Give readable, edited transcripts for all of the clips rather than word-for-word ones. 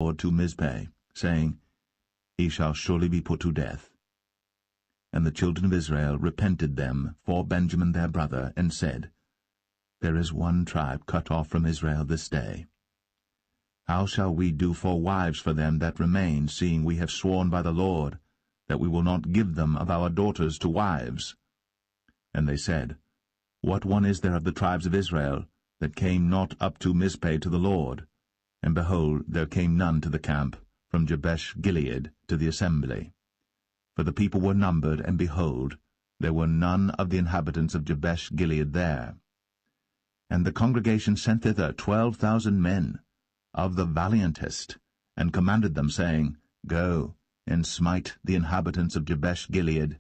Lord to Mizpeh, saying, He shall surely be put to death. And the children of Israel repented them for Benjamin their brother, and said, There is one tribe cut off from Israel this day. How shall we do for wives for them that remain, seeing we have sworn by the Lord that we will not give them of our daughters to wives? And they said, What one is there of the tribes of Israel that came not up to Mizpeh to the Lord? And behold, there came none to the camp from Jabesh-Gilead to the assembly. For the people were numbered, and behold, there were none of the inhabitants of Jabesh-Gilead there. And the congregation sent thither 12,000 men, of the valiantest, and commanded them, saying, Go, and smite the inhabitants of Jabesh-Gilead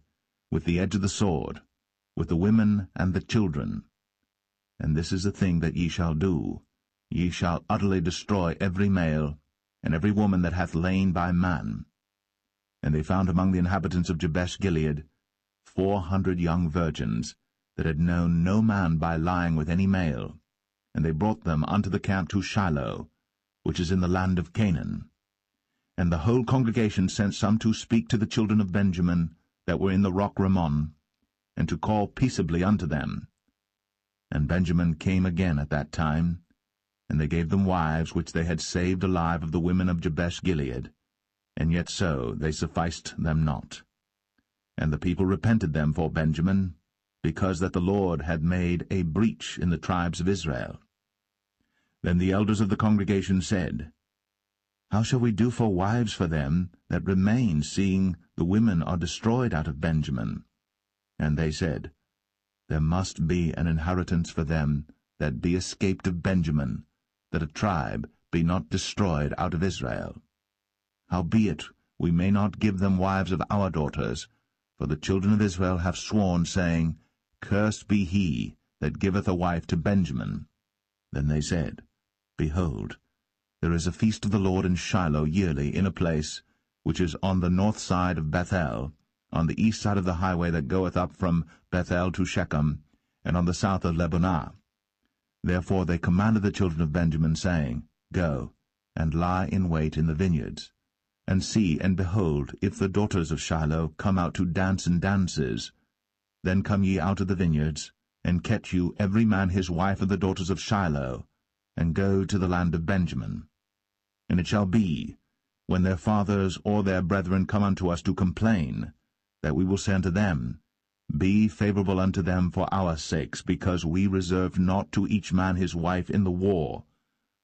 with the edge of the sword, with the women and the children. And this is the thing that ye shall do. Ye shall utterly destroy every male, and every woman that hath lain by man. And they found among the inhabitants of Jabesh-Gilead 400 young virgins, that had known no man by lying with any male. And they brought them unto the camp to Shiloh, which is in the land of Canaan. And the whole congregation sent some to speak to the children of Benjamin that were in the rock Rimmon, and to call peaceably unto them. And Benjamin came again at that time, and they gave them wives which they had saved alive of the women of Jabesh-Gilead, and yet so they sufficed them not. And the people repented them for Benjamin, because that the Lord had made a breach in the tribes of Israel. Then the elders of the congregation said, How shall we do for wives for them that remain, seeing the women are destroyed out of Benjamin? And they said, There must be an inheritance for them that be escaped of Benjamin, that a tribe be not destroyed out of Israel. Howbeit we may not give them wives of our daughters, for the children of Israel have sworn, saying, Cursed be he that giveth a wife to Benjamin. Then they said, Behold, there is a feast of the Lord in Shiloh yearly, in a place which is on the north side of Bethel, on the east side of the highway that goeth up from Bethel to Shechem, and on the south of Lebonah. Therefore they commanded the children of Benjamin, saying, Go, and lie in wait in the vineyards, and see, and behold, if the daughters of Shiloh come out to dance in dances, then come ye out of the vineyards, and catch you every man his wife of the daughters of Shiloh, and go to the land of Benjamin. And it shall be, when their fathers or their brethren come unto us to complain, that we will say unto them, Be favorable unto them for our sakes, because we reserved not to each man his wife in the war,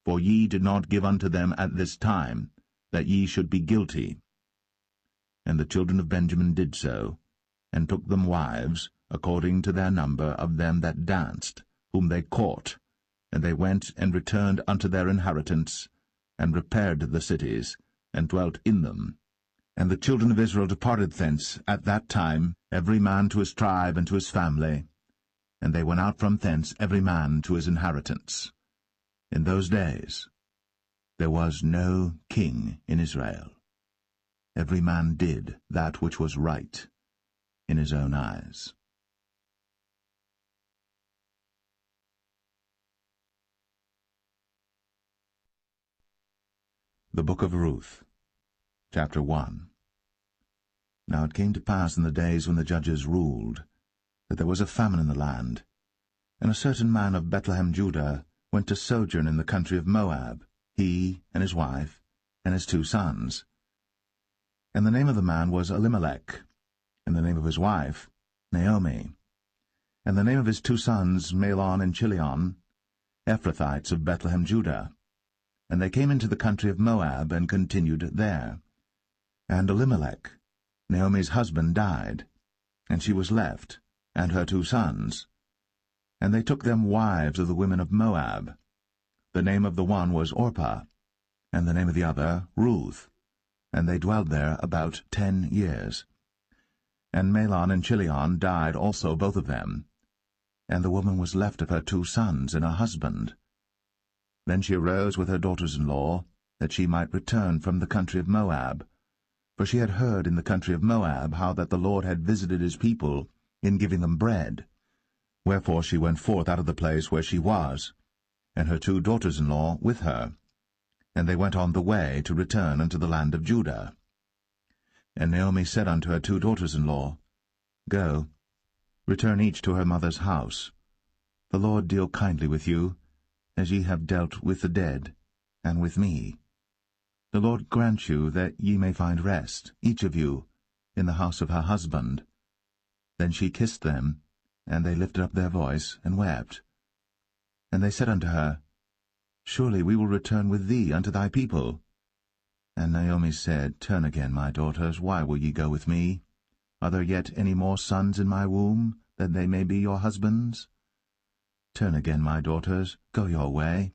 for ye did not give unto them at this time, that ye should be guilty. And the children of Benjamin did so, and took them wives, according to their number of them that danced, whom they caught, and they went and returned unto their inheritance, and repaired the cities, and dwelt in them. And the children of Israel departed thence at that time, every man to his tribe and to his family, and they went out from thence every man to his inheritance. In those days there was no king in Israel. Every man did that which was right in his own eyes. The Book of Ruth, Chapter 1. Now it came to pass in the days when the judges ruled, that there was a famine in the land, and a certain man of Bethlehem, Judah, went to sojourn in the country of Moab, he and his wife, and his 2 sons. And the name of the man was Elimelech, and the name of his wife Naomi, and the name of his 2 sons Mahlon and Chilion, Ephrathites of Bethlehem, Judah. And they came into the country of Moab, and continued there. And Elimelech, Naomi's husband, died, and she was left, and her 2 sons. And they took them wives of the women of Moab. The name of the one was Orpah, and the name of the other Ruth, and they dwelled there about 10 years. And Mahlon and Chilion died also, both of them, and the woman was left of her 2 sons and her husband. Then she arose with her daughters-in-law, that she might return from the country of Moab, for she had heard in the country of Moab how that the Lord had visited his people in giving them bread. Wherefore she went forth out of the place where she was, and her 2 daughters-in-law with her. And they went on the way to return unto the land of Judah. And Naomi said unto her 2 daughters-in-law, Go, return each to her mother's house. The Lord deal kindly with you, as ye have dealt with the dead, and with me. The Lord grant you that ye may find rest, each of you, in the house of her husband. Then she kissed them, and they lifted up their voice, and wept. And they said unto her, Surely we will return with thee unto thy people. And Naomi said, Turn again, my daughters, why will ye go with me? Are there yet any more sons in my womb, that they may be your husbands? Turn again, my daughters, go your way.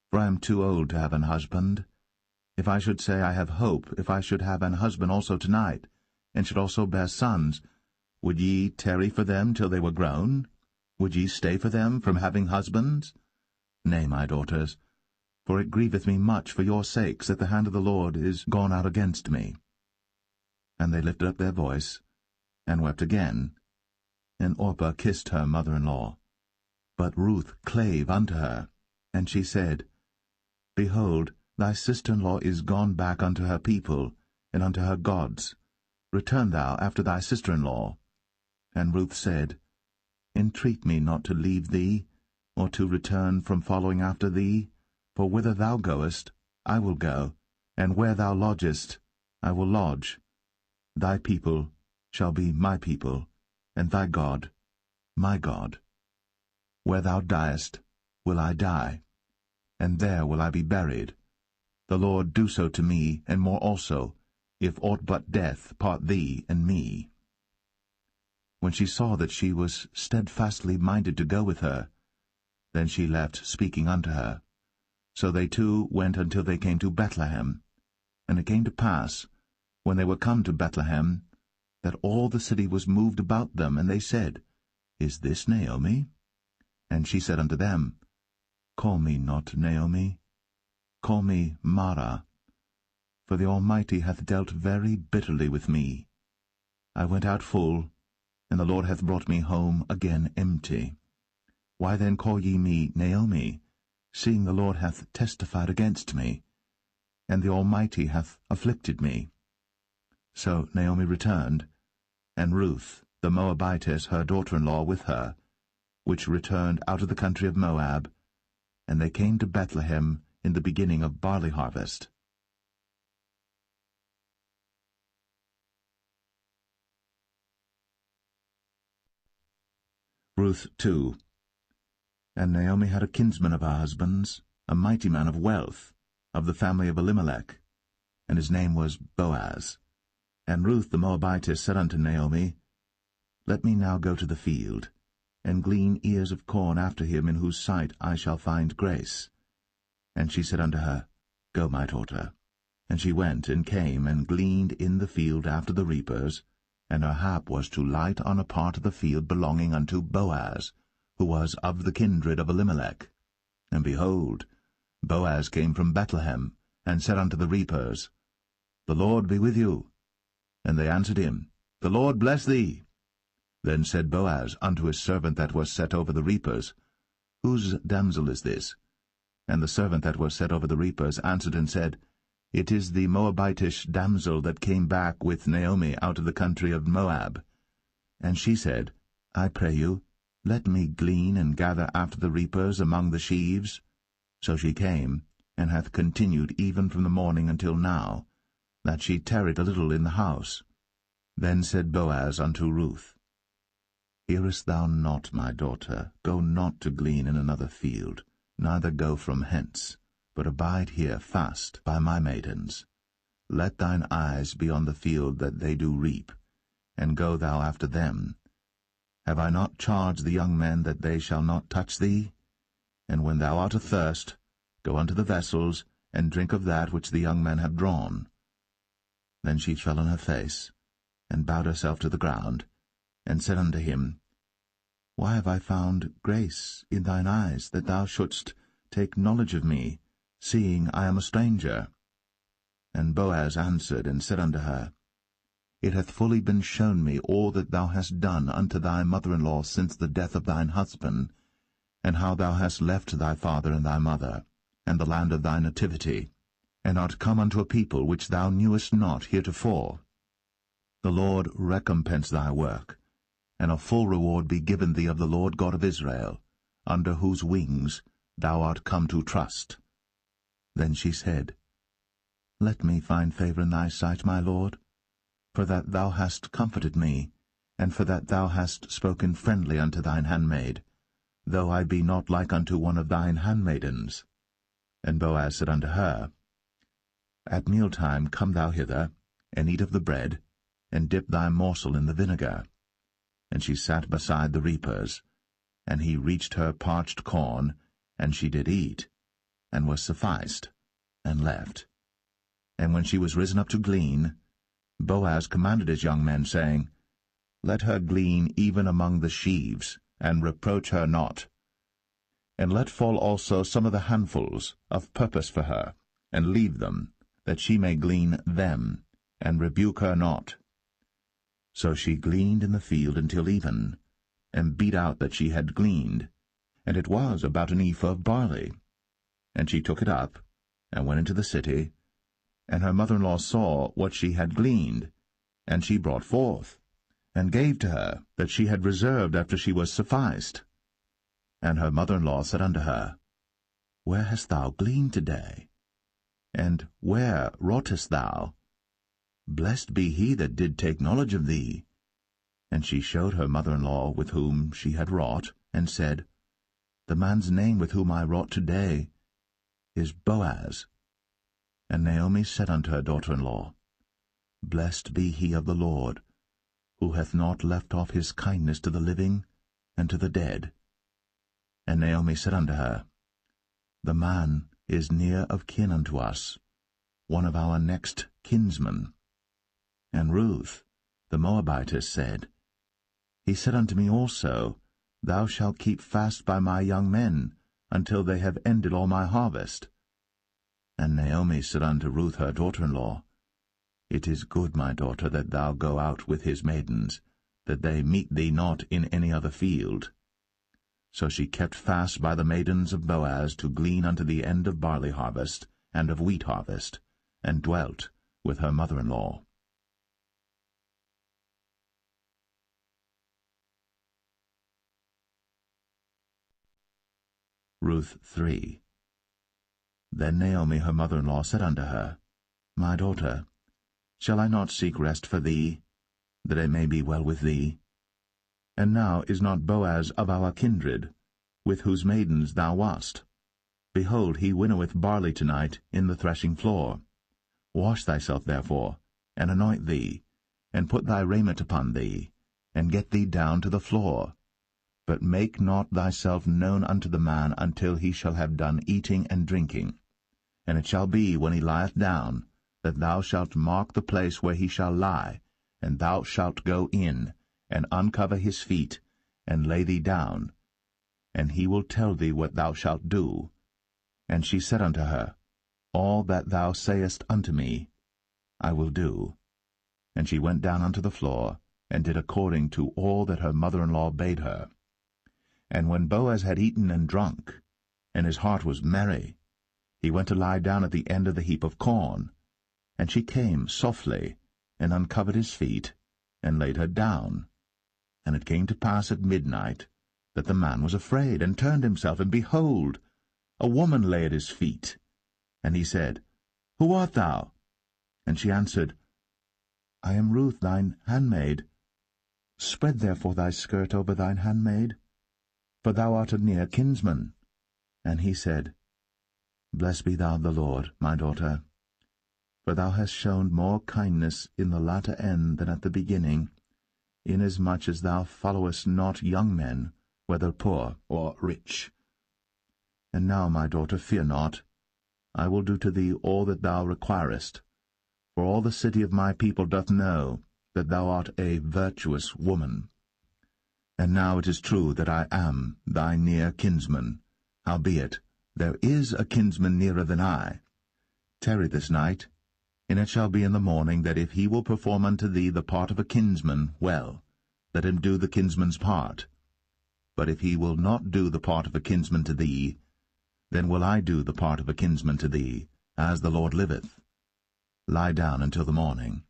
For I am too old to have an husband. If I should say I have hope, if I should have an husband also tonight, and should also bear sons, would ye tarry for them till they were grown? Would ye stay for them from having husbands? Nay, my daughters, for it grieveth me much for your sakes that the hand of the Lord is gone out against me. And they lifted up their voice, and wept again. And Orpah kissed her mother-in-law. But Ruth clave unto her, and she said, Behold, thy sister-in-law is gone back unto her people, and unto her gods. Return thou after thy sister-in-law. And Ruth said, Entreat me not to leave thee, or to return from following after thee, for whither thou goest, I will go, and where thou lodgest, I will lodge. Thy people shall be my people, and thy God my God. Where thou diest will I die, and there will I be buried. The Lord do so to me, and more also, if aught but death part thee and me. When she saw that she was steadfastly minded to go with her, then she left speaking unto her. So they two went until they came to Bethlehem. And it came to pass, when they were come to Bethlehem, that all the city was moved about them, and they said, Is this Naomi? And she said unto them, Call me not Naomi, call me Mara, for the Almighty hath dealt very bitterly with me. I went out full, and the Lord hath brought me home again empty. Why then call ye me Naomi, seeing the Lord hath testified against me, and the Almighty hath afflicted me? So Naomi returned, and Ruth the Moabitess her daughter-in-law with her, which returned out of the country of Moab, and they came to Bethlehem in the beginning of barley harvest. Ruth 2. And Naomi had a kinsman of her husband's, a mighty man of wealth, of the family of Elimelech, and his name was Boaz. And Ruth the Moabitess said unto Naomi, Let me now go to the field, and glean ears of corn after him in whose sight I shall find grace. And she said unto her, Go, my daughter. And she went and came and gleaned in the field after the reapers, and her hap was to light on a part of the field belonging unto Boaz, who was of the kindred of Elimelech. And behold, Boaz came from Bethlehem, and said unto the reapers, The Lord be with you. And they answered him, The Lord bless thee. Then said Boaz unto his servant that was set over the reapers, Whose damsel is this? And the servant that was set over the reapers answered and said, It is the Moabitish damsel that came back with Naomi out of the country of Moab. And she said, I pray you, let me glean and gather after the reapers among the sheaves. So she came, and hath continued even from the morning until now, that she tarried a little in the house. Then said Boaz unto Ruth, Hearest thou not, my daughter? Go not to glean in another field, neither go from hence, but abide here fast by my maidens. Let thine eyes be on the field that they do reap, and go thou after them. Have I not charged the young men that they shall not touch thee? And when thou art athirst, go unto the vessels, and drink of that which the young men have drawn. Then she fell on her face, and bowed herself to the ground, and said unto him, Why have I found grace in thine eyes, that thou shouldst take knowledge of me, seeing I am a stranger? And Boaz answered and said unto her, It hath fully been shown me all that thou hast done unto thy mother-in-law since the death of thine husband, and how thou hast left thy father and thy mother, and the land of thy nativity, and art come unto a people which thou knewest not heretofore. The Lord recompense thy work, and a full reward be given thee of the Lord God of Israel, under whose wings thou art come to trust. Then she said, Let me find favour in thy sight, my Lord, for that thou hast comforted me, and for that thou hast spoken friendly unto thine handmaid, though I be not like unto one of thine handmaidens. And Boaz said unto her, At mealtime come thou hither, and eat of the bread, and dip thy morsel in the vinegar. And she sat beside the reapers, and he reached her parched corn, and she did eat, and was sufficed, and left. And when she was risen up to glean, Boaz commanded his young men, saying, Let her glean even among the sheaves, and reproach her not. And let fall also some of the handfuls of purpose for her, and leave them, that she may glean them, and rebuke her not. So she gleaned in the field until even, and beat out that she had gleaned, and it was about an ephah of barley. And she took it up, and went into the city, and her mother-in-law saw what she had gleaned, and she brought forth, and gave to her that she had reserved after she was sufficed. And her mother-in-law said unto her, Where hast thou gleaned today? And where wroughtest thou? Blessed be he that did take knowledge of thee. And she showed her mother-in-law with whom she had wrought, and said, The man's name with whom I wrought today is Boaz. And Naomi said unto her daughter-in-law, Blessed be he of the Lord, who hath not left off his kindness to the living and to the dead. And Naomi said unto her, The man is near of kin unto us, one of our next kinsmen. And Ruth, the Moabitess, said, He said unto me also, Thou shalt keep fast by my young men, until they have ended all my harvest. And Naomi said unto Ruth her daughter-in-law, It is good, my daughter, that thou go out with his maidens, that they meet thee not in any other field. So she kept fast by the maidens of Boaz to glean unto the end of barley harvest and of wheat harvest, and dwelt with her mother-in-law. Ruth 3. Then Naomi her mother-in-law said unto her, My daughter, shall I not seek rest for thee, that it may be well with thee? And now is not Boaz of our kindred, with whose maidens thou wast? Behold, he winnoweth barley tonight in the threshing floor. Wash thyself therefore, and anoint thee, and put thy raiment upon thee, and get thee down to the floor. But make not thyself known unto the man until he shall have done eating and drinking. And it shall be, when he lieth down, that thou shalt mark the place where he shall lie, and thou shalt go in, and uncover his feet, and lay thee down, and he will tell thee what thou shalt do. And she said unto her, All that thou sayest unto me, I will do. And she went down unto the floor, and did according to all that her mother-in-law bade her. And when Boaz had eaten and drunk, and his heart was merry, he went to lie down at the end of the heap of corn. And she came softly, and uncovered his feet, and laid her down. And it came to pass at midnight, that the man was afraid, and turned himself, and behold, a woman lay at his feet. And he said, Who art thou? And she answered, I am Ruth thine handmaid. Spread therefore thy skirt over thine handmaid, for thou art a near kinsman. And he said, Blessed be thou of the Lord, my daughter, for thou hast shown more kindness in the latter end than at the beginning, inasmuch as thou followest not young men, whether poor or rich. And now, my daughter, fear not. I will do to thee all that thou requirest, for all the city of my people doth know that thou art a virtuous woman. And now it is true that I am thy near kinsman, howbeit there is a kinsman nearer than I. Tarry this night, and it shall be in the morning that if he will perform unto thee the part of a kinsman, well, let him do the kinsman's part. But if he will not do the part of a kinsman to thee, then will I do the part of a kinsman to thee, As the Lord liveth, lie down until the morning.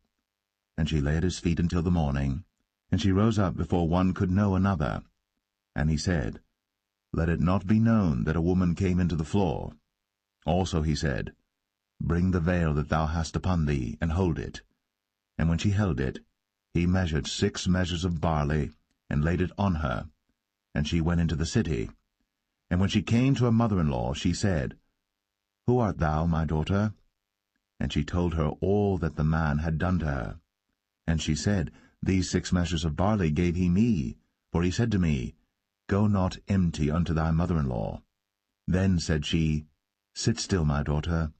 And she lay at his feet until the morning, and she rose up before one could know another. And he said, Let it not be known that a woman came into the floor. Also he said, Bring the veil that thou hast upon thee, and hold it. And when she held it, he measured 6 measures of barley, and laid it on her. And she went into the city. And when she came to her mother-in-law, she said, Who art thou, my daughter? And she told her all that the man had done to her. And she said, These 6 measures of barley gave he me, for he said to me, Go not empty unto thy mother-in-law. Then said she, Sit still, my daughter,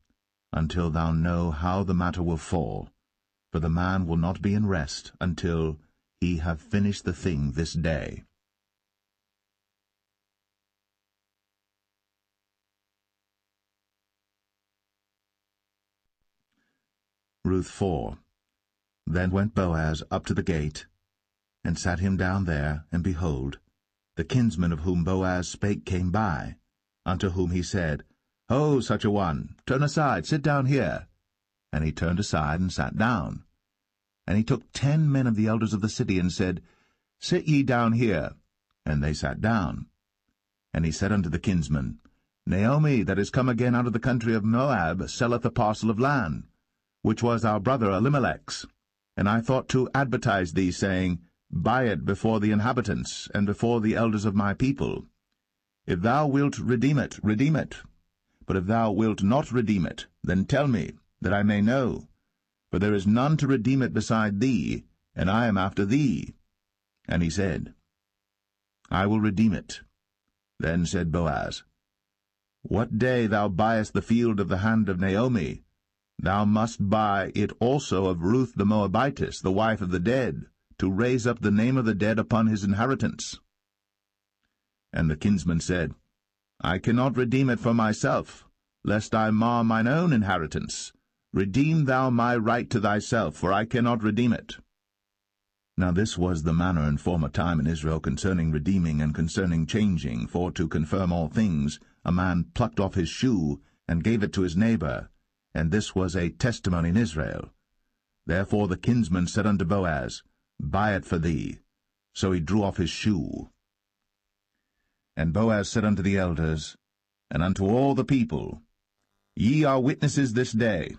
until thou know how the matter will fall, for the man will not be in rest until he have finished the thing this day. Ruth 4. Then went Boaz up to the gate, and sat him down there, and behold, the kinsman of whom Boaz spake came by, unto whom he said, Ho, such a one, turn aside, sit down here. And he turned aside and sat down. And he took 10 men of the elders of the city, and said, Sit ye down here. And they sat down. And he said unto the kinsman, Naomi, that is come again out of the country of Moab, selleth a parcel of land, which was our brother Elimelech's. And I thought to advertise thee, saying, Buy it before the inhabitants, and before the elders of my people. If thou wilt redeem it, redeem it. But if thou wilt not redeem it, then tell me, that I may know. For there is none to redeem it beside thee, and I am after thee. And he said, I will redeem it. Then said Boaz, What day thou buyest the field of the hand of Naomi, thou must buy it also of Ruth the Moabitess, the wife of the dead, to raise up the name of the dead upon his inheritance. And the kinsman said, I cannot redeem it for myself, lest I mar mine own inheritance. Redeem thou my right to thyself, for I cannot redeem it. Now this was the manner in former time in Israel concerning redeeming and concerning changing, for to confirm all things, a man plucked off his shoe, and gave it to his neighbor, and this was a testimony in Israel. Therefore the kinsman said unto Boaz, Buy it for thee. So he drew off his shoe. And Boaz said unto the elders, and unto all the people, Ye are witnesses this day,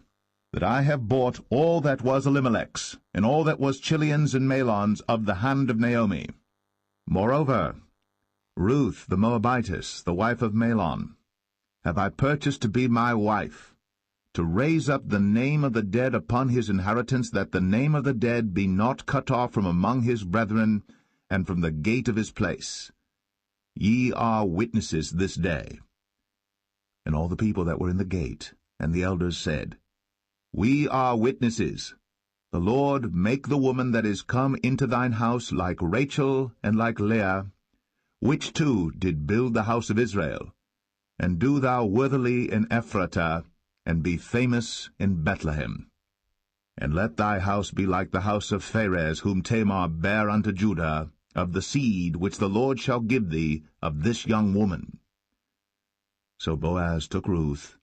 that I have bought all that was Elimelech's, and all that was Chilion's and Mahlon's of the hand of Naomi. Moreover, Ruth the Moabitess, the wife of Mahlon, have I purchased to be my wife, to raise up the name of the dead upon his inheritance, that the name of the dead be not cut off from among his brethren, and from the gate of his place. Ye are witnesses this day. And all the people that were in the gate, and the elders said, We are witnesses. The Lord make the woman that is come into thine house like Rachel and like Leah, which two did build the house of Israel. And do thou worthily in Ephratah, and be famous in Bethlehem. And let thy house be like the house of Pharez, whom Tamar bare unto Judah, of the seed which the Lord shall give thee of this young woman. So Boaz took Ruth,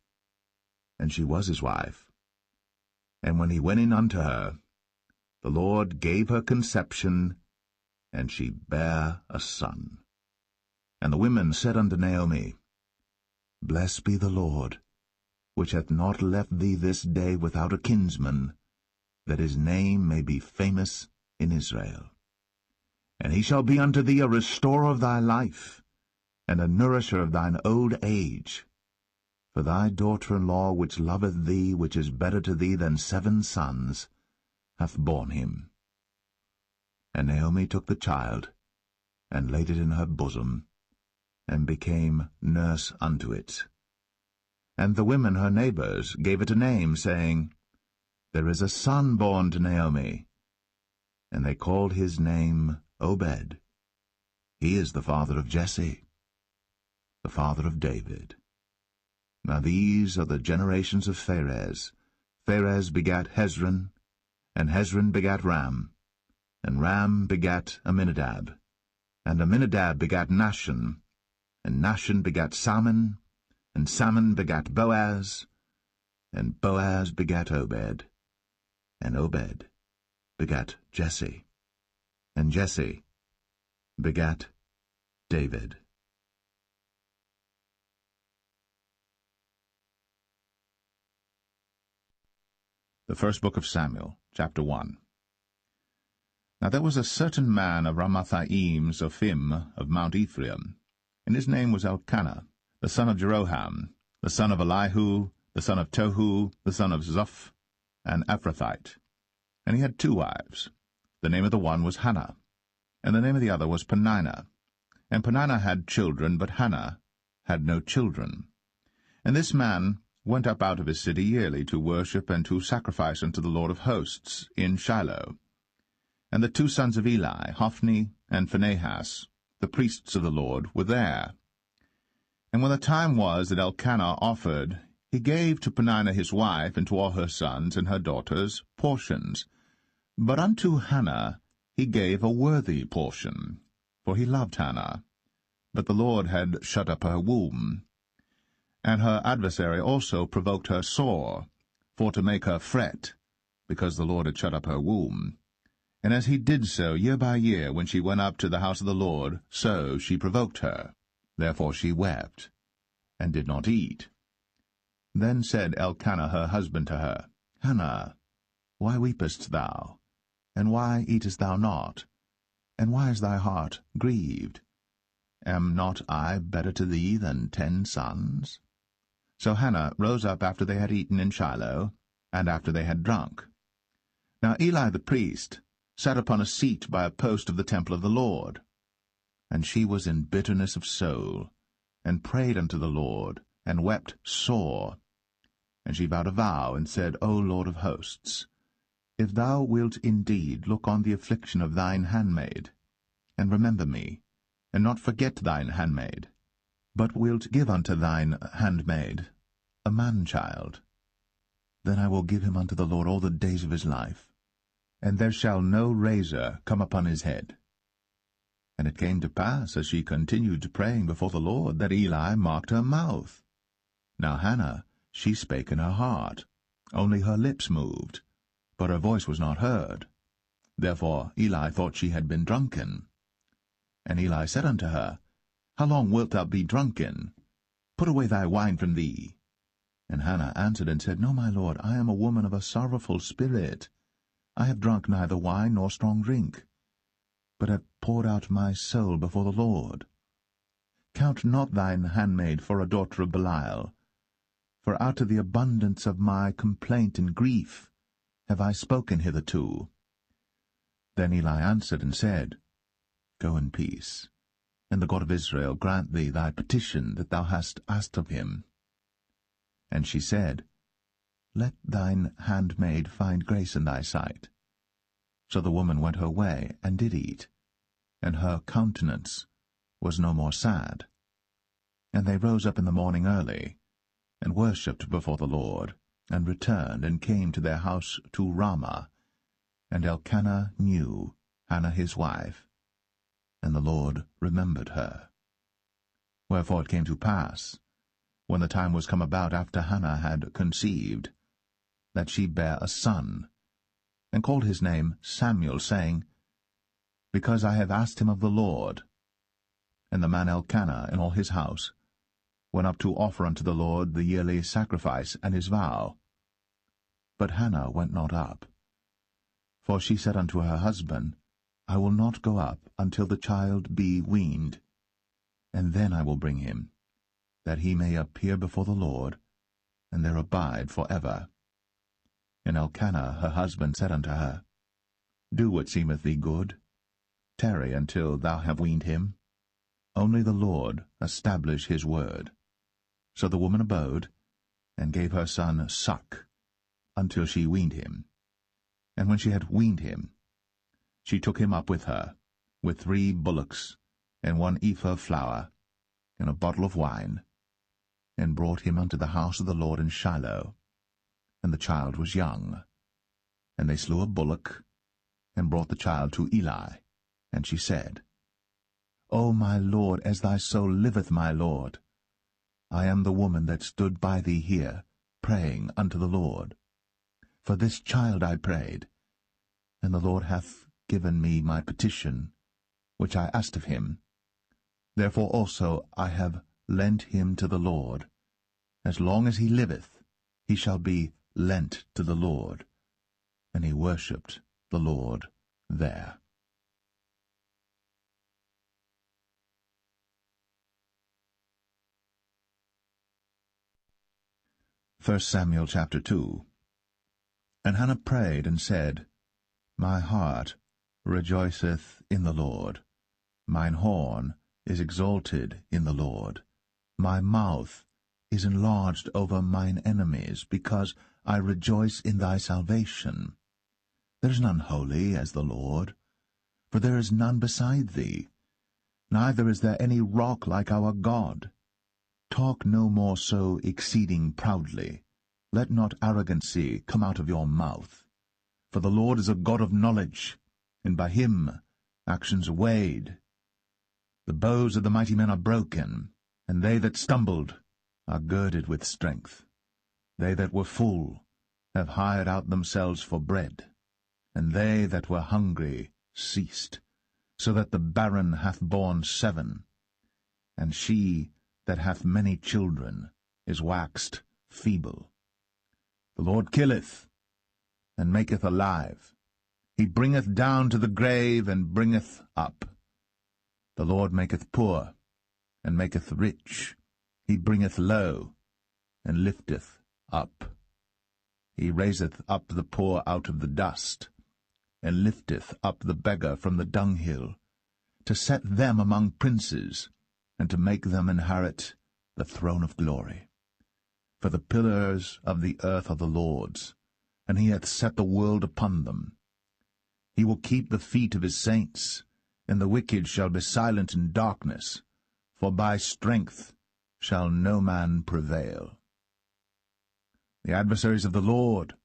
and she was his wife. And when he went in unto her, the Lord gave her conception, and she bare a son. And the women said unto Naomi, Blessed be the Lord, which hath not left thee this day without a kinsman, that his name may be famous in Israel. And he shall be unto thee a restorer of thy life, and a nourisher of thine old age. For thy daughter-in-law, which loveth thee, which is better to thee than 7 sons, hath borne him. And Naomi took the child, and laid it in her bosom, and became nurse unto it. And the women her neighbors gave it a name, saying, There is a son born to Naomi. And they called his name Obed. He is the father of Jesse, the father of David. Now these are the generations of Pharez. Pharez begat Hezron, and Hezron begat Ram, and Ram begat Amminadab, and Amminadab begat Nahshon, and Nahshon begat Salmon, and Salmon begat Boaz, And Boaz begat Obed, and Obed begat Jesse, and Jesse begat David. The first book of Samuel, chapter 1. Now there was a certain man of Ramathaim Zophim of Mount Ephraim, and his name was Elkanah, the son of Jeroham, the son of Elihu, the son of Tohu, the son of Zoph, an Ephrathite. And he had 2 wives. The name of the one was Hannah, and the name of the other was Peninnah. And Peninnah had children, but Hannah had no children. And this man went up out of his city yearly to worship and to sacrifice unto the Lord of hosts in Shiloh. And the 2 sons of Eli, Hophni and Phinehas, the priests of the Lord, were there. And when the time was that Elkanah offered, he gave to Peninnah his wife and to all her sons and her daughters portions. But unto Hannah he gave a worthy portion, for he loved Hannah. But the Lord had shut up her womb. And her adversary also provoked her sore, for to make her fret, because the Lord had shut up her womb. And as he did so year by year, when she went up to the house of the Lord, so she provoked her. Therefore she wept, and did not eat. Then said Elkanah her husband to her, Hannah, why weepest thou? And why eatest thou not? And why is thy heart grieved? Am not I better to thee than 10 sons? So Hannah rose up after they had eaten in Shiloh, and after they had drunk. Now Eli the priest sat upon a seat by a post of the temple of the Lord. And she was in bitterness of soul, and prayed unto the Lord, and wept sore. And she vowed a vow, and said, O Lord of hosts, if thou wilt indeed look on the affliction of thine handmaid, and remember me, and not forget thine handmaid, but wilt give unto thine handmaid a man-child, then I will give him unto the Lord all the days of his life, and there shall no razor come upon his head. And it came to pass, as she continued praying before the Lord, that Eli marked her mouth. Now Hannah, she spake in her heart, only her lips moved, but her voice was not heard. Therefore Eli thought she had been drunken. And Eli said unto her, How long wilt thou be drunken? Put away thy wine from thee. And Hannah answered and said, No, my lord, I am a woman of a sorrowful spirit. I have drunk neither wine nor strong drink, but have poured out my soul before the Lord. Count not thine handmaid for a daughter of Belial, for out of the abundance of my complaint and grief have I spoken hitherto. Then Eli answered and said, Go in peace, and the God of Israel grant thee thy petition that thou hast asked of him. And she said, Let thine handmaid find grace in thy sight. So the woman went her way, and did eat, and her countenance was no more sad. And they rose up in the morning early, and worshipped before the Lord, and returned, and came to their house to Ramah. And Elkanah knew Hannah his wife, and the Lord remembered her. Wherefore it came to pass, when the time was come about after Hannah had conceived, that she bare a son, and called his name Samuel, saying, Because I have asked him of the Lord. And the man Elkanah and all his house went up to offer unto the Lord the yearly sacrifice and his vow. But Hannah went not up. For she said unto her husband, I will not go up until the child be weaned, and then I will bring him, that he may appear before the Lord, and there abide for ever. And Elkanah her husband said unto her, Do what seemeth thee good. Tarry until thou have weaned him. Only the Lord establish his word. So the woman abode, and gave her son suck, until she weaned him. And when she had weaned him, she took him up with her, with 3 bullocks, and 1 ephah of flour, and a bottle of wine, and brought him unto the house of the Lord in Shiloh. And the child was young. And they slew a bullock, and brought the child to Eli. And she said, O my lord, as thy soul liveth, my lord, I am the woman that stood by thee here, praying unto the Lord. For this child I prayed, and the Lord hath given me my petition, which I asked of him. Therefore also I have lent him to the Lord. As long as he liveth, he shall be lent to the Lord. And he worshipped the Lord there. 1 Samuel chapter 2. And Hannah prayed and said, My heart rejoiceth in the Lord. Mine horn is exalted in the Lord. My mouth is enlarged over mine enemies, because I rejoice in thy salvation. There is none holy as the Lord, for there is none beside thee. Neither is there any rock like our God. Talk no more so exceeding proudly. Let not arrogancy come out of your mouth. For the Lord is a God of knowledge, and by him actions are weighed. The bows of the mighty men are broken, and they that stumbled are girded with strength. They that were full have hired out themselves for bread, and they that were hungry ceased, so that the barren hath borne 7, and she that hath many children is waxed feeble. The Lord killeth, and maketh alive. He bringeth down to the grave, and bringeth up. The Lord maketh poor, and maketh rich. He bringeth low, and lifteth up. He raiseth up the poor out of the dust, and lifteth up the beggar from the dunghill, to set them among princes, and to make them inherit the throne of glory. For the pillars of the earth are the Lord's, and he hath set the world upon them. He will keep the feet of his saints, and the wicked shall be silent in darkness, for by strength shall no man prevail. The adversaries of the Lord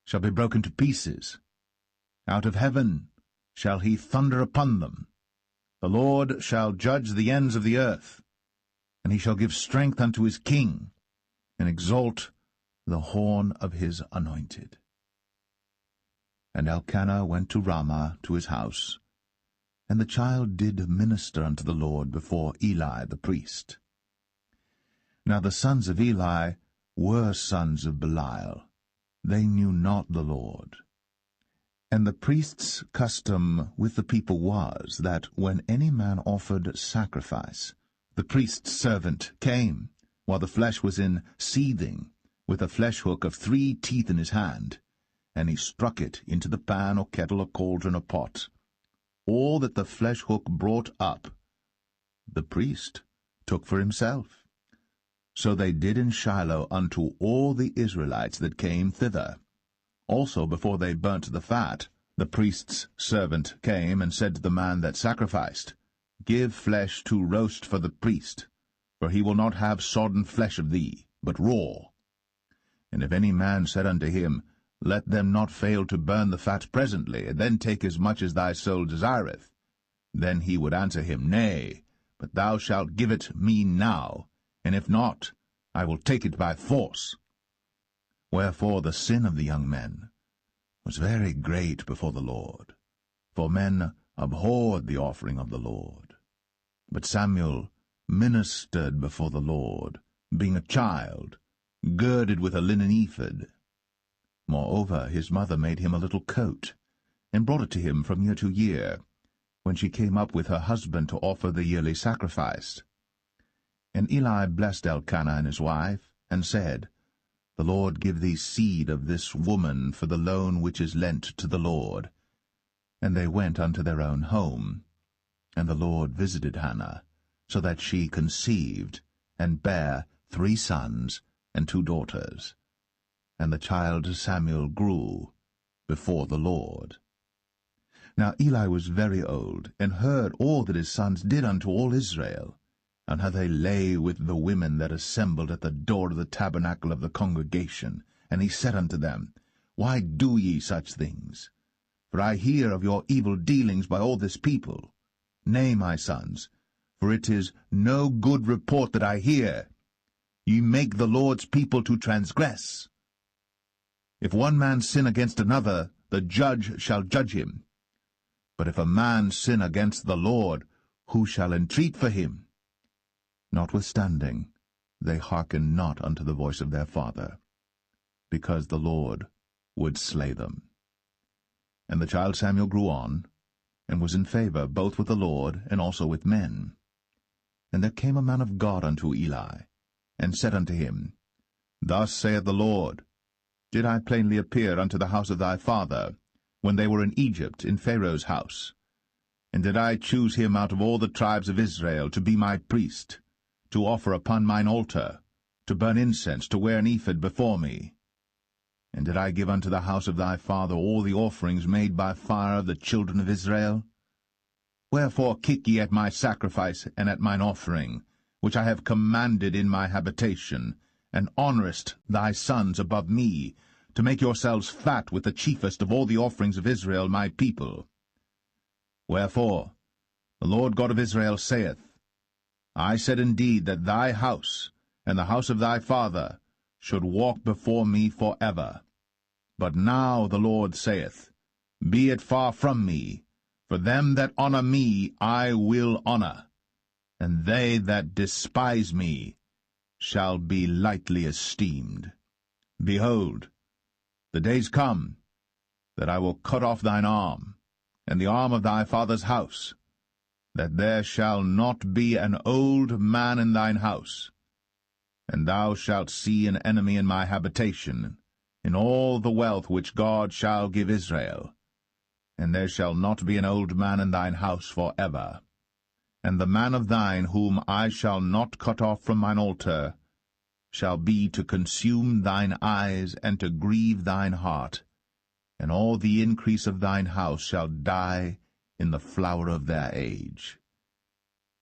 shall be broken to pieces. Out of heaven shall he thunder upon them. The Lord shall judge the ends of the earth, and he shall give strength unto his king, and exalt the horn of his anointed. And Elkanah went to Ramah to his house, and the child did minister unto the Lord before Eli the priest. Now the sons of Eli were sons of Belial. They knew not the Lord. And the priest's custom with the people was, that when any man offered sacrifice, the priest's servant came, while the flesh was in seething, with a flesh hook of 3 teeth in his hand, and he struck it into the pan or kettle or cauldron or pot. All that the flesh hook brought up, the priest took for himself. So they did in Shiloh unto all the Israelites that came thither. Also before they burnt the fat, the priest's servant came and said to the man that sacrificed, Give flesh to roast for the priest, for he will not have sodden flesh of thee, but raw. And if any man said unto him, Let them not fail to burn the fat presently, and then take as much as thy soul desireth, then he would answer him, Nay, but thou shalt give it me now, and if not, I will take it by force. Wherefore the sin of the young men was very great before the Lord, for men abhorred the offering of the Lord. But Samuel ministered before the Lord, being a child, girded with a linen ephod. Moreover, his mother made him a little coat, and brought it to him from year to year, when she came up with her husband to offer the yearly sacrifice. And Eli blessed Elkanah and his wife, and said, The Lord give thee seed of this woman for the loan which is lent to the Lord. And they went unto their own home. And the Lord visited Hannah, so that she conceived, and bare 3 sons and 2 daughters. And the child Samuel grew before the Lord. Now Eli was very old, and heard all that his sons did unto all Israel, and how they lay with the women that assembled at the door of the tabernacle of the congregation. And he said unto them, Why do ye such things? For I hear of your evil dealings by all this people. Nay, my sons, for it is no good report that I hear. ye make the Lord's people to transgress. If one man sin against another, the judge shall judge him. But if a man sin against the Lord, who shall entreat for him? Notwithstanding, they hearkened not unto the voice of their father, because the Lord would slay them. And the child Samuel grew on, and was in favor both with the Lord and also with men. And there came a man of God unto Eli, and said unto him, Thus saith the Lord, Did I plainly appear unto the house of thy father, when they were in Egypt, in Pharaoh's house? And did I choose him out of all the tribes of Israel to be my priest, to offer upon mine altar, to burn incense, to wear an ephod before me? And did I give unto the house of thy father all the offerings made by fire of the children of Israel? Wherefore kick ye at my sacrifice and at mine offering, which I have commanded in my habitation, and honourest thy sons above me, to make yourselves fat with the chiefest of all the offerings of Israel my people? Wherefore the Lord God of Israel saith, I said indeed that thy house and the house of thy father should walk before me for ever. But now the Lord saith, Be it far from me, for them that honour me I will honour, and they that despise me shall be lightly esteemed. Behold, the days come that I will cut off thine arm, and the arm of thy father's house, that there shall not be an old man in thine house. And thou shalt see an enemy in my habitation, in all the wealth which God shall give Israel. And there shall not be an old man in thine house for ever. And the man of thine whom I shall not cut off from mine altar shall be to consume thine eyes and to grieve thine heart, and all the increase of thine house shall die in the flower of their age.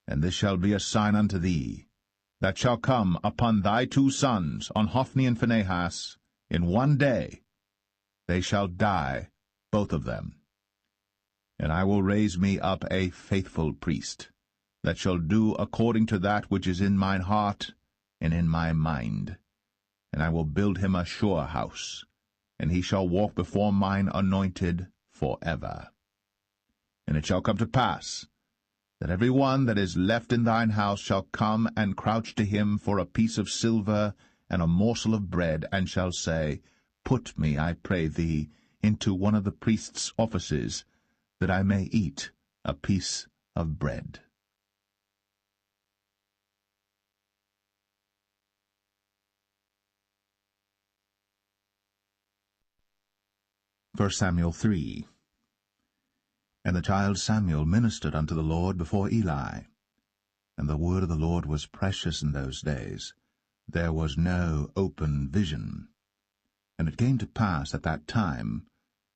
And this shall be a sign unto thee, that shall come upon thy two sons, on Hophni and Phinehas, in one day. They shall die, both of them. And I will raise me up a faithful priest, that shall do according to that which is in mine heart and in my mind. And I will build him a sure house, and he shall walk before mine anointed for ever. And it shall come to pass, that every one that is left in thine house shall come and crouch to him for a piece of silver and a morsel of bread, and shall say, Put me, I pray thee, into one of the priest's offices, that I may eat a piece of bread. 1 Samuel 3. And the child Samuel ministered unto the Lord before Eli. And the word of the Lord was precious in those days. There was no open vision. And it came to pass at that time,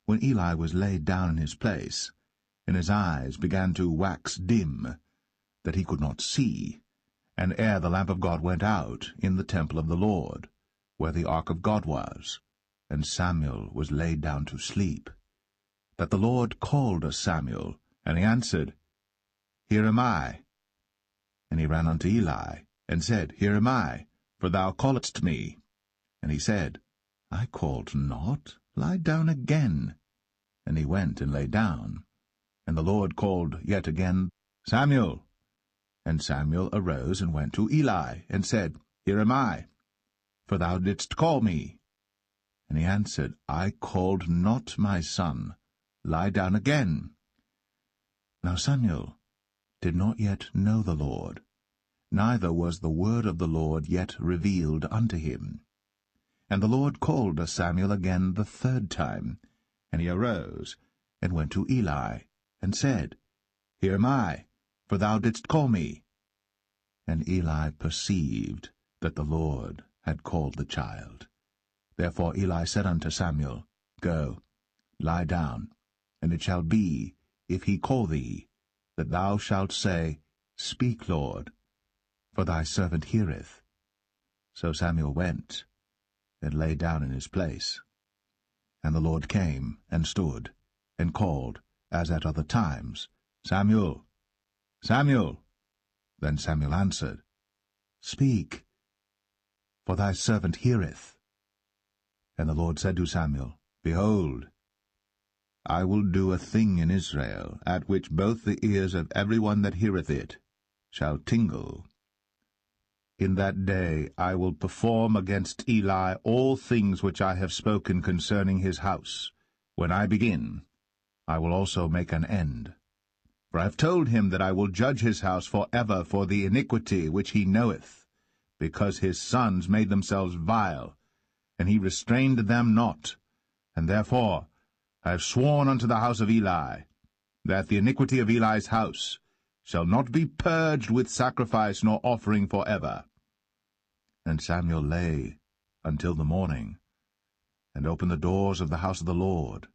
when Eli was laid down in his place, and his eyes began to wax dim, that he could not see, and ere the lamp of God went out in the temple of the Lord, where the ark of God was, and Samuel was laid down to sleep, that the Lord called Samuel, and he answered, Here am I. And he ran unto Eli, and said, Here am I, for thou calledst me. And he said, I called not, lie down again. And he went and lay down. And the Lord called yet again, Samuel. And Samuel arose and went to Eli, and said, Here am I, for thou didst call me. And he answered, I called not, my son, lie down again. Now Samuel did not yet know the Lord, neither was the word of the Lord yet revealed unto him. And the Lord called Samuel again the third time, and he arose, and went to Eli, and said, Here am I, for thou didst call me. And Eli perceived that the Lord had called the child. Therefore Eli said unto Samuel, Go, lie down, and it shall be, if he call thee, that thou shalt say, Speak, Lord, for thy servant heareth. So Samuel went, and lay down in his place. And the Lord came, and stood, and called, as at other times, Samuel, Samuel. Then Samuel answered, Speak, for thy servant heareth. And the Lord said to Samuel, Behold, I will do a thing in Israel, at which both the ears of every one that heareth it shall tingle. In that day I will perform against Eli all things which I have spoken concerning his house. When I begin, I will also make an end. For I have told him that I will judge his house for ever for the iniquity which he knoweth, because his sons made themselves vile, and he restrained them not. And therefore I have sworn unto the house of Eli, that the iniquity of Eli's house shall not be purged with sacrifice nor offering for ever. And Samuel lay until the morning, and opened the doors of the house of the Lord.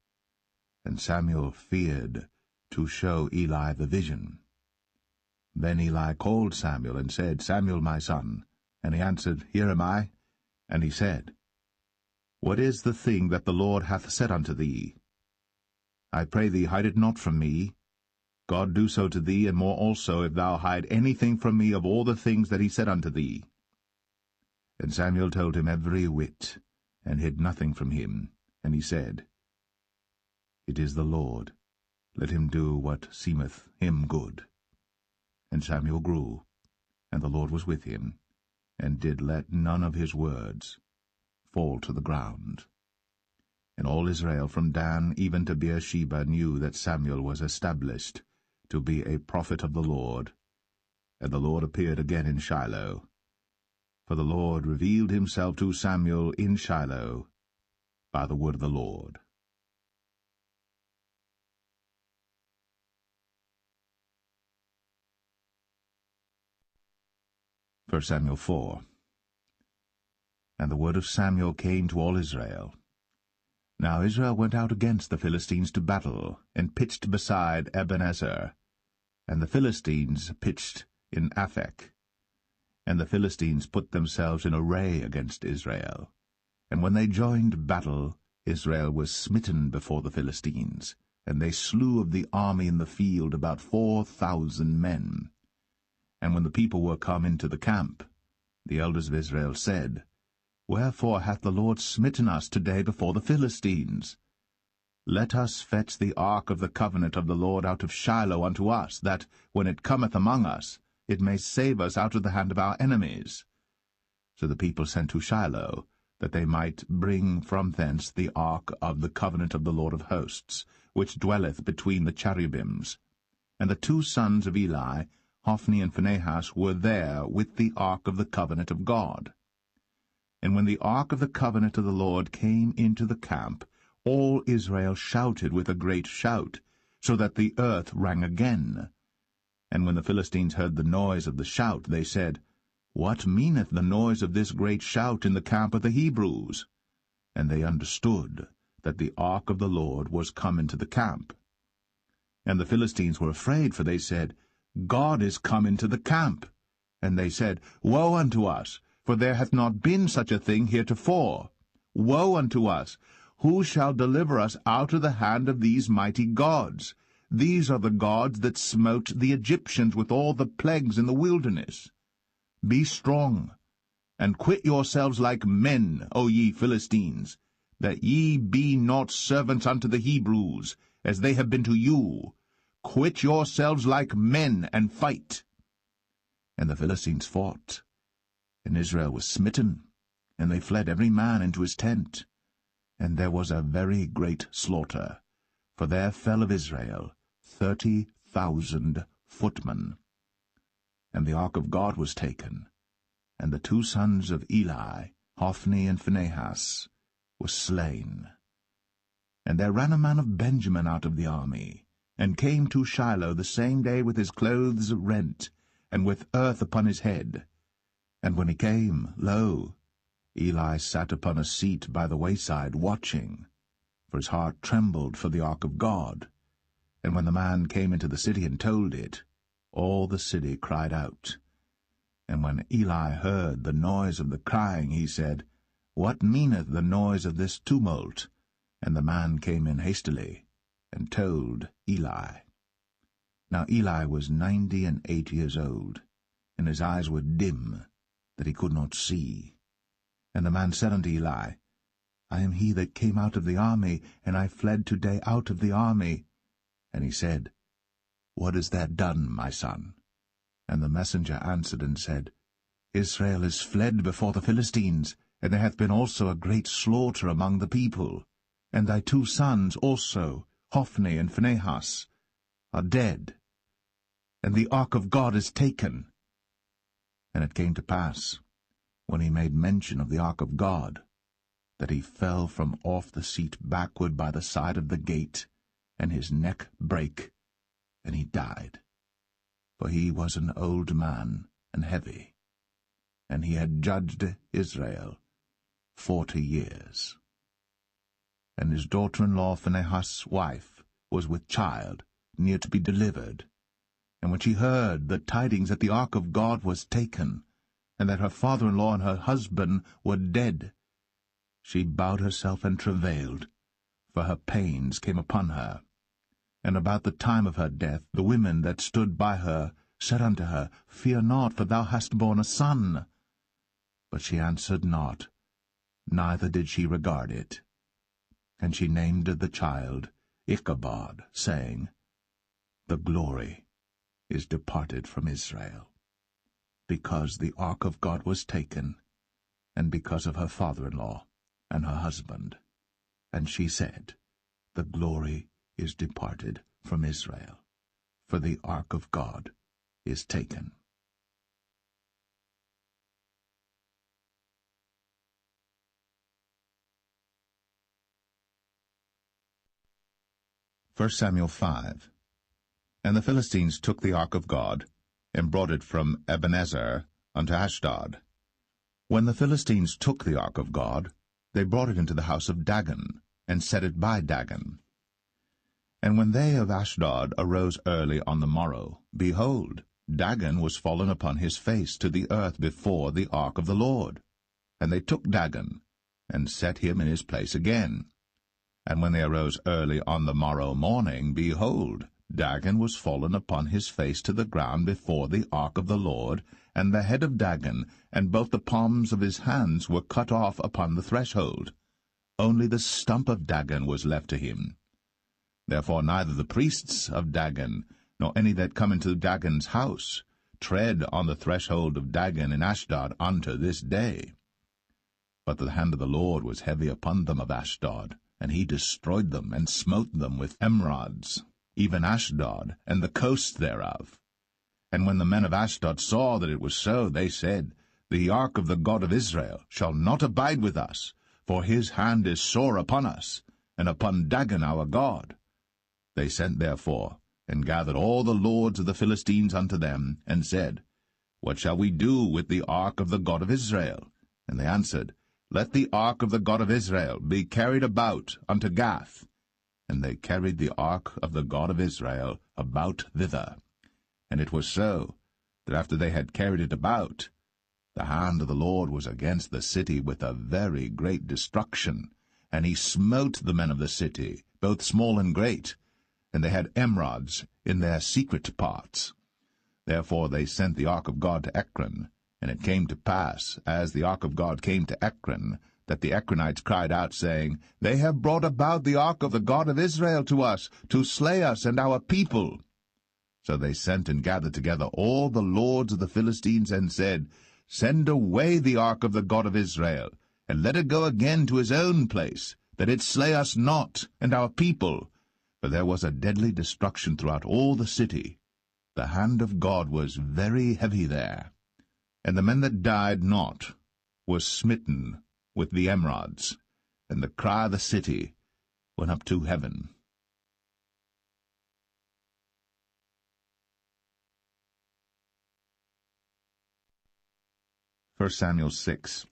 And Samuel feared to show Eli the vision. Then Eli called Samuel, and said, Samuel, my son. And he answered, Here am I. And he said, What is the thing that the Lord hath said unto thee? I pray thee, hide it not from me. God do so to thee, and more also, if thou hide anything from me of all the things that he said unto thee. And Samuel told him every whit, and hid nothing from him. And he said, It is the Lord. Let him do what seemeth him good. And Samuel grew, and the Lord was with him, and did let none of his words fall to the ground. And all Israel from Dan even to Beersheba knew that Samuel was established to be a prophet of the Lord. And the Lord appeared again in Shiloh. For the Lord revealed himself to Samuel in Shiloh by the word of the Lord. 1 Samuel 4. And the word of Samuel came to all Israel. Now Israel went out against the Philistines to battle, and pitched beside Ebenezer. And the Philistines pitched in Aphek. And the Philistines put themselves in array against Israel. And when they joined battle, Israel was smitten before the Philistines, and they slew of the army in the field about 4,000 men. And when the people were come into the camp, the elders of Israel said, Wherefore hath the Lord smitten us today before the Philistines? Let us fetch the ark of the covenant of the Lord out of Shiloh unto us, that, when it cometh among us, it may save us out of the hand of our enemies. So the people sent to Shiloh, that they might bring from thence the ark of the covenant of the Lord of hosts, which dwelleth between the cherubims. And the two sons of Eli, Hophni and Phinehas, were there with the ark of the covenant of God. And when the ark of the covenant of the Lord came into the camp, all Israel shouted with a great shout, so that the earth rang again. And when the Philistines heard the noise of the shout, they said, What meaneth the noise of this great shout in the camp of the Hebrews? And they understood that the ark of the Lord was come into the camp. And the Philistines were afraid, for they said, God is come into the camp. And they said, Woe unto us, for there hath not been such a thing heretofore. Woe unto us! Who shall deliver us out of the hand of these mighty gods? These are the gods that smote the Egyptians with all the plagues in the wilderness. Be strong, and quit yourselves like men, O ye Philistines, that ye be not servants unto the Hebrews, as they have been to you. Quit yourselves like men, and fight. And the Philistines fought, and Israel was smitten, and they fled every man into his tent. And there was a very great slaughter, for there fell of Israel 30,000 footmen. And the ark of God was taken, and the two sons of Eli, Hophni and Phinehas, were slain. And there ran a man of Benjamin out of the army, and came to Shiloh the same day with his clothes rent, and with earth upon his head. And when he came, lo, Eli sat upon a seat by the wayside, watching, for his heart trembled for the ark of God. And when the man came into the city and told it, all the city cried out. And when Eli heard the noise of the crying, he said, What meaneth the noise of this tumult? And the man came in hastily, and told Eli. Now Eli was 98 years old, and his eyes were dim, that he could not see. And the man said unto Eli, I am he that came out of the army, and I fled today out of the army. And he said, What hast thou done, my son? And the messenger answered and said, Israel is fled before the Philistines, and there hath been also a great slaughter among the people. And thy 2 sons also, Hophni and Phinehas, are dead, and the ark of God is taken. And it came to pass, when he made mention of the ark of God, that he fell from off the seat backward by the side of the gate, and his neck brake, and he died. For he was an old man and heavy, and he had judged Israel 40 years. And his daughter-in-law Phinehas' wife was with child, near to be delivered. And when she heard the tidings that the ark of God was taken, and that her father-in-law and her husband were dead, she bowed herself and travailed, for her pains came upon her. And about the time of her death the women that stood by her said unto her, Fear not, for thou hast borne a son. But she answered not, neither did she regard it. And she named the child Ichabod, saying, The glory is departed from Israel, because the ark of God was taken, and because of her father-in-law and her husband. And she said, The glory is departed from Israel, for the ark of God is taken. First Samuel 5. And the Philistines took the ark of God, and brought it from Ebenezer unto Ashdod. When the Philistines took the ark of God, they brought it into the house of Dagon, and set it by Dagon. And when they of Ashdod arose early on the morrow, behold, Dagon was fallen upon his face to the earth before the ark of the Lord. And they took Dagon, and set him in his place again. And when they arose early on the morrow morning, behold, Dagon was fallen upon his face to the ground before the ark of the Lord, and the head of Dagon, and both the palms of his hands were cut off upon the threshold. Only the stump of Dagon was left to him. Therefore neither the priests of Dagon, nor any that come into Dagon's house, tread on the threshold of Dagon in Ashdod unto this day. But the hand of the Lord was heavy upon them of Ashdod, and he destroyed them, and smote them with emerods, even Ashdod, and the coast thereof. And when the men of Ashdod saw that it was so, they said, The ark of the God of Israel shall not abide with us, for his hand is sore upon us, and upon Dagon our God. They sent therefore, and gathered all the lords of the Philistines unto them, and said, What shall we do with the ark of the God of Israel? And they answered, Let the ark of the God of Israel be carried about unto Gath. And they carried the ark of the God of Israel about thither. And it was so, that after they had carried it about, the hand of the Lord was against the city with a very great destruction, and he smote the men of the city, both small and great, and they had emerods in their secret parts. Therefore they sent the ark of God to Ekron, and it came to pass, as the ark of God came to Ekron, that the Ekronites cried out, saying, They have brought about the ark of the God of Israel to us, to slay us and our people. So they sent and gathered together all the lords of the Philistines, and said, Send away the ark of the God of Israel, and let it go again to his own place, that it slay us not and our people. For there was a deadly destruction throughout all the city. The hand of God was very heavy there. And the men that died not were smitten with the emerods, and the cry of the city went up to heaven. First Samuel 6.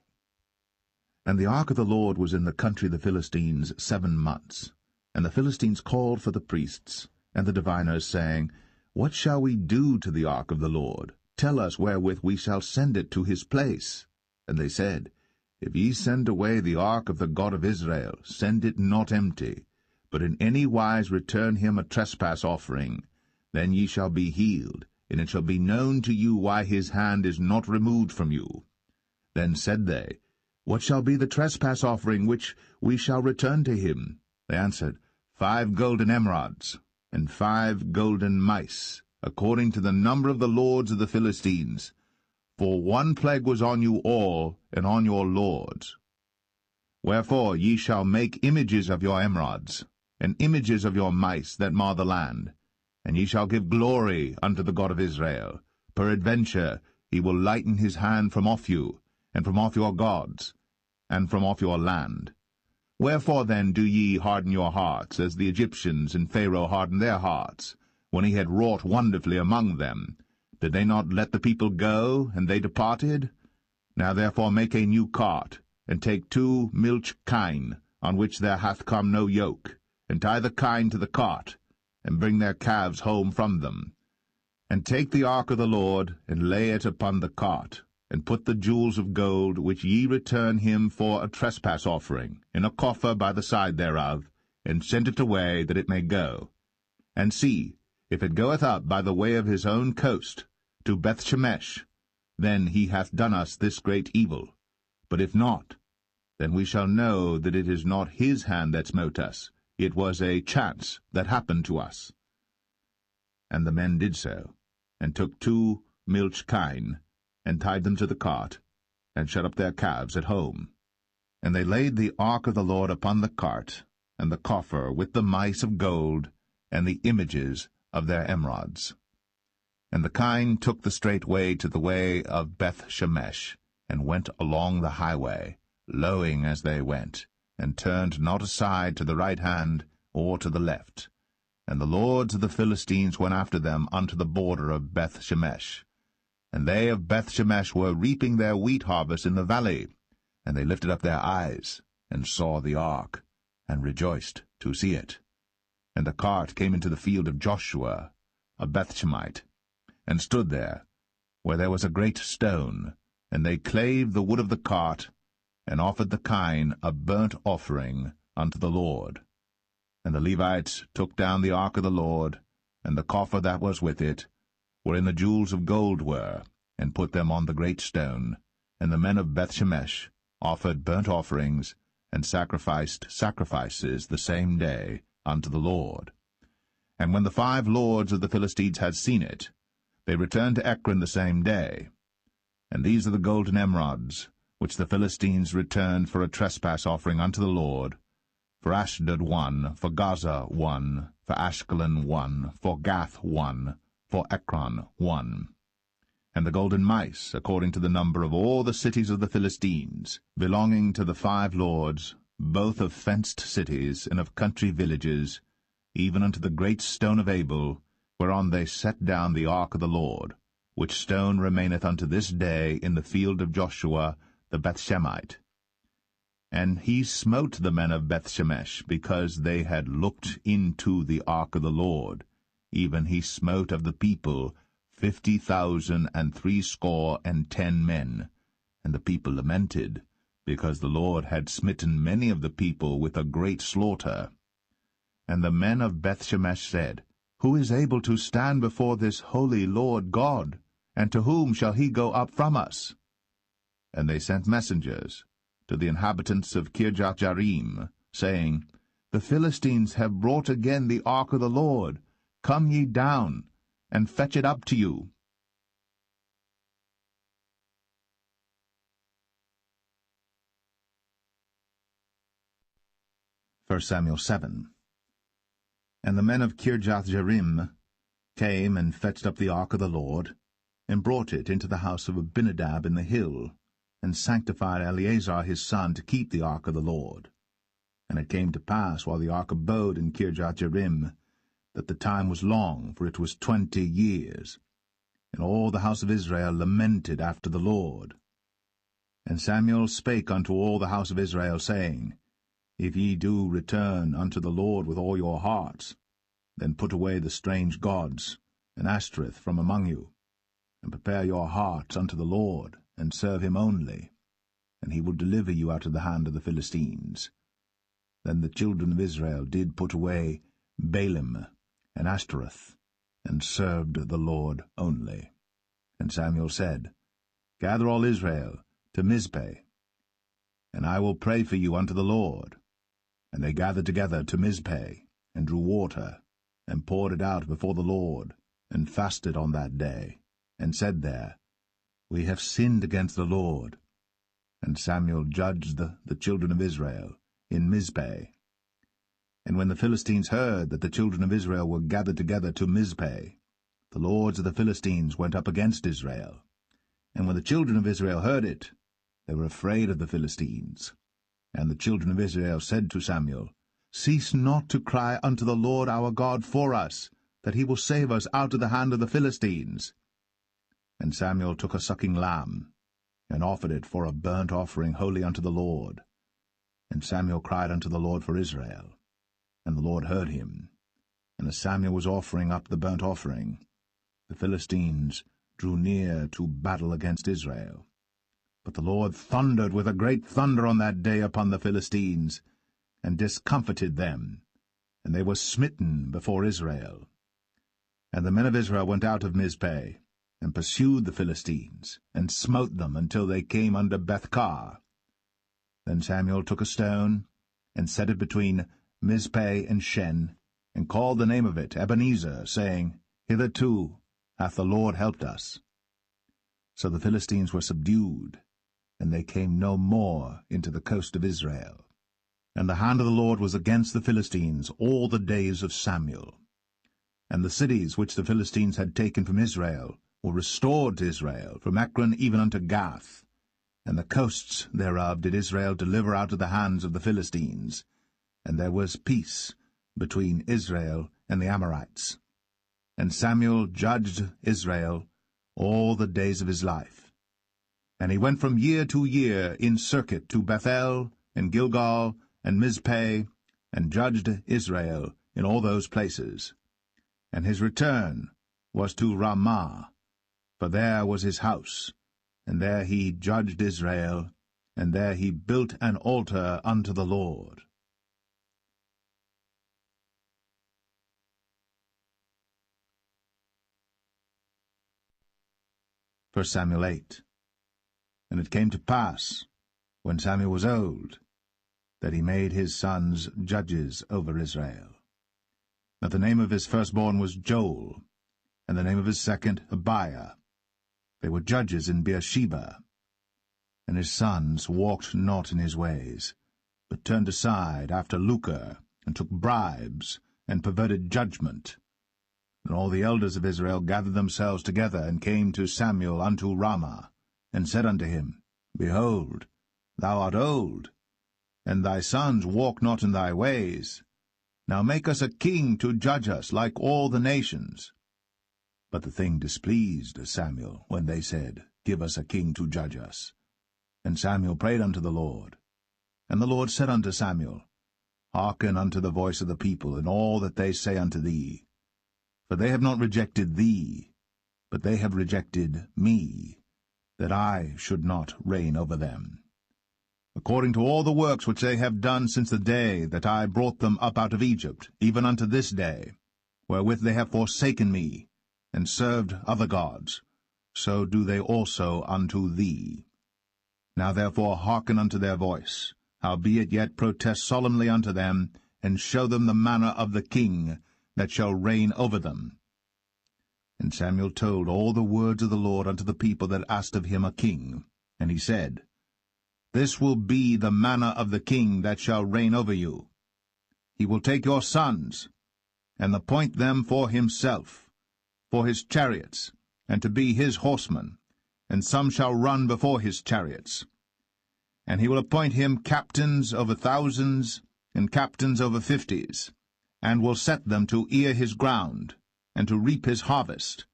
And the ark of the Lord was in the country of the Philistines 7 months. And the Philistines called for the priests and the diviners, saying, What shall we do to the ark of the Lord? Tell us wherewith we shall send it to his place. And they said, If ye send away the ark of the God of Israel, send it not empty, but in any wise return him a trespass offering. Then ye shall be healed, and it shall be known to you why his hand is not removed from you. Then said they, What shall be the trespass offering which we shall return to him? They answered, 5 golden emerods, and 5 golden mice, according to the number of the lords of the Philistines. For one plague was on you all, and on your lords. Wherefore ye shall make images of your emerods, and images of your mice that mar the land, and ye shall give glory unto the God of Israel. Peradventure he will lighten his hand from off you, and from off your gods, and from off your land. Wherefore then do ye harden your hearts, as the Egyptians and Pharaoh hardened their hearts, when he had wrought wonderfully among them? Did they not let the people go, and they departed? Now therefore make a new cart, and take 2 milch kine, on which there hath come no yoke, and tie the kine to the cart, and bring their calves home from them. And take the ark of the Lord, and lay it upon the cart, and put the jewels of gold, which ye return him for a trespass offering, in a coffer by the side thereof, and send it away, that it may go. And see, if it goeth up by the way of his own coast, to Bethshemesh, then he hath done us this great evil. But if not, then we shall know that it is not his hand that smote us. It was a chance that happened to us. And the men did so, and took 2 milch kine, and tied them to the cart, and shut up their calves at home. And they laid the ark of the Lord upon the cart, and the coffer with the mice of gold, and the images of their emerods. And the kine took the straight way to the way of Bethshemesh, and went along the highway, lowing as they went, and turned not aside to the right hand or to the left. And the lords of the Philistines went after them unto the border of Bethshemesh. And they of Bethshemesh were reaping their wheat harvest in the valley. And they lifted up their eyes, and saw the ark, and rejoiced to see it. And the cart came into the field of Joshua, a Bethshemite, and stood there, where there was a great stone. And they clave the wood of the cart, and offered the kine a burnt offering unto the Lord. And the Levites took down the ark of the Lord, and the coffer that was with it, wherein the jewels of gold were, and put them on the great stone. And the men of Bethshemesh offered burnt offerings, and sacrificed sacrifices the same day unto the Lord. And when the 5 lords of the Philistines had seen it, they returned to Ekron the same day. And these are the golden emerods, which the Philistines returned for a trespass offering unto the Lord: for Ashdod 1, for Gaza 1, for Ashkelon 1, for Gath 1, for Ekron 1. And the golden mice, according to the number of all the cities of the Philistines, belonging to the 5 lords, both of fenced cities and of country villages, even unto the great stone of Abel, whereon they set down the ark of the Lord, which stone remaineth unto this day in the field of Joshua the Bethshemite. And he smote the men of Bethshemesh, because they had looked into the ark of the Lord. Even he smote of the people 50,060 men. And the people lamented, because the Lord had smitten many of the people with a great slaughter. And the men of Bethshemesh said, Who is able to stand before this holy Lord God? And to whom shall he go up from us? And they sent messengers to the inhabitants of Kirjath-jearim, saying, The Philistines have brought again the ark of the Lord. Come ye down, and fetch it up to you. 1 Samuel 7. And the men of Kirjath-jearim came and fetched up the ark of the Lord, and brought it into the house of Abinadab in the hill, and sanctified Eleazar his son to keep the ark of the Lord. And it came to pass, while the ark abode in Kirjath-jearim, that the time was long, for it was 20 years. And all the house of Israel lamented after the Lord. And Samuel spake unto all the house of Israel, saying, If ye do return unto the Lord with all your hearts, then put away the strange gods and Ashtoreth from among you, and prepare your hearts unto the Lord, and serve him only, and he will deliver you out of the hand of the Philistines. Then the children of Israel did put away Baalim and Ashtoreth, and served the Lord only. And Samuel said, Gather all Israel to Mizpeh. and I will pray for you unto the Lord. And they gathered together to Mizpeh, and drew water, and poured it out before the Lord, and fasted on that day, and said there, We have sinned against the Lord. And Samuel judged the children of Israel in Mizpeh. And when the Philistines heard that the children of Israel were gathered together to Mizpeh, the lords of the Philistines went up against Israel. And when the children of Israel heard it, they were afraid of the Philistines. And the children of Israel said to Samuel, Cease not to cry unto the Lord our God for us, that he will save us out of the hand of the Philistines. And Samuel took a sucking lamb, and offered it for a burnt offering holy unto the Lord. And Samuel cried unto the Lord for Israel. And the Lord heard him. And as Samuel was offering up the burnt offering, the Philistines drew near to battle against Israel. But the Lord thundered with a great thunder on that day upon the Philistines, and discomfited them, and they were smitten before Israel. And the men of Israel went out of Mizpeh, and pursued the Philistines, and smote them until they came under Bethkar. Then Samuel took a stone, and set it between Mizpeh and Shen, and called the name of it Ebenezer, saying, Hitherto hath the Lord helped us. So the Philistines were subdued, and they came no more into the coast of Israel. And the hand of the Lord was against the Philistines all the days of Samuel. And the cities which the Philistines had taken from Israel were restored to Israel, from Ekron even unto Gath. And the coasts thereof did Israel deliver out of the hands of the Philistines. And there was peace between Israel and the Amorites. And Samuel judged Israel all the days of his life. And he went from year to year in circuit to Bethel, and Gilgal, and Mizpeh, and judged Israel in all those places. And his return was to Ramah, for there was his house, and there he judged Israel, and there he built an altar unto the Lord. 1 Samuel 8. And it came to pass, when Samuel was old, that he made his sons judges over Israel. Now the name of his firstborn was Joel, and the name of his second Abiah. They were judges in Beersheba. And his sons walked not in his ways, but turned aside after lucre, and took bribes, and perverted judgment. And all the elders of Israel gathered themselves together, and came to Samuel unto Ramah, and said unto him, Behold, thou art old, and thy sons walk not in thy ways. Now make us a king to judge us like all the nations. But the thing displeased Samuel, when they said, Give us a king to judge us. And Samuel prayed unto the Lord. And the Lord said unto Samuel, Hearken unto the voice of the people, in all that they say unto thee. For they have not rejected thee, but they have rejected me, that I should not reign over them. According to all the works which they have done since the day that I brought them up out of Egypt, even unto this day, wherewith they have forsaken me, and served other gods, so do they also unto thee. Now therefore hearken unto their voice, howbeit yet protest solemnly unto them, and show them the manner of the king that shall reign over them. And Samuel told all the words of the Lord unto the people that asked of him a king. And he said, This will be the manner of the king that shall reign over you. He will take your sons, and appoint them for himself, for his chariots, and to be his horsemen, and some shall run before his chariots. And he will appoint him captains over thousands, and captains over fifties, and will set them to ear his ground, and to reap his harvest,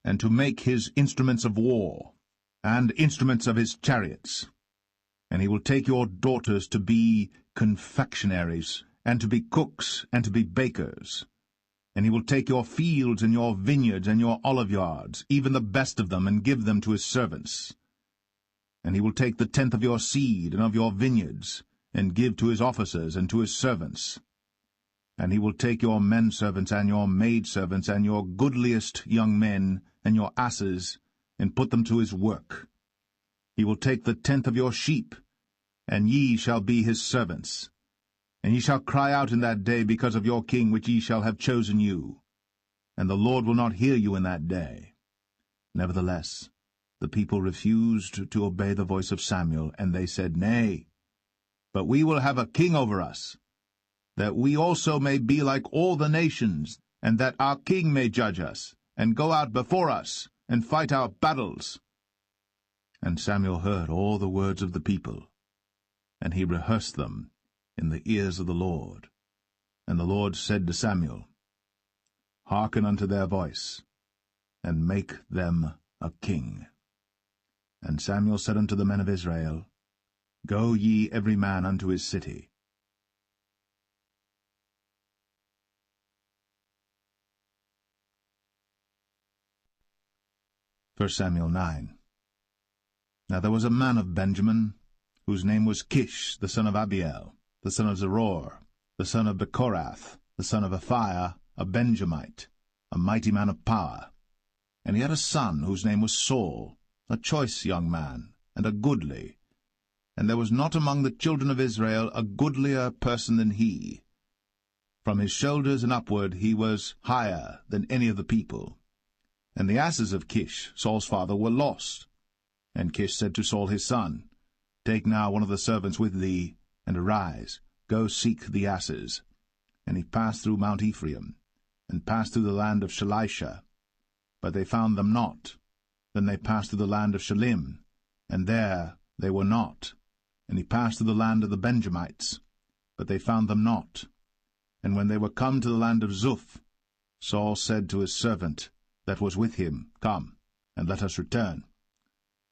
and to make his instruments of war, and instruments of his chariots. And he will take your daughters to be confectionaries, and to be cooks, and to be bakers. And he will take your fields, and your vineyards, and your oliveyards, even the best of them, and give them to his servants. And he will take the tenth of your seed, and of your vineyards, and give to his officers, and to his servants. And he will take your men-servants, and your maidservants, and your goodliest young men, and your asses, and put them to his work. He will take the tenth of your sheep, and ye shall be his servants. And ye shall cry out in that day because of your king which ye shall have chosen you. And the Lord will not hear you in that day. Nevertheless, the people refused to obey the voice of Samuel, and they said, Nay, but we will have a king over us, that we also may be like all the nations, and that our king may judge us, and go out before us, and fight our battles. And Samuel heard all the words of the people, and he rehearsed them in the ears of the Lord. And the Lord said to Samuel, Hearken unto their voice, and make them a king. And Samuel said unto the men of Israel, Go ye every man unto his city. 1 Samuel 9. Now there was a man of Benjamin, whose name was Kish, the son of Abiel, the son of Zeror, the son of Bechorath, the son of Aphiah, a Benjamite, a mighty man of power. And he had a son whose name was Saul, a choice young man, and a goodly. And there was not among the children of Israel a goodlier person than he. From his shoulders and upward he was higher than any of the people. And the asses of Kish, Saul's father, were lost. And Kish said to Saul his son, Take now one of the servants with thee, and arise, go seek the asses. And he passed through Mount Ephraim, and passed through the land of Shalisha. But they found them not. Then they passed through the land of Shalim, and there they were not. And he passed through the land of the Benjamites, but they found them not. And when they were come to the land of Zuph, Saul said to his servant that was with him, Come, and let us return,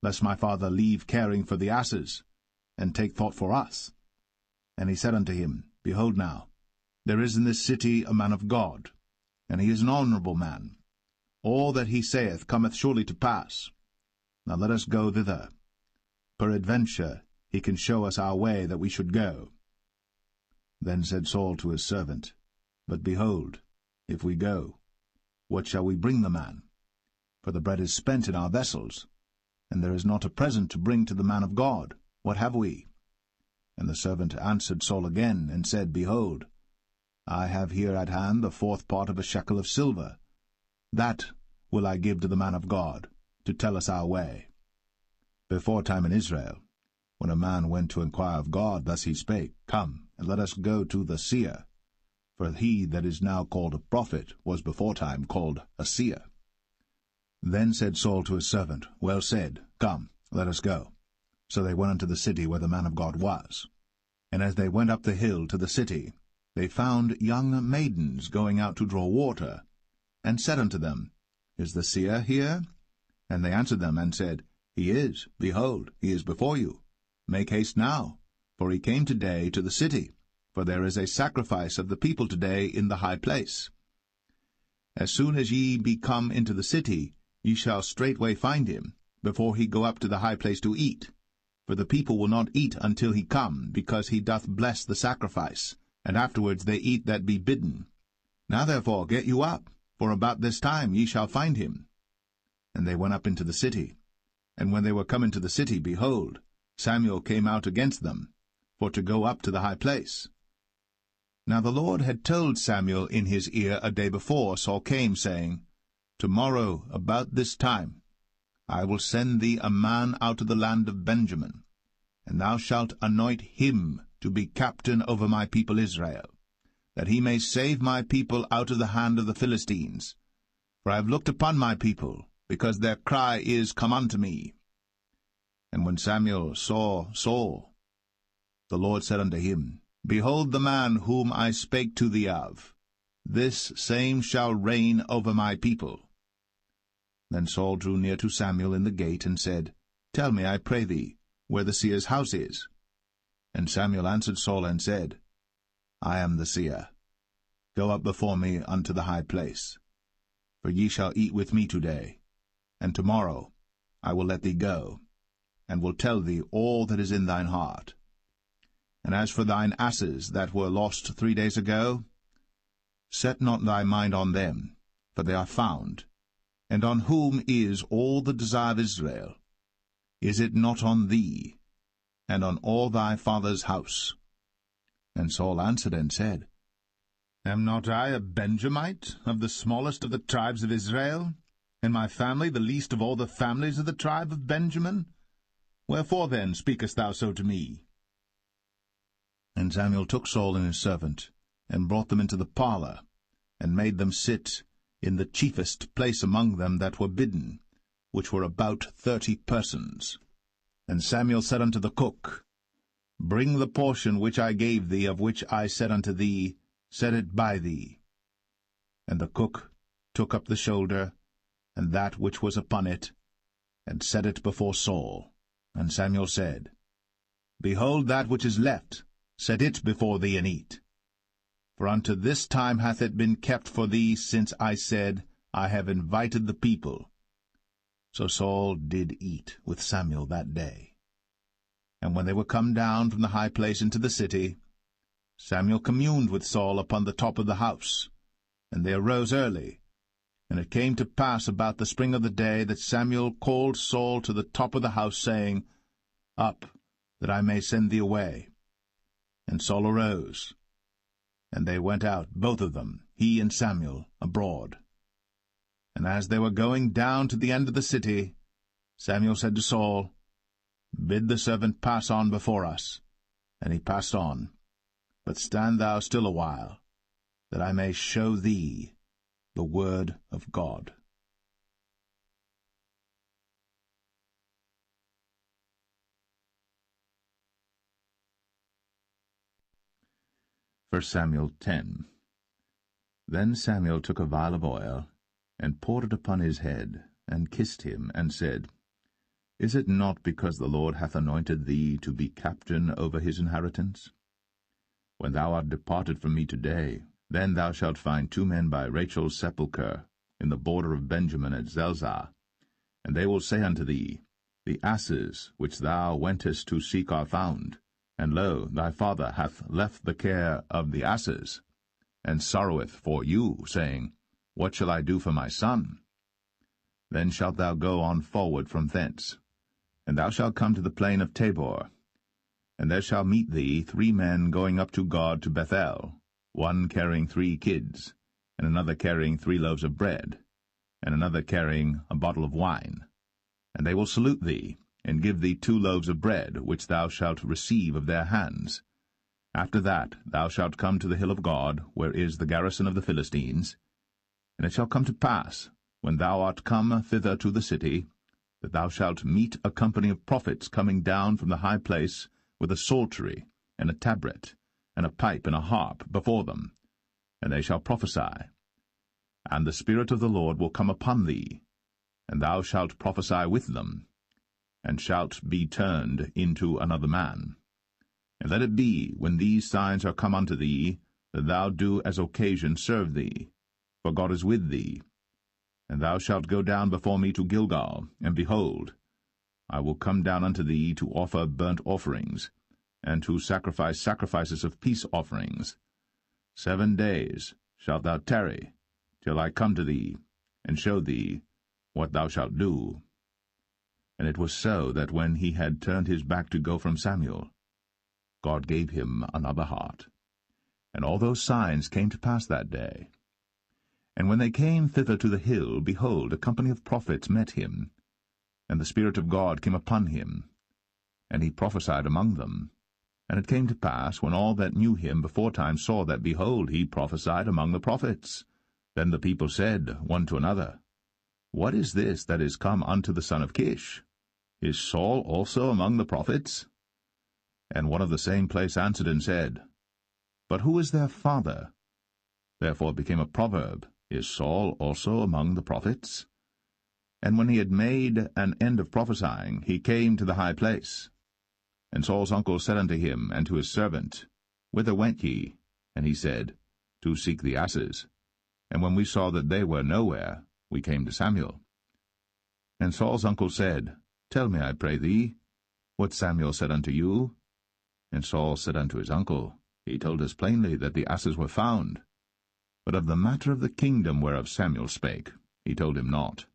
lest my father leave caring for the asses, and take thought for us. And he said unto him, Behold now, there is in this city a man of God, and he is an honorable man. All that he saith cometh surely to pass. Now let us go thither. Peradventure he can show us our way that we should go. Then said Saul to his servant, But behold, if we go, what shall we bring the man? For the bread is spent in our vessels, and there is not a present to bring to the man of God. What have we? And the servant answered Saul again, and said, Behold, I have here at hand the 4th part of a shekel of silver. That will I give to the man of God, to tell us our way. Before time in Israel, when a man went to inquire of God, thus he spake, Come, and let us go to the seer. For he that is now called a prophet was before time called a seer. Then said Saul to his servant, Well said, come, let us go. So they went unto the city where the man of God was. And as they went up the hill to the city, they found young maidens going out to draw water, and said unto them, Is the seer here? And they answered them, and said, He is, behold, he is before you. Make haste now, for he came today to the city, for there is a sacrifice of the people today in the high place. As soon as ye be come into the city, ye shall straightway find him, before he go up to the high place to eat. For the people will not eat until he come, because he doth bless the sacrifice, and afterwards they eat that be bidden. Now therefore get you up, for about this time ye shall find him. And they went up into the city. And when they were come into the city, behold, Samuel came out against them, for to go up to the high place. Now the Lord had told Samuel in his ear a day before Saul came, saying, Tomorrow, about this time, I will send thee a man out of the land of Benjamin, and thou shalt anoint him to be captain over my people Israel, that he may save my people out of the hand of the Philistines. For I have looked upon my people, because their cry is come unto me. And when Samuel saw Saul, the Lord said unto him, Behold the man whom I spake to thee of. This same shall reign over my people. Then Saul drew near to Samuel in the gate, and said, Tell me, I pray thee, where the seer's house is. And Samuel answered Saul, and said, I am the seer. Go up before me unto the high place. For ye shall eat with me today, and tomorrow I will let thee go, and will tell thee all that is in thine heart. And as for thine asses that were lost 3 days ago, set not thy mind on them, for they are found. And on whom is all the desire of Israel? Is it not on thee? and on all thy father's house. And Saul answered and said, Am not I a Benjamite, of the smallest of the tribes of Israel, and my family the least of all the families of the tribe of Benjamin? Wherefore then speakest thou so to me? And Samuel took Saul and his servant, and brought them into the parlour, and made them sit in the chiefest place among them that were bidden, which were about 30 persons. And Samuel said unto the cook, Bring the portion which I gave thee, of which I said unto thee, Set it by thee. And the cook took up the shoulder, and that which was upon it, and set it before Saul. And Samuel said, Behold that which is left, set it before thee, and eat. For unto this time hath it been kept for thee, since I said, I have invited the people. So Saul did eat with Samuel that day. And when they were come down from the high place into the city, Samuel communed with Saul upon the top of the house. And they arose early. And it came to pass about the spring of the day that Samuel called Saul to the top of the house, saying, Up, that I may send thee away. And Saul arose. And they went out, both of them, he and Samuel, abroad. And as they were going down to the end of the city, Samuel said to Saul, Bid the servant pass on before us. And he passed on. But stand thou still a while, that I may show thee the word of God. 1 Samuel 10. Then Samuel took a vial of oil, and poured it upon his head, and kissed him, and said, Is it not because the Lord hath anointed thee to be captain over his inheritance? When thou art departed from me today, then thou shalt find 2 men by Rachel's sepulchre, in the border of Benjamin at Zelzah. And they will say unto thee, The asses which thou wentest to seek are found, and lo, thy father hath left the care of the asses, and sorroweth for you, saying, What shall I do for my son? Then shalt thou go on forward from thence, and thou shalt come to the plain of Tabor. And there shall meet thee 3 men going up to God to Bethel, one carrying 3 kids, and another carrying 3 loaves of bread, and another carrying a bottle of wine. And they will salute thee, and give thee 2 loaves of bread, which thou shalt receive of their hands. After that thou shalt come to the hill of God, where is the garrison of the Philistines. And it shall come to pass, when thou art come thither to the city, that thou shalt meet a company of prophets coming down from the high place, with a psaltery, and a tabret, and a pipe, and a harp before them, and they shall prophesy. And the Spirit of the Lord will come upon thee, and thou shalt prophesy with them, and shalt be turned into another man. And let it be, when these signs are come unto thee, that thou do as occasion serve thee, for God is with thee. And thou shalt go down before me to Gilgal, and behold, I will come down unto thee to offer burnt offerings, and to sacrifice sacrifices of peace offerings. 7 days shalt thou tarry, till I come to thee, and show thee what thou shalt do. And it was so that when he had turned his back to go from Samuel, God gave him another heart. And all those signs came to pass that day. And when they came thither to the hill, behold, a company of prophets met him, and the Spirit of God came upon him, and he prophesied among them. And it came to pass, when all that knew him beforetime saw that, behold, he prophesied among the prophets, then the people said one to another, What is this that is come unto the son of Kish? Is Saul also among the prophets? And one of the same place answered and said, But who is their father? Therefore it became a proverb, Is Saul also among the prophets? And when he had made an end of prophesying, he came to the high place. And Saul's uncle said unto him and to his servant, Whither went ye? And he said, To seek the asses. And when we saw that they were nowhere, we came to Samuel. And Saul's uncle said, Tell me, I pray thee, what Samuel said unto you. And Saul said unto his uncle, He told us plainly that the asses were found. But of the matter of the kingdom whereof Samuel spake, he told him not.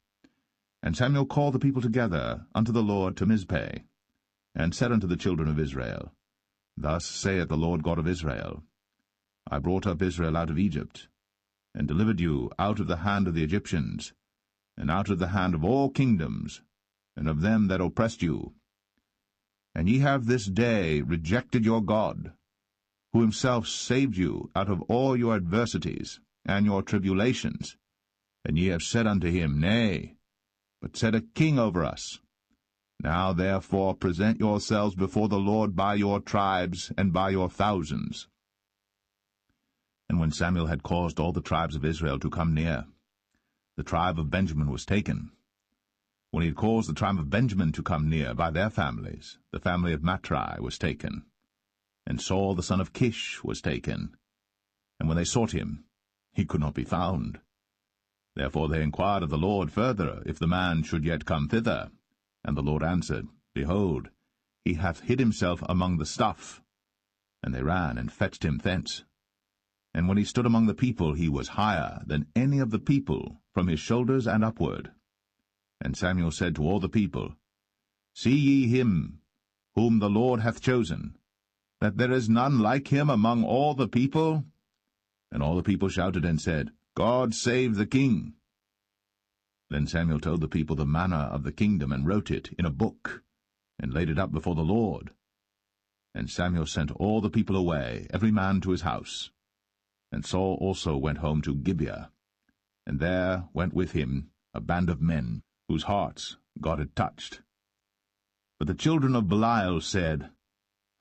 And Samuel called the people together unto the Lord to Mizpeh. and said unto the children of Israel, Thus saith the Lord God of Israel, I brought up Israel out of Egypt, and delivered you out of the hand of the Egyptians, and out of the hand of all kingdoms, and of them that oppressed you. And ye have this day rejected your God, who himself saved you out of all your adversities and your tribulations. And ye have said unto him, Nay, but set a king over us. Now therefore present yourselves before the Lord by your tribes and by your thousands. And when Samuel had caused all the tribes of Israel to come near, the tribe of Benjamin was taken. When he had caused the tribe of Benjamin to come near by their families, the family of Matri was taken. And Saul the son of Kish was taken. And when they sought him, he could not be found. Therefore they inquired of the Lord further, if the man should yet come thither. And the Lord answered, Behold, he hath hid himself among the stuff. And they ran and fetched him thence. And when he stood among the people, he was higher than any of the people, from his shoulders and upward. And Samuel said to all the people, See ye him, whom the Lord hath chosen, that there is none like him among all the people? And all the people shouted and said, God save the king. Then Samuel told the people the manner of the kingdom, and wrote it in a book, and laid it up before the Lord. And Samuel sent all the people away, every man to his house. And Saul also went home to Gibeah, and there went with him a band of men, whose hearts God had touched. But the children of Belial said,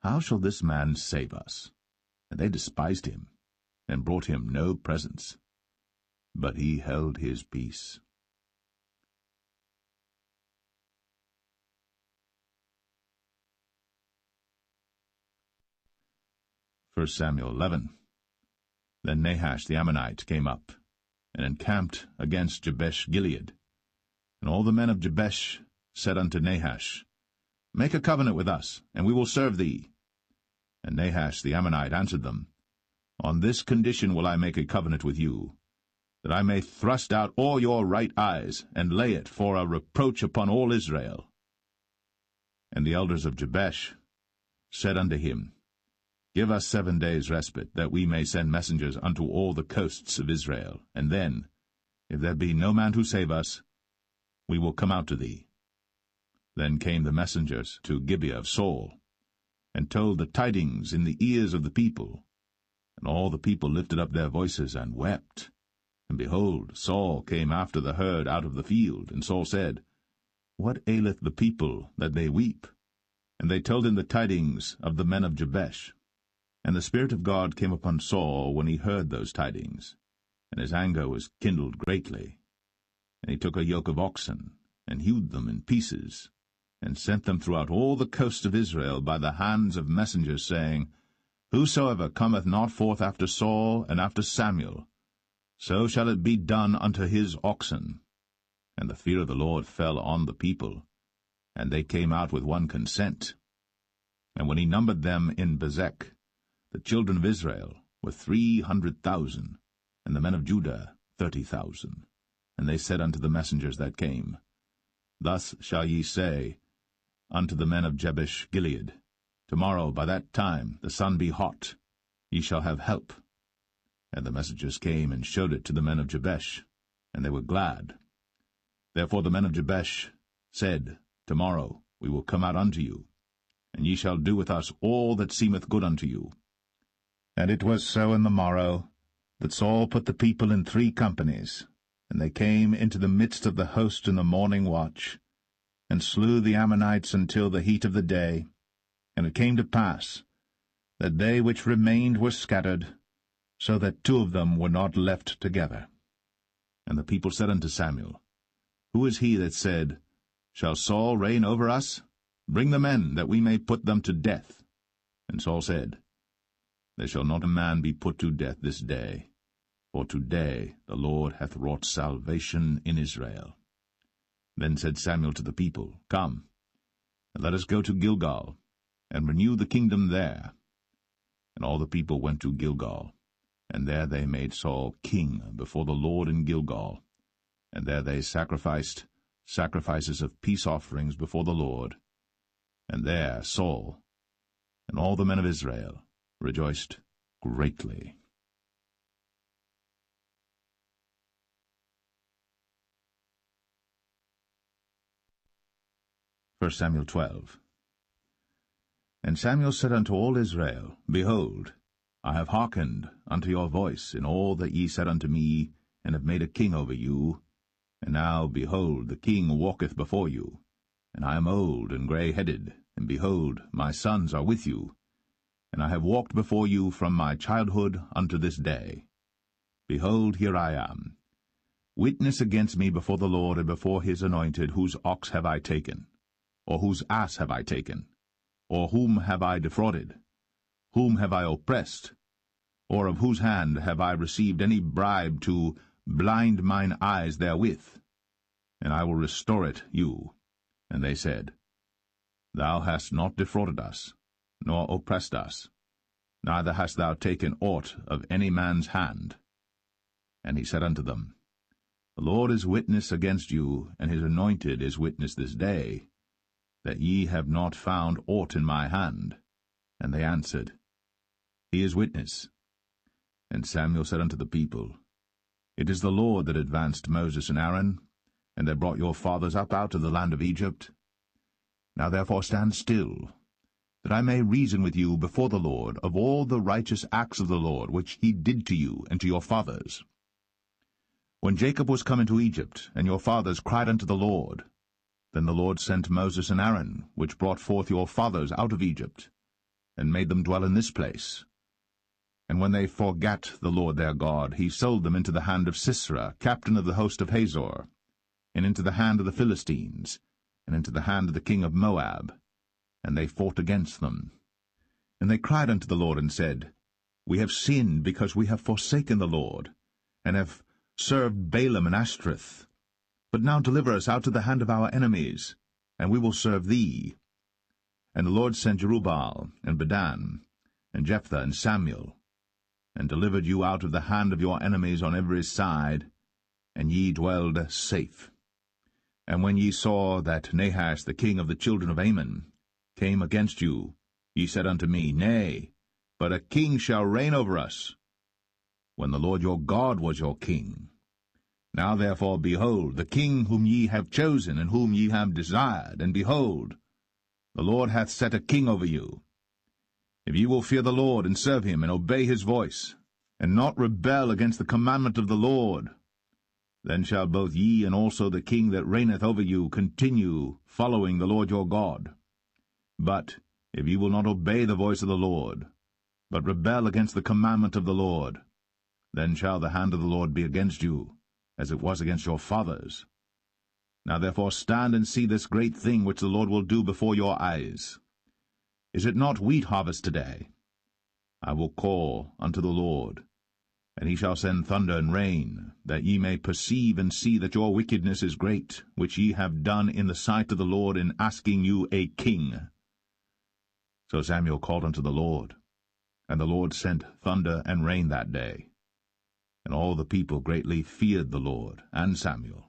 How shall this man save us? And they despised him, and brought him no presents. But he held his peace. 1 Samuel 11. Then Nahash the Ammonite came up, and encamped against Jabesh-Gilead. And all the men of Jabesh said unto Nahash, Make a covenant with us, and we will serve thee. And Nahash the Ammonite answered them, On this condition will I make a covenant with you, that I may thrust out all your right eyes, and lay it for a reproach upon all Israel. And the elders of Jabesh said unto him, Give us 7 days' respite, that we may send messengers unto all the coasts of Israel, and then, if there be no man to save us, we will come out to thee. Then came the messengers to Gibeah of Saul, and told the tidings in the ears of the people. And all the people lifted up their voices and wept. And behold, Saul came after the herd out of the field, and Saul said, What aileth the people that they weep? And they told him the tidings of the men of Jabesh. And the Spirit of God came upon Saul when he heard those tidings, and his anger was kindled greatly. And he took a yoke of oxen, and hewed them in pieces, and sent them throughout all the coasts of Israel by the hands of messengers, saying, Whosoever cometh not forth after Saul and after Samuel, so shall it be done unto his oxen. And the fear of the Lord fell on the people, and they came out with one consent. And when he numbered them in Bezek, the children of Israel were 300,000, and the men of Judah 30,000. And they said unto the messengers that came, Thus shall ye say unto the men of Jabesh-Gilead, Tomorrow by that time the sun be hot, ye shall have help. And the messengers came and showed it to the men of Jabesh, and they were glad. Therefore the men of Jabesh said, Tomorrow we will come out unto you, and ye shall do with us all that seemeth good unto you. And it was so in the morrow, that Saul put the people in 3 companies, and they came into the midst of the host in the morning watch, and slew the Ammonites until the heat of the day. And it came to pass, that they which remained were scattered, so that 2 of them were not left together. And the people said unto Samuel, Who is he that said, Shall Saul reign over us? Bring the men, that we may put them to death. And Saul said, There shall not a man be put to death this day, for today the Lord hath wrought salvation in Israel. Then said Samuel to the people, Come, and let us go to Gilgal, and renew the kingdom there. And all the people went to Gilgal, and there they made Saul king before the Lord in Gilgal. And there they sacrificed sacrifices of peace offerings before the Lord. And there Saul and all the men of Israel rejoiced greatly. 1 Samuel 12. And Samuel said unto all Israel, Behold, I have hearkened unto your voice in all that ye said unto me, and have made a king over you. And now, behold, the king walketh before you, and I am old and grey-headed, and behold, my sons are with you. And I have walked before you from my childhood unto this day. Behold, here I am. Witness against me before the Lord and before his anointed, whose ox have I taken? Or whose ass have I taken? Or whom have I defrauded? Whom have I oppressed? Or of whose hand have I received any bribe to blind mine eyes therewith? And I will restore it you. And they said, Thou hast not defrauded us, nor oppressed us, neither hast thou taken aught of any man's hand. And he said unto them, The Lord is witness against you, and his anointed is witness this day, that ye have not found aught in my hand. And they answered, He is witness. And Samuel said unto the people, It is the Lord that advanced Moses and Aaron, and that brought your fathers up out of the land of Egypt. Now therefore stand still, that I may reason with you before the Lord of all the righteous acts of the Lord, which he did to you and to your fathers. When Jacob was come into Egypt, and your fathers cried unto the Lord, then the Lord sent Moses and Aaron, which brought forth your fathers out of Egypt, and made them dwell in this place. And when they forgat the Lord their God, he sold them into the hand of Sisera, captain of the host of Hazor, and into the hand of the Philistines, and into the hand of the king of Moab. And they fought against them. And they cried unto the Lord, and said, We have sinned, because we have forsaken the Lord, and have served Balaam and Ashtoreth. But now deliver us out of the hand of our enemies, and we will serve thee. And the Lord sent Jerubbaal, and Bedan, and Jephthah, and Samuel, and delivered you out of the hand of your enemies on every side, and ye dwelled safe. And when ye saw that Nahash the king of the children of Ammon came against you, ye said unto me, Nay, but a king shall reign over us, when the Lord your God was your king. Now therefore, behold, the king whom ye have chosen, and whom ye have desired, and behold, the Lord hath set a king over you. If ye will fear the Lord, and serve him, and obey his voice, and not rebel against the commandment of the Lord, then shall both ye and also the king that reigneth over you continue following the Lord your God. But if ye will not obey the voice of the Lord, but rebel against the commandment of the Lord, then shall the hand of the Lord be against you, as it was against your fathers. Now therefore stand and see this great thing which the Lord will do before your eyes. Is it not wheat harvest today? I will call unto the Lord, and he shall send thunder and rain, that ye may perceive and see that your wickedness is great, which ye have done in the sight of the Lord in asking you a king. So Samuel called unto the Lord, and the Lord sent thunder and rain that day. And all the people greatly feared the Lord and Samuel.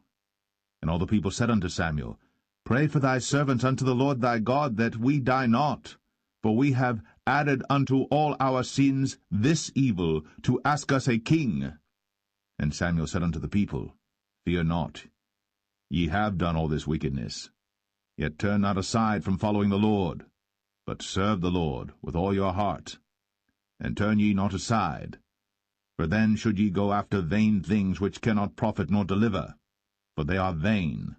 And all the people said unto Samuel, Pray for thy servants unto the Lord thy God, that we die not. For we have added unto all our sins this evil, to ask us a king. And Samuel said unto the people, Fear not, ye have done all this wickedness. Yet turn not aside from following the Lord, but serve the Lord with all your heart. And turn ye not aside, for then should ye go after vain things which cannot profit nor deliver, for they are vain.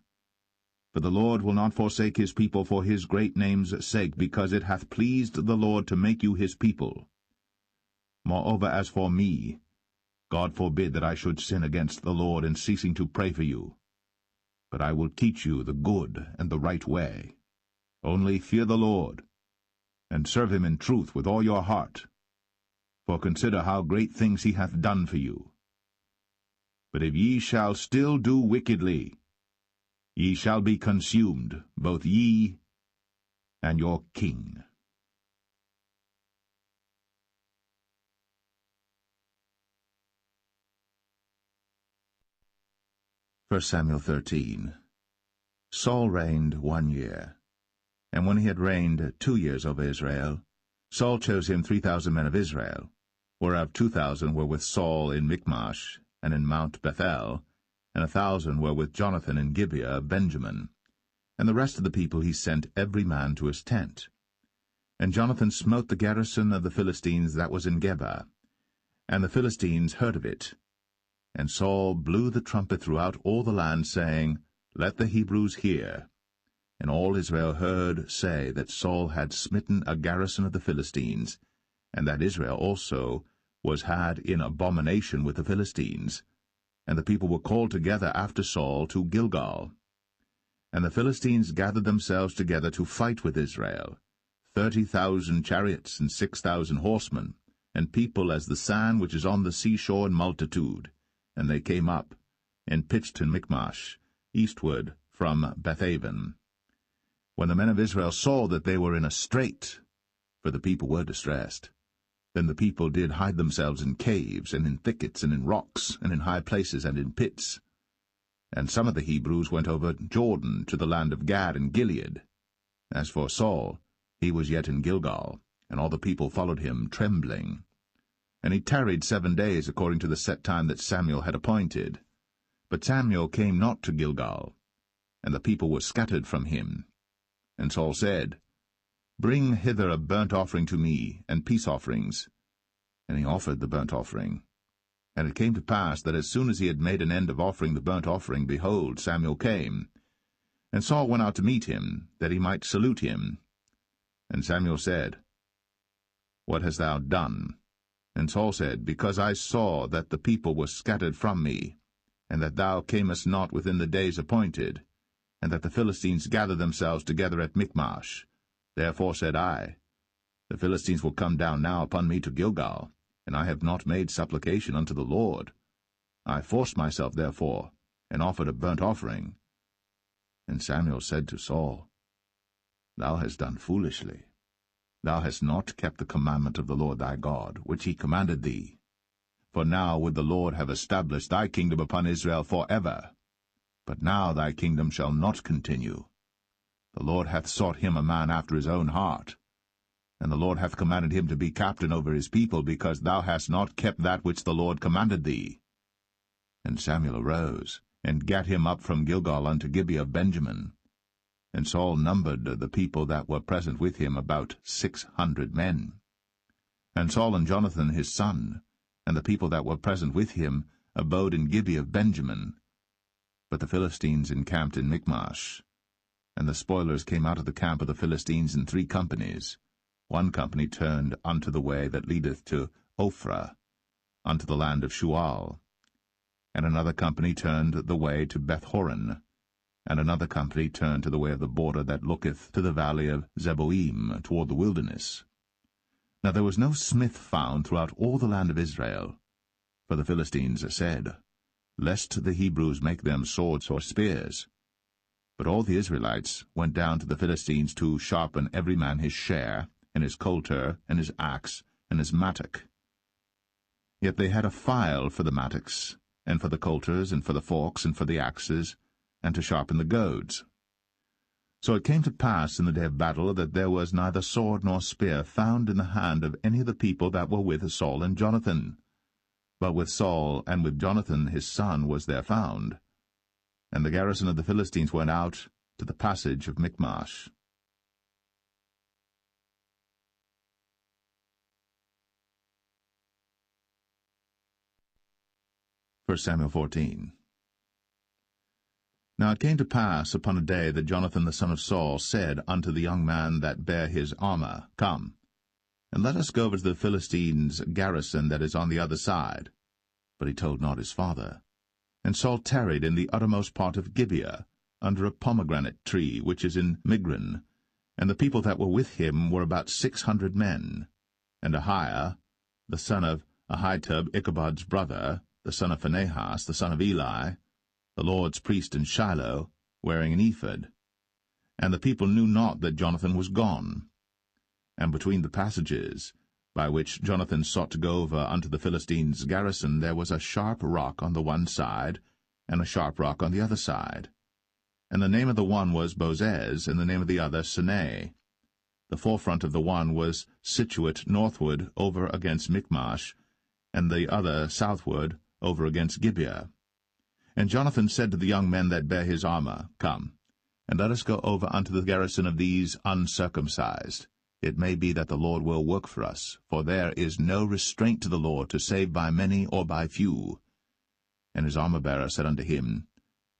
For the Lord will not forsake his people for his great name's sake, because it hath pleased the Lord to make you his people. Moreover, as for me, God forbid that I should sin against the Lord in ceasing to pray for you. But I will teach you the good and the right way. Only fear the Lord, and serve him in truth with all your heart. For consider how great things he hath done for you. But if ye shall still do wickedly, ye shall be consumed, both ye and your king. 1 Samuel 13. Saul reigned 1 year. And when he had reigned 2 years over Israel, Saul chose him 3,000 men of Israel, whereof 2,000 were with Saul in Michmash and in Mount Bethel, and 1,000 were with Jonathan in Gibeah of Benjamin. And the rest of the people he sent every man to his tent. And Jonathan smote the garrison of the Philistines that was in Geba, and the Philistines heard of it. And Saul blew the trumpet throughout all the land, saying, Let the Hebrews hear. And all Israel heard say that Saul had smitten a garrison of the Philistines, and that Israel also was had in abomination with the Philistines. And the people were called together after Saul to Gilgal. And the Philistines gathered themselves together to fight with Israel, 30,000 chariots and 6,000 horsemen, and people as the sand which is on the seashore in multitude. And they came up, and pitched in Michmash, eastward from Bethaven. When the men of Israel saw that they were in a strait, for the people were distressed, then the people did hide themselves in caves, and in thickets, and in rocks, and in high places, and in pits. And some of the Hebrews went over Jordan to the land of Gad and Gilead. As for Saul, he was yet in Gilgal, and all the people followed him, trembling. And he tarried 7 days according to the set time that Samuel had appointed. But Samuel came not to Gilgal, and the people were scattered from him. And Saul said, Bring hither a burnt offering to me, and peace offerings. And he offered the burnt offering. And it came to pass that as soon as he had made an end of offering the burnt offering, behold, Samuel came. And Saul went out to meet him, that he might salute him. And Samuel said, What hast thou done? And Saul said, Because I saw that the people were scattered from me, and that thou camest not within the days appointed, and that the Philistines gathered themselves together at Michmash. Therefore said I, The Philistines will come down now upon me to Gilgal, and I have not made supplication unto the Lord. I forced myself therefore, and offered a burnt offering. And Samuel said to Saul, Thou hast done foolishly. Thou hast not kept the commandment of the Lord thy God, which he commanded thee. For now would the Lord have established thy kingdom upon Israel for ever. But now thy kingdom shall not continue. The Lord hath sought him a man after his own heart. And the Lord hath commanded him to be captain over his people, because thou hast not kept that which the Lord commanded thee. And Samuel arose, and gat him up from Gilgal unto Gibeah of Benjamin. And Saul numbered the people that were present with him about 600 men. And Saul and Jonathan his son, and the people that were present with him, abode in Gibeah of Benjamin. But the Philistines encamped in Michmash. And the spoilers came out of the camp of the Philistines in 3 companies. 1 company turned unto the way that leadeth to Ophrah, unto the land of Shual. And another company turned the way to Bethhoron. And another company turned to the way of the border that looketh to the valley of Zeboim, toward the wilderness. Now there was no smith found throughout all the land of Israel. For the Philistines said, Lest the Hebrews make them swords or spears. But all the Israelites went down to the Philistines to sharpen every man his share, and his coulter, and his axe, and his mattock. Yet they had a file for the mattocks, and for the coulters, and for the forks, and for the axes, and to sharpen the goads. So it came to pass in the day of battle that there was neither sword nor spear found in the hand of any of the people that were with Saul and Jonathan. But with Saul and with Jonathan his son was there found. And the garrison of the Philistines went out to the passage of Michmash. 1 Samuel 14. Now it came to pass upon a day that Jonathan the son of Saul said unto the young man that bare his armor, Come, and let us go over to the Philistines' garrison that is on the other side. But he told not his father. And Saul tarried in the uttermost part of Gibeah, under a pomegranate tree which is in Migron. And the people that were with him were about 600 men. And Ahiah, the son of Ahitub, Ichabod's brother, the son of Phinehas, the son of Eli, the Lord's priest in Shiloh, wearing an ephod. And the people knew not that Jonathan was gone. And between the passages, by which Jonathan sought to go over unto the Philistines' garrison, there was a sharp rock on the one side, and a sharp rock on the other side. And the name of the one was Bozez, and the name of the other Sinai. The forefront of the one was situate northward over against Michmash, and the other southward over against Gibeah. And Jonathan said to the young men that bare his armor, Come, and let us go over unto the garrison of these uncircumcised. It may be that the Lord will work for us, for there is no restraint to the Lord to save by many or by few. And his armor-bearer said unto him,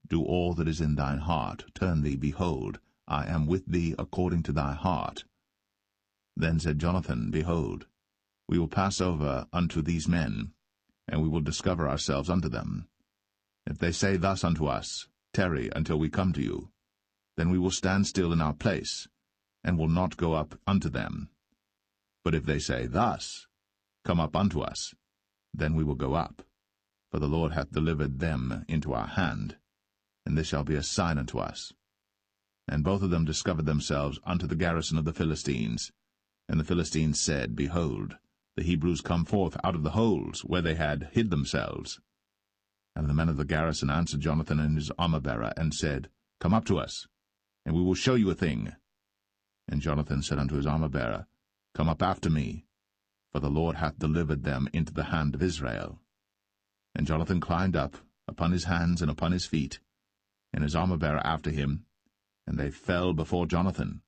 Do all that is in thine heart, turn thee, behold, I am with thee according to thy heart. Then said Jonathan, Behold, we will pass over unto these men, and we will discover ourselves unto them. If they say thus unto us, Tarry until we come to you, then we will stand still in our place, and will not go up unto them. But if they say thus, Come up unto us, then we will go up. For the Lord hath delivered them into our hand, and this shall be a sign unto us. And both of them discovered themselves unto the garrison of the Philistines. And the Philistines said, Behold, the Hebrews come forth out of the holes where they had hid themselves. And the men of the garrison answered Jonathan and his armor-bearer, and said, Come up to us, and we will show you a thing. And Jonathan said unto his armor-bearer, Come up after me, for the Lord hath delivered them into the hand of Israel. And Jonathan climbed up upon his hands and upon his feet, and his armor-bearer after him, and they fell before Jonathan,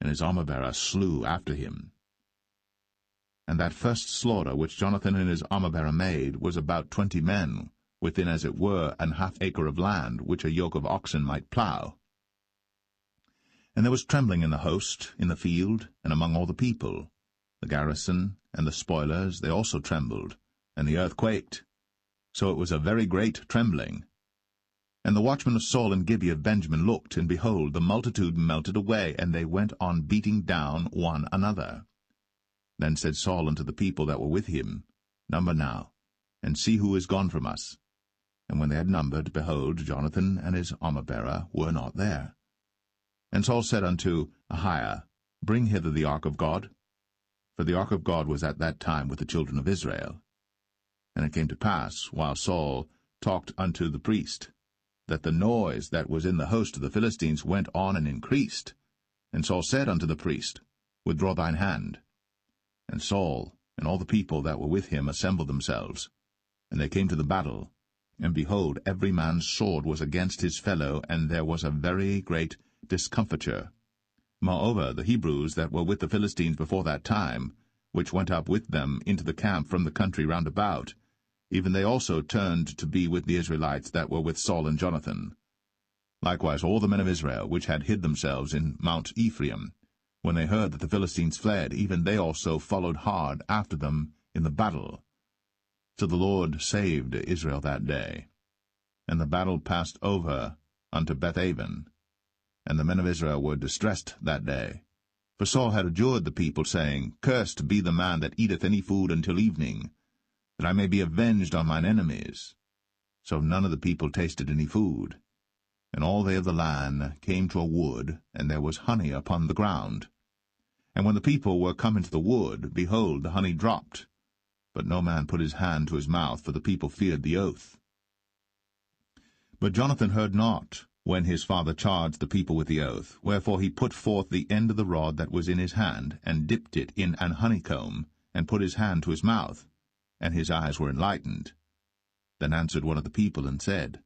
and his armor-bearer slew after him. And that first slaughter which Jonathan and his armor-bearer made was about 20 men, within as it were an half acre of land, which a yoke of oxen might plough. And there was trembling in the host, in the field, and among all the people. The garrison and the spoilers, they also trembled, and the earth quaked. So it was a very great trembling. And the watchmen of Saul and Gibeah of Benjamin looked, and behold, the multitude melted away, and they went on beating down one another. Then said Saul unto the people that were with him, Number now, and see who is gone from us. And when they had numbered, behold, Jonathan and his armor-bearer were not there. And Saul said unto Ahiah, Bring hither the ark of God. For the ark of God was at that time with the children of Israel. And it came to pass, while Saul talked unto the priest, that the noise that was in the host of the Philistines went on and increased. And Saul said unto the priest, Withdraw thine hand. And Saul and all the people that were with him assembled themselves. And they came to the battle. And behold, every man's sword was against his fellow, and there was a very great discomfiture. Moreover, the Hebrews that were with the Philistines before that time, which went up with them into the camp from the country round about, even they also turned to be with the Israelites that were with Saul and Jonathan. Likewise all the men of Israel, which had hid themselves in Mount Ephraim, when they heard that the Philistines fled, even they also followed hard after them in the battle. So the Lord saved Israel that day. And the battle passed over unto Bethaven. And the men of Israel were distressed that day. For Saul had adjured the people, saying, Cursed be the man that eateth any food until evening, that I may be avenged on mine enemies. So none of the people tasted any food. And all they of the land came to a wood, and there was honey upon the ground. And when the people were come into the wood, behold, the honey dropped. But no man put his hand to his mouth, for the people feared the oath. But Jonathan heard not, when his father charged the people with the oath, wherefore he put forth the end of the rod that was in his hand, and dipped it in an honeycomb, and put his hand to his mouth, and his eyes were enlightened. Then answered one of the people, and said,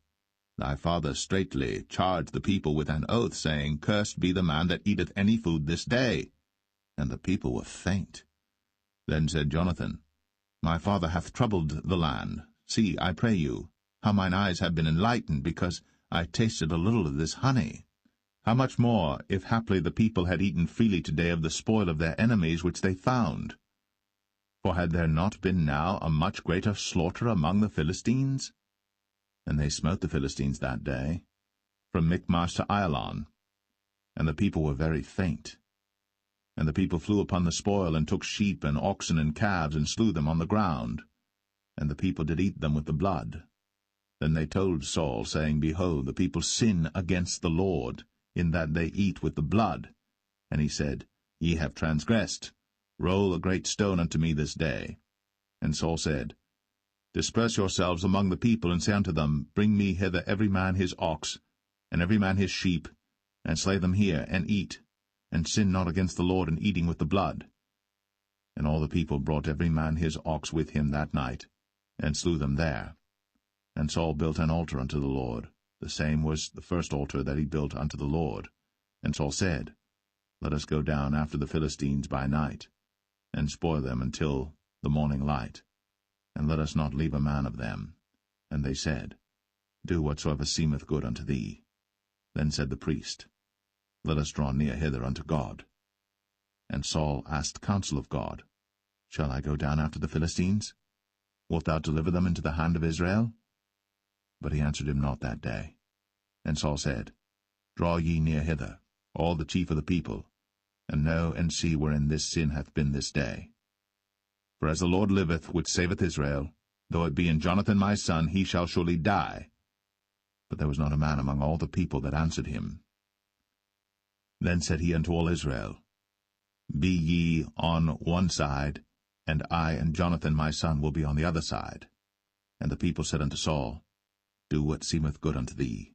Thy father straitly charged the people with an oath, saying, Cursed be the man that eateth any food this day. And the people were faint. Then said Jonathan, My father hath troubled the land. See, I pray you, how mine eyes have been enlightened, because I tasted a little of this honey. How much more, if haply the people had eaten freely today of the spoil of their enemies which they found? For had there not been now a much greater slaughter among the Philistines? And they smote the Philistines that day, from Michmash to Ajalon. And the people were very faint. And the people flew upon the spoil, and took sheep and oxen and calves, and slew them on the ground. And the people did eat them with the blood. Then they told Saul, saying, Behold, the people sin against the Lord, in that they eat with the blood. And he said, Ye have transgressed. Roll a great stone unto me this day. And Saul said, Disperse yourselves among the people, and say unto them, Bring me hither every man his ox, and every man his sheep, and slay them here, and eat, and sin not against the Lord in eating with the blood. And all the people brought every man his ox with him that night, and slew them there. And Saul built an altar unto the Lord. The same was the first altar that he built unto the Lord. And Saul said, Let us go down after the Philistines by night, and spoil them until the morning light, and let us not leave a man of them. And they said, Do whatsoever seemeth good unto thee. Then said the priest, Let us draw near hither unto God. And Saul asked counsel of God, Shall I go down after the Philistines? Wilt thou deliver them into the hand of Israel? But he answered him not that day. And Saul said, Draw ye near hither, all the chief of the people, and know and see wherein this sin hath been this day. For as the Lord liveth, which saveth Israel, though it be in Jonathan my son, he shall surely die. But there was not a man among all the people that answered him. Then said he unto all Israel, Be ye on one side, and I and Jonathan my son will be on the other side. And the people said unto Saul, Do what seemeth good unto thee.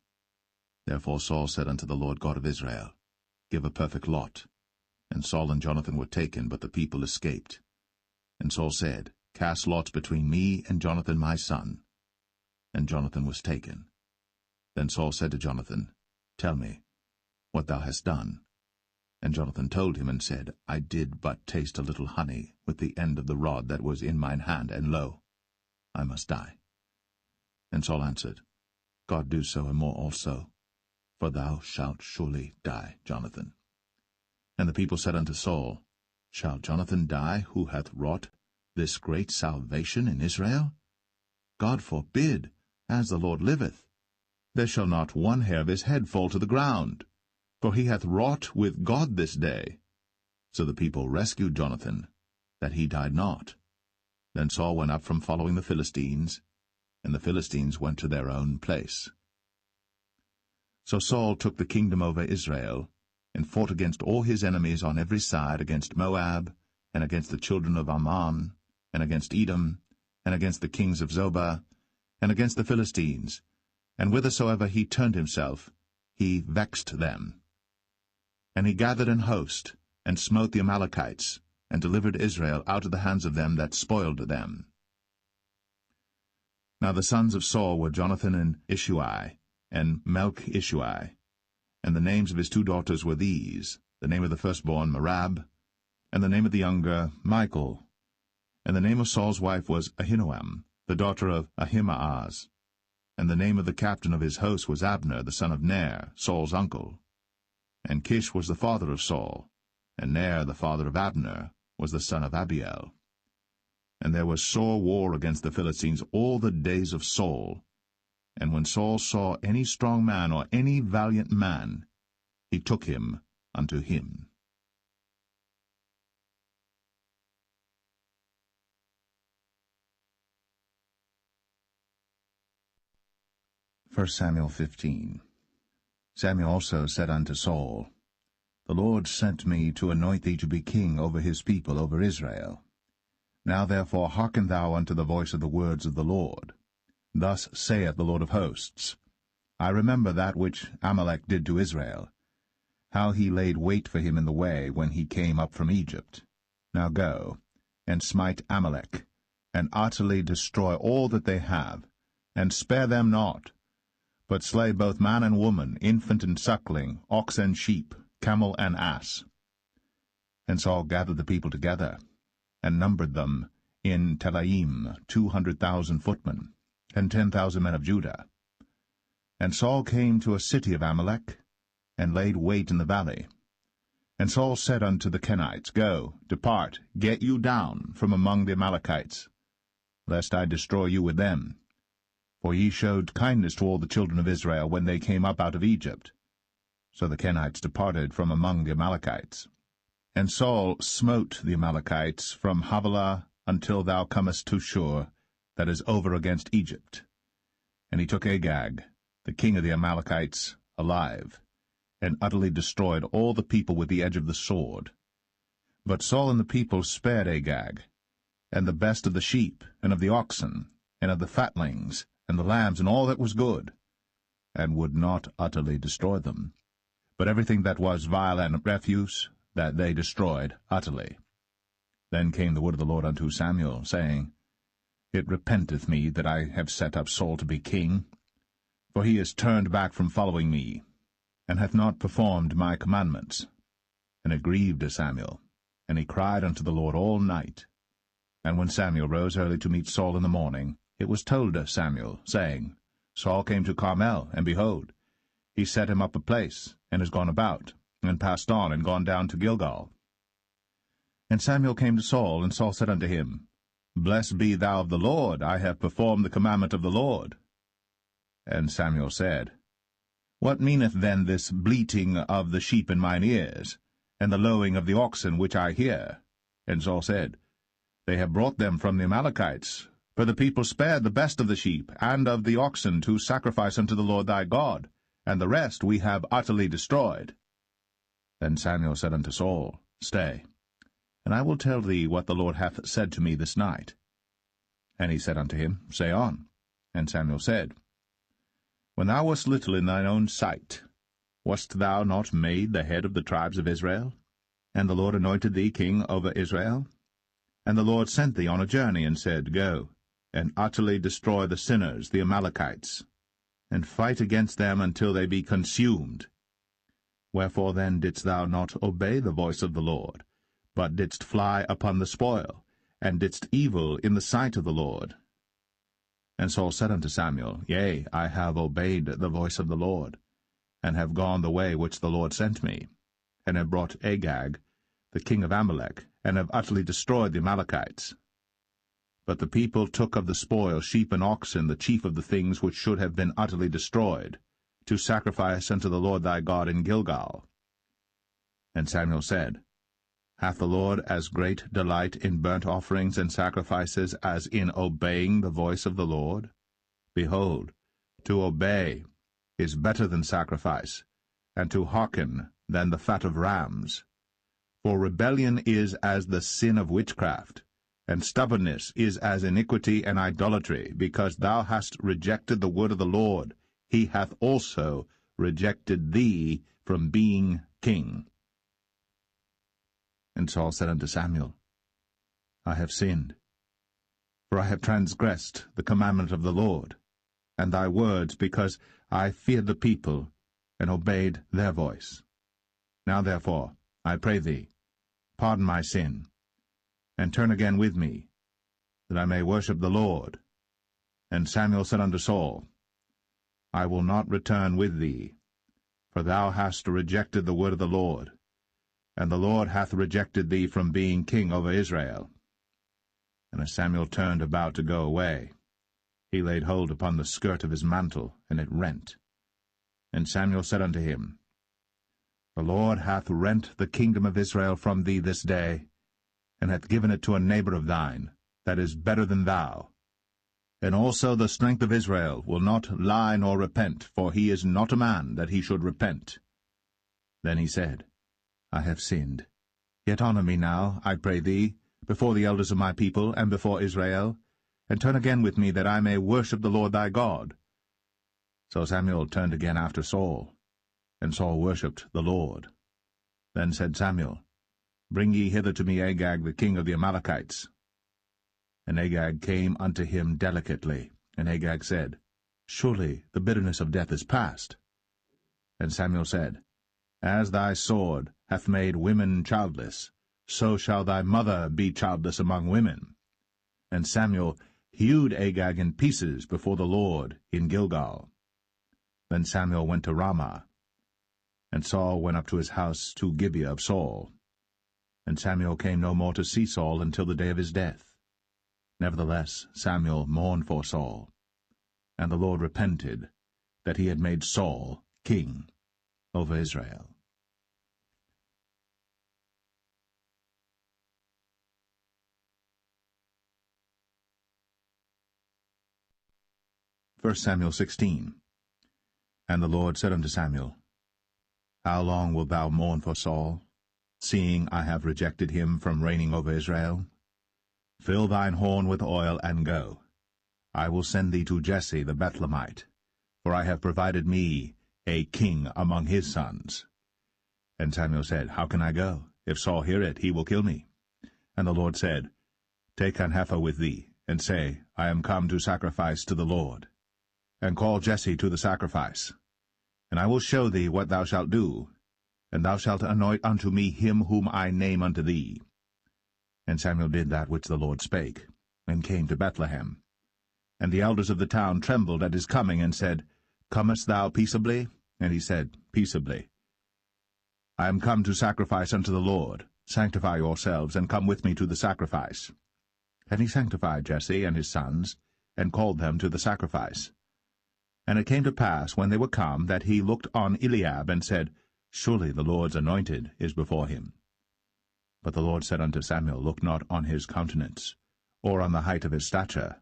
Therefore Saul said unto the Lord God of Israel, Give a perfect lot. And Saul and Jonathan were taken, but the people escaped. And Saul said, Cast lots between me and Jonathan my son. And Jonathan was taken. Then Saul said to Jonathan, Tell me what thou hast done. And Jonathan told him, and said, I did but taste a little honey with the end of the rod that was in mine hand, and lo, I must die. And Saul answered, God do so and more also, for thou shalt surely die, Jonathan. And the people said unto Saul, Shall Jonathan die, who hath wrought this great salvation in Israel? God forbid, as the Lord liveth. There shall not one hair of his head fall to the ground, for he hath wrought with God this day. So the people rescued Jonathan, that he died not. Then Saul went up from following the Philistines, and the Philistines went to their own place. So Saul took the kingdom over Israel, and fought against all his enemies on every side, against Moab, and against the children of Ammon, and against Edom, and against the kings of Zobah, and against the Philistines, and whithersoever he turned himself, he vexed them. And he gathered an host, and smote the Amalekites, and delivered Israel out of the hands of them that spoiled them. Now the sons of Saul were Jonathan and Ishuai, and Melch-Ishuai. And the names of his two daughters were these, the name of the firstborn Merab, and the name of the younger Michal. And the name of Saul's wife was Ahinoam, the daughter of Ahimaaz. And the name of the captain of his host was Abner, the son of Ner, Saul's uncle. And Kish was the father of Saul, and Ner, the father of Abner, was the son of Abiel. And there was sore war against the Philistines all the days of Saul. And when Saul saw any strong man or any valiant man, he took him unto him. 1 Samuel 15. Samuel also said unto Saul, The Lord sent me to anoint thee to be king over his people, over Israel. Now therefore hearken thou unto the voice of the words of the Lord. Thus saith the Lord of hosts, I remember that which Amalek did to Israel, how he laid wait for him in the way when he came up from Egypt. Now go, and smite Amalek, and utterly destroy all that they have, and spare them not, but slay both man and woman, infant and suckling, ox and sheep, camel and ass. And Saul gathered the people together, and numbered them in Telaim 200,000 footmen, and 10,000 men of Judah. And Saul came to a city of Amalek, and laid wait in the valley. And Saul said unto the Kenites, Go, depart, get you down from among the Amalekites, lest I destroy you with them. For ye showed kindness to all the children of Israel when they came up out of Egypt. So the Kenites departed from among the Amalekites. And Saul smote the Amalekites from Havilah until thou comest to Shur, that is over against Egypt. And he took Agag, the king of the Amalekites, alive, and utterly destroyed all the people with the edge of the sword. But Saul and the people spared Agag, and the best of the sheep, and of the oxen, and of the fatlings, and the lambs, and all that was good. and would not utterly destroy them. But everything that was vile and refuse, that they destroyed utterly. Then came the word of the Lord unto Samuel, saying, It repenteth me that I have set up Saul to be king, for he is turned back from following me, and hath not performed my commandments. And it grieved Samuel, and he cried unto the Lord all night. And when Samuel rose early to meet Saul in the morning, it was told Samuel, saying, Saul came to Carmel, and behold, he set him up a place, and is gone about, and passed on, and gone down to Gilgal. And Samuel came to Saul, and Saul said unto him, Blessed be thou of the Lord, I have performed the commandment of the Lord. And Samuel said, What meaneth then this bleating of the sheep in mine ears, and the lowing of the oxen which I hear? And Saul said, They have brought them from the Amalekites, for the people spared the best of the sheep and of the oxen to sacrifice unto the Lord thy God, and the rest we have utterly destroyed. Then Samuel said unto Saul, Stay, and I will tell thee what the Lord hath said to me this night. And he said unto him, Say on. And Samuel said, When thou wast little in thine own sight, wast thou not made the head of the tribes of Israel? And the Lord anointed thee king over Israel? And the Lord sent thee on a journey, and said, Go, and utterly destroy the sinners, the Amalekites, and fight against them until they be consumed. Wherefore then didst thou not obey the voice of the Lord, but didst fly upon the spoil, and didst evil in the sight of the Lord? And Saul said unto Samuel, Yea, I have obeyed the voice of the Lord, and have gone the way which the Lord sent me, and have brought Agag, the king of Amalek, and have utterly destroyed the Amalekites. But the people took of the spoil sheep and oxen, the chief of the things which should have been utterly destroyed, to sacrifice unto the Lord thy God in Gilgal. And Samuel said, Hath the Lord as great delight in burnt offerings and sacrifices as in obeying the voice of the Lord? Behold, to obey is better than sacrifice, and to hearken than the fat of rams. For rebellion is as the sin of witchcraft, and stubbornness is as iniquity and idolatry. Because thou hast rejected the word of the Lord, he hath also rejected thee from being king. And Saul said unto Samuel, I have sinned, for I have transgressed the commandment of the Lord, and thy words, because I feared the people, and obeyed their voice. Now therefore, I pray thee, pardon my sin, and turn again with me, that I may worship the Lord. And Samuel said unto Saul, I will not return with thee, for thou hast rejected the word of the Lord, and the Lord hath rejected thee from being king over Israel. And as Samuel turned about to go away, he laid hold upon the skirt of his mantle, and it rent. And Samuel said unto him, The Lord hath rent the kingdom of Israel from thee this day, and hath given it to a neighbor of thine, that is better than thou. And also the strength of Israel will not lie nor repent, for he is not a man that he should repent. Then he said, I have sinned. Yet honor me now, I pray thee, before the elders of my people, and before Israel, and turn again with me, that I may worship the Lord thy God. So Samuel turned again after Saul, and Saul worshipped the Lord. Then said Samuel, Bring ye hither to me Agag the king of the Amalekites. And Agag came unto him delicately, and Agag said, Surely the bitterness of death is past. And Samuel said, As thy sword hath made women childless, so shall thy mother be childless among women. And Samuel hewed Agag in pieces before the Lord in Gilgal. Then Samuel went to Ramah, and Saul went up to his house to Gibeah of Saul. And Samuel came no more to see Saul until the day of his death. Nevertheless Samuel mourned for Saul, and the Lord repented that he had made Saul king over Israel. 1 Samuel 16. And the Lord said unto Samuel, How long wilt thou mourn for Saul, seeing I have rejected him from reigning over Israel? Fill thine horn with oil, and go. I will send thee to Jesse the Bethlehemite, for I have provided me a king among his sons. And Samuel said, How can I go? If Saul hear it, he will kill me. And the Lord said, Take an heifer with thee, and say, I am come to sacrifice to the Lord. And call Jesse to the sacrifice. And I will show thee what thou shalt do, and thou shalt anoint unto me him whom I name unto thee. And Samuel did that which the Lord spake, and came to Bethlehem. And the elders of the town trembled at his coming, and said, Comest thou peaceably? And he said, Peaceably. I am come to sacrifice unto the Lord. Sanctify yourselves, and come with me to the sacrifice. And he sanctified Jesse and his sons, and called them to the sacrifice. And it came to pass, when they were come, that he looked on Eliab, and said, Surely the Lord's anointed is before him. But the Lord said unto Samuel, Look not on his countenance, or on the height of his stature,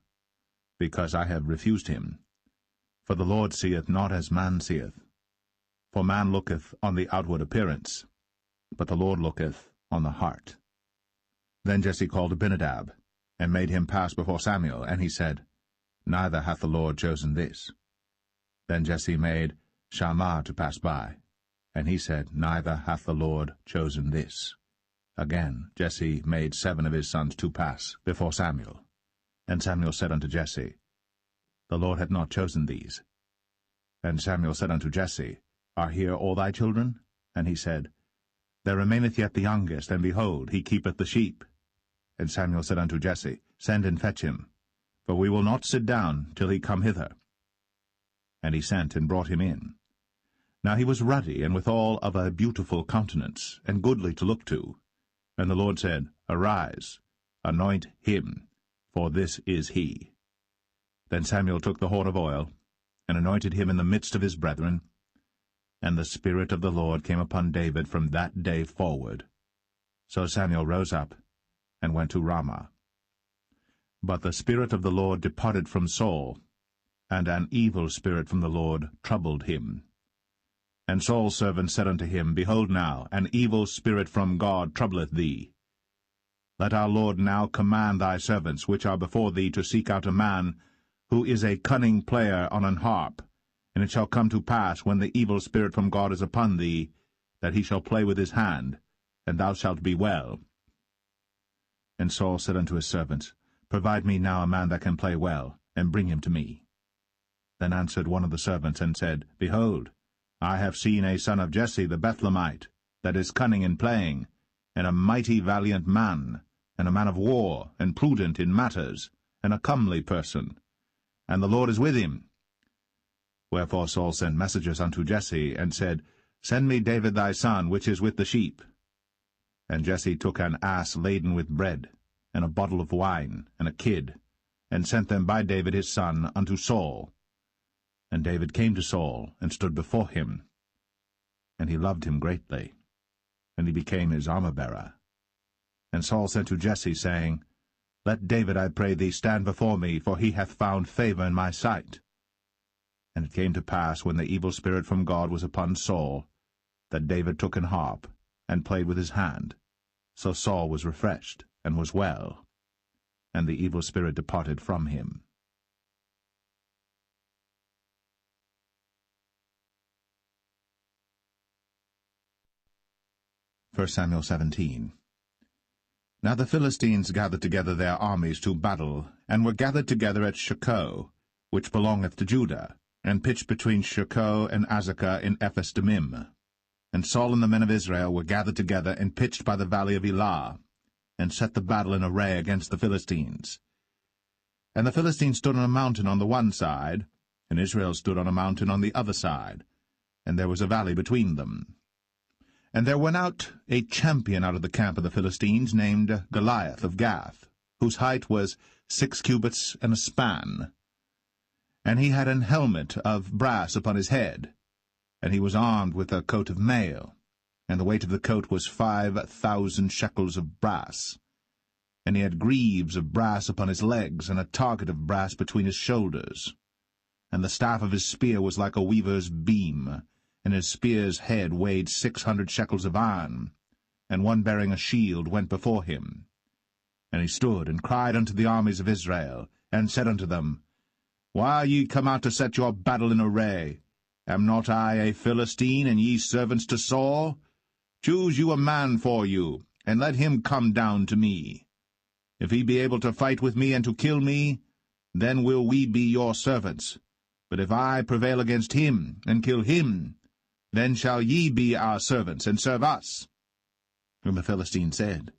because I have refused him. For the Lord seeth not as man seeth. For man looketh on the outward appearance, but the Lord looketh on the heart. Then Jesse called Abinadab, and made him pass before Samuel, and he said, Neither hath the Lord chosen this. Then Jesse made Shammah to pass by, and he said, Neither hath the Lord chosen this. Again Jesse made 7 of his sons to pass before Samuel. And Samuel said unto Jesse, The Lord hath not chosen these. And Samuel said unto Jesse, Are here all thy children? And he said, There remaineth yet the youngest, and behold, he keepeth the sheep. And Samuel said unto Jesse, Send and fetch him, for we will not sit down till he come hither. And he sent and brought him in. Now he was ruddy, and withal of a beautiful countenance, and goodly to look to. And the Lord said, Arise, anoint him, for this is he. Then Samuel took the horn of oil, and anointed him in the midst of his brethren. And the Spirit of the Lord came upon David from that day forward. So Samuel rose up, and went to Ramah. But the Spirit of the Lord departed from Saul, and an evil spirit from the Lord troubled him. And Saul's servant said unto him, Behold now, an evil spirit from God troubleth thee. Let our Lord now command thy servants, which are before thee, to seek out a man, who is a cunning player on an harp. And it shall come to pass, when the evil spirit from God is upon thee, that he shall play with his hand, and thou shalt be well. And Saul said unto his servants, Provide me now a man that can play well, and bring him to me. Then answered one of the servants, and said, Behold, I have seen a son of Jesse the Bethlehemite, that is cunning in playing, and a mighty valiant man, and a man of war, and prudent in matters, and a comely person. And the Lord is with him. Wherefore Saul sent messengers unto Jesse, and said, Send me David thy son, which is with the sheep. And Jesse took an ass laden with bread, and a bottle of wine, and a kid, and sent them by David his son unto Saul. And David came to Saul, and stood before him. And he loved him greatly, and he became his armor-bearer. And Saul sent to Jesse, saying, Let David, I pray thee, stand before me, for he hath found favor in my sight. And it came to pass, when the evil spirit from God was upon Saul, that David took an harp, and played with his hand. So Saul was refreshed, and was well, and the evil spirit departed from him. 1 Samuel 17. Now the Philistines gathered together their armies to battle, and were gathered together at Shochoh, which belongeth to Judah, and pitched between Shochoh and Azekah in Ephes-dammim. And Saul and the men of Israel were gathered together and pitched by the valley of Elah, and set the battle in array against the Philistines. And the Philistines stood on a mountain on the one side, and Israel stood on a mountain on the other side, and there was a valley between them. And there went out a champion out of the camp of the Philistines, named Goliath of Gath, whose height was 6 cubits and a span. And he had an helmet of brass upon his head, and he was armed with a coat of mail, and the weight of the coat was 5,000 shekels of brass. And he had greaves of brass upon his legs, and a target of brass between his shoulders. And the staff of his spear was like a weaver's beam, and his spear's head weighed 600 shekels of iron, and one bearing a shield went before him. And he stood and cried unto the armies of Israel, and said unto them, Why are ye come out to set your battle in array? Am not I a Philistine, and ye servants to Saul? Choose you a man for you, and let him come down to me. If he be able to fight with me and to kill me, then will we be your servants. But if I prevail against him, and kill him, then shall ye be our servants, and serve us. And the Philistine said,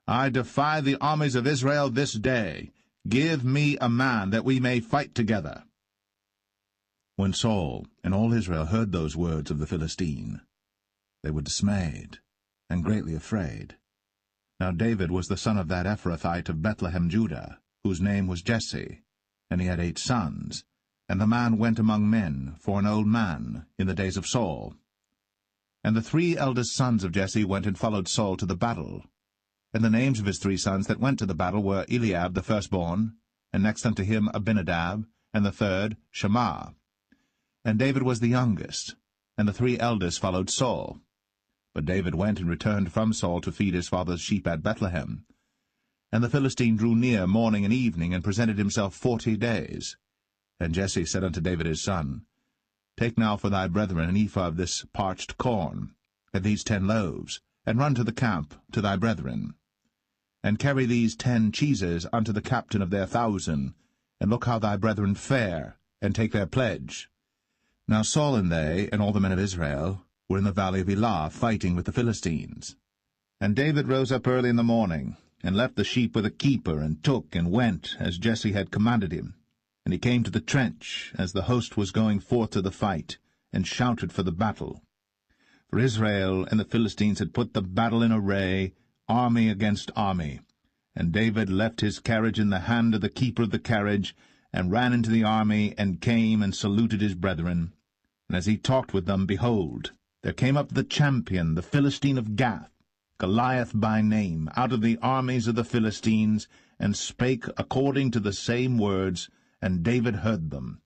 I defy the armies of Israel this day. Give me a man, that we may fight together. When Saul and all Israel heard those words of the Philistine, they were dismayed, and greatly afraid. Now David was the son of that Ephrathite of Bethlehem, Judah, whose name was Jesse, and he had 8 sons. And the man went among men for an old man in the days of Saul. And the 3 eldest sons of Jesse went and followed Saul to the battle. And the names of his 3 sons that went to the battle were Eliab the firstborn, and next unto him Abinadab, and the third Shammah. And David was the youngest, and the 3 eldest followed Saul. But David went and returned from Saul to feed his father's sheep at Bethlehem. And the Philistine drew near morning and evening, and presented himself 40 days. And Jesse said unto David his son, Take now for thy brethren an ephah of this parched corn, and these 10 loaves, and run to the camp to thy brethren. And carry these 10 cheeses unto the captain of their 1,000, and look how thy brethren fare, and take their pledge. Now Saul and they, and all the men of Israel, were in the valley of Elah, fighting with the Philistines. And David rose up early in the morning, and left the sheep with a keeper, and took and went, as Jesse had commanded him. And he came to the trench, as the host was going forth to the fight, and shouted for the battle. For Israel and the Philistines had put the battle in array, army against army. And David left his carriage in the hand of the keeper of the carriage, and ran into the army, and came and saluted his brethren. And as he talked with them, behold, there came up the champion, the Philistine of Gath, Goliath by name, out of the armies of the Philistines, and spake according to the same words, and David heard them.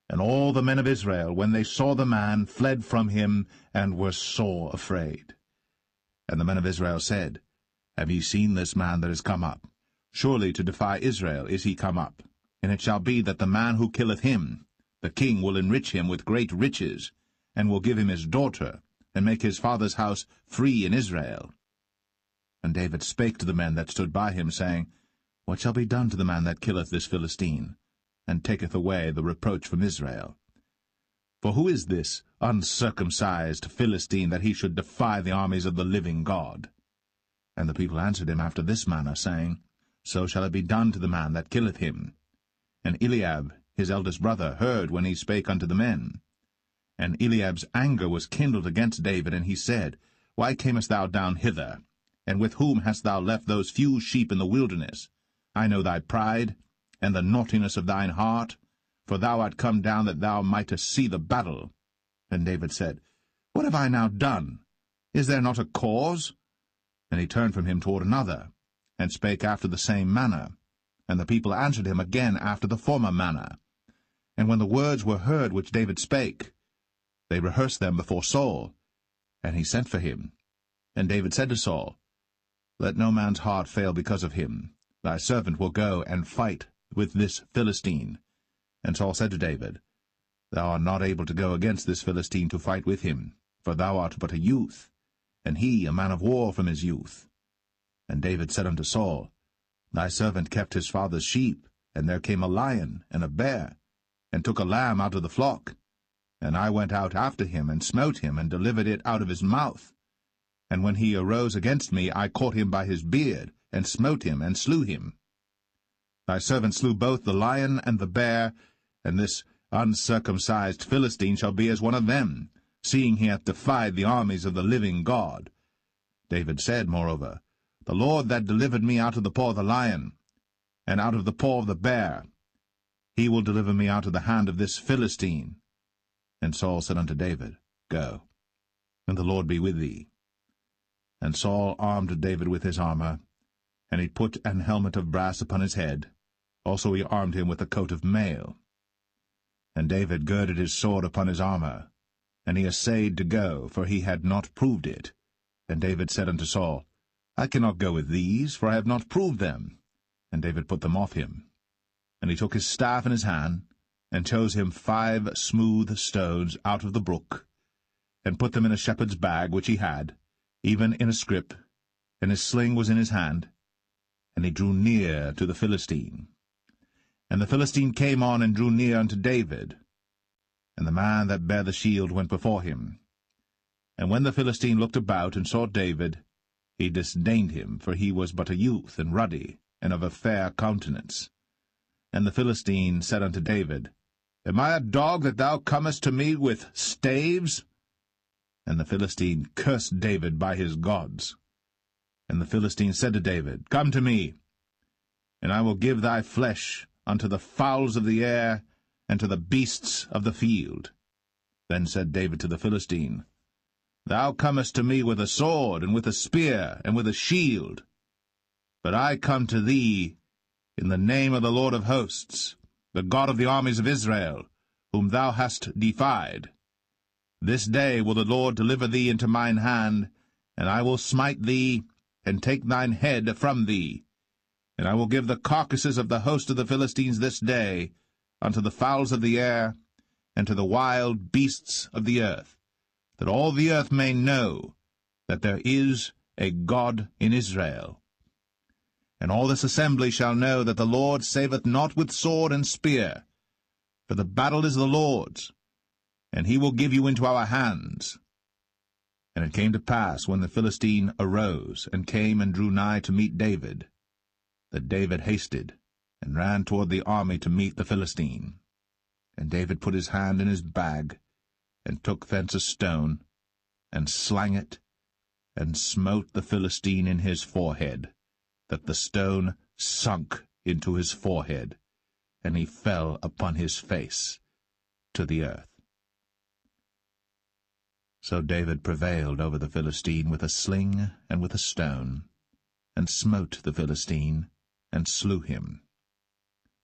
And all the men of Israel, when they saw the man, fled from him, and were sore afraid. And the men of Israel said, Have ye seen this man that is come up? Surely to defy Israel is he come up. And it shall be that the man who killeth him, the king will enrich him with great riches, and will give him his daughter, and make his father's house free in Israel. And David spake to the men that stood by him, saying, What shall be done to the man that killeth this Philistine, and taketh away the reproach from Israel? For who is this uncircumcised Philistine, that he should defy the armies of the living God? And the people answered him after this manner, saying, So shall it be done to the man that killeth him. And Eliab, his eldest brother, heard when he spake unto the men. And Eliab's anger was kindled against David, and he said, Why camest thou down hither? And with whom hast thou left those few sheep in the wilderness? I know thy pride, and the naughtiness of thine heart, for thou art come down that thou mightest see the battle. And David said, What have I now done? Is there not a cause? And he turned from him toward another, and spake after the same manner. And the people answered him again after the former manner. And when the words were heard which David spake, they rehearsed them before Saul. And he sent for him. And David said to Saul, Let no man's heart fail because of him. Thy servant will go and fight with this Philistine. And Saul said to David, Thou art not able to go against this Philistine to fight with him, for thou art but a youth, and he a man of war from his youth. And David said unto Saul, Thy servant kept his father's sheep, and there came a lion and a bear, and took a lamb out of the flock. And I went out after him, and smote him, and delivered it out of his mouth. And when he arose against me, I caught him by his beard, and smote him, and slew him. Thy servant slew both the lion and the bear, and this uncircumcised Philistine shall be as one of them, seeing he hath defied the armies of the living God. David said, moreover, The Lord that delivered me out of the paw of the lion, and out of the paw of the bear, he will deliver me out of the hand of this Philistine. And Saul said unto David, Go, and the Lord be with thee. And Saul armed David with his armor, and he put an helmet of brass upon his head. Also he armed him with a coat of mail. And David girded his sword upon his armor, and he essayed to go, for he had not proved it. And David said unto Saul, I cannot go with these, for I have not proved them. And David put them off him. And he took his staff in his hand, and chose him 5 smooth stones out of the brook, and put them in a shepherd's bag which he had, even in a scrip, and his sling was in his hand. And he drew near to the Philistine. And the Philistine came on and drew near unto David. And the man that bare the shield went before him. And when the Philistine looked about and saw David, he disdained him, for he was but a youth, and ruddy, and of a fair countenance. And the Philistine said unto David, Am I a dog that thou comest to me with staves? And the Philistine cursed David by his gods. And the Philistine said to David, Come to me, and I will give thy flesh unto the fowls of the air, and to the beasts of the field. Then said David to the Philistine, Thou comest to me with a sword, and with a spear, and with a shield. But I come to thee in the name of the Lord of hosts, the God of the armies of Israel, whom thou hast defied. This day will the Lord deliver thee into mine hand, and I will smite thee, and take thine head from thee. And I will give the carcasses of the host of the Philistines this day unto the fowls of the air, and to the wild beasts of the earth, that all the earth may know that there is a God in Israel. And all this assembly shall know that the Lord saveth not with sword and spear, for the battle is the Lord's, and he will give you into our hands. And it came to pass, when the Philistine arose, and came and drew nigh to meet David, that David hasted, and ran toward the army to meet the Philistine. And David put his hand in his bag, and took thence a stone, and slang it, and smote the Philistine in his forehead, that the stone sunk into his forehead, and he fell upon his face to the earth. So David prevailed over the Philistine with a sling and with a stone, and smote the Philistine, and slew him.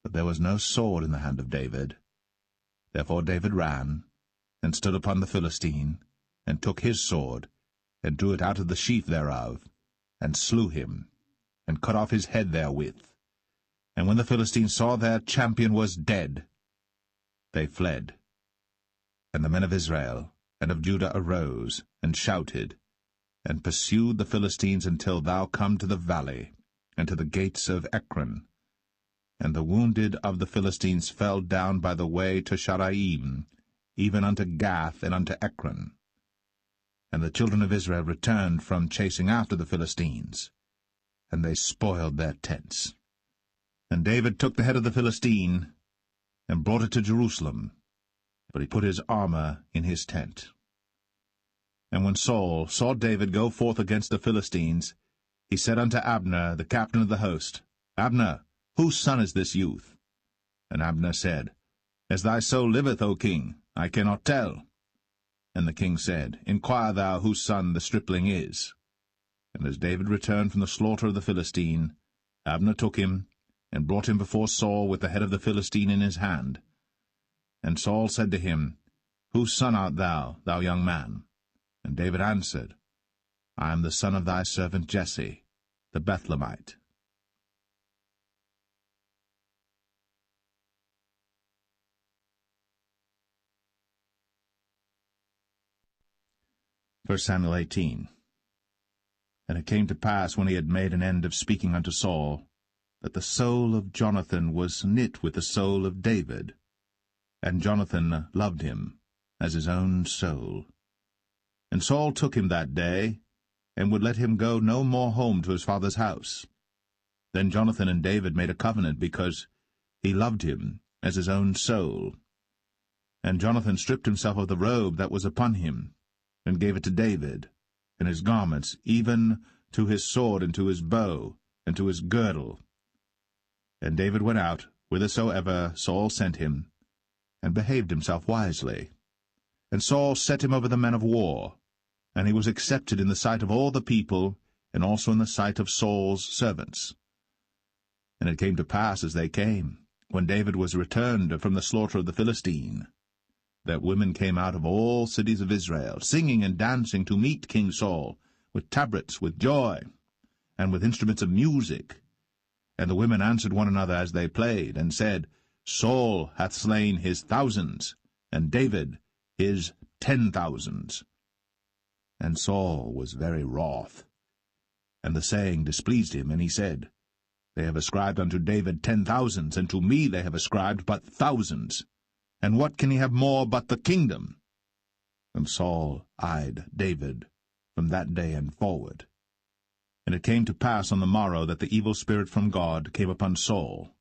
But there was no sword in the hand of David. Therefore David ran, and stood upon the Philistine, and took his sword, and drew it out of the sheath thereof, and slew him, and cut off his head therewith. And when the Philistines saw their champion was dead, they fled. And the men of Israel and of Judah arose, and shouted, and pursued the Philistines until thou come to the valley, and to the gates of Ekron. And the wounded of the Philistines fell down by the way to Sharaim, even unto Gath and unto Ekron. And the children of Israel returned from chasing after the Philistines, and they spoiled their tents. And David took the head of the Philistine, and brought it to Jerusalem, but he put his armor in his tent. And when Saul saw David go forth against the Philistines, he said unto Abner, the captain of the host, Abner, whose son is this youth? And Abner said, As thy soul liveth, O king, I cannot tell. And the king said, Inquire thou whose son the stripling is. And as David returned from the slaughter of the Philistine, Abner took him, and brought him before Saul with the head of the Philistine in his hand. And Saul said to him, Whose son art thou, thou young man? And David answered, I am the son of thy servant Jesse, the Bethlehemite. 1 Samuel 18. And it came to pass, when he had made an end of speaking unto Saul, that the soul of Jonathan was knit with the soul of David, and Jonathan loved him as his own soul. And Saul took him that day, and would let him go no more home to his father's house. Then Jonathan and David made a covenant, because he loved him as his own soul. And Jonathan stripped himself of the robe that was upon him, and gave it to David, and his garments, even to his sword, and to his bow, and to his girdle. And David went out whithersoever Saul sent him, and behaved himself wisely. And Saul set him over the men of war, and he was accepted in the sight of all the people, and also in the sight of Saul's servants. And it came to pass, as they came, when David was returned from the slaughter of the Philistine, that women came out of all cities of Israel, singing and dancing to meet King Saul, with tabrets, with joy, and with instruments of music. And the women answered one another as they played, and said, Saul hath slain his thousands, and David his 10,000s. And Saul was very wroth. And the saying displeased him, and he said, They have ascribed unto David 10,000s, and to me they have ascribed but thousands. And what can he have more but the kingdom? And Saul eyed David from that day and forward. And it came to pass on the morrow that the evil spirit from God came upon Saul,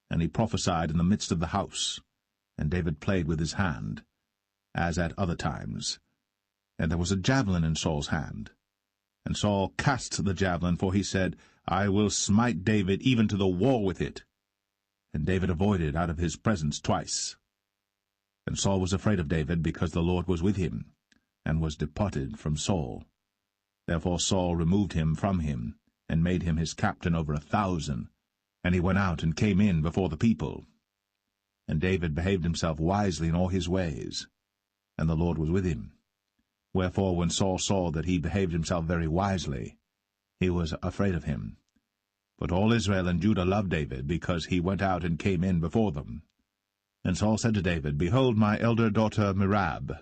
and he prophesied in the midst of the house. And David played with his hand, as at other times. And there was a javelin in Saul's hand. And Saul cast the javelin, for he said, I will smite David even to the wall with it. And David avoided out of his presence twice. And Saul was afraid of David, because the Lord was with him, and was departed from Saul. Therefore Saul removed him from him, and made him his captain over 1,000. And he went out and came in before the people. And David behaved himself wisely in all his ways, and the Lord was with him. Wherefore when Saul saw that he behaved himself very wisely, he was afraid of him. But all Israel and Judah loved David, because he went out and came in before them. And Saul said to David, Behold my elder daughter Merab,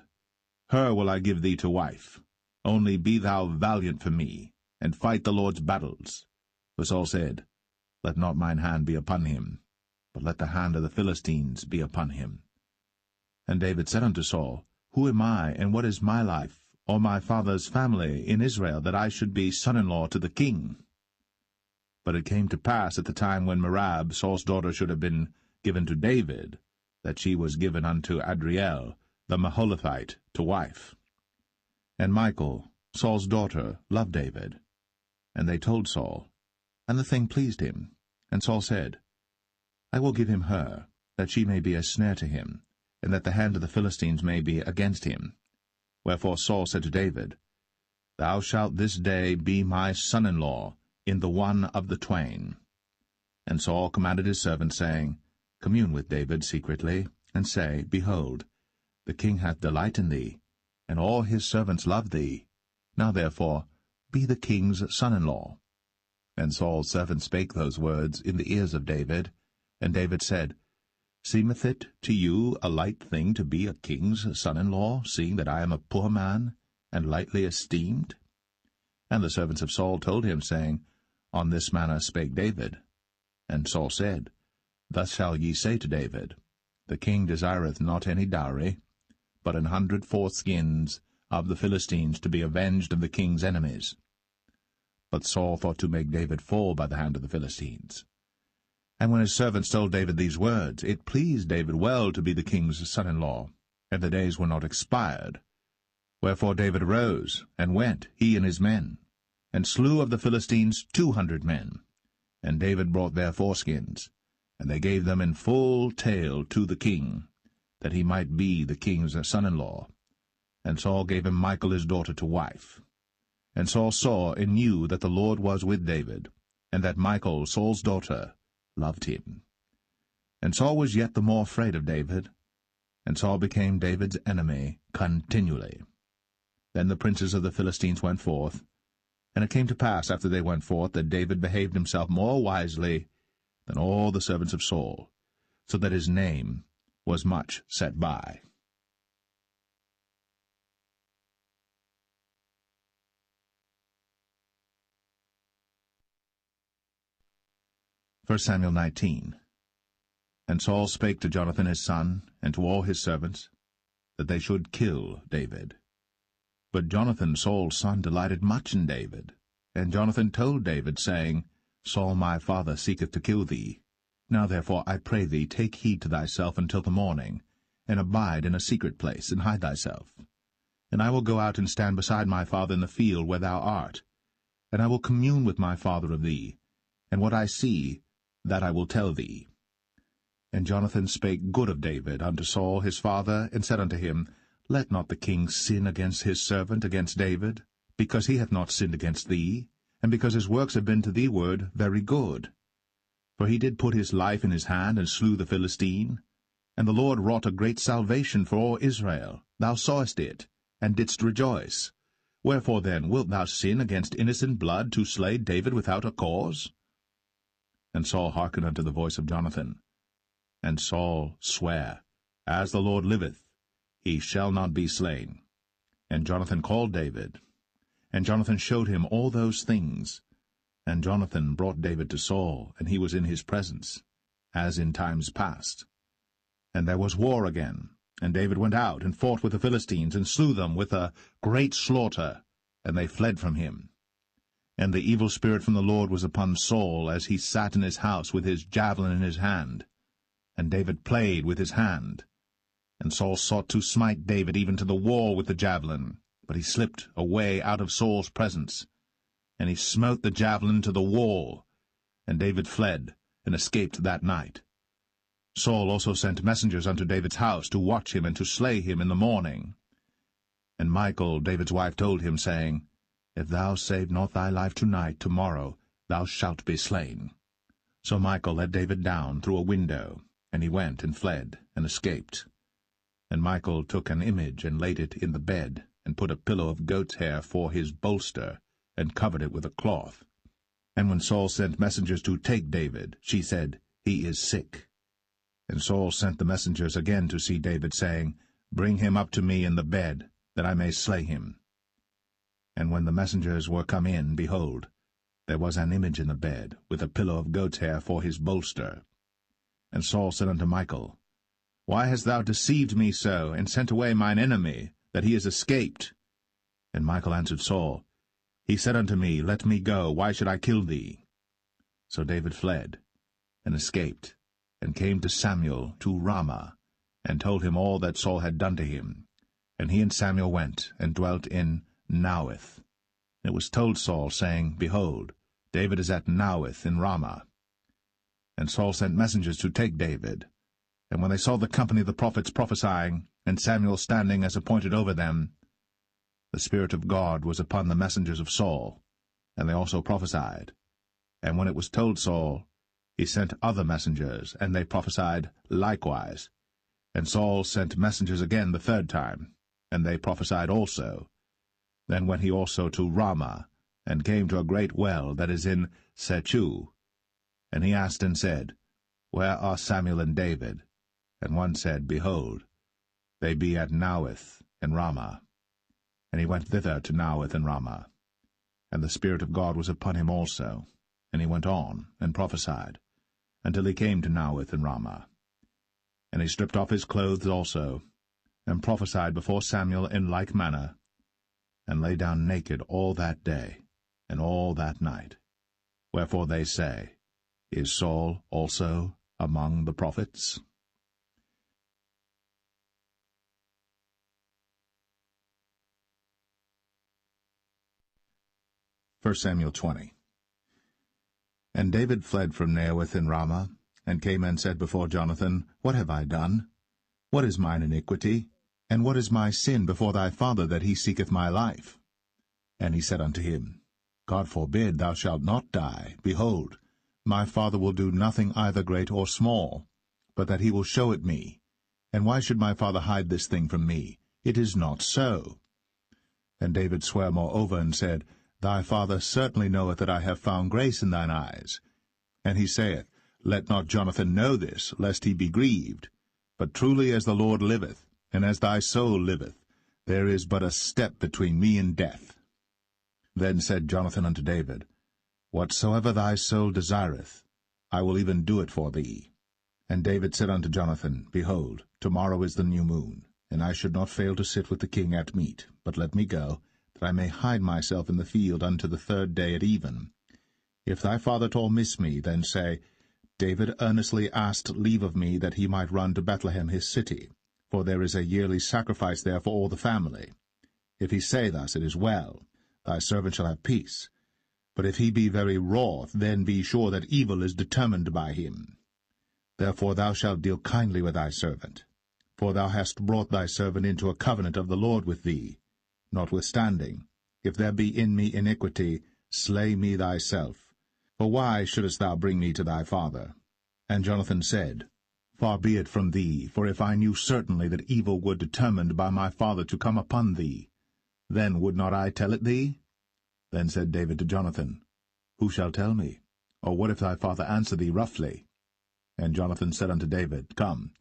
her will I give thee to wife. Only be thou valiant for me, and fight the Lord's battles. For Saul said, Let not mine hand be upon him, but let the hand of the Philistines be upon him. And David said unto Saul, Who am I, and what is my life, or my father's family in Israel, that I should be son-in-law to the king? But it came to pass at the time when Merab, Saul's daughter, should have been given to David, that she was given unto Adriel, the Maholathite, to wife. And Michal, Saul's daughter, loved David. And they told Saul, and the thing pleased him. And Saul said, I will give him her, that she may be a snare to him, and that the hand of the Philistines may be against him. Wherefore Saul said to David, Thou shalt this day be my son-in-law in the one of the twain. And Saul commanded his servants, saying, Commune with David secretly, and say, Behold, the king hath delight in thee, and all his servants love thee. Now therefore be the king's son-in-law. And Saul's servant spake those words in the ears of David. And David said, Seemeth it to you a light thing to be a king's son-in-law, seeing that I am a poor man, and lightly esteemed? And the servants of Saul told him, saying, On this manner spake David. And Saul said, Thus shall ye say to David, The king desireth not any dowry, but 100 foreskins of the Philistines, to be avenged of the king's enemies. But Saul thought to make David fall by the hand of the Philistines. And when his servants told David these words, it pleased David well to be the king's son-in-law, and the days were not expired. Wherefore David arose, and went, he and his men, and slew of the Philistines 200 men. And David brought their foreskins, and they gave them in full tale to the king, that he might be the king's son-in-law. And Saul gave him Michal his daughter to wife. And Saul saw and knew that the Lord was with David, and that Michal, Saul's daughter, loved him. And Saul was yet the more afraid of David, and Saul became David's enemy continually. Then the princes of the Philistines went forth, and it came to pass after they went forth that David behaved himself more wisely than all the servants of Saul, so that his name was much set by. 1 Samuel 19. And Saul spake to Jonathan his son, and to all his servants, that they should kill David. But Jonathan Saul's son delighted much in David. And Jonathan told David, saying, Saul my father seeketh to kill thee. Now therefore I pray thee, take heed to thyself until the morning, and abide in a secret place, and hide thyself. And I will go out and stand beside my father in the field where thou art, and I will commune with my father of thee, and what I see, that I will tell thee. And Jonathan spake good of David unto Saul his father, and said unto him, Let not the king sin against his servant, against David, because he hath not sinned against thee, and because his works have been to thee ward very good. For he did put his life in his hand, and slew the Philistine. And the Lord wrought a great salvation for all Israel. Thou sawest it, and didst rejoice. Wherefore then wilt thou sin against innocent blood, to slay David without a cause? And Saul hearkened unto the voice of Jonathan. And Saul sware, As the Lord liveth, he shall not be slain. And Jonathan called David. And Jonathan showed him all those things. And Jonathan brought David to Saul, and he was in his presence, as in times past. And there was war again, and David went out and fought with the Philistines, and slew them with a great slaughter, and they fled from him. And the evil spirit from the Lord was upon Saul, as he sat in his house with his javelin in his hand. And David played with his hand. And Saul sought to smite David even to the wall with the javelin, but he slipped away out of Saul's presence. And he smote the javelin to the wall, and David fled, and escaped that night. Saul also sent messengers unto David's house to watch him and to slay him in the morning. And Michal, David's wife, told him, saying, If thou save not thy life tonight, tomorrow thou shalt be slain. So Michal let David down through a window, and he went and fled, and escaped. And Michal took an image, and laid it in the bed, and put a pillow of goat's hair for his bolster, and covered it with a cloth. And when Saul sent messengers to take David, she said, He is sick. And Saul sent the messengers again to see David, saying, Bring him up to me in the bed, that I may slay him. And when the messengers were come in, behold, there was an image in the bed, with a pillow of goat's hair for his bolster. And Saul said unto Michal, Why hast thou deceived me so, and sent away mine enemy, that he is escaped? And Michal answered Saul, He said unto me, Let me go, why should I kill thee? So David fled, and escaped, and came to Samuel to Ramah, and told him all that Saul had done to him. And he and Samuel went, and dwelt in Naueth. It was told Saul, saying, Behold, David is at Naueth in Ramah. And Saul sent messengers to take David. And when they saw the company of the prophets prophesying, and Samuel standing as appointed over them, the Spirit of God was upon the messengers of Saul, and they also prophesied. And when it was told Saul, he sent other messengers, and they prophesied likewise. And Saul sent messengers again the third time, and they prophesied also. Then went he also to Ramah, and came to a great well that is in Sechu. And he asked and said, Where are Samuel and David? And one said, Behold, they be at Naueth in Ramah. And he went thither to Naueth in Ramah. And the Spirit of God was upon him also. And he went on, and prophesied, until he came to Naueth in Ramah. And he stripped off his clothes also, and prophesied before Samuel in like manner, and lay down naked all that day, and all that night. Wherefore they say, Is Saul also among the prophets? 1 Samuel 20. And David fled from Naueth in Ramah, and came and said before Jonathan, What have I done? What is mine iniquity? And what is my sin before thy father, that he seeketh my life? And he said unto him, God forbid, thou shalt not die. Behold, my father will do nothing either great or small, but that he will show it me. And why should my father hide this thing from me? It is not so. And David sware moreover, and said, Thy father certainly knoweth that I have found grace in thine eyes. And he saith, Let not Jonathan know this, lest he be grieved. But truly as the Lord liveth, and as thy soul liveth, there is but a step between me and death. Then said Jonathan unto David, Whatsoever thy soul desireth, I will even do it for thee. And David said unto Jonathan, Behold, tomorrow is the new moon, and I should not fail to sit with the king at meat, but let me go, that I may hide myself in the field unto the third day at even. If thy father at all miss me, then say, David earnestly asked leave of me that he might run to Bethlehem his city, for there is a yearly sacrifice there for all the family. If he say thus, it is well, thy servant shall have peace. But if he be very wroth, then be sure that evil is determined by him. Therefore thou shalt deal kindly with thy servant, for thou hast brought thy servant into a covenant of the Lord with thee. Notwithstanding, if there be in me iniquity, slay me thyself. For why shouldest thou bring me to thy father? And Jonathan said, Far be it from thee, for if I knew certainly that evil were determined by my father to come upon thee, then would not I tell it thee? Then said David to Jonathan, Who shall tell me? Or what if thy father answer thee roughly? And Jonathan said unto David, Come,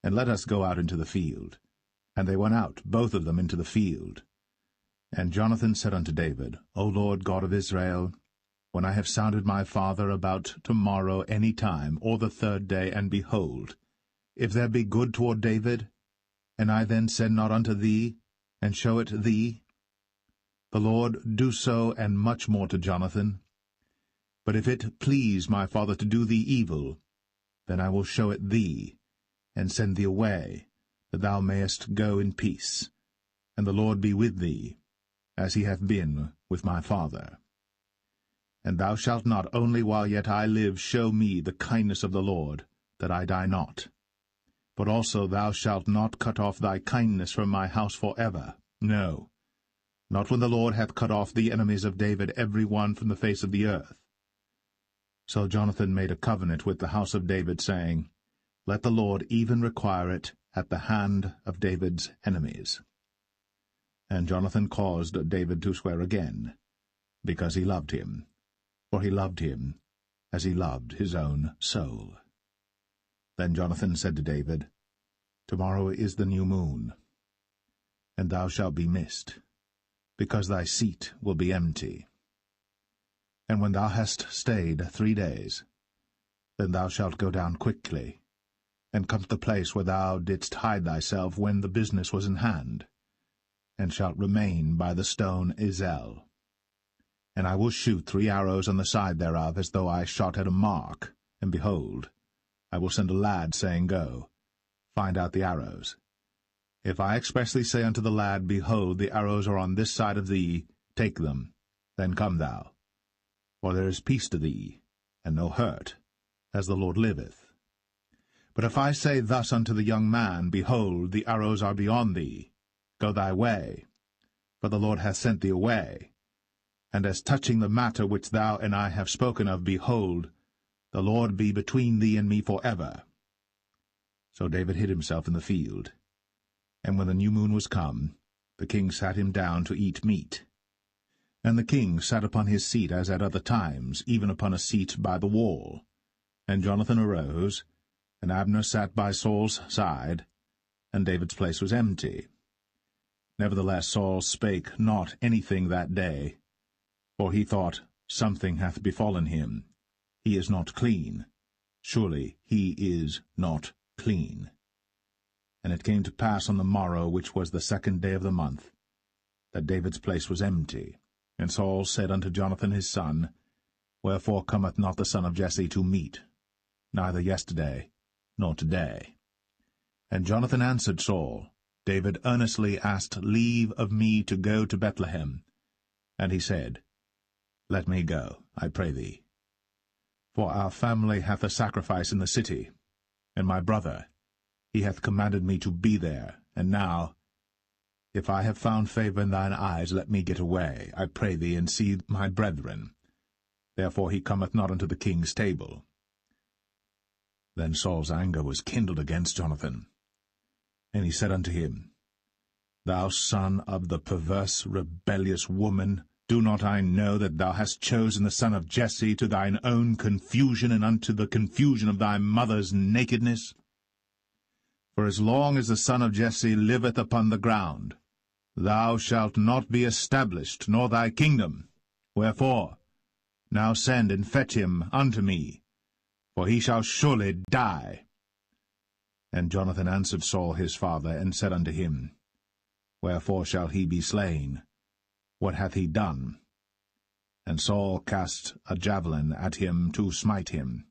and let us go out into the field. And they went out, both of them, into the field. And Jonathan said unto David, O Lord God of Israel, when I have sounded my father about tomorrow any time, or the third day, and behold, if there be good toward David, and I then send not unto thee, and show it thee, the Lord do so, and much more to Jonathan. But if it please my father to do thee evil, then I will show it thee, and send thee away, that thou mayest go in peace, and the Lord be with thee, as he hath been with my father. And thou shalt not only while yet I live show me the kindness of the Lord, that I die not, but also thou shalt not cut off thy kindness from my house for ever, no, not when the Lord hath cut off the enemies of David every one from the face of the earth. So Jonathan made a covenant with the house of David, saying, Let the Lord even require it at the hand of David's enemies. And Jonathan caused David to swear again, because he loved him, for he loved him as he loved his own soul. Then Jonathan said to David, Tomorrow is the new moon, and thou shalt be missed, because thy seat will be empty. And when thou hast stayed 3 days, then thou shalt go down quickly, and come to the place where thou didst hide thyself when the business was in hand, and shalt remain by the stone Zelle. And I will shoot 3 arrows on the side thereof, as though I shot at a mark, and behold, I will send a lad, saying, Go, find out the arrows. If I expressly say unto the lad, Behold, the arrows are on this side of thee, take them, then come thou. For there is peace to thee, and no hurt, as the Lord liveth. But if I say thus unto the young man, Behold, the arrows are beyond thee, go thy way, for the Lord hath sent thee away. And as touching the matter which thou and I have spoken of, behold, the Lord be between thee and me for ever. So David hid himself in the field. And when the new moon was come, the king sat him down to eat meat. And the king sat upon his seat as at other times, even upon a seat by the wall. And Jonathan arose, and Abner sat by Saul's side, and David's place was empty. Nevertheless Saul spake not anything that day, for he thought, Something hath befallen him. He is not clean. Surely he is not clean. And it came to pass on the morrow, which was the 2nd day of the month, that David's place was empty. And Saul said unto Jonathan his son, Wherefore cometh not the son of Jesse to meat, neither yesterday nor today? And Jonathan answered Saul, David earnestly asked leave of me to go to Bethlehem. And he said, Let me go, I pray thee. For our family hath a sacrifice in the city, and my brother, he hath commanded me to be there. And now, if I have found favor in thine eyes, let me get away, I pray thee, and see my brethren. Therefore he cometh not unto the king's table. Then Saul's anger was kindled against Jonathan. And he said unto him, Thou son of the perverse, rebellious woman, do not I know that thou hast chosen the son of Jesse to thine own confusion, and unto the confusion of thy mother's nakedness? For as long as the son of Jesse liveth upon the ground, thou shalt not be established, nor thy kingdom. Wherefore, now send and fetch him unto me, for he shall surely die. And Jonathan answered Saul his father, and said unto him, Wherefore shall he be slain? What hath he done? And Saul cast a javelin at him to smite him,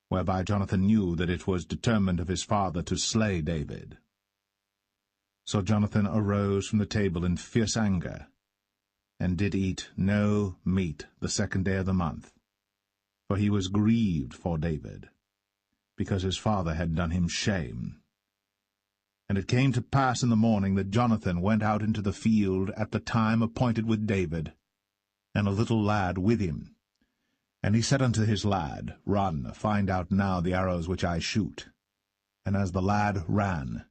whereby Jonathan knew that it was determined of his father to slay David. So Jonathan arose from the table in fierce anger, and did eat no meat the 2nd day of the month, for he was grieved for David, because his father had done him shame. And it came to pass in the morning that Jonathan went out into the field at the time appointed with David, and a little lad with him. And he said unto his lad, Run, find out now the arrows which I shoot. And as the lad ran,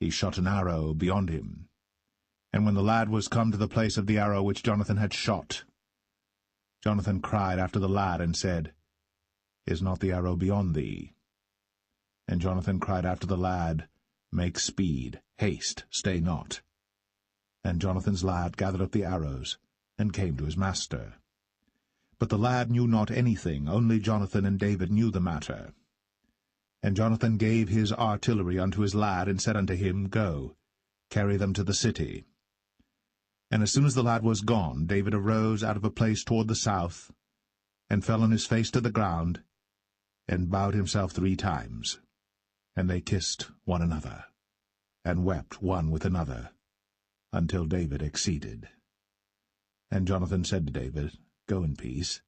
he shot an arrow beyond him. And when the lad was come to the place of the arrow which Jonathan had shot, Jonathan cried after the lad, and said, Is not the arrow beyond thee? And Jonathan cried after the lad, Make speed, haste, stay not. And Jonathan's lad gathered up the arrows, and came to his master. But the lad knew not anything, only Jonathan and David knew the matter. And Jonathan gave his artillery unto his lad, and said unto him, Go, carry them to the city. And as soon as the lad was gone, David arose out of a place toward the south, and fell on his face to the ground, and bowed himself 3 times. And they kissed one another, and wept one with another, until David exceeded. And Jonathan said to David, Go in peace,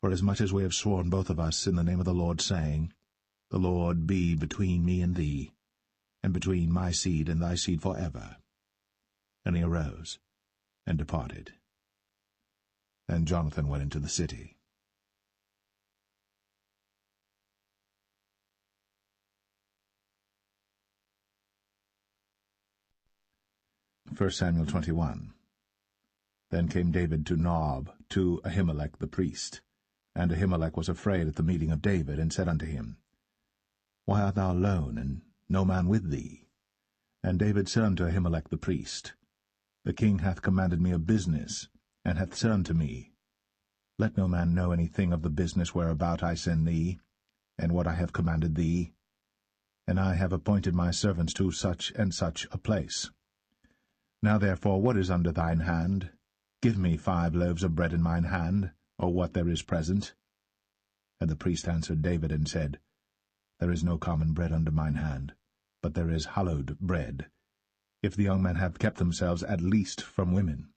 for as much as we have sworn both of us in the name of the Lord, saying, The Lord be between me and thee, and between my seed and thy seed forever. And he arose, and departed. And Jonathan went into the city. 1 Samuel 21. Then came David to Nob, to Ahimelech the priest. And Ahimelech was afraid at the meeting of David, and said unto him, Why art thou alone, and no man with thee? And David said unto Ahimelech the priest, The king hath commanded me a business, and hath said unto me, Let no man know anything of the business whereabout I send thee, and what I have commanded thee. And I have appointed my servants to such and such a place. Now therefore, what is under thine hand? Give me 5 loaves of bread in mine hand, or what there is present. And the priest answered David, and said, There is no common bread under mine hand, but there is hallowed bread, if the young men have kept themselves at least from women.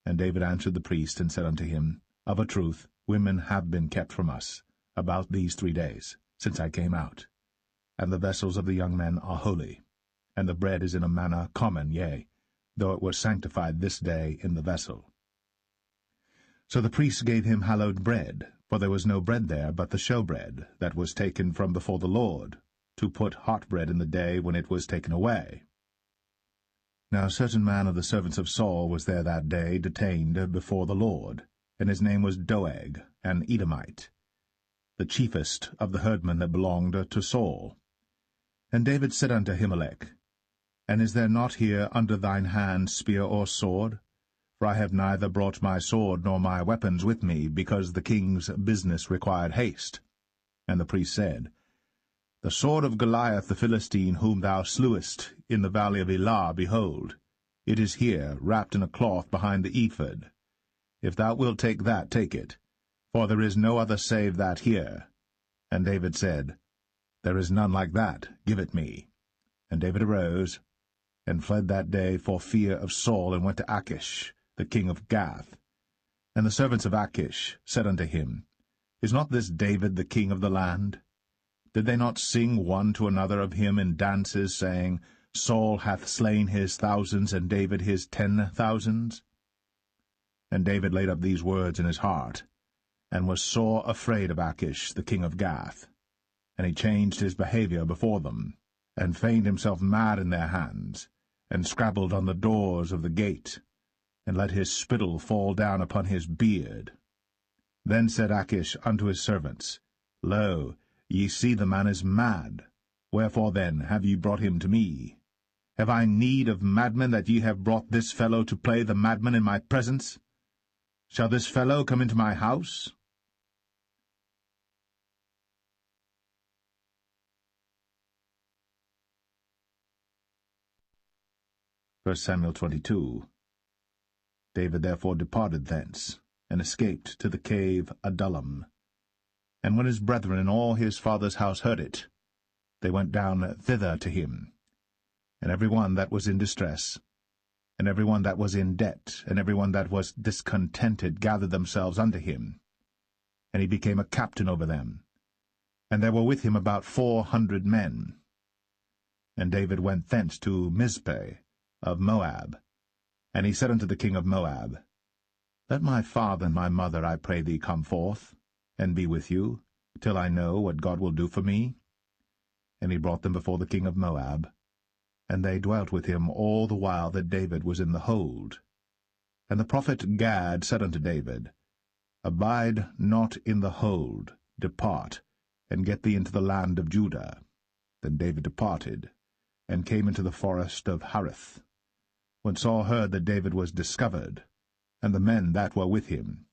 And David answered the priest, and said unto him, Of a truth, women have been kept from us, about these 3 days, since I came out. And the vessels of the young men are holy, and the bread is in a manner common, yea, though it was sanctified this day in the vessel. So the priests gave him hallowed bread, for there was no bread there but the showbread, that was taken from before the Lord, to put hot bread in the day when it was taken away. Now a certain man of the servants of Saul was there that day, detained before the Lord, and his name was Doeg, an Edomite, the chiefest of the herdmen that belonged to Saul. And David said unto Ahimelech, And is there not here under thine hand spear or sword? For I have neither brought my sword nor my weapons with me, because the king's business required haste. And the priest said, The sword of Goliath the Philistine, whom thou slewest in the valley of Elah, behold, it is here, wrapped in a cloth behind the ephod. If thou wilt take that, take it, for there is no other save that here. And David said, There is none like that, give it me. And David arose, and fled that day for fear of Saul, and went to Achish, the king of Gath. And the servants of Achish said unto him, Is not this David the king of the land? Did they not sing one to another of him in dances, saying, Saul hath slain his thousands, and David his 10,000s? And David laid up these words in his heart, and was sore afraid of Achish, the king of Gath. And he changed his behavior before them, and feigned himself mad in their hands, and scrabbled on the doors of the gate, and let his spittle fall down upon his beard. Then said Achish unto his servants, Lo, ye see the man is mad. Wherefore then have ye brought him to me? Have I need of madmen, that ye have brought this fellow to play the madman in my presence? Shall this fellow come into my house? First Samuel 22. David therefore departed thence, and escaped to the cave Adullam. And when his brethren and all his father's house heard it, they went down thither to him. And every one that was in distress, and every one that was in debt, and every one that was discontented gathered themselves unto him. And he became a captain over them. And there were with him about 400 men. And David went thence to Mizpeh of Moab. And he said unto the king of Moab, Let my father and my mother, I pray thee, come forth, and be with you, till I know what God will do for me. And he brought them before the king of Moab, and they dwelt with him all the while that David was in the hold. And the prophet Gad said unto David, Abide not in the hold, depart, and get thee into the land of Judah. Then David departed, and came into the forest of Hareth. When Saul heard that David was discovered, and the men that were with him—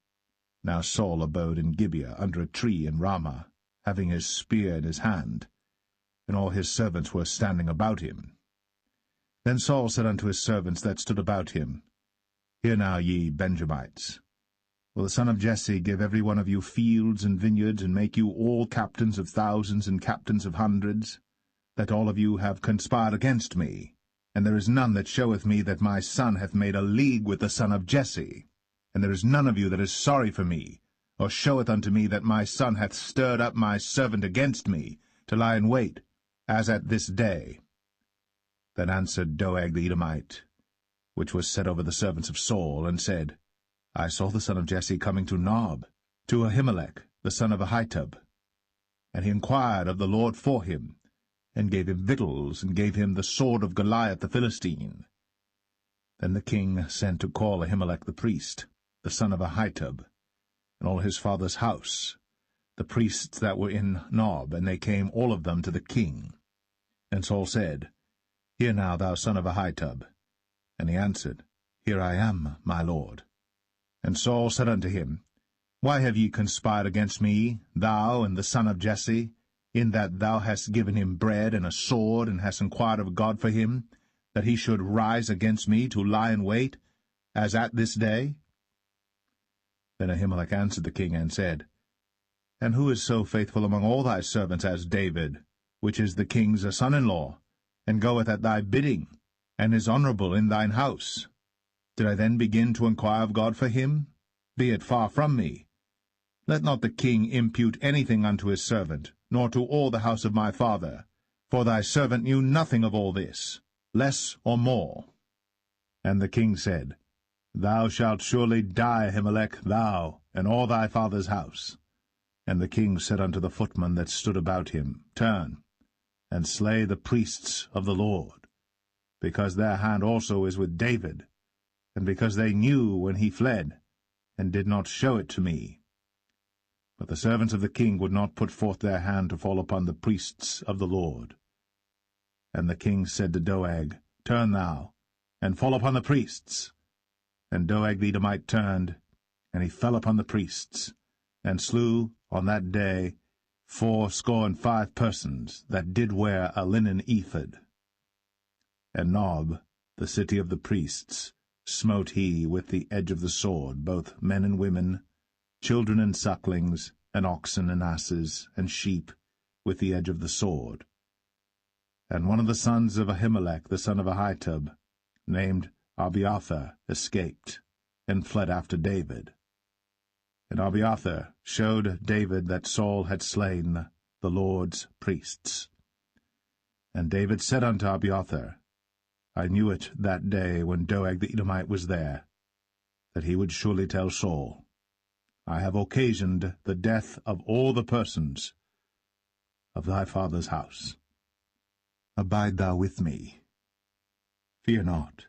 Now Saul abode in Gibeah under a tree in Ramah, having his spear in his hand, and all his servants were standing about him. Then Saul said unto his servants that stood about him, Hear now, ye Benjamites, will the son of Jesse give every one of you fields and vineyards, and make you all captains of thousands and captains of hundreds, that all of you have conspired against me? And there is none that showeth me that my son hath made a league with the son of Jesse. And there is none of you that is sorry for me, or showeth unto me that my son hath stirred up my servant against me, to lie in wait, as at this day. Then answered Doeg the Edomite, which was set over the servants of Saul, and said, I saw the son of Jesse coming to Nob, to Ahimelech the son of Ahitub. And he inquired of the Lord for him, and gave him victuals, and gave him the sword of Goliath the Philistine. Then the king sent to call Ahimelech the priest, the son of Ahitub, and all his father's house, the priests that were in Nob, and they came all of them to the king. And Saul said, Hear now, thou son of Ahitub. And he answered, Here I am, my lord. And Saul said unto him, Why have ye conspired against me, thou and the son of Jesse, in that thou hast given him bread and a sword, and hast inquired of God for him, that he should rise against me to lie in wait, as at this day? Then Ahimelech answered the king, and said, And who is so faithful among all thy servants as David, which is the king's son-in-law, and goeth at thy bidding, and is honourable in thine house? Did I then begin to inquire of God for him? Be it far from me. Let not the king impute anything unto his servant, nor to all the house of my father, for thy servant knew nothing of all this, less or more. And the king said, Thou shalt surely die, Ahimelech, thou, and all thy father's house. And the king said unto the footmen that stood about him, Turn, and slay the priests of the Lord, because their hand also is with David, and because they knew when he fled, and did not show it to me. But the servants of the king would not put forth their hand to fall upon the priests of the Lord. And the king said to Doeg, Turn thou, and fall upon the priests. And Doeg the Edomite turned, and he fell upon the priests, and slew on that day 75 persons that did wear a linen ephod. And Nob, the city of the priests, smote he with the edge of the sword, both men and women, children and sucklings, and oxen and asses, and sheep, with the edge of the sword. And one of the sons of Ahimelech the son of Ahitub, named Abiathar, escaped, and fled after David. And Abiathar showed David that Saul had slain the Lord's priests. And David said unto Abiathar, I knew it that day when Doeg the Edomite was there, that he would surely tell Saul, I have occasioned the death of all the persons of thy father's house. Abide thou with me. Fear not,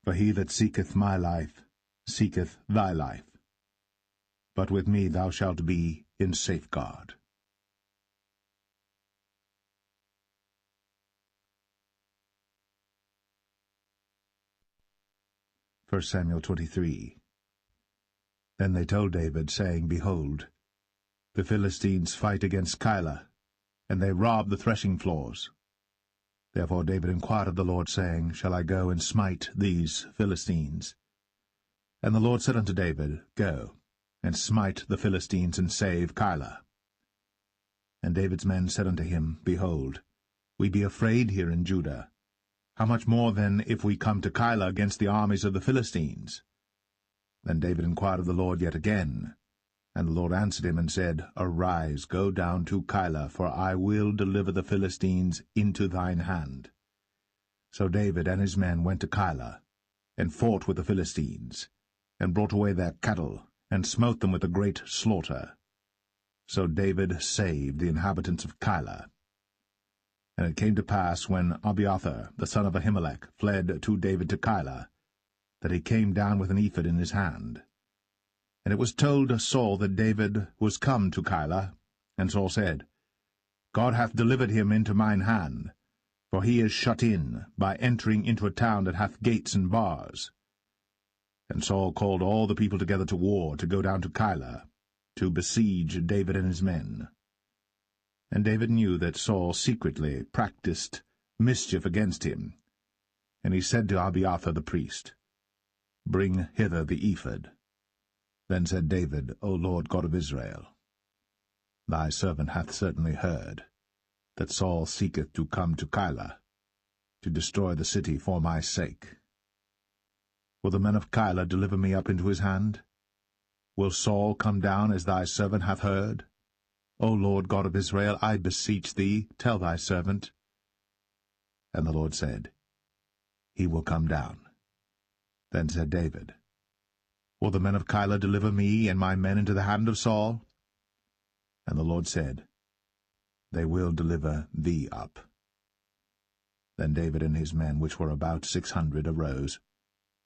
for he that seeketh my life seeketh thy life. But with me thou shalt be in safeguard. 1 Samuel 23. Then they told David, saying, Behold, the Philistines fight against Keilah, and they rob the threshing floors. Therefore David inquired of the Lord, saying, Shall I go and smite these Philistines? And the Lord said unto David, Go, and smite the Philistines, and save Keilah. And David's men said unto him, Behold, we be afraid here in Judah. How much more then if we come to Keilah against the armies of the Philistines? Then David inquired of the Lord yet again. And the Lord answered him and said, Arise, go down to Keilah, for I will deliver the Philistines into thine hand. So David and his men went to Keilah, and fought with the Philistines, and brought away their cattle, and smote them with a great slaughter. So David saved the inhabitants of Keilah. And it came to pass, when Abiathar the son of Ahimelech fled to David to Keilah, that he came down with an ephod in his hand. And it was told Saul that David was come to Keilah, and Saul said, God hath delivered him into mine hand, for he is shut in, by entering into a town that hath gates and bars. And Saul called all the people together to war, to go down to Keilah, to besiege David and his men. And David knew that Saul secretly practiced mischief against him. And he said to Abiathar the priest, Bring hither the ephod. Then said David, O Lord God of Israel, Thy servant hath certainly heard that Saul seeketh to come to Keilah, to destroy the city for my sake. Will the men of Keilah deliver me up into his hand? Will Saul come down as thy servant hath heard? O Lord God of Israel, I beseech thee, tell thy servant. And the Lord said, He will come down. Then said David, Will the men of Keilah deliver me and my men into the hand of Saul? And the Lord said, They will deliver thee up. Then David and his men, which were about 600, arose,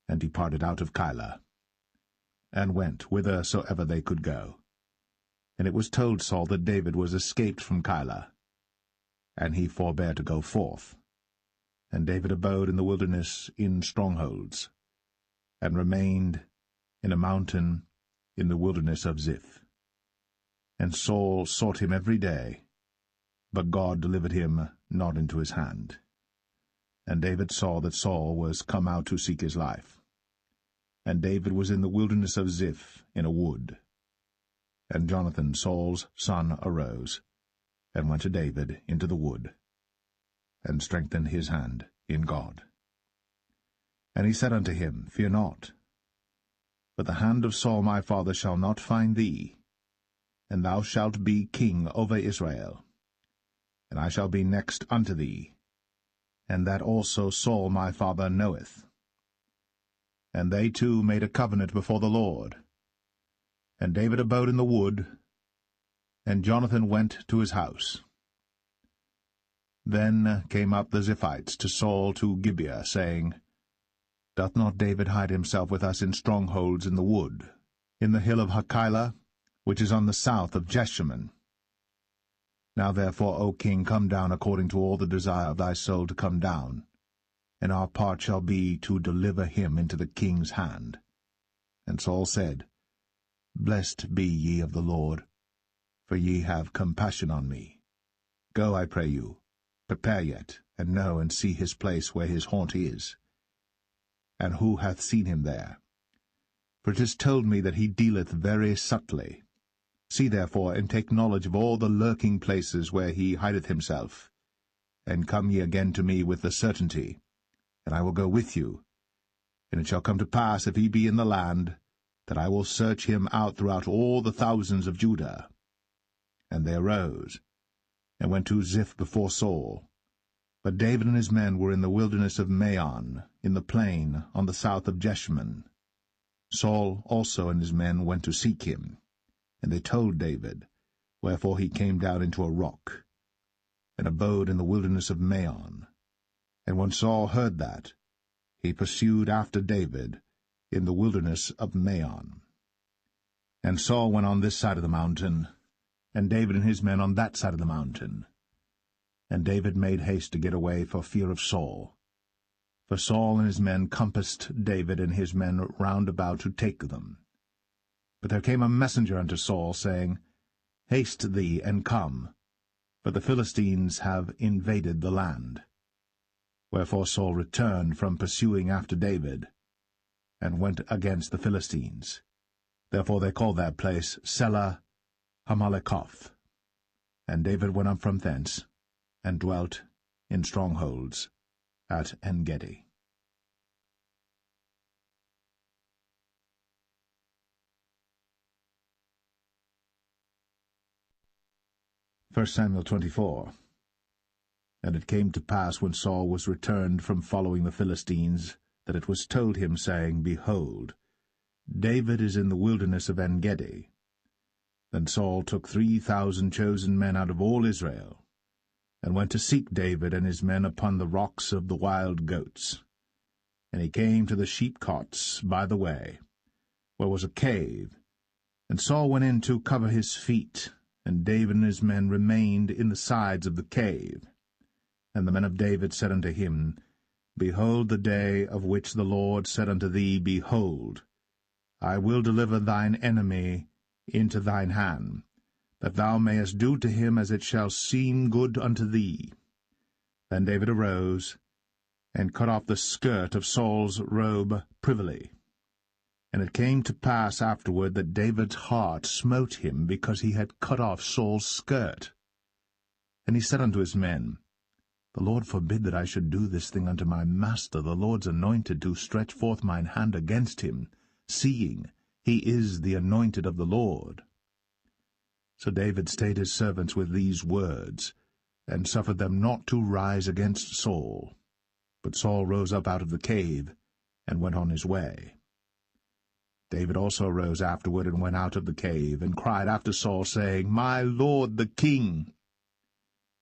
and departed out of Keilah, and went whithersoever they could go. And it was told Saul that David was escaped from Keilah, and he forbare to go forth. And David abode in the wilderness in strongholds, and remained in a mountain in the wilderness of Ziph. And Saul sought him every day, but God delivered him not into his hand. And David saw that Saul was come out to seek his life. And David was in the wilderness of Ziph in a wood. And Jonathan, Saul's son, arose, and went to David into the wood, and strengthened his hand in God. And he said unto him, Fear not, but the hand of Saul my father shall not find thee, and thou shalt be king over Israel, and I shall be next unto thee, and that also Saul my father knoweth. And they two made a covenant before the Lord. And David abode in the wood, and Jonathan went to his house. Then came up the Ziphites to Saul to Gibeah, saying, Doth not David hide himself with us in strongholds in the wood, in the hill of Hachilah, which is on the south of Jeshimon? Now therefore, O king, come down according to all the desire of thy soul to come down, and our part shall be to deliver him into the king's hand. And Saul said, Blessed be ye of the Lord, for ye have compassion on me. Go, I pray you, prepare yet, and know and see his place where his haunt is, and who hath seen him there. For it is told me that he dealeth very subtly. See therefore, and take knowledge of all the lurking places where he hideth himself, and come ye again to me with the certainty, and I will go with you. And it shall come to pass, if he be in the land, that I will search him out throughout all the thousands of Judah. And they arose, and went to Ziph before Saul. But David and his men were in the wilderness of Maon, in the plain on the south of Jeshimon. Saul also and his men went to seek him, and they told David, wherefore he came down into a rock, and abode in the wilderness of Maon. And when Saul heard that, he pursued after David in the wilderness of Maon. And Saul went on this side of the mountain, and David and his men on that side of the mountain. And David made haste to get away for fear of Saul. For Saul and his men compassed David and his men round about to take them. But there came a messenger unto Saul, saying, Haste thee, and come, for the Philistines have invaded the land. Wherefore Saul returned from pursuing after David, and went against the Philistines. Therefore they called that place Selah Hamalekoth. And David went up from thence, and dwelt in strongholds at En-gedi. 1 Samuel 24. And it came to pass, when Saul was returned from following the Philistines, that it was told him, saying, Behold, David is in the wilderness of En-gedi. Then Saul took 3,000 chosen men out of all Israel, and went to seek David and his men upon the rocks of the wild goats. And he came to the sheepcots by the way, where was a cave, and Saul went in to cover his feet, And David and his men remained in the sides of the cave. And the men of David said unto him, Behold the day of which the Lord said unto thee, Behold, I will deliver thine enemy into thine hand, that thou mayest do to him as it shall seem good unto thee. Then David arose, and cut off the skirt of Saul's robe privily. And it came to pass afterward that David's heart smote him, because he had cut off Saul's skirt. And he said unto his men, The Lord forbid that I should do this thing unto my master, the Lord's anointed, to stretch forth mine hand against him, seeing he is the anointed of the Lord. So David stayed his servants with these words, and suffered them not to rise against Saul. But Saul rose up out of the cave, and went on his way. David also rose afterward, and went out of the cave, and cried after Saul, saying, My lord the king.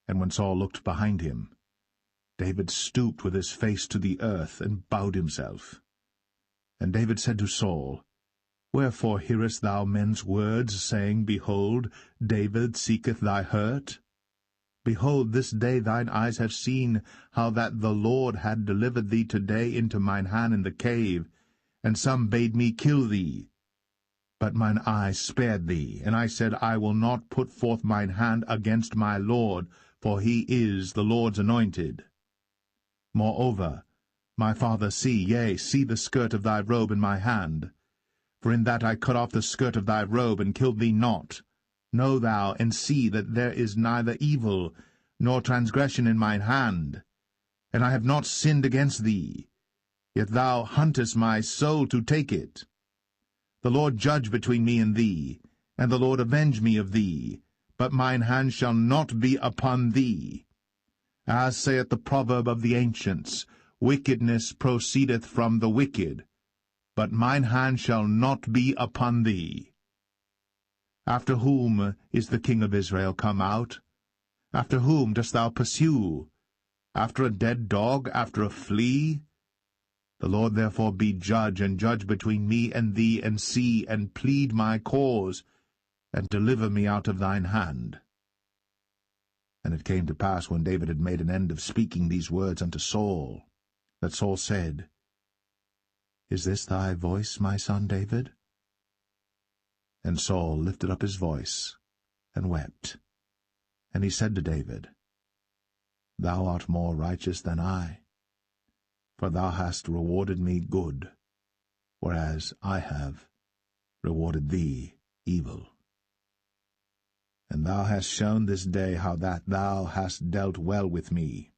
And when Saul looked behind him, David stooped with his face to the earth, and bowed himself. And David said to Saul, Wherefore hearest thou men's words, saying, Behold, David seeketh thy hurt? Behold, this day thine eyes have seen how that the Lord had delivered thee today into mine hand in the cave, and some bade me kill thee. But mine eye spared thee, and I said, I will not put forth mine hand against my Lord, for he is the Lord's anointed. Moreover, my father, see the skirt of thy robe in my hand. For in that I cut off the skirt of thy robe, and killed thee not. Know thou, and see that there is neither evil nor transgression in mine hand, and I have not sinned against thee. Yet thou huntest my soul to take it. The Lord judge between me and thee, and the Lord avenge me of thee, but mine hand shall not be upon thee. As saith the proverb of the ancients, Wickedness proceedeth from the wicked, but mine hand shall not be upon thee. After whom is the king of Israel come out? After whom dost thou pursue? After a dead dog, after a flea? The Lord therefore be judge, and judge between me and thee, and see, and plead my cause, and deliver me out of thine hand. And it came to pass, when David had made an end of speaking these words unto Saul, that Saul said, Is this thy voice, my son David? And Saul lifted up his voice, and wept. And he said to David, Thou art more righteous than I, for thou hast rewarded me good, whereas I have rewarded thee evil. And thou hast shown this day how that thou hast dealt well with me,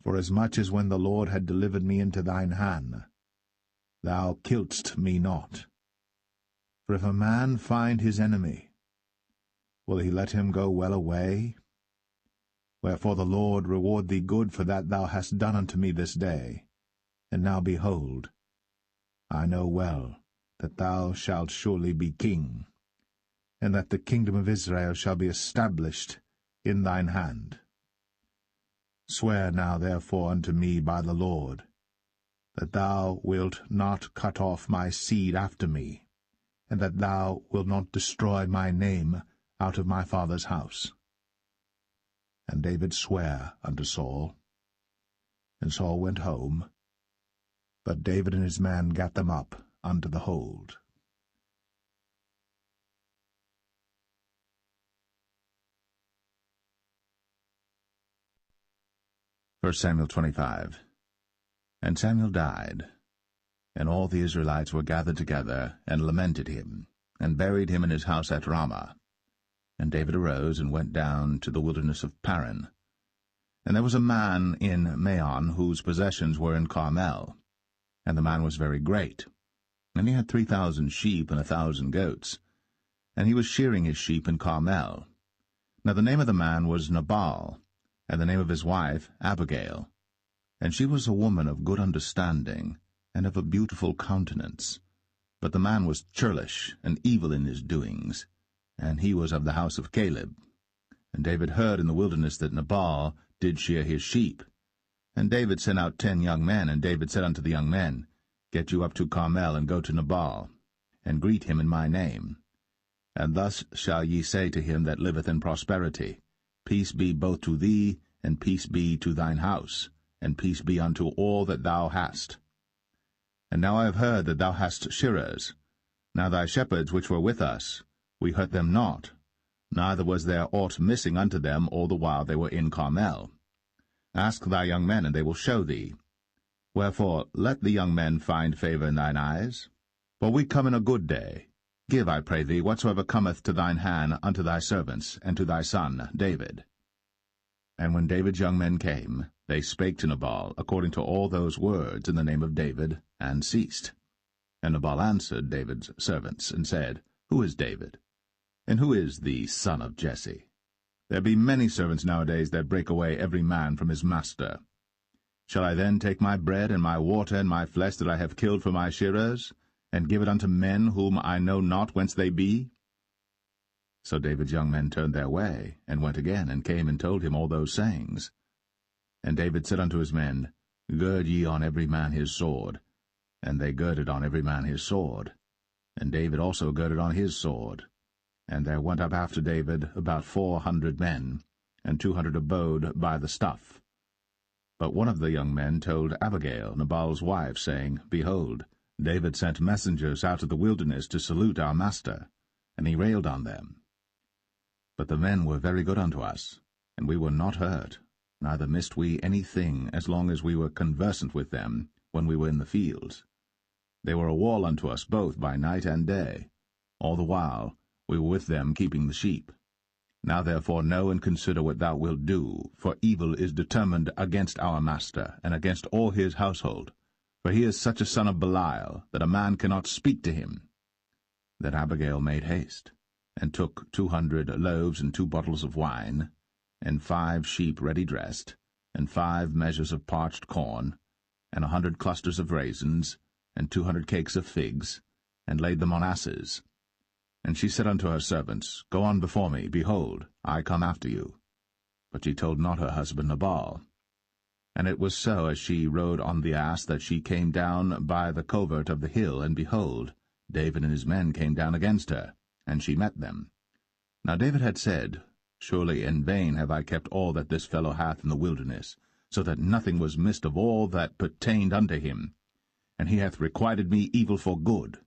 forasmuch as when the Lord had delivered me into thine hand, thou killedst me not. For if a man find his enemy, will he let him go well away? Wherefore the Lord reward thee good for that thou hast done unto me this day. And now behold, I know well that thou shalt surely be king, and that the kingdom of Israel shall be established in thine hand. Swear now therefore unto me by the Lord, that thou wilt not cut off my seed after me, and that thou wilt not destroy my name out of my father's house. And David sware unto Saul. And Saul went home, but David and his men gat them up unto the hold. 1 Samuel 25. And Samuel died, and all the Israelites were gathered together, and lamented him, and buried him in his house at Ramah. And David arose, and went down to the wilderness of Paran. And there was a man in Maon, whose possessions were in Carmel. And the man was very great, and he had 3,000 sheep and 1,000 goats. And he was shearing his sheep in Carmel. Now the name of the man was Nabal, and the name of his wife Abigail. And she was a woman of good understanding, and of a beautiful countenance. But the man was churlish, and evil in his doings, and he was of the house of Caleb. And David heard in the wilderness that Nabal did shear his sheep. And David sent out 10 young men, and David said unto the young men, Get you up to Carmel, and go to Nabal, and greet him in my name. And thus shall ye say to him that liveth in prosperity, Peace be both to thee, and peace be to thine house, and peace be unto all that thou hast. And now I have heard that thou hast shearers. Now thy shepherds which were with us, we hurt them not, neither was there aught missing unto them all the while they were in Carmel. Ask thy young men, and they will show thee. Wherefore let the young men find favour in thine eyes. For we come in a good day. Give, I pray thee, whatsoever cometh to thine hand unto thy servants, and to thy son David. And when David's young men came, they spake to Nabal according to all those words in the name of David, and ceased. And Nabal answered David's servants, and said, Who is David? And who is the son of Jesse? There be many servants nowadays that break away every man from his master. Shall I then take my bread and my water and my flesh that I have killed for my shearers, and give it unto men whom I know not whence they be? So David's young men turned their way, and went again, and came and told him all those sayings. And David said unto his men, Gird ye on every man his sword. And they girded on every man his sword. And David also girded on his sword. And there went up after David about 400 men, and 200 abode by the stuff. But one of the young men told Abigail, Nabal's wife, saying, Behold, David sent messengers out of the wilderness to salute our master, and he railed on them. But the men were very good unto us, and we were not hurt, neither missed we any thing as long as we were conversant with them when we were in the fields. They were a wall unto us both by night and day. All the while we were with them keeping the sheep. Now therefore know and consider what thou wilt do, for evil is determined against our master, and against all his household. For he is such a son of Belial, that a man cannot speak to him. Then Abigail made haste, and took 200 loaves and 2 bottles of wine, and 5 sheep ready dressed, and 5 measures of parched corn, and 100 clusters of raisins, and 200 cakes of figs, and laid them on asses. And she said unto her servants, Go on before me, behold, I come after you. But she told not her husband Nabal. And it was so, as she rode on the ass, that she came down by the covert of the hill, and behold, David and his men came down against her, and she met them. Now David had said, Surely in vain have I kept all that this fellow hath in the wilderness, so that nothing was missed of all that pertained unto him. And he hath requited me evil for good.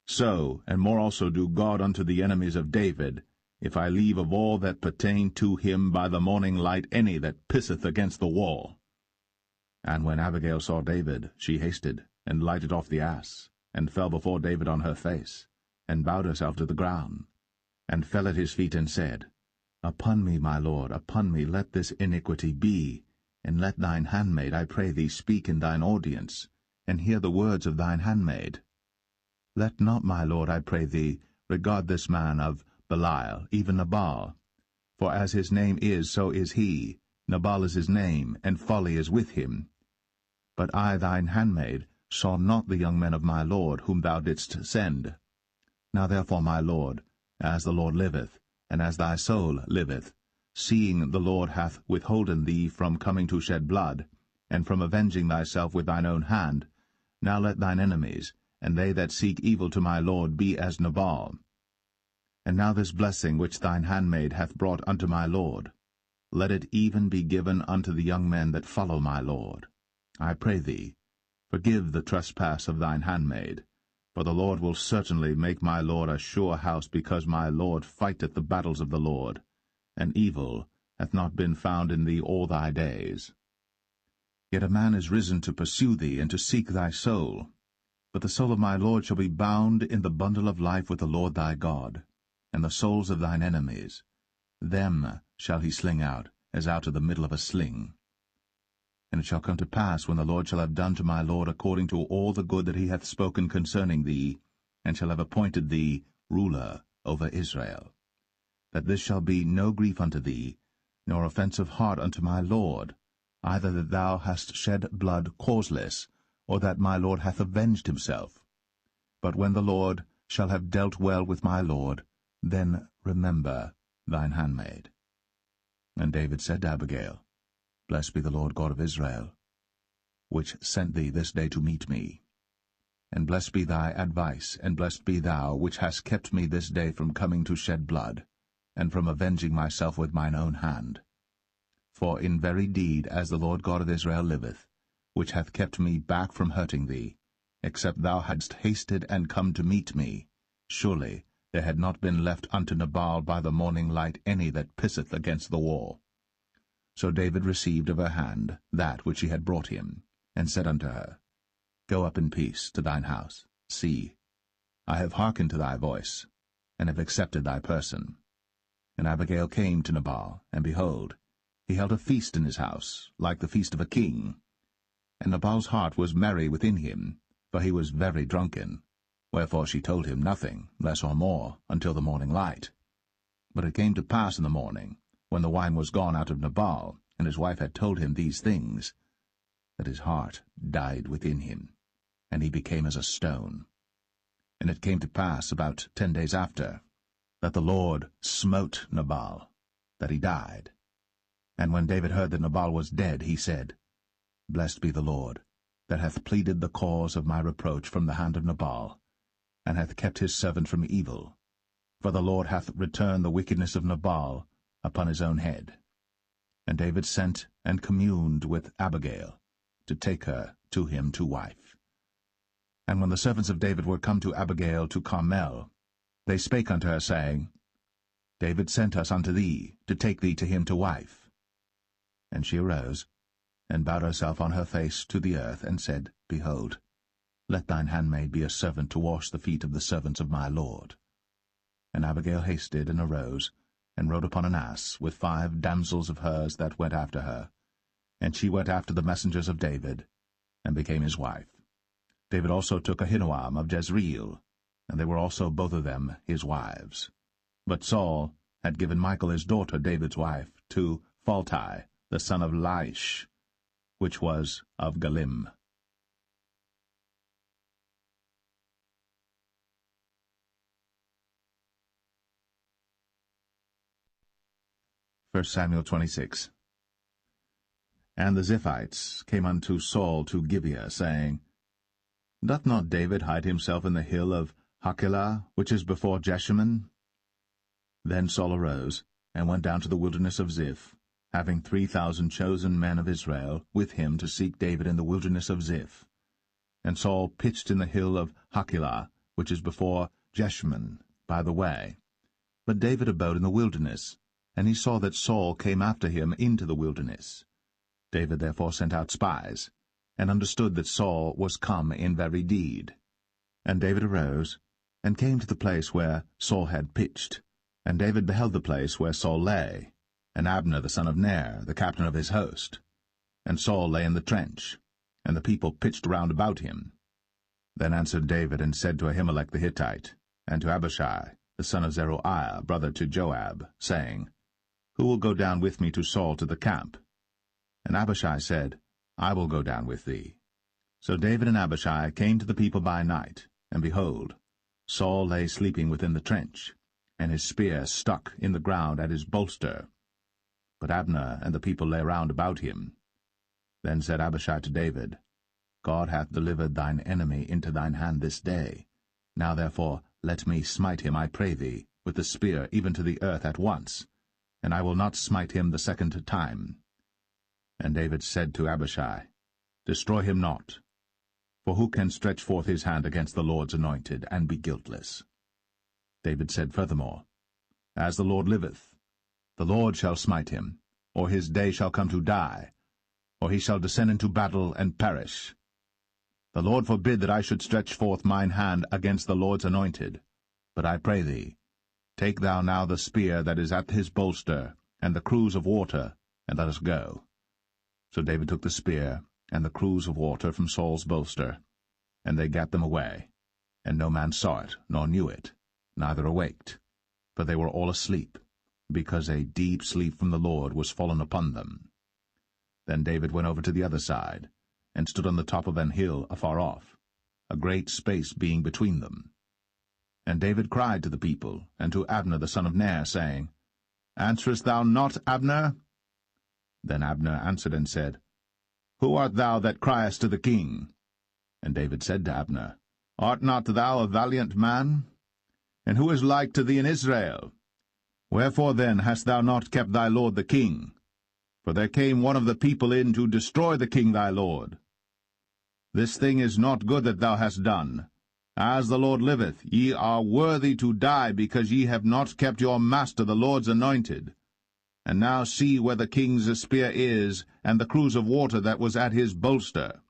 So, and more also do God unto the enemies of David, if I leave of all that pertain to him by the morning light any that pisseth against the wall. And when Abigail saw David, she hasted, and lighted off the ass, and fell before David on her face, and bowed herself to the ground, and fell at his feet, and said, Upon me, my lord, upon me let this iniquity be, and let thine handmaid, I pray thee, speak in thine audience, and hear the words of thine handmaid. Let not, my lord, I pray thee, regard this man of Belial, even Nabal. For as his name is, so is he. Nabal is his name, and folly is with him. But I, thine handmaid, saw not the young men of my lord, whom thou didst send. Now therefore, my lord, as the Lord liveth, and as thy soul liveth, seeing the Lord hath withholden thee from coming to shed blood, and from avenging thyself with thine own hand, now let thine enemies, and they that seek evil to my lord, be as Nabal. And now this blessing which thine handmaid hath brought unto my lord, let it even be given unto the young men that follow my lord. I pray thee, forgive the trespass of thine handmaid, for the Lord will certainly make my lord a sure house, because my lord fighteth the battles of the Lord, and evil hath not been found in thee all thy days. Yet a man is risen to pursue thee, and to seek thy soul. But the soul of my lord shall be bound in the bundle of life with the Lord thy God, and the souls of thine enemies, them shall he sling out, as out of the middle of a sling. And it shall come to pass, when the Lord shall have done to my lord according to all the good that he hath spoken concerning thee, and shall have appointed thee ruler over Israel, that this shall be no grief unto thee, nor offense of heart unto my lord, either that thou hast shed blood causeless, or that my lord hath avenged himself. But when the Lord shall have dealt well with my lord, then remember thine handmaid. And David said to Abigail, Blessed be the Lord God of Israel, which sent thee this day to meet me. And blessed be thy advice, and blessed be thou, which hast kept me this day from coming to shed blood, and from avenging myself with mine own hand. For in very deed, as the Lord God of Israel liveth, which hath kept me back from hurting thee, except thou hadst hasted and come to meet me, surely there had not been left unto Nabal by the morning light any that pisseth against the wall. So David received of her hand that which she had brought him, and said unto her, Go up in peace to thine house. See, I have hearkened to thy voice, and have accepted thy person. And Abigail came to Nabal, and behold, he held a feast in his house, like the feast of a king. And Nabal's heart was merry within him, for he was very drunken. Wherefore she told him nothing, less or more, until the morning light. But it came to pass in the morning, when the wine was gone out of Nabal, and his wife had told him these things, that his heart died within him, and he became as a stone. And it came to pass about 10 days after, that the Lord smote Nabal, that he died. And when David heard that Nabal was dead, he said, Blessed be the Lord, that hath pleaded the cause of my reproach from the hand of Nabal, and hath kept his servant from evil. For the Lord hath returned the wickedness of Nabal upon his own head. And David sent and communed with Abigail, to take her to him to wife. And when the servants of David were come to Abigail to Carmel, they spake unto her, saying, David sent us unto thee, to take thee to him to wife. And she arose, and bowed herself on her face to the earth, and said, Behold, let thine handmaid be a servant to wash the feet of the servants of my lord. And Abigail hasted, and arose, and rode upon an ass, with 5 damsels of hers that went after her. And she went after the messengers of David, and became his wife. David also took Ahinoam of Jezreel, and they were also both of them his wives. But Saul had given Michal his daughter, David's wife, to Phalti, the son of Laish, which was of Galim. 1 Samuel 26. And the Ziphites came unto Saul to Gibeah, saying, Doth not David hide himself in the hill of Hachilah, which is before Jeshimon? Then Saul arose, and went down to the wilderness of Ziph, having 3,000 chosen men of Israel with him to seek David in the wilderness of Ziph. And Saul pitched in the hill of Hachilah, which is before Jeshimon, by the way. But David abode in the wilderness, and he saw that Saul came after him into the wilderness. David therefore sent out spies, and understood that Saul was come in very deed. And David arose, and came to the place where Saul had pitched. And David beheld the place where Saul lay, and Abner the son of Ner, the captain of his host. And Saul lay in the trench, and the people pitched round about him. Then answered David, and said to Ahimelech the Hittite, and to Abishai, the son of Zeruiah, brother to Joab, saying, Who will go down with me to Saul to the camp? And Abishai said, I will go down with thee. So David and Abishai came to the people by night, and behold, Saul lay sleeping within the trench, and his spear stuck in the ground at his bolster. But Abner and the people lay round about him. Then said Abishai to David, God hath delivered thine enemy into thine hand this day. Now therefore let me smite him, I pray thee, with the spear even to the earth at once, and I will not smite him the second time. And David said to Abishai, Destroy him not, for who can stretch forth his hand against the Lord's anointed, and be guiltless? David said furthermore, As the Lord liveth, the Lord shall smite him, or his day shall come to die, or he shall descend into battle and perish. The Lord forbid that I should stretch forth mine hand against the Lord's anointed. But I pray thee, take thou now the spear that is at his bolster, and the cruse of water, and let us go. So David took the spear and the cruse of water from Saul's bolster, and they gat them away. And no man saw it, nor knew it, neither awaked, for they were all asleep, because a deep sleep from the Lord was fallen upon them. Then David went over to the other side, and stood on the top of an hill afar off, a great space being between them. And David cried to the people, and to Abner the son of Ner, saying, Answerest thou not, Abner? Then Abner answered and said, Who art thou that criest to the king? And David said to Abner, Art not thou a valiant man? And who is like to thee in Israel? Wherefore then hast thou not kept thy lord the king? For there came one of the people in to destroy the king thy lord. This thing is not good that thou hast done. As the Lord liveth, ye are worthy to die, because ye have not kept your master the Lord's anointed. And now see where the king's spear is, and the cruse of water that was at his bolster.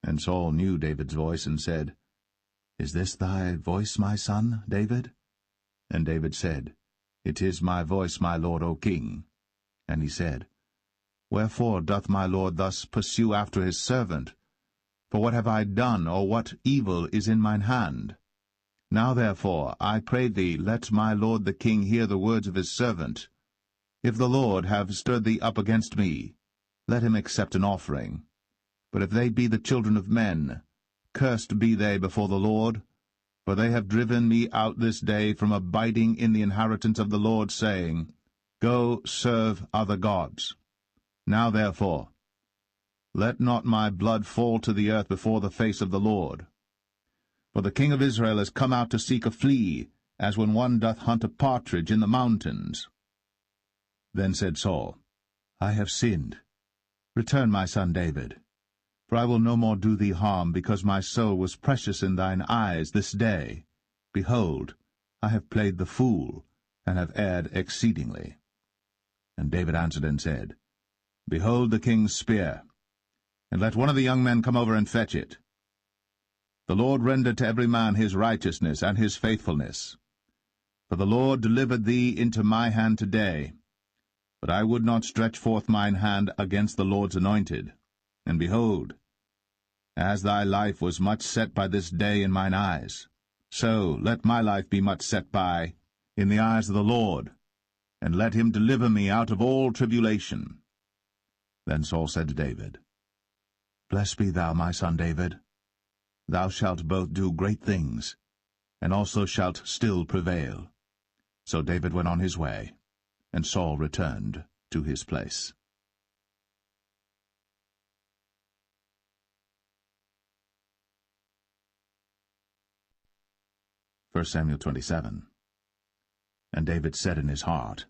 And Saul knew David's voice, and said, Is this thy voice, my son, David? And David said, It is my voice, my lord, O king. And he said, Wherefore doth my lord thus pursue after his servant? For what have I done, or what evil is in mine hand? Now therefore, I pray thee, let my lord the king hear the words of his servant. If the Lord have stirred thee up against me, let him accept an offering. But if they be the children of men, cursed be they before the Lord, for they have driven me out this day from abiding in the inheritance of the Lord, saying, Go serve other gods. Now therefore, let not my blood fall to the earth before the face of the Lord. For the king of Israel is come out to seek a flea, as when one doth hunt a partridge in the mountains. Then said Saul, I have sinned. Return, my son David. For I will no more do thee harm, because my soul was precious in thine eyes this day. Behold, I have played the fool, and have erred exceedingly. And David answered and said, Behold the king's spear, and let one of the young men come over and fetch it. The Lord render to every man his righteousness and his faithfulness. For the Lord delivered thee into my hand today. But I would not stretch forth mine hand against the Lord's anointed. And behold, as thy life was much set by this day in mine eyes, so let my life be much set by in the eyes of the Lord, and let him deliver me out of all tribulation. Then Saul said to David, Blessed be thou, my son David. Thou shalt both do great things, and also shalt still prevail. So David went on his way, and Saul returned to his place. 1 Samuel 27. And David said in his heart,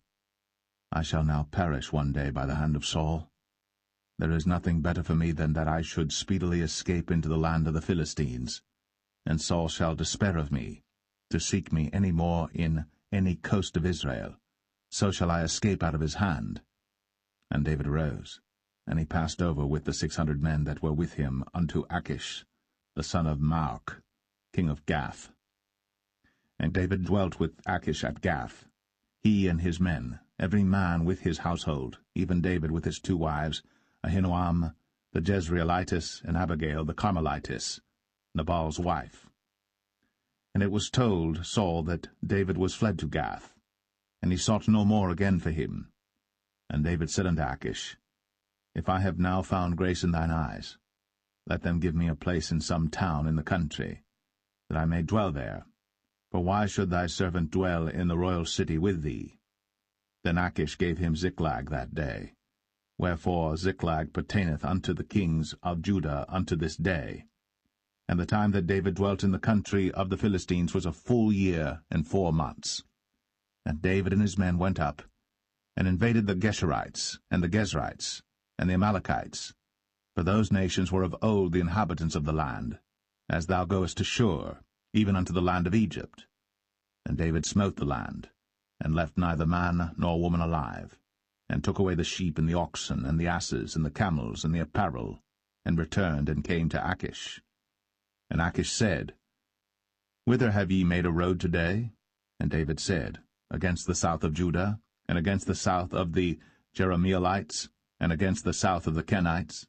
I shall now perish one day by the hand of Saul. There is nothing better for me than that I should speedily escape into the land of the Philistines, and Saul shall despair of me, to seek me any more in any coast of Israel. So shall I escape out of his hand. And David arose, and he passed over with the 600 men that were with him unto Achish, the son of Maoch, king of Gath. And David dwelt with Achish at Gath, he and his men, every man with his household, even David with his 2 wives, Ahinoam the Jezreelitess, and Abigail the Carmelitess, Nabal's wife. And it was told Saul that David was fled to Gath, and he sought no more again for him. And David said unto Achish, If I have now found grace in thine eyes, let them give me a place in some town in the country, that I may dwell there. For why should thy servant dwell in the royal city with thee? Then Achish gave him Ziklag that day. Wherefore Ziklag pertaineth unto the kings of Judah unto this day. And the time that David dwelt in the country of the Philistines was a full year and 4 months. And David and his men went up, and invaded the Geshurites, and the Gezrites, and the Amalekites, for those nations were of old the inhabitants of the land, as thou goest to Shur, even unto the land of Egypt. And David smote the land, and left neither man nor woman alive, and took away the sheep and the oxen, and the asses, and the camels, and the apparel, and returned and came to Achish. And Achish said, Whither have ye made a road today? And David said, Against the south of Judah, and against the south of the Jerahmeelites, and against the south of the Kenites.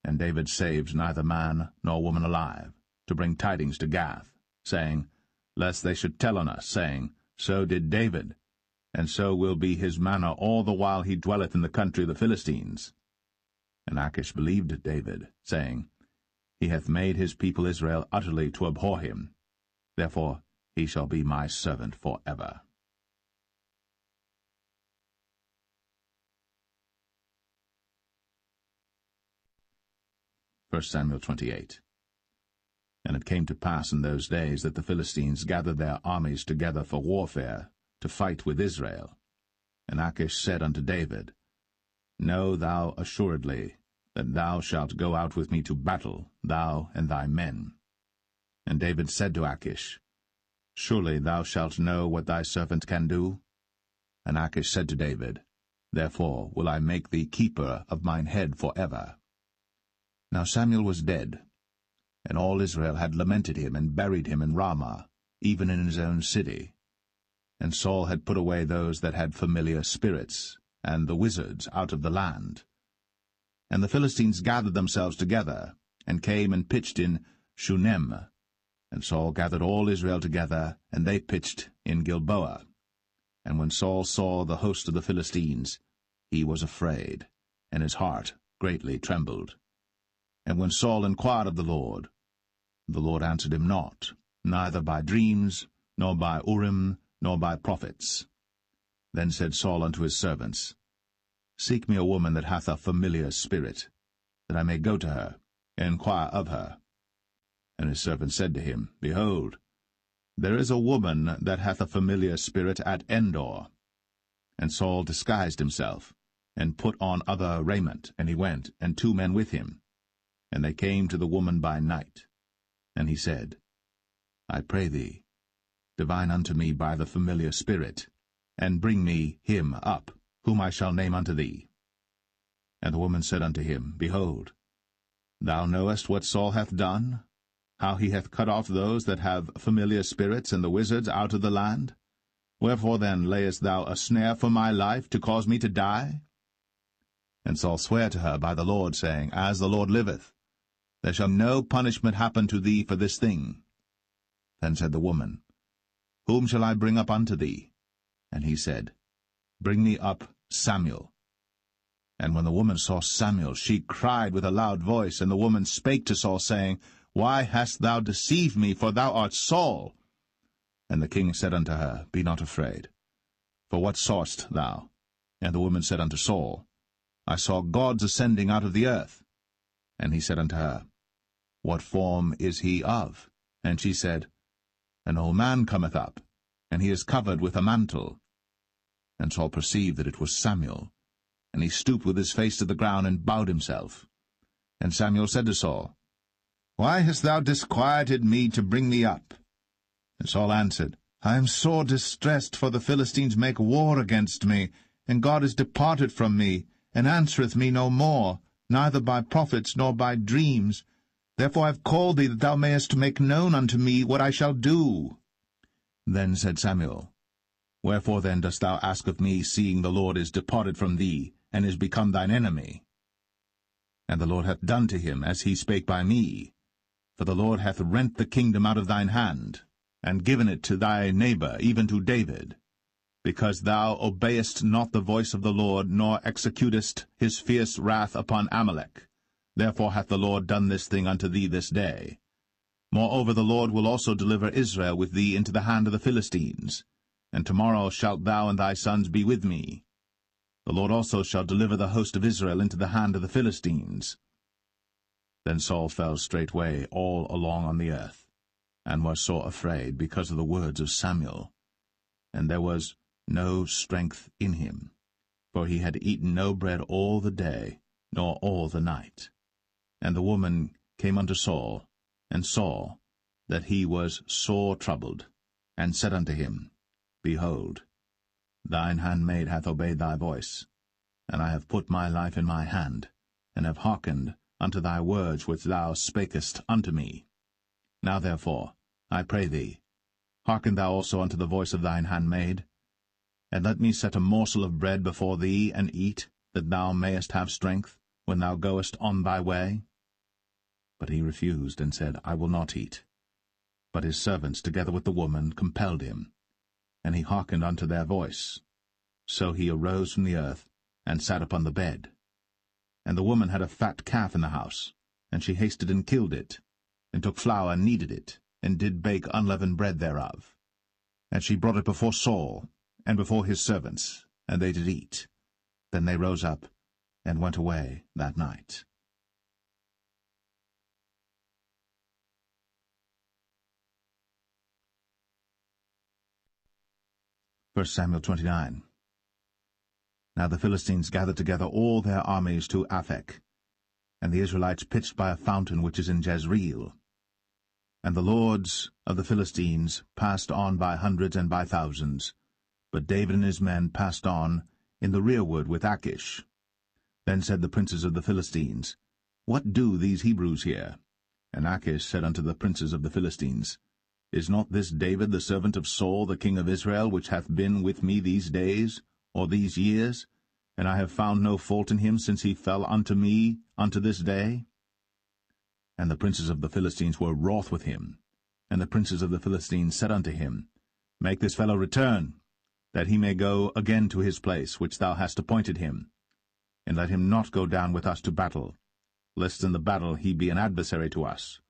And David saved neither man nor woman alive, to bring tidings to Gath, saying, Lest they should tell on us, saying, So did David, and so will be his manner all the while he dwelleth in the country of the Philistines. And Achish believed David, saying, He hath made his people Israel utterly to abhor him. Therefore he shall be my servant for ever. 1 Samuel 28. And it came to pass in those days that the Philistines gathered their armies together for warfare, to fight with Israel. And Achish said unto David, Know thou assuredly that thou shalt go out with me to battle, thou and thy men. And David said to Achish, Surely thou shalt know what thy servant can do? And Achish said to David, Therefore will I make thee keeper of mine head for ever. Now Samuel was dead, and all Israel had lamented him and buried him in Ramah, even in his own city. And Saul had put away those that had familiar spirits, and the wizards out of the land. And the Philistines gathered themselves together, and came and pitched in Shunem. And Saul gathered all Israel together, and they pitched in Gilboa. And when Saul saw the host of the Philistines, he was afraid, and his heart greatly trembled. And when Saul inquired of the Lord answered him not, neither by dreams, nor by Urim, nor by prophets. Then said Saul unto his servants, Seek me a woman that hath a familiar spirit, that I may go to her, and inquire of her. And his servants said to him, Behold, there is a woman that hath a familiar spirit at Endor. And Saul disguised himself, and put on other raiment, and he went, and 2 men with him. And they came to the woman by night. And he said, I pray thee, divine unto me by the familiar spirit, and bring me him up, whom I shall name unto thee. And the woman said unto him, Behold, thou knowest what Saul hath done, how he hath cut off those that have familiar spirits and the wizards out of the land? Wherefore then layest thou a snare for my life, to cause me to die? And Saul sware to her by the Lord, saying, As the Lord liveth, there shall no punishment happen to thee for this thing. Then said the woman, Whom shall I bring up unto thee? And he said, Bring me up Samuel. And when the woman saw Samuel, she cried with a loud voice, and the woman spake to Saul, saying, Why hast thou deceived me? For thou art Saul. And the king said unto her, Be not afraid. For what sawest thou? And the woman said unto Saul, I saw gods ascending out of the earth. And he said unto her, What form is he of? And she said, An old man cometh up, and he is covered with a mantle. And Saul perceived that it was Samuel, and he stooped with his face to the ground, and bowed himself. And Samuel said to Saul, Why hast thou disquieted me to bring me up? And Saul answered, I am sore distressed, for the Philistines make war against me, and God is departed from me, and answereth me no more, neither by prophets nor by dreams. Therefore I have called thee, that thou mayest make known unto me what I shall do. Then said Samuel, Wherefore then dost thou ask of me, seeing the Lord is departed from thee, and is become thine enemy? And the Lord hath done to him as he spake by me. For the Lord hath rent the kingdom out of thine hand, and given it to thy neighbor, even to David, because thou obeyest not the voice of the Lord, nor executest his fierce wrath upon Amalek. Therefore hath the Lord done this thing unto thee this day. Moreover the Lord will also deliver Israel with thee into the hand of the Philistines. And tomorrow shalt thou and thy sons be with me. The Lord also shall deliver the host of Israel into the hand of the Philistines. Then Saul fell straightway all along on the earth, and was sore afraid because of the words of Samuel. And there was no strength in him, for he had eaten no bread all the day, nor all the night. And the woman came unto Saul, and saw that he was sore troubled, and said unto him, Behold, thine handmaid hath obeyed thy voice, and I have put my life in my hand, and have hearkened unto thy words which thou spakest unto me. Now therefore, I pray thee, hearken thou also unto the voice of thine handmaid, and let me set a morsel of bread before thee, and eat, that thou mayest have strength, when thou goest on thy way. But he refused, and said, I will not eat. But his servants, together with the woman, compelled him, and he hearkened unto their voice. So he arose from the earth, and sat upon the bed. And the woman had a fat calf in the house, and she hasted and killed it, and took flour and kneaded it, and did bake unleavened bread thereof. And she brought it before Saul, and before his servants, and they did eat. Then they rose up, and went away that night. 1 Samuel 29. Now the Philistines gathered together all their armies to Aphek, and the Israelites pitched by a fountain which is in Jezreel. And the lords of the Philistines passed on by hundreds and by thousands, but David and his men passed on in the rearward with Achish. Then said the princes of the Philistines, What do these Hebrews here? And Achish said unto the princes of the Philistines, Is not this David the servant of Saul the king of Israel, which hath been with me these days, or these years? And I have found no fault in him since he fell unto me unto this day. And the princes of the Philistines were wroth with him. And the princes of the Philistines said unto him, Make this fellow return, that he may go again to his place, which thou hast appointed him. And let him not go down with us to battle, lest in the battle he be an adversary to us.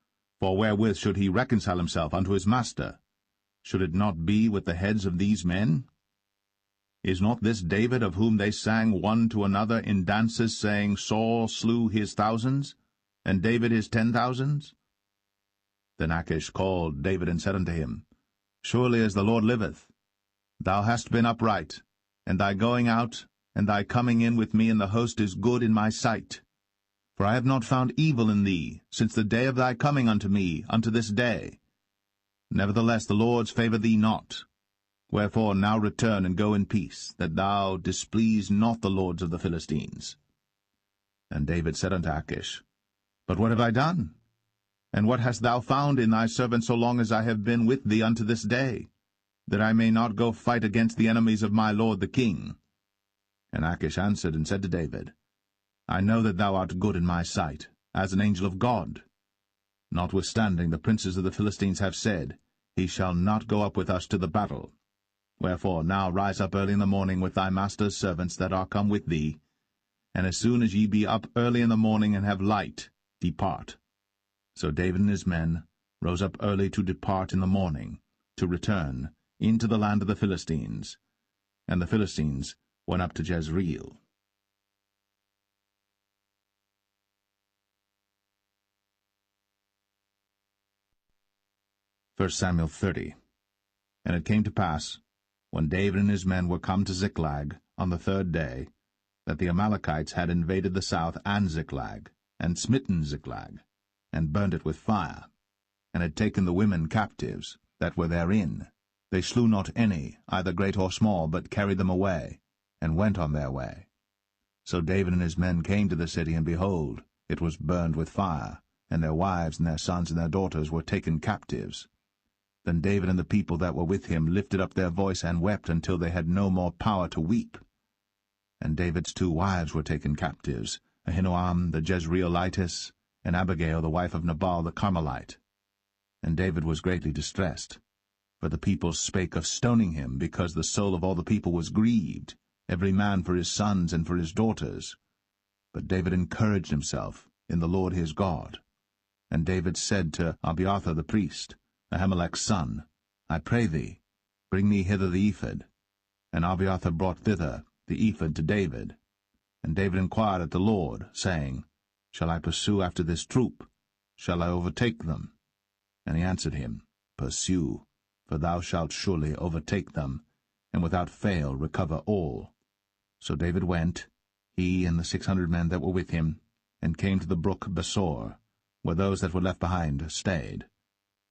For wherewith should he reconcile himself unto his master? Should it not be with the heads of these men? Is not this David, of whom they sang one to another in dances, saying, Saul slew his thousands, and David his 10,000s? Then Achish called David and said unto him, Surely as the Lord liveth, thou hast been upright, and thy going out and thy coming in with me in the host is good in my sight. For I have not found evil in thee since the day of thy coming unto me unto this day. Nevertheless the Lord's favour thee not. Wherefore now return and go in peace, that thou displease not the lords of the Philistines. And David said unto Achish, But what have I done? And what hast thou found in thy servant so long as I have been with thee unto this day, that I may not go fight against the enemies of my lord the king? And Achish answered and said to David, I know that thou art good in my sight, as an angel of God. Notwithstanding the princes of the Philistines have said, He shall not go up with us to the battle. Wherefore now rise up early in the morning with thy master's servants that are come with thee, and as soon as ye be up early in the morning and have light, depart. So David and his men rose up early to depart in the morning, to return into the land of the Philistines. And the Philistines went up to Jezreel. 1 Samuel 30. And it came to pass, when David and his men were come to Ziklag on the 3rd day, that the Amalekites had invaded the south and Ziklag, and smitten Ziklag, and burnt it with fire, and had taken the women captives that were therein. They slew not any, either great or small, but carried them away, and went on their way. So David and his men came to the city, and behold, it was burned with fire, and their wives and their sons and their daughters were taken captives. Then David and the people that were with him lifted up their voice and wept until they had no more power to weep. And David's 2 wives were taken captives, Ahinoam the Jezreelitess, and Abigail the wife of Nabal the Carmelite. And David was greatly distressed, for the people spake of stoning him, because the soul of all the people was grieved, every man for his sons and for his daughters. But David encouraged himself in the Lord his God. And David said to Abiathar the priest, Ahimelech's son, I pray thee, bring me hither the ephod. And Abiathar brought thither the ephod to David. And David inquired at the Lord, saying, Shall I pursue after this troop? Shall I overtake them? And he answered him, Pursue, for thou shalt surely overtake them, and without fail recover all. So David went, he and the 600 men that were with him, and came to the brook Besor, where those that were left behind stayed.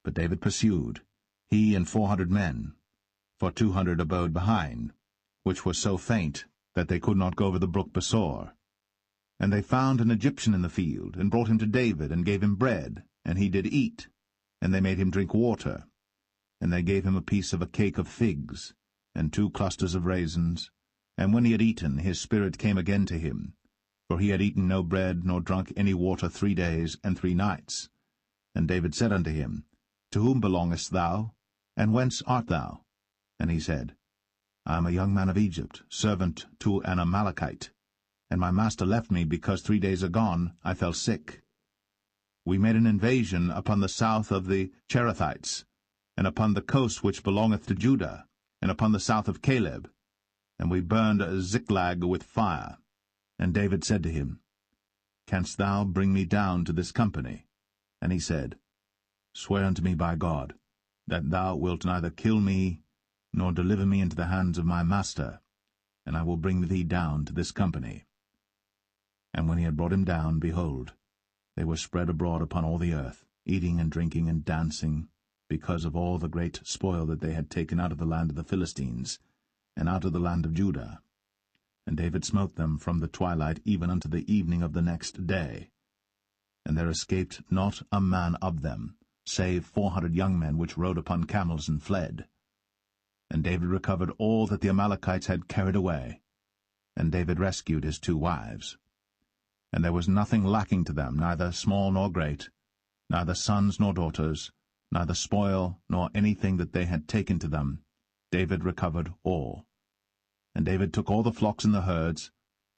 But David pursued, he and 400 men, for 200 abode behind, which were so faint that they could not go over the brook Besor. And they found an Egyptian in the field, and brought him to David, and gave him bread, and he did eat, and they made him drink water. And they gave him a piece of a cake of figs, and 2 clusters of raisins. And when he had eaten, his spirit came again to him, for he had eaten no bread, nor drunk any water 3 days and 3 nights. And David said unto him, To whom belongest thou, and whence art thou? And he said, I am a young man of Egypt, servant to an Amalekite, and my master left me, because 3 days agone I fell sick. We made an invasion upon the south of the Cherethites, and upon the coast which belongeth to Judah, and upon the south of Caleb, and we burned Ziklag with fire. And David said to him, Canst thou bring me down to this company? And he said, Swear unto me by God, that thou wilt neither kill me, nor deliver me into the hands of my master, and I will bring thee down to this company. And when he had brought him down, behold, they were spread abroad upon all the earth, eating and drinking and dancing, because of all the great spoil that they had taken out of the land of the Philistines, and out of the land of Judah. And David smote them from the twilight even unto the evening of the next day. And there escaped not a man of them, save 400 young men which rode upon camels and fled. And David recovered all that the Amalekites had carried away, and David rescued his 2 wives. And there was nothing lacking to them, neither small nor great, neither sons nor daughters, neither spoil nor anything that they had taken to them. David recovered all. And David took all the flocks and the herds,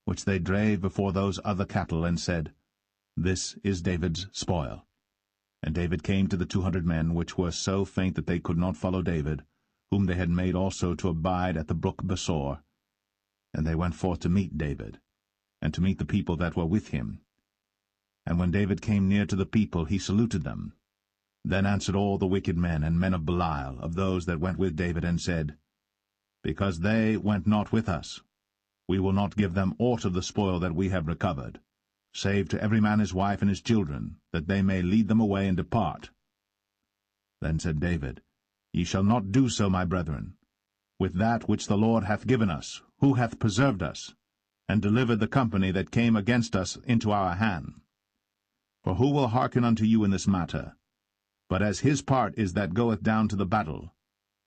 which they drave before those other cattle, and said, This is David's spoil. And David came to the 200 men, which were so faint that they could not follow David, whom they had made also to abide at the brook Besor. And they went forth to meet David, and to meet the people that were with him. And when David came near to the people, he saluted them. Then answered all the wicked men and men of Belial, of those that went with David, and said, Because they went not with us, we will not give them aught of the spoil that we have recovered, save to every man his wife and his children, that they may lead them away and depart. Then said David, Ye shall not do so, my brethren, with that which the Lord hath given us, who hath preserved us, and delivered the company that came against us into our hand. For who will hearken unto you in this matter? But as his part is that goeth down to the battle,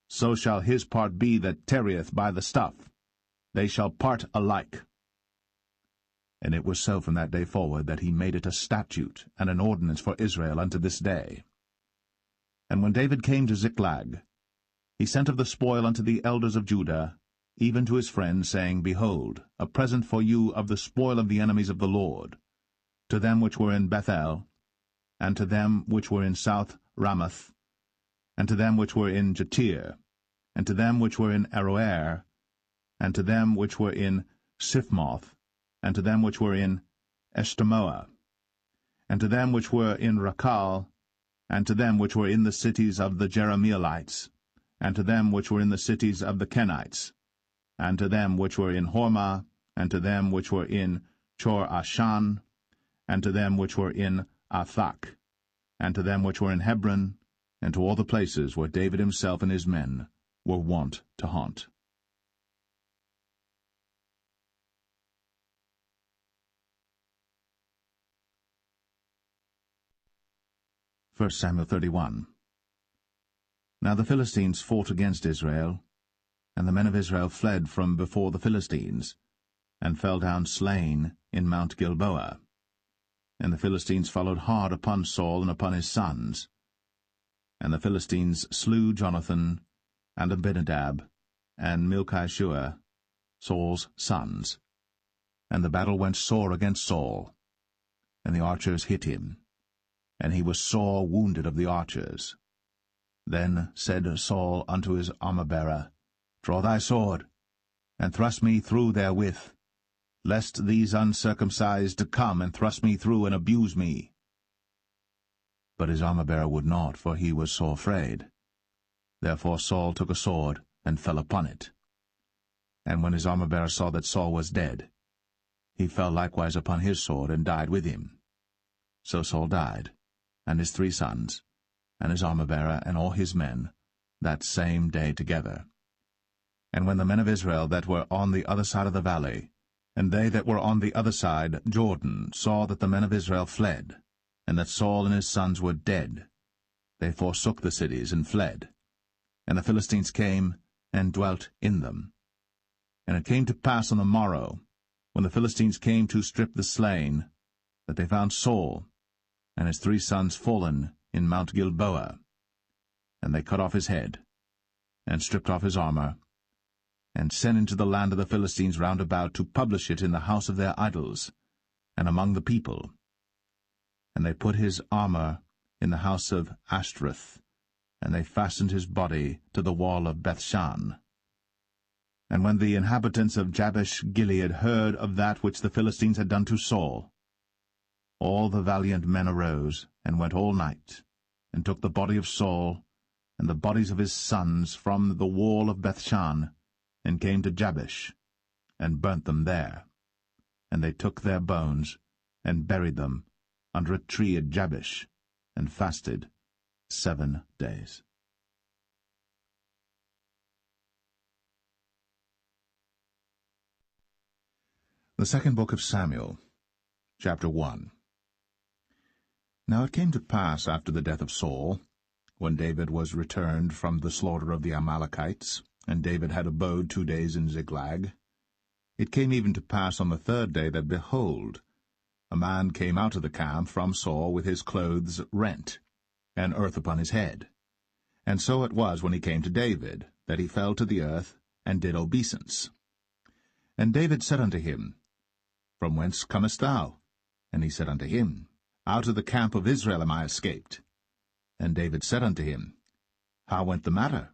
so shall his part be that tarrieth by the stuff. They shall part alike. And it was so from that day forward that he made it a statute and an ordinance for Israel unto this day. And when David came to Ziklag, he sent of the spoil unto the elders of Judah, even to his friends, saying, Behold, a present for you of the spoil of the enemies of the Lord, to them which were in Bethel, and to them which were in South Ramoth, and to them which were in Jatir, and to them which were in Aroer, and to them which were in Siphmoth, and to them which were in Eshtemoa, and to them which were in Rakal, and to them which were in the cities of the Jerahmeelites, and to them which were in the cities of the Kenites, and to them which were in Hormah, and to them which were in Chor-Ashan, and to them which were in Athak, and to them which were in Hebron, and to all the places where David himself and his men were wont to haunt. First Samuel 31. Now the Philistines fought against Israel, and the men of Israel fled from before the Philistines, and fell down slain in Mount Gilboa. And the Philistines followed hard upon Saul and upon his sons. And the Philistines slew Jonathan, and Abinadab, and Malchishua, Saul's sons. And the battle went sore against Saul, and the archers hit him, and he was sore wounded of the archers. Then said Saul unto his armor-bearer, Draw thy sword, and thrust me through therewith, lest these uncircumcised come and thrust me through and abuse me. But his armor-bearer would not, for he was sore afraid. Therefore Saul took a sword, and fell upon it. And when his armor-bearer saw that Saul was dead, he fell likewise upon his sword, and died with him. So Saul died, and his 3 sons, and his armor-bearer, and all his men, that same day together. And when the men of Israel that were on the other side of the valley, and they that were on the other side Jordan, saw that the men of Israel fled, and that Saul and his sons were dead, they forsook the cities and fled. And the Philistines came and dwelt in them. And it came to pass on the morrow, when the Philistines came to strip the slain, that they found Saul and his 3 sons fallen in Mount Gilboa. And they cut off his head, and stripped off his armor, and sent into the land of the Philistines round about to publish it in the house of their idols, and among the people. And they put his armor in the house of Ashtoreth, and they fastened his body to the wall of Bethshan. And when the inhabitants of Jabesh-Gilead heard of that which the Philistines had done to Saul, all the valiant men arose, and went all night, and took the body of Saul, and the bodies of his sons from the wall of Bethshan, and came to Jabesh, and burnt them there. And they took their bones, and buried them under a tree at Jabesh, and fasted 7 days. The second book of Samuel, chapter 1. Now it came to pass after the death of Saul, when David was returned from the slaughter of the Amalekites, and David had abode 2 days in Ziklag, it came even to pass on the 3rd day that, behold, a man came out of the camp from Saul with his clothes rent, and earth upon his head. And so it was when he came to David, that he fell to the earth, and did obeisance. And David said unto him, From whence comest thou? And he said unto him, Out of the camp of Israel am I escaped. And David said unto him, How went the matter?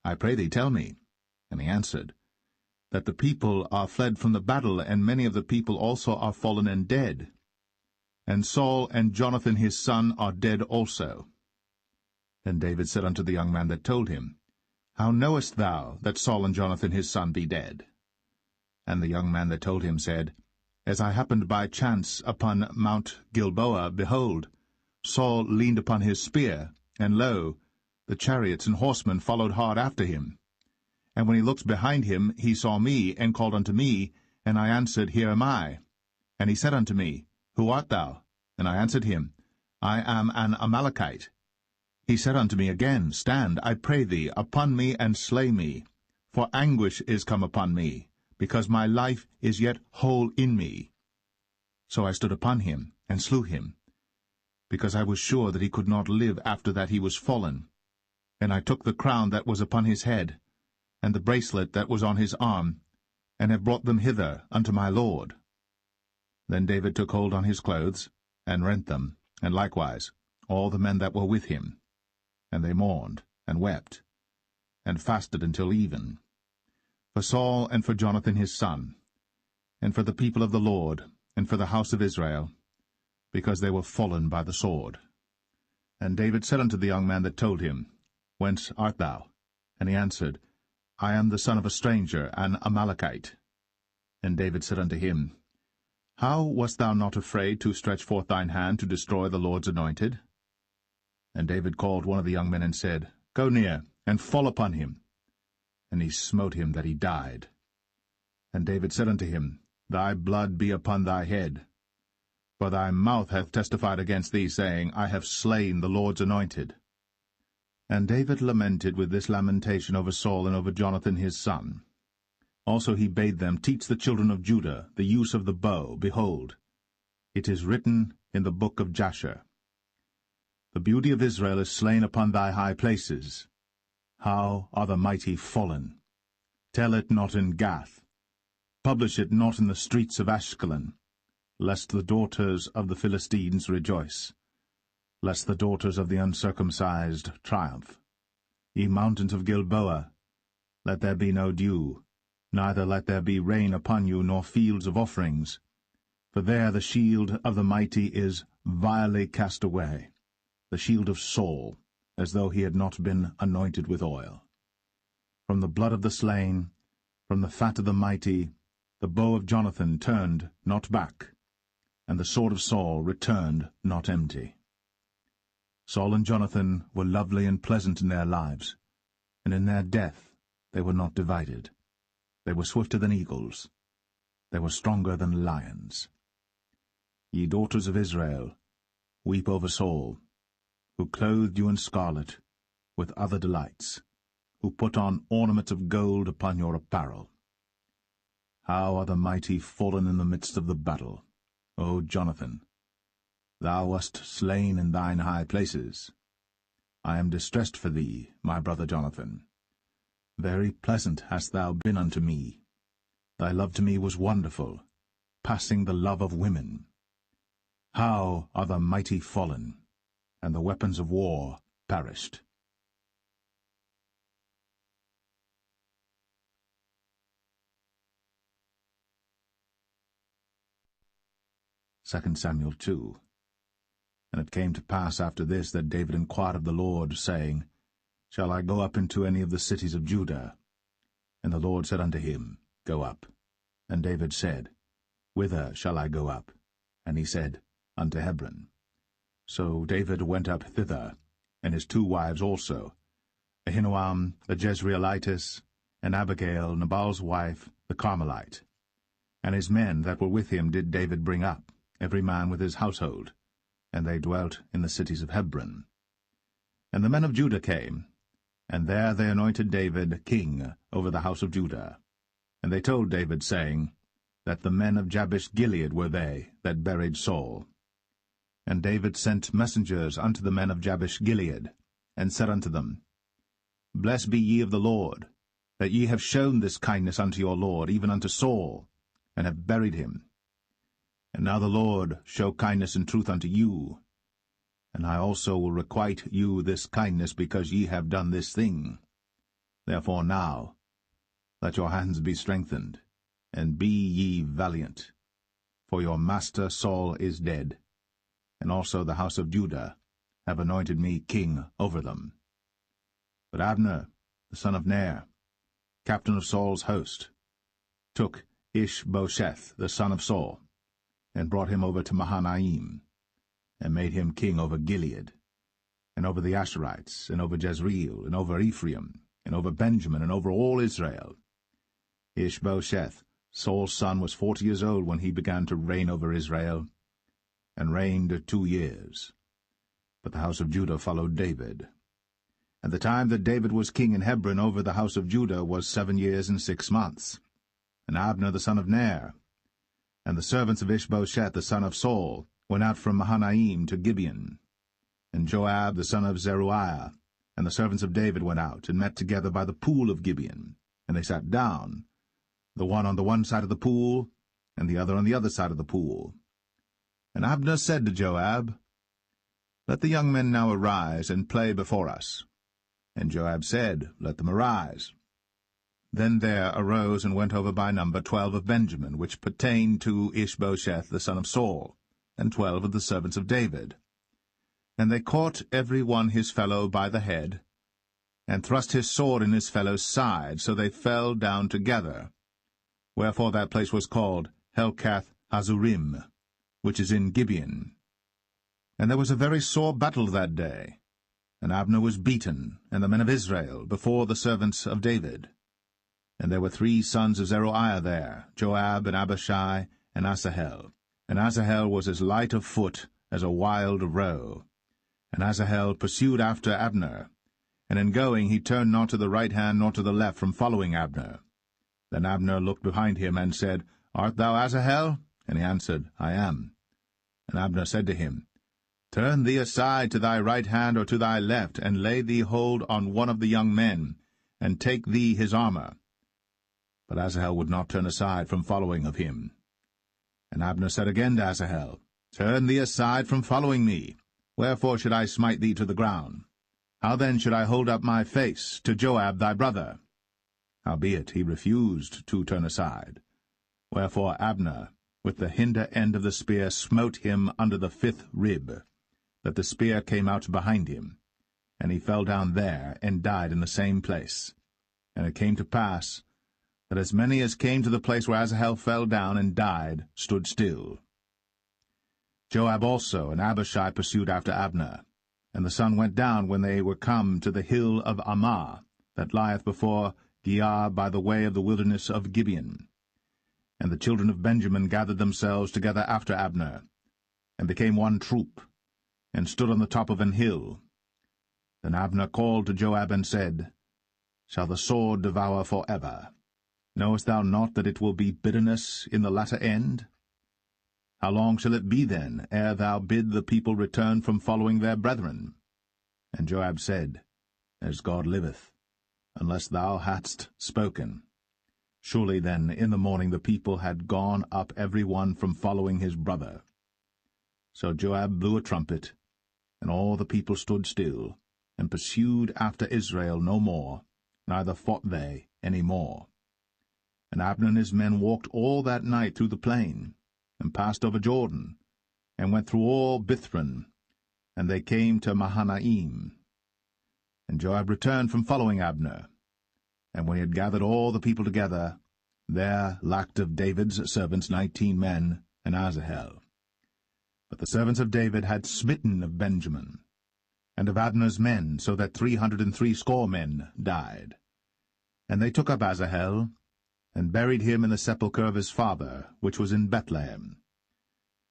I pray thee, tell me. And he answered, That the people are fled from the battle, and many of the people also are fallen and dead. And Saul and Jonathan his son are dead also. Then David said unto the young man that told him, How knowest thou that Saul and Jonathan his son be dead? And the young man that told him said, As I happened by chance upon Mount Gilboa, behold, Saul leaned upon his spear, and lo, the chariots and horsemen followed hard after him. And when he looked behind him, he saw me, and called unto me, and I answered, Here am I. And he said unto me, Who art thou? And I answered him, I am an Amalekite. He said unto me again, Stand, I pray thee, upon me, and slay me, for anguish is come upon me, because my life is yet whole in me. So I stood upon him, and slew him, because I was sure that he could not live after that he was fallen. And I took the crown that was upon his head, and the bracelet that was on his arm, and have brought them hither unto my lord. Then David took hold on his clothes, and rent them, and likewise all the men that were with him. And they mourned, and wept, and fasted until even, for Saul and for Jonathan his son, and for the people of the Lord, and for the house of Israel, because they were fallen by the sword. And David said unto the young man that told him, Whence art thou? And he answered, I am the son of a stranger, an Amalekite. And David said unto him, How wast thou not afraid to stretch forth thine hand to destroy the Lord's anointed? And David called one of the young men and said, Go near, and fall upon him. And he smote him that he died. And David said unto him, Thy blood be upon thy head. For thy mouth hath testified against thee, saying, I have slain the Lord's anointed. And David lamented with this lamentation over Saul and over Jonathan his son. Also he bade them teach the children of Judah the use of the bow. Behold, it is written in the book of Jasher, The beauty of Israel is slain upon thy high places. How are the mighty fallen! Tell it not in Gath. Publish it not in the streets of Ashkelon, lest the daughters of the Philistines rejoice, lest the daughters of the uncircumcised triumph. Ye mountains of Gilboa, let there be no dew, neither let there be rain upon you, nor fields of offerings. For there the shield of the mighty is vilely cast away, the shield of Saul, as though he had not been anointed with oil. From the blood of the slain, from the fat of the mighty, the bow of Jonathan turned not back, and the sword of Saul returned not empty. Saul and Jonathan were lovely and pleasant in their lives, and in their death they were not divided. They were swifter than eagles. They were stronger than lions. Ye daughters of Israel, weep over Saul, who clothed you in scarlet, with other delights, who put on ornaments of gold upon your apparel. How are the mighty fallen in the midst of the battle, O Jonathan! Thou wast slain in thine high places. I am distressed for thee, my brother Jonathan. Very pleasant hast thou been unto me. Thy love to me was wonderful, passing the love of women. How are the mighty fallen, and the weapons of war perished! Second Samuel 2. And it came to pass after this that David inquired of the Lord, saying, Shall I go up into any of the cities of Judah? And the Lord said unto him, Go up. And David said, Whither shall I go up? And he said, Unto Hebron. So David went up thither, and his 2 wives also, Ahinoam the Jezreelitess, and Abigail Nabal's wife, the Carmelite. And his men that were with him did David bring up, every man with his household, and they dwelt in the cities of Hebron. And the men of Judah came, and there they anointed David king over the house of Judah. And they told David, saying, that the men of Jabesh-Gilead were they that buried Saul. And David sent messengers unto the men of Jabesh-Gilead, and said unto them, Blessed be ye of the Lord, that ye have shown this kindness unto your Lord, even unto Saul, and have buried him. And now the Lord show kindness and truth unto you, and I also will requite you this kindness, because ye have done this thing. Therefore now let your hands be strengthened, and be ye valiant. For your master Saul is dead, and also the house of Judah have anointed me king over them. But Abner, the son of Ner, captain of Saul's host, took Ishbosheth, the son of Saul, and brought him over to Mahanaim, and made him king over Gilead, and over the Asherites, and over Jezreel, and over Ephraim, and over Benjamin, and over all Israel. Ishbosheth, Saul's son, was 40 years old when he began to reign over Israel, and reigned 2 years. But the house of Judah followed David. And the time that David was king in Hebron over the house of Judah was 7 years and 6 months. And Abner the son of Ner, and the servants of Ishbosheth the son of Saul, went out from Mahanaim to Gibeon. And Joab the son of Zeruiah, and the servants of David went out, and met together by the pool of Gibeon. And they sat down, the one on the one side of the pool, and the other on the other side of the pool. And Abner said to Joab, Let the young men now arise, and play before us. And Joab said, Let them arise. Then there arose and went over by number 12 of Benjamin, which pertained to Ishbosheth the son of Saul, and 12 of the servants of David. And they caught every one his fellow by the head, and thrust his sword in his fellow's side, so they fell down together. Wherefore that place was called Helkath Hazurim, which is in Gibeon. And there was a very sore battle that day. And Abner was beaten, and the men of Israel, before the servants of David. And there were 3 sons of Zeruiah there, Joab, and Abishai, and Asahel. And Asahel was as light of foot as a wild roe. And Asahel pursued after Abner, and in going he turned not to the right hand nor to the left from following Abner. Then Abner looked behind him, and said, Art thou Asahel? And he answered, I am. And Abner said to him, Turn thee aside to thy right hand or to thy left, and lay thee hold on one of the young men, and take thee his armor. But Asahel would not turn aside from following of him. And Abner said again to Asahel, Turn thee aside from following me. Wherefore should I smite thee to the ground? How then should I hold up my face to Joab thy brother? Howbeit he refused to turn aside. Wherefore Abner with the hinder end of the spear smote him under the 5th rib, that the spear came out behind him, and he fell down there, and died in the same place. And it came to pass, that as many as came to the place where Asahel fell down and died stood still. Joab also and Abishai pursued after Abner, and the sun went down when they were come to the hill of Ammah, that lieth before Giah by the way of the wilderness of Gibeon. And the children of Benjamin gathered themselves together after Abner, and became one troop, and stood on the top of an hill. Then Abner called to Joab and said, Shall the sword devour for ever? Knowest thou not that it will be bitterness in the latter end? How long shall it be then, ere thou bid the people return from following their brethren? And Joab said, As God liveth, unless thou hadst spoken. Surely then in the morning the people had gone up every one from following his brother. So Joab blew a trumpet, and all the people stood still, and pursued after Israel no more, neither fought they any more. And Abner and his men walked all that night through the plain, and passed over Jordan, and went through all Bithron, and they came to Mahanaim. And Joab returned from following Abner. And when he had gathered all the people together, there lacked of David's servants 19 men, and Asahel. But the servants of David had smitten of Benjamin, and of Abner's men, so that 360 men died. And they took up Asahel, and buried him in the sepulchre of his father, which was in Bethlehem.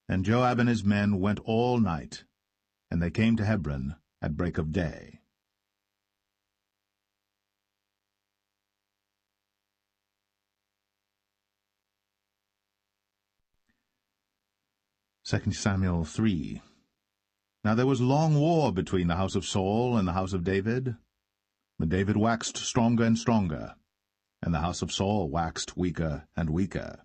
And Joab and his men went all night, and they came to Hebron at break of day. 2 Samuel 3. Now there was long war between the house of Saul and the house of David. But David waxed stronger and stronger, and the house of Saul waxed weaker and weaker.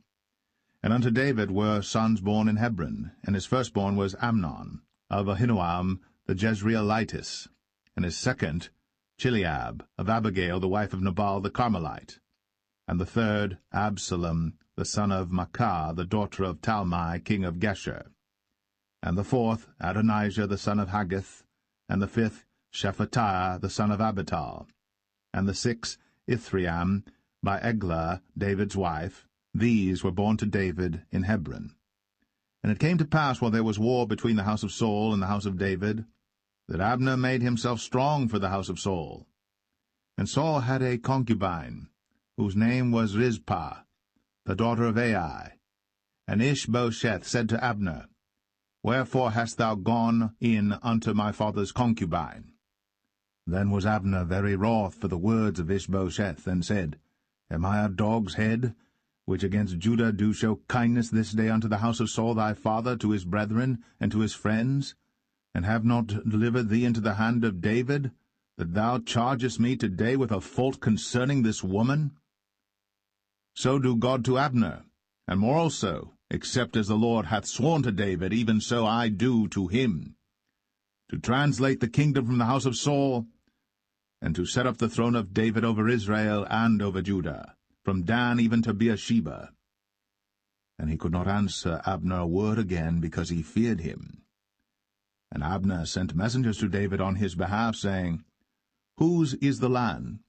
And unto David were sons born in Hebron, and his firstborn was Amnon, of Ahinoam the Jezreelitess, and his second Chileab, of Abigail the wife of Nabal the Carmelite, and the third Absalom the son of Maacah the daughter of Talmai king of Geshur, and the fourth Adonijah the son of Haggith, and the fifth Shephatiah the son of Abital, and the sixth Ithream by Eglah David's wife. These were born to David in Hebron. And it came to pass, while there was war between the house of Saul and the house of David, that Abner made himself strong for the house of Saul. And Saul had a concubine, whose name was Rizpah, the daughter of Ai. And Ishbosheth said to Abner, Wherefore hast thou gone in unto my father's concubine? Then was Abner very wroth for the words of Ishbosheth, and said, Am I a dog's head, which against Judah do show kindness this day unto the house of Saul thy father, to his brethren, and to his friends, and have not delivered thee into the hand of David, that thou chargest me today with a fault concerning this woman? So do God to Abner, and more also, except as the Lord hath sworn to David, even so I do to him, to translate the kingdom from the house of Saul, and to set up the throne of David over Israel and over Judah, from Dan even to Beersheba. And he could not answer Abner a word again, because he feared him. And Abner sent messengers to David on his behalf, saying, Whose is the land?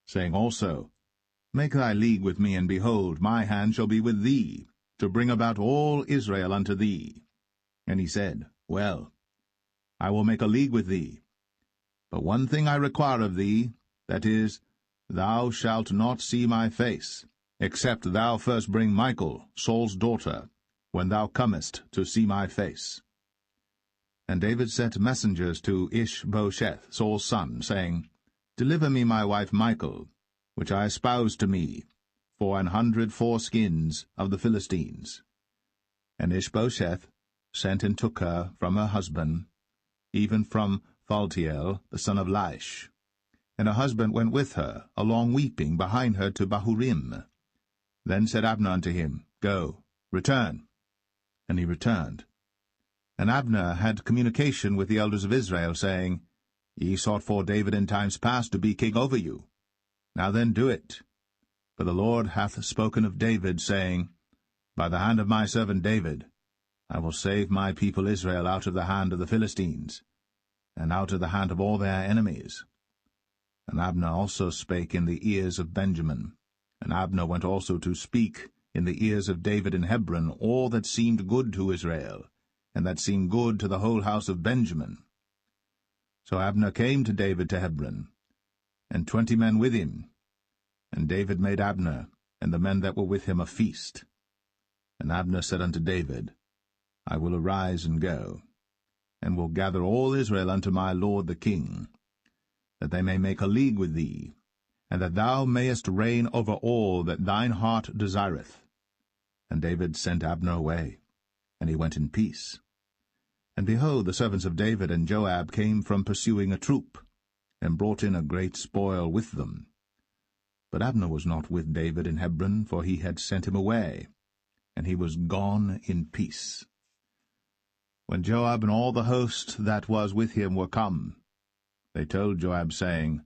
Saying also, Make thy league with me, and behold, my hand shall be with thee, to bring about all Israel unto thee. And he said, Well, I will make a league with thee. But one thing I require of thee, that is, thou shalt not see my face, except thou first bring Michal, Saul's daughter, when thou comest to see my face. And David sent messengers to Ishbosheth, Saul's son, saying, Deliver me my wife Michal, which I espoused to me, for 100 foreskins of the Philistines. And Ishbosheth sent and took her from her husband, even from Phaltiel, the son of Laish. And her husband went with her, along weeping, behind her to Bahurim. Then said Abner unto him, Go, return. And he returned. And Abner had communication with the elders of Israel, saying, Ye sought for David in times past to be king over you. Now then do it. For the Lord hath spoken of David, saying, By the hand of my servant David I will save my people Israel out of the hand of the Philistines, and out of the hand of all their enemies. And Abner also spake in the ears of Benjamin. And Abner went also to speak in the ears of David in Hebron all that seemed good to Israel, and that seemed good to the whole house of Benjamin. So Abner came to David to Hebron, and 20 men with him. And David made Abner and the men that were with him a feast. And Abner said unto David, I will arise and go, and will gather all Israel unto my lord the king, that they may make a league with thee, and that thou mayest reign over all that thine heart desireth. And David sent Abner away, and he went in peace. And behold, the servants of David and Joab came from pursuing a troop, and brought in a great spoil with them. But Abner was not with David in Hebron, for he had sent him away, and he was gone in peace. When Joab and all the host that was with him were come, they told Joab, saying,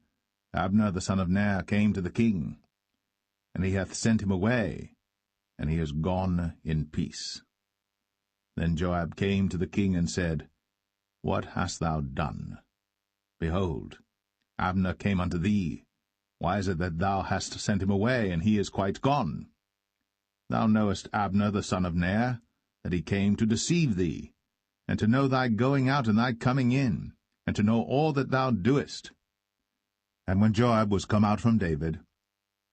Abner the son of Ner came to the king, and he hath sent him away, and he is gone in peace. Then Joab came to the king and said, What hast thou done? Behold, Abner came unto thee? Why is it that thou hast sent him away, and he is quite gone? Thou knowest Abner the son of Ner, that he came to deceive thee, and to know thy going out and thy coming in, and to know all that thou doest. And when Joab was come out from David,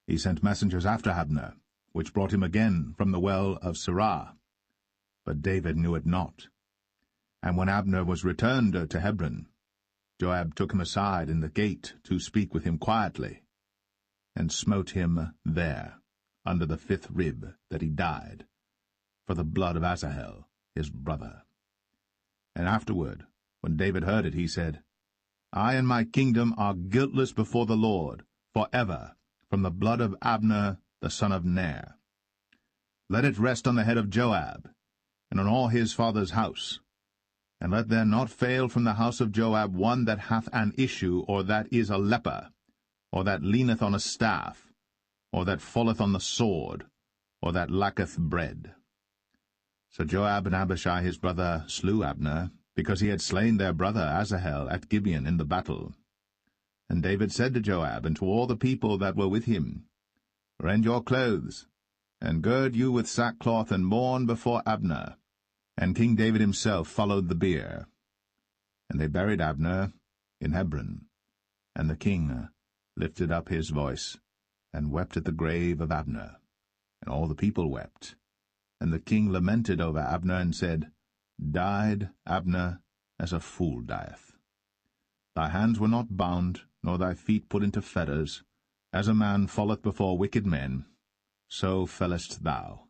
he sent messengers after Abner, which brought him again from the well of Sirah. But David knew it not. And when Abner was returned to Hebron, Joab took him aside in the gate to speak with him quietly, and smote him there, under the 5th rib, that he died, for the blood of Asahel, his brother. And afterward, when David heard it, he said, I and my kingdom are guiltless before the Lord, for ever, from the blood of Abner the son of Ner. Let it rest on the head of Joab, and on all his father's house. And let there not fail from the house of Joab one that hath an issue, or that is a leper, or that leaneth on a staff, or that falleth on the sword, or that lacketh bread. So Joab and Abishai his brother slew Abner, because he had slain their brother Asahel at Gibeon in the battle. And David said to Joab and to all the people that were with him, Rend your clothes, and gird you with sackcloth, and mourn before Abner. And King David himself followed the bier. And they buried Abner in Hebron. And the king lifted up his voice, and wept at the grave of Abner. And all the people wept. And the king lamented over Abner, and said, Died Abner as a fool dieth. Thy hands were not bound, nor thy feet put into fetters. As a man falleth before wicked men, so fellest thou.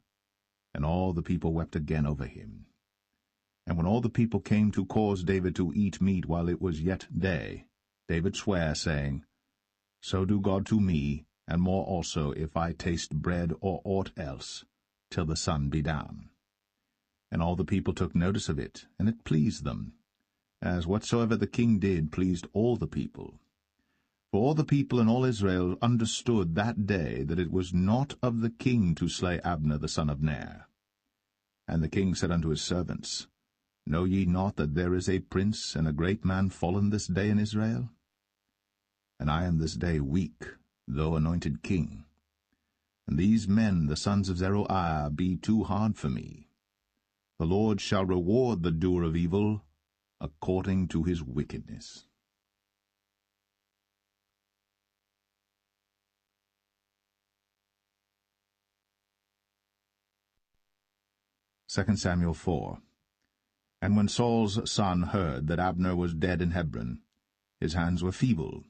And all the people wept again over him. And when all the people came to cause David to eat meat while it was yet day, David sware, saying, So do God to me, and more also, if I taste bread or aught else, till the sun be down. And all the people took notice of it, and it pleased them, as whatsoever the king did pleased all the people. For all the people and all Israel understood that day that it was not of the king to slay Abner the son of Ner. And the king said unto his servants, Know ye not that there is a prince and a great man fallen this day in Israel? And I am this day weak, though anointed king. And these men, the sons of Zeruiah, be too hard for me. The Lord shall reward the doer of evil according to his wickedness. 2 Samuel 4. And when Saul's son heard that Abner was dead in Hebron, his hands were feeble,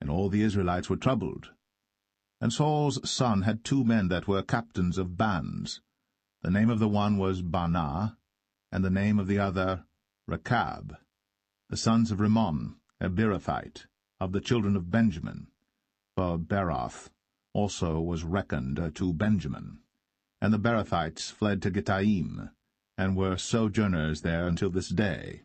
and all the Israelites were troubled. And Saul's son had 2 men that were captains of bands. The name of the one was Baanah, and the name of the other Rechab, the sons of Rimmon, a Beerothite, of the children of Benjamin. For Beeroth also was reckoned to Benjamin. And the Beerothites fled to Gittaim, and were sojourners there until this day.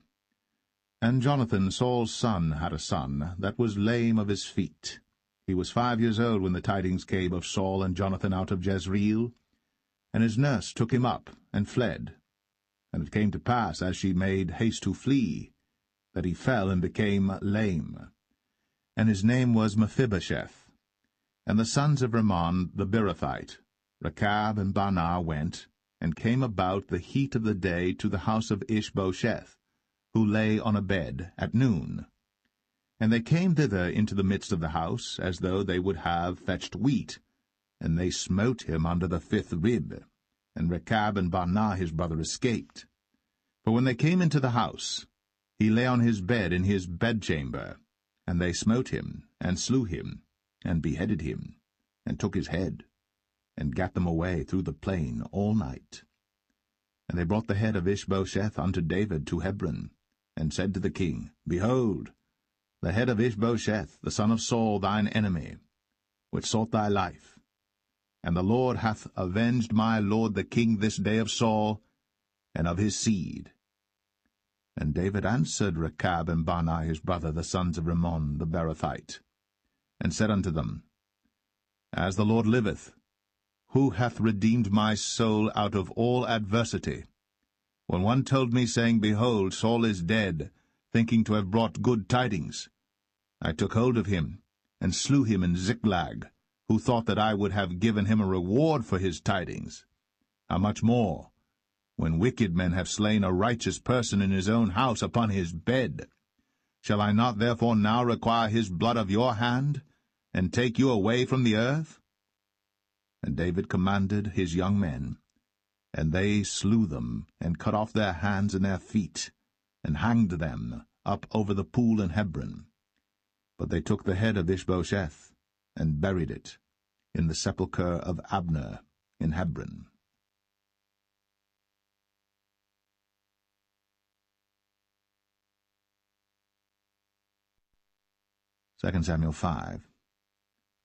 And Jonathan, Saul's son, had a son that was lame of his feet. He was 5 years old when the tidings came of Saul and Jonathan out of Jezreel. And his nurse took him up, and fled. And it came to pass, as she made haste to flee, that he fell and became lame. And his name was Mephibosheth. And the sons of Rimmon the Beerothite, Rechab and Baanah, went, and came about the heat of the day to the house of Ishbosheth, who lay on a bed at noon. And they came thither into the midst of the house, as though they would have fetched wheat, and they smote him under the 5th rib. And Rechab and Baanah his brother escaped. For when they came into the house, he lay on his bed in his bedchamber, and they smote him, and slew him, and beheaded him, and took his head, and gat them away through the plain all night. And they brought the head of Ishbosheth unto David to Hebron, and said to the king, Behold, the head of Ishbosheth, the son of Saul, thine enemy, which sought thy life. And the Lord hath avenged my lord the king this day of Saul, and of his seed. And David answered Rechab and Baanah his brother, the sons of Rimmon the Beerothite, and said unto them, As the Lord liveth, who hath redeemed my soul out of all adversity? When one told me, saying, Behold, Saul is dead, thinking to have brought good tidings, I took hold of him, and slew him in Ziklag, who thought that I would have given him a reward for his tidings. How much more, when wicked men have slain a righteous person in his own house upon his bed? Shall I not therefore now require his blood of your hand, and take you away from the earth? And David commanded his young men, and they slew them, and cut off their hands and their feet, and hanged them up over the pool in Hebron. But they took the head of Ishbosheth, and buried it in the sepulchre of Abner in Hebron. 2 Samuel 5.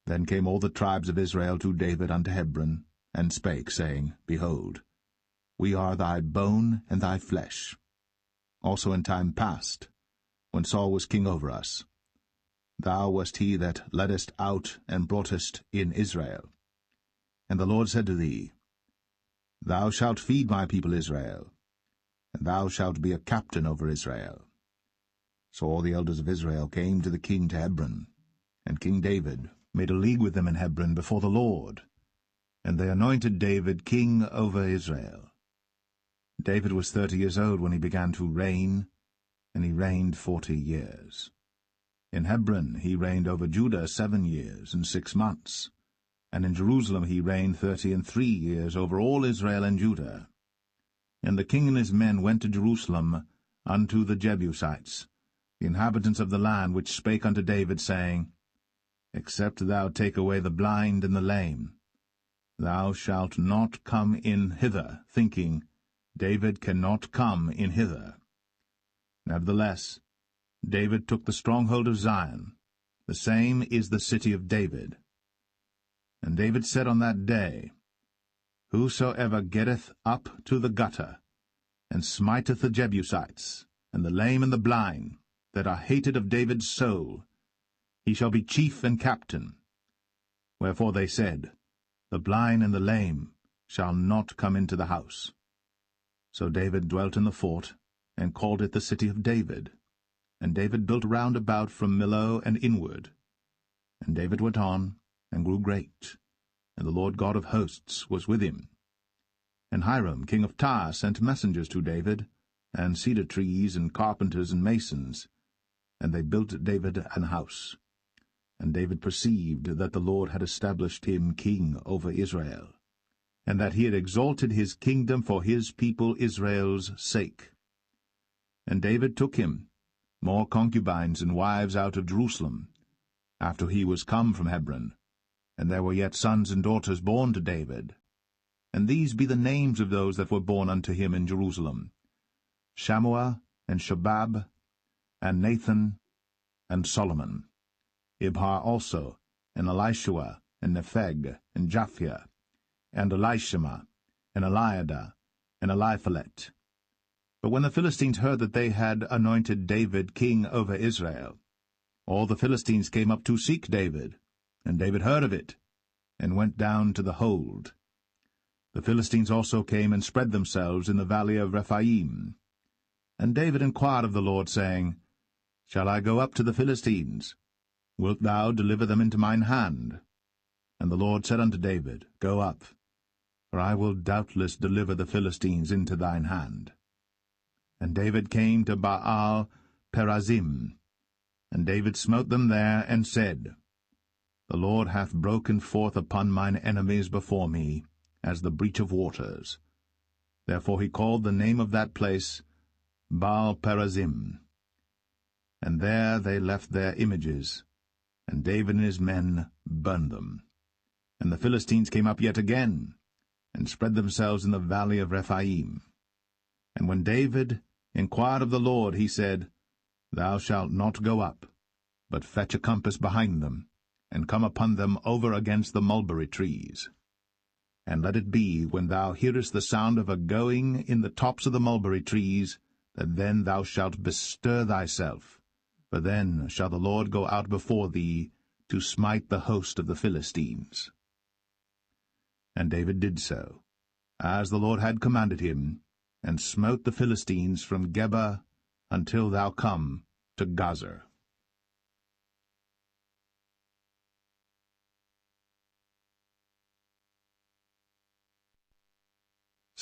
Then came all the tribes of Israel to David unto Hebron, and spake, saying, Behold, we are thy bone and thy flesh. Also in time past, when Saul was king over us, thou wast he that leddest out and broughtest in Israel. And the Lord said to thee, Thou shalt feed my people Israel, and thou shalt be a captain over Israel. So all the elders of Israel came to the king to Hebron, and King David made a league with them in Hebron before the Lord, and they anointed David king over Israel. David was 30 years old when he began to reign, and he reigned 40 years. In Hebron he reigned over Judah 7 years and 6 months, and in Jerusalem he reigned 33 years over all Israel and Judah. And the king and his men went to Jerusalem unto the Jebusites, the inhabitants of the land, which spake unto David, saying, Except thou take away the blind and the lame, thou shalt not come in hither, thinking, David cannot come in hither. Nevertheless, David took the stronghold of Zion, the same is the city of David. And David said on that day, Whosoever getteth up to the gutter, and smiteth the Jebusites, and the lame and the blind, that are hated of David's soul, he shall be chief and captain. Wherefore they said, The blind and the lame shall not come into the house. So David dwelt in the fort, and called it the city of David. And David built round about from Millo and inward. And David went on, and grew great, and the Lord God of hosts was with him. And Hiram king of Tyre sent messengers to David, and cedar trees, and carpenters, and masons, and they built David an house. And David perceived that the Lord had established him king over Israel, and that he had exalted his kingdom for his people Israel's sake. And David took him more concubines and wives out of Jerusalem, after he was come from Hebron, and there were yet sons and daughters born to David. And these be the names of those that were born unto him in Jerusalem, Shammua, and Shobab, and Nathan, and Solomon, Ibhar also, and Elishua, and Nepheg, and Japhia, and Elishama, and Eliada, and Eliphalet. But when the Philistines heard that they had anointed David king over Israel, all the Philistines came up to seek David, and David heard of it, and went down to the hold. The Philistines also came and spread themselves in the valley of Rephaim. And David inquired of the Lord, saying, Shall I go up to the Philistines? Wilt thou deliver them into mine hand? And the Lord said unto David, Go up, for I will doubtless deliver the Philistines into thine hand. And David came to Baal Perazim, and David smote them there, and said, The Lord hath broken forth upon mine enemies before me, as the breach of waters. Therefore he called the name of that place Baal Perazim. And there they left their images, and David and his men burned them. And the Philistines came up yet again, and spread themselves in the valley of Rephaim. And when David inquired of the Lord, he said, Thou shalt not go up, but fetch a compass behind them, and come upon them over against the mulberry trees. And let it be, when thou hearest the sound of a going in the tops of the mulberry trees, that then thou shalt bestir thyself, for then shall the Lord go out before thee to smite the host of the Philistines. And David did so, as the Lord had commanded him, and smote the Philistines from Geba until thou come to Gazer.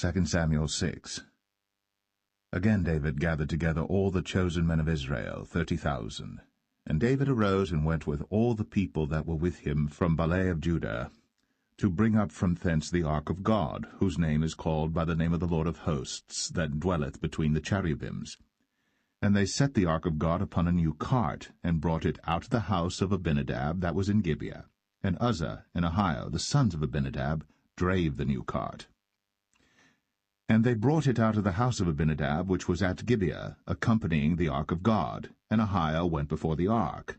2 Samuel 6. Again David gathered together all the chosen men of Israel, 30,000. And David arose and went with all the people that were with him from Baale of Judah, to bring up from thence the ark of God, whose name is called by the name of the Lord of hosts, that dwelleth between the cherubims. And they set the ark of God upon a new cart, and brought it out of the house of Abinadab that was in Gibeah. And Uzzah and Ahio, the sons of Abinadab, drave the new cart. And they brought it out of the house of Abinadab, which was at Gibeah, accompanying the ark of God, and Ahio went before the ark.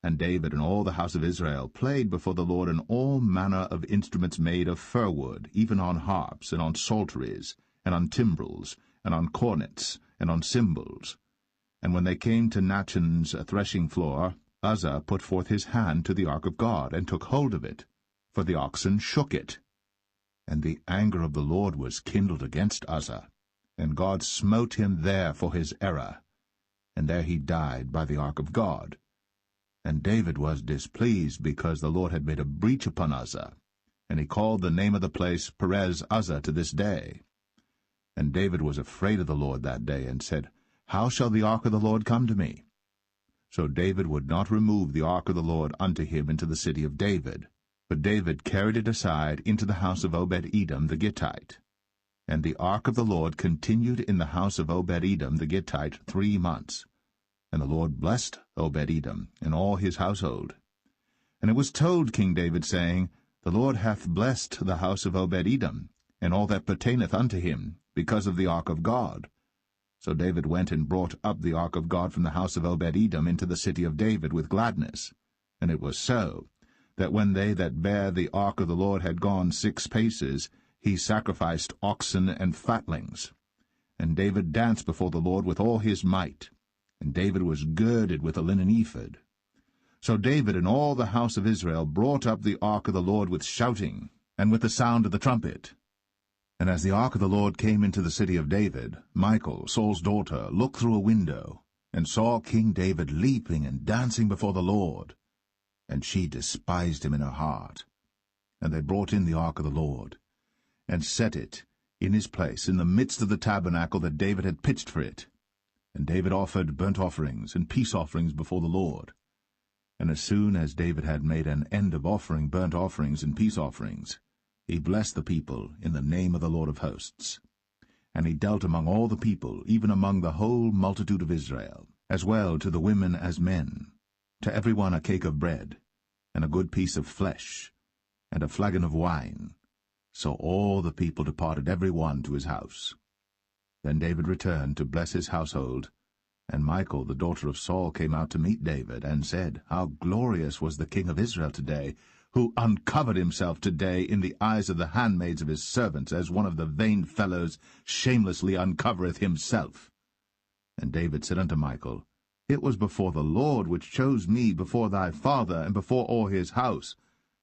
And David and all the house of Israel played before the Lord in all manner of instruments made of fir wood, even on harps, and on psalteries, and on timbrels, and on cornets, and on cymbals. And when they came to Nachon's threshing floor, Uzzah put forth his hand to the ark of God, and took hold of it, for the oxen shook it. And the anger of the Lord was kindled against Uzzah, and God smote him there for his error, and there he died by the ark of God. And David was displeased, because the Lord had made a breach upon Uzzah, and he called the name of the place Perez Uzzah to this day. And David was afraid of the Lord that day, and said, How shall the ark of the Lord come to me? So David would not remove the ark of the Lord unto him into the city of David, but David carried it aside into the house of Obed-Edom the Gittite. And the ark of the Lord continued in the house of Obed-Edom the Gittite 3 months. And the Lord blessed Obed-Edom and all his household. And it was told King David, saying, The Lord hath blessed the house of Obed-Edom, and all that pertaineth unto him, because of the ark of God. So David went and brought up the ark of God from the house of Obed-Edom into the city of David with gladness. And it was so, that when they that bare the ark of the Lord had gone 6 paces, he sacrificed oxen and fatlings. And David danced before the Lord with all his might. And David was girded with a linen ephod. So David and all the house of Israel brought up the ark of the Lord with shouting, and with the sound of the trumpet. And as the ark of the Lord came into the city of David, Michal, Saul's daughter, looked through a window, and saw King David leaping and dancing before the Lord. And she despised him in her heart. And they brought in the ark of the Lord, and set it in his place in the midst of the tabernacle that David had pitched for it. And David offered burnt offerings and peace offerings before the Lord. And as soon as David had made an end of offering burnt offerings and peace offerings, he blessed the people in the name of the Lord of hosts. And he dealt among all the people, even among the whole multitude of Israel, as well to the women as men, to every one a cake of bread, and a good piece of flesh, and a flagon of wine. So all the people departed every one to his house. Then David returned to bless his household, and Michal, the daughter of Saul, came out to meet David, and said, How glorious was the king of Israel today, who uncovered himself today in the eyes of the handmaids of his servants, as one of the vain fellows shamelessly uncovereth himself. And David said unto Michal, It was before the Lord which chose me before thy father, and before all his house,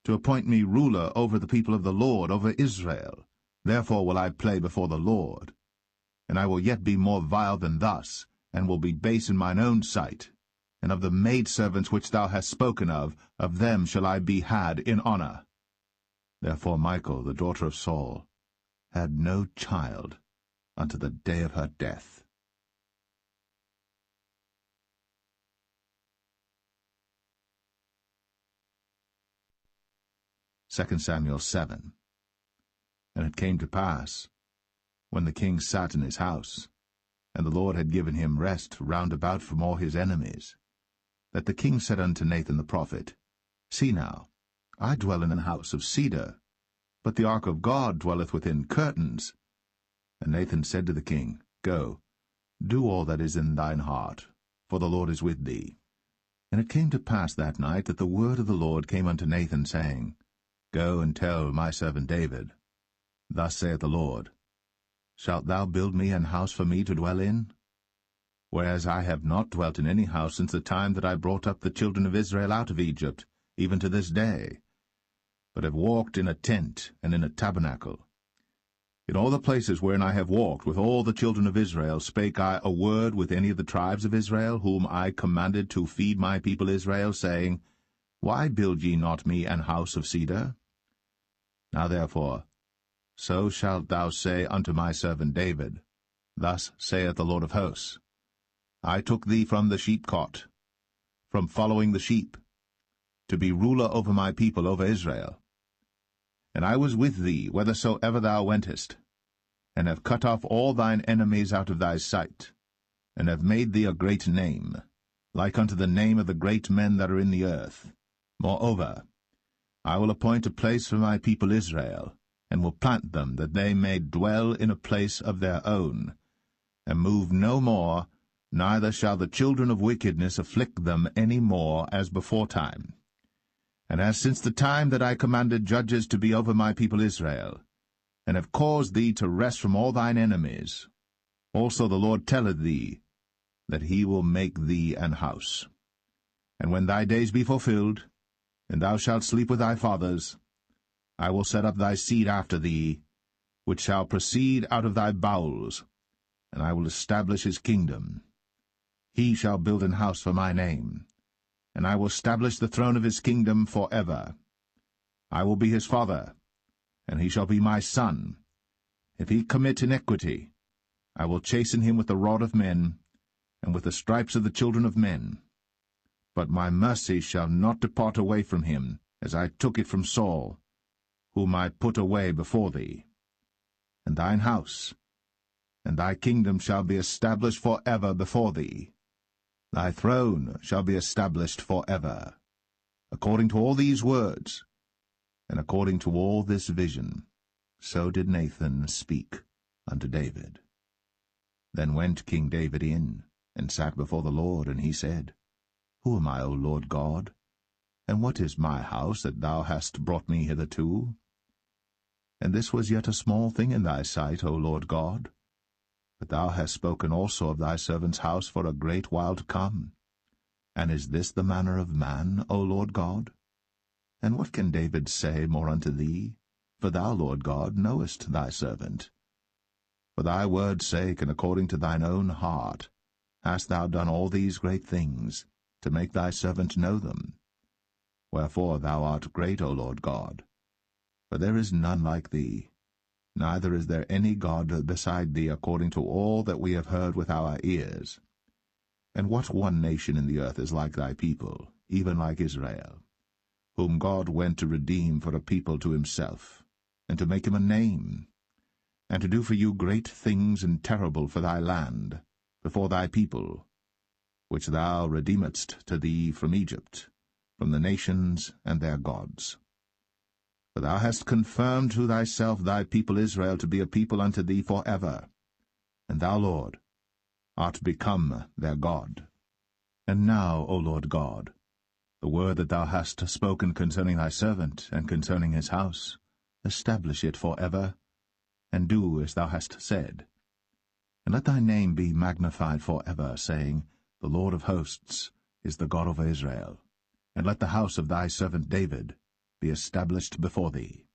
to appoint me ruler over the people of the Lord, over Israel. Therefore will I play before the Lord. And I will yet be more vile than thus, and will be base in mine own sight. And of the maidservants which thou hast spoken of them shall I be had in honor. Therefore Michal, the daughter of Saul, had no child unto the day of her death. Second Samuel 7. And it came to pass, when the king sat in his house, and the Lord had given him rest round about from all his enemies, that the king said unto Nathan the prophet, See now, I dwell in an house of cedar, but the ark of God dwelleth within curtains. And Nathan said to the king, Go, do all that is in thine heart, for the Lord is with thee. And it came to pass that night that the word of the Lord came unto Nathan, saying, Go and tell my servant David, Thus saith the Lord, Shalt thou build me an house for me to dwell in? Whereas I have not dwelt in any house since the time that I brought up the children of Israel out of Egypt, even to this day, but have walked in a tent and in a tabernacle. In all the places wherein I have walked with all the children of Israel spake I a word with any of the tribes of Israel, whom I commanded to feed my people Israel, saying, Why build ye not me an house of cedar? Now therefore, so shalt thou say unto my servant David, Thus saith the Lord of hosts, I took thee from the sheepcot, from following the sheep, to be ruler over my people, over Israel. And I was with thee whithersoever thou wentest, and have cut off all thine enemies out of thy sight, and have made thee a great name, like unto the name of the great men that are in the earth. Moreover, I will appoint a place for my people Israel, and will plant them, that they may dwell in a place of their own, and move no more, neither shall the children of wickedness afflict them any more as beforetime. And as since the time that I commanded judges to be over my people Israel, and have caused thee to rest from all thine enemies, also the Lord telleth thee, that he will make thee an house. And when thy days be fulfilled, and thou shalt sleep with thy fathers, I will set up thy seed after thee, which shall proceed out of thy bowels, and I will establish his kingdom. He shall build an house for my name, and I will establish the throne of his kingdom for ever. I will be his father, and he shall be my son. If he commit iniquity, I will chasten him with the rod of men, and with the stripes of the children of men. But my mercy shall not depart away from him, as I took it from Saul, whom I put away before thee. And thine house, and thy kingdom shall be established for ever before thee. Thy throne shall be established for ever. According to all these words, and according to all this vision, so did Nathan speak unto David. Then went King David in, and sat before the Lord, and he said, Who am I, O Lord God? And what is my house that thou hast brought me hitherto? And this was yet a small thing in thy sight, O Lord God. But thou hast spoken also of thy servant's house for a great while to come. And is this the manner of man, O Lord God? And what can David say more unto thee? For thou, Lord God, knowest thy servant. For thy word's sake, and according to thine own heart, hast thou done all these great things, to make thy servant know them. Wherefore thou art great, O Lord God. For there is none like thee, neither is there any God beside thee, according to all that we have heard with our ears. And what one nation in the earth is like thy people, even like Israel, whom God went to redeem for a people to himself, and to make him a name, and to do for you great things and terrible for thy land, before thy people, which thou redeemedst to thee from Egypt, from the nations and their gods. For thou hast confirmed to thyself thy people Israel to be a people unto thee for ever, and thou, Lord, art become their God. And now, O Lord God, the word that thou hast spoken concerning thy servant, and concerning his house, establish it for ever, and do as thou hast said. And let thy name be magnified for ever, saying, The Lord of hosts is the God of Israel. And let the house of thy servant David be established before thee.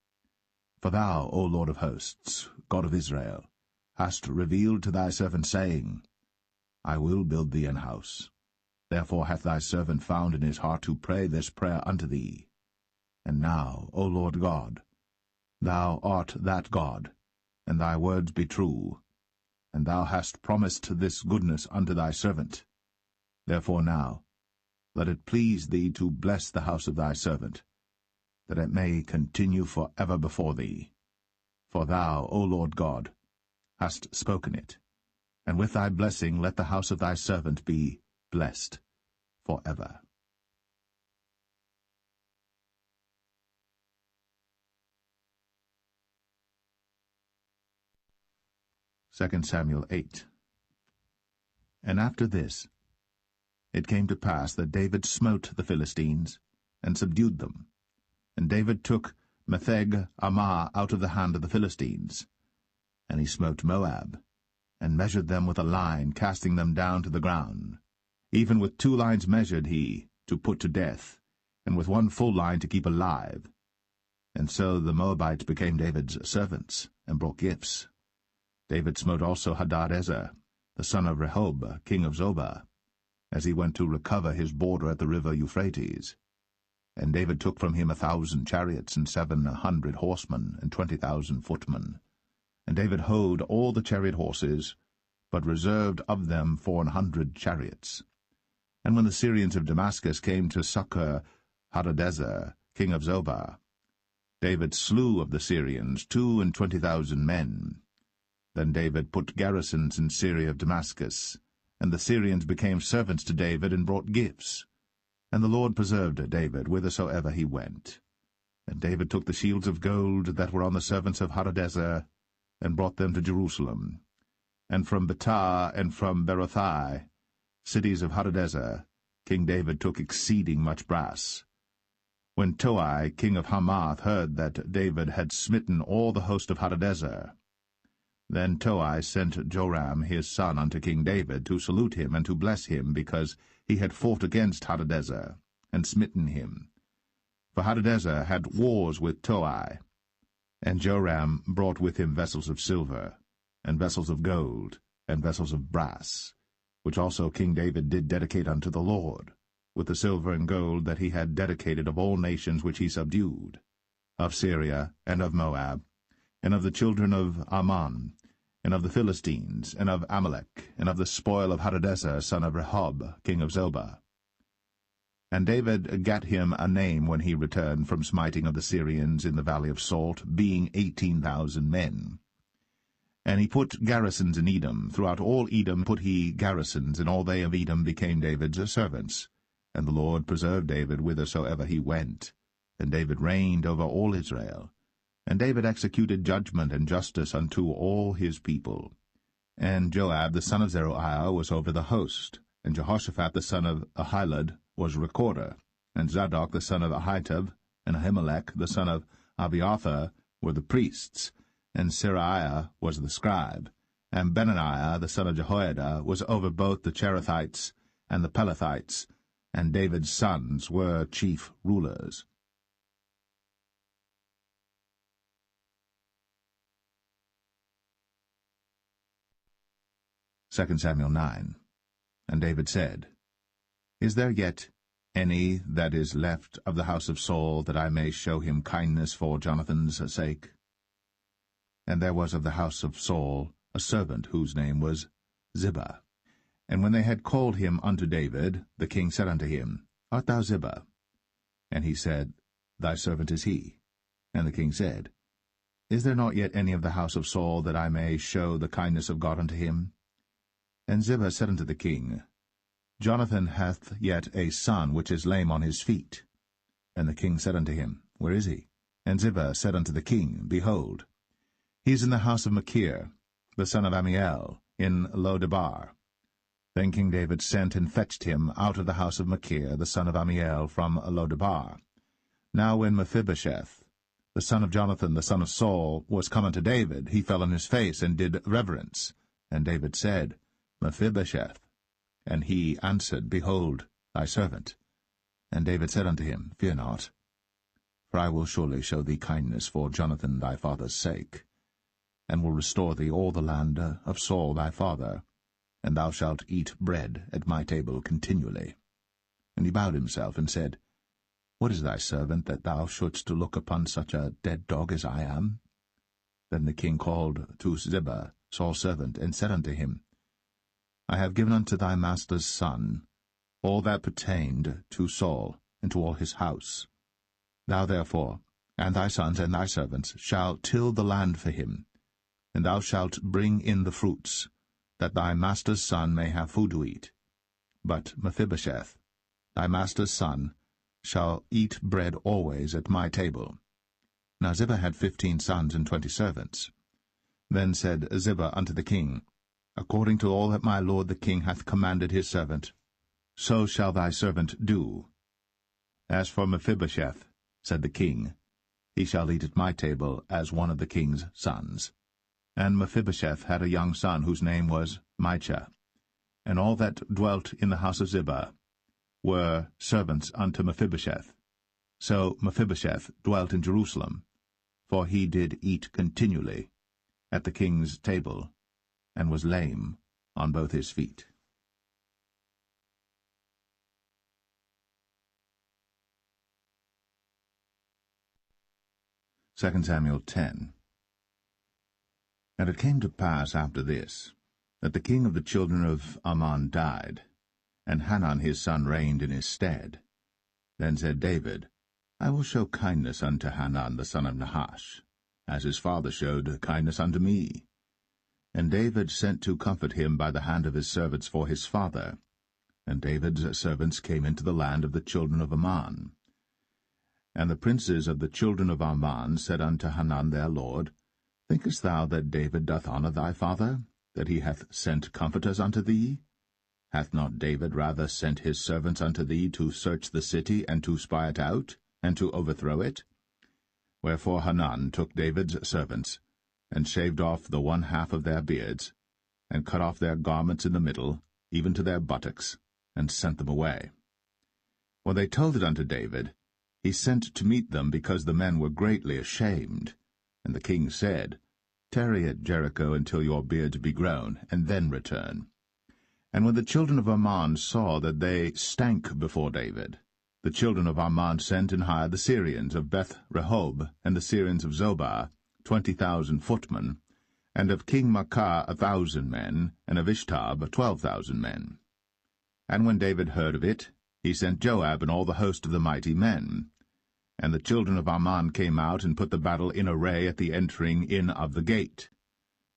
For thou, O Lord of hosts, God of Israel, hast revealed to thy servant, saying, I will build thee an house. Therefore hath thy servant found in his heart to pray this prayer unto thee. And now, O Lord God, thou art that God, and thy words be true, and thou hast promised this goodness unto thy servant. Therefore now, let it please thee to bless the house of thy servant, that it may continue for ever before thee. For thou, O Lord God, hast spoken it, and with thy blessing let the house of thy servant be blessed for ever. 2 Samuel 8. And after this, it came to pass that David smote the Philistines, and subdued them. And David took Metheg Ammah out of the hand of the Philistines. And he smote Moab, and measured them with a line, casting them down to the ground. Even with 2 lines measured he, to put to death, and with 1 full line to keep alive. And so the Moabites became David's servants, and brought gifts. David smote also Hadadezer, the son of Rehob, king of Zobah, as he went to recover his border at the river Euphrates. And David took from him 1,000 chariots, and 700 horsemen, and 20,000 footmen. And David houghed all the chariot horses, but reserved of them 400 chariots. And when the Syrians of Damascus came to succor Hadadezer, king of Zobah, David slew of the Syrians 22,000 men. Then David put garrisons in Syria of Damascus, and the Syrians became servants to David and brought gifts. And the Lord preserved David whithersoever he went. And David took the shields of gold that were on the servants of Hadadezer, and brought them to Jerusalem. And from Betah and from Berothai, cities of Hadadezer, King David took exceeding much brass. When Toi, king of Hamath, heard that David had smitten all the host of Hadadezer, then Toi sent Joram his son unto King David to salute him and to bless him, because he had fought against Hadadezer, and smitten him. For Hadadezer had wars with Toi. And Joram brought with him vessels of silver, and vessels of gold, and vessels of brass, which also King David did dedicate unto the Lord, with the silver and gold that he had dedicated of all nations which he subdued, of Syria, and of Moab, and of the children of Ammon, and of the Philistines, and of Amalek, and of the spoil of Hadadezer, son of Rehob, king of Zobah. And David gat him a name when he returned from smiting of the Syrians in the valley of Salt, being 18,000 men. And he put garrisons in Edom. Throughout all Edom put he garrisons, and all they of Edom became David's servants. And the Lord preserved David whithersoever he went. And David reigned over all Israel. And David executed judgment and justice unto all his people. And Joab the son of Zeruiah was over the host, and Jehoshaphat the son of Ahilud was recorder, and Zadok the son of Ahitub, and Ahimelech the son of Abiathar were the priests, and Seraiah was the scribe, and Benaniah the son of Jehoiada was over both the Cherethites and the Pelethites, and David's sons were chief rulers. 2 Samuel 9. And David said, Is there yet any that is left of the house of Saul, that I may show him kindness for Jonathan's sake? And there was of the house of Saul a servant whose name was Ziba. And when they had called him unto David, the king said unto him, Art thou Ziba? And he said, Thy servant is he. And the king said, Is there not yet any of the house of Saul, that I may show the kindness of God unto him? And Ziba said unto the king, Jonathan hath yet a son which is lame on his feet. And the king said unto him, Where is he? And Ziba said unto the king, Behold, he is in the house of Machir, the son of Amiel, in Lo-debar. Then King David sent and fetched him out of the house of Machir, the son of Amiel, from Lo-debar. Now when Mephibosheth, the son of Jonathan, the son of Saul, was come unto David, he fell on his face and did reverence. And David said, Mephibosheth. And he answered, Behold, thy servant. And David said unto him, Fear not, for I will surely show thee kindness for Jonathan thy father's sake, and will restore thee all the land of Saul thy father, and thou shalt eat bread at my table continually. And he bowed himself and said, What is thy servant, that thou shouldst look upon such a dead dog as I am? Then the king called to Ziba, Saul's servant, and said unto him, I have given unto thy master's son all that pertained to Saul, and to all his house. Thou therefore, and thy sons and thy servants, shall till the land for him, and thou shalt bring in the fruits, that thy master's son may have food to eat. But Mephibosheth, thy master's son, shall eat bread always at my table. Now Ziba had 15 sons and 20 servants. Then said Ziba unto the king, According to all that my lord the king hath commanded his servant, so shall thy servant do. As for Mephibosheth, said the king, he shall eat at my table as one of the king's sons. And Mephibosheth had a young son whose name was Micah. And all that dwelt in the house of Ziba were servants unto Mephibosheth. So Mephibosheth dwelt in Jerusalem, for he did eat continually at the king's table, and was lame on both his feet. 2 Samuel 10. And it came to pass after this, that the king of the children of Ammon died, and Hanun his son reigned in his stead. Then said David, I will show kindness unto Hanun the son of Nahash, as his father showed kindness unto me. And David sent to comfort him by the hand of his servants for his father. And David's servants came into the land of the children of Ammon. And the princes of the children of Ammon said unto Hanun their lord, Thinkest thou that David doth honour thy father, that he hath sent comforters unto thee? Hath not David rather sent his servants unto thee to search the city, and to spy it out, and to overthrow it? Wherefore Hanun took David's servants, and shaved off the one half of their beards, and cut off their garments in the middle, even to their buttocks, and sent them away. When they told it unto David, he sent to meet them, because the men were greatly ashamed. And the king said, Tarry at Jericho until your beards be grown, and then return. And when the children of Ammon saw that they stank before David, the children of Ammon sent and hired the Syrians of Beth-rehob, and the Syrians of Zobah, 20,000 footmen, and of King Maacah 1,000 men, and of Ishtab 12,000 men. And when David heard of it, he sent Joab and all the host of the mighty men. And the children of Ammon came out and put the battle in array at the entering in of the gate.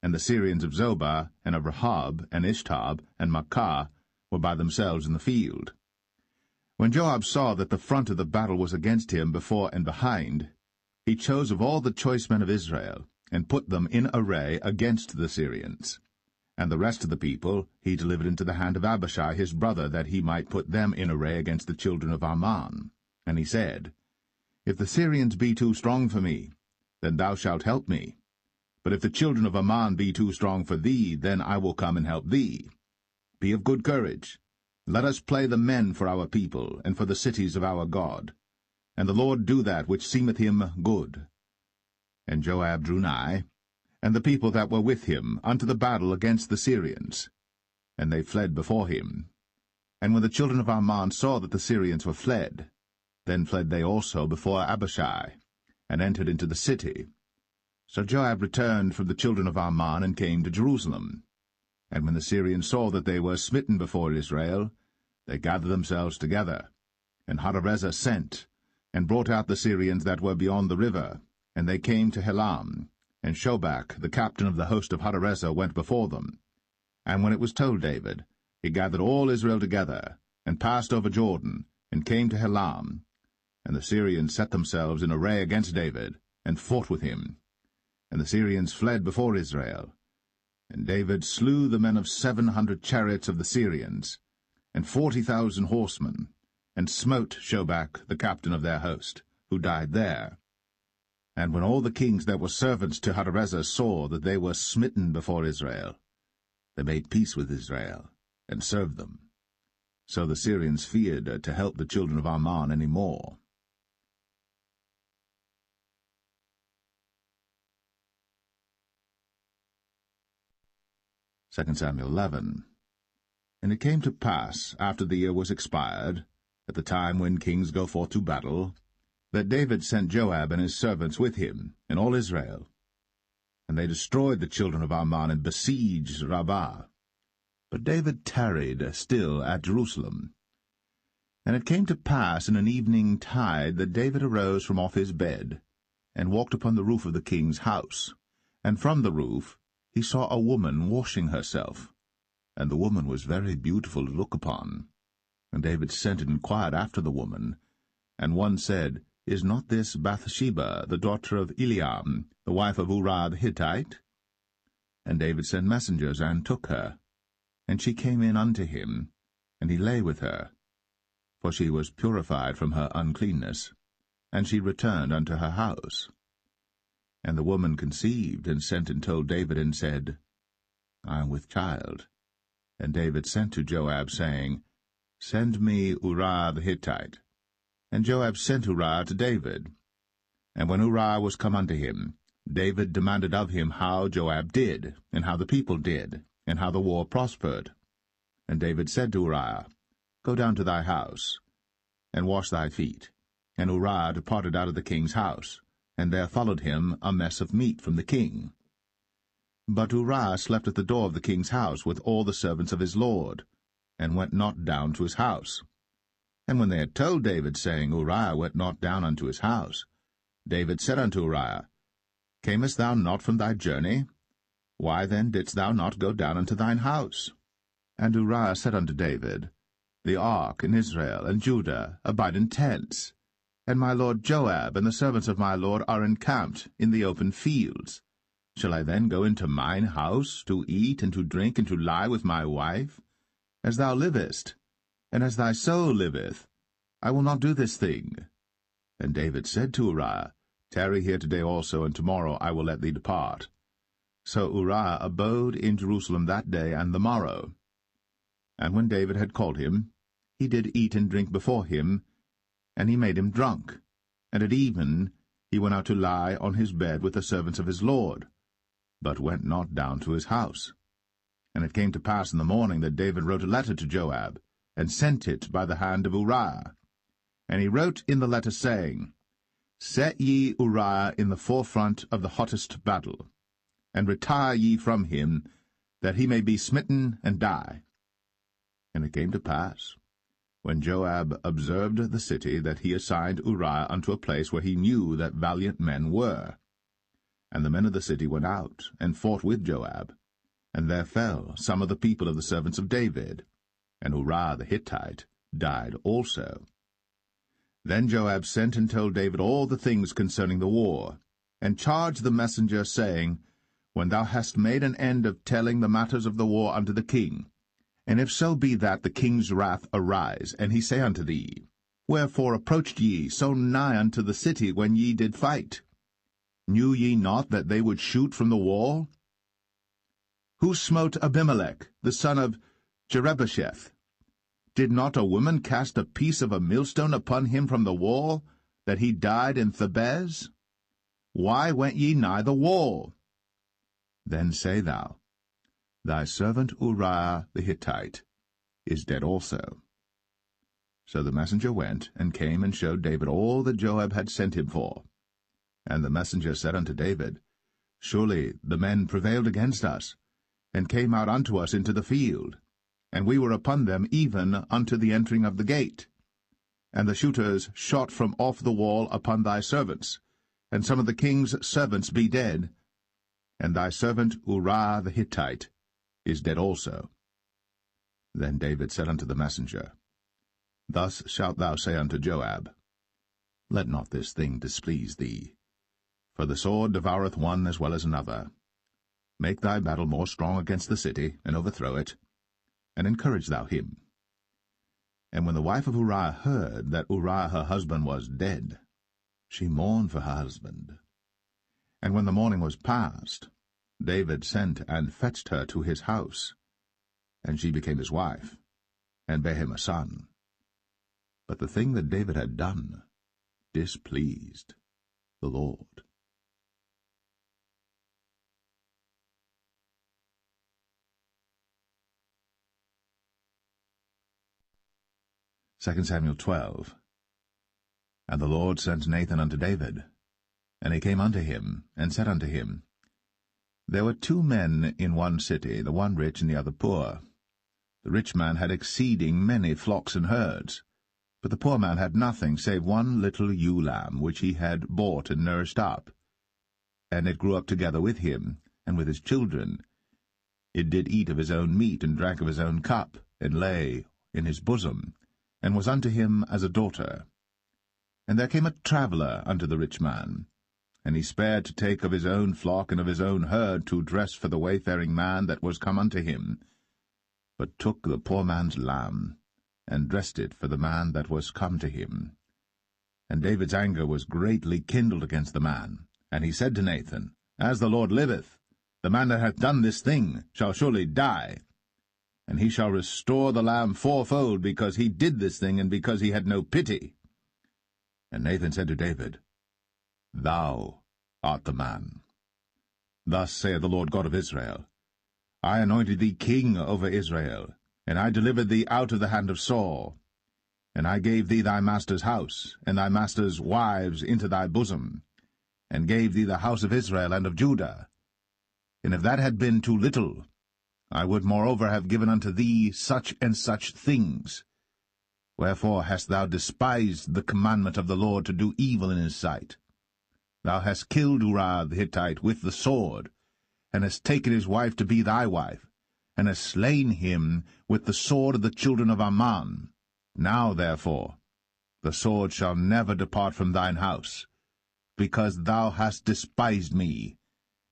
And the Syrians of Zobah, and of Rehob, and Ishtab, and Maacah were by themselves in the field. When Joab saw that the front of the battle was against him before and behind, he chose of all the choice men of Israel, and put them in array against the Syrians. And the rest of the people he delivered into the hand of Abishai his brother, that he might put them in array against the children of Ammon. And he said, If the Syrians be too strong for me, then thou shalt help me. But if the children of Ammon be too strong for thee, then I will come and help thee. Be of good courage. Let us play the men for our people, and for the cities of our God. And the Lord do that which seemeth him good. And Joab drew nigh, and the people that were with him, unto the battle against the Syrians. And they fled before him. And when the children of Ammon saw that the Syrians were fled, then fled they also before Abishai, and entered into the city. So Joab returned from the children of Ammon, and came to Jerusalem. And when the Syrians saw that they were smitten before Israel, they gathered themselves together. And Hadarezer sent, and brought out the Syrians that were beyond the river, and they came to Helam. And Shobach, the captain of the host of Hadarezer, went before them. And when it was told David, he gathered all Israel together, and passed over Jordan, and came to Helam. And the Syrians set themselves in array against David, and fought with him. And the Syrians fled before Israel. And David slew the men of 700 chariots of the Syrians, and 40,000 horsemen, and smote Shobach, the captain of their host, who died there. And when all the kings that were servants to Hadarezer saw that they were smitten before Israel, they made peace with Israel, and served them. So the Syrians feared to help the children of Ammon any more. Second Samuel 11. And it came to pass, after the year was expired, at the time when kings go forth to battle, that David sent Joab and his servants with him, and all Israel. And they destroyed the children of Ammon, and besieged Rabbah. But David tarried still at Jerusalem. And it came to pass in an evening tide that David arose from off his bed, and walked upon the roof of the king's house. And from the roof he saw a woman washing herself, and the woman was very beautiful to look upon. And David sent and inquired after the woman. And one said, Is not this Bathsheba, the daughter of Eliam, the wife of Uriah the Hittite? And David sent messengers, and took her. And she came in unto him, and he lay with her, for she was purified from her uncleanness, and she returned unto her house. And the woman conceived, and sent and told David, and said, I am with child. And David sent to Joab, saying, Send me Uriah the Hittite. And Joab sent Uriah to David. And when Uriah was come unto him, David demanded of him how Joab did, and how the people did, and how the war prospered. And David said to Uriah, Go down to thy house, and wash thy feet. And Uriah departed out of the king's house, and there followed him a mess of meat from the king. But Uriah slept at the door of the king's house with all the servants of his lord, and went not down to his house. And when they had told David, saying, Uriah went not down unto his house, David said unto Uriah, Camest thou not from thy journey? Why then didst thou not go down unto thine house? And Uriah said unto David, The ark in Israel and Judah abide in tents, and my lord Joab and the servants of my lord are encamped in the open fields. Shall I then go into mine house to eat and to drink and to lie with my wife? As thou livest, and as thy soul liveth, I will not do this thing. And David said to Uriah, Tarry here today also, and tomorrow I will let thee depart. So Uriah abode in Jerusalem that day and the morrow. And when David had called him, he did eat and drink before him, and he made him drunk. And at even he went out to lie on his bed with the servants of his lord, but went not down to his house. And it came to pass in the morning that David wrote a letter to Joab, and sent it by the hand of Uriah. And he wrote in the letter, saying, Set ye Uriah in the forefront of the hottest battle, and retire ye from him, that he may be smitten and die. And it came to pass, when Joab observed the city, that he assigned Uriah unto a place where he knew that valiant men were. And the men of the city went out, and fought with Joab, and there fell some of the people of the servants of David, and Uriah the Hittite died also. Then Joab sent and told David all the things concerning the war, and charged the messenger, saying, When thou hast made an end of telling the matters of the war unto the king, and if so be that the king's wrath arise, and he say unto thee, Wherefore approached ye so nigh unto the city when ye did fight? Knew ye not that they would shoot from the wall? Who smote Abimelech, the son of Jerubbesheth? Did not a woman cast a piece of a millstone upon him from the wall, that he died in Thebez? Why went ye nigh the wall? Then say thou, Thy servant Uriah the Hittite is dead also. So the messenger went, and came and showed David all that Joab had sent him for. And the messenger said unto David, Surely the men prevailed against us, and came out unto us into the field, and we were upon them even unto the entering of the gate. And the shooters shot from off the wall upon thy servants, and some of the king's servants be dead, and thy servant Uriah the Hittite is dead also. Then David said unto the messenger, Thus shalt thou say unto Joab, Let not this thing displease thee, for the sword devoureth one as well as another. Make thy battle more strong against the city, and overthrow it, and encourage thou him. And when the wife of Uriah heard that Uriah her husband was dead, she mourned for her husband. And when the morning was past, David sent and fetched her to his house, and she became his wife, and bare him a son. But the thing that David had done displeased the Lord. 2 Samuel 12. And the Lord sent Nathan unto David. And he came unto him, and said unto him, There were 2 men in one city, the one rich and the other poor. The rich man had exceeding many flocks and herds, but the poor man had nothing save one little ewe lamb, which he had bought and nourished up. And it grew up together with him, and with his children. It did eat of his own meat, and drank of his own cup, and lay in his bosom, and was unto him as a daughter. And there came a traveller unto the rich man, and he spared to take of his own flock and of his own herd to dress for the wayfaring man that was come unto him, but took the poor man's lamb, and dressed it for the man that was come to him. And David's anger was greatly kindled against the man, and he said to Nathan, As the Lord liveth, the man that hath done this thing shall surely die, and he shall restore the lamb 4-fold, because he did this thing, and because he had no pity. And Nathan said to David, Thou art the man. Thus saith the Lord God of Israel, I anointed thee king over Israel, and I delivered thee out of the hand of Saul. And I gave thee thy master's house, and thy master's wives into thy bosom. and gave thee the house of Israel and of Judah. And if that had been too little, I would moreover have given unto thee such and such things. Wherefore hast thou despised the commandment of the Lord to do evil in his sight? Thou hast killed Uriah the Hittite with the sword, and hast taken his wife to be thy wife, and hast slain him with the sword of the children of Ammon. Now, therefore, the sword shall never depart from thine house, because thou hast despised me,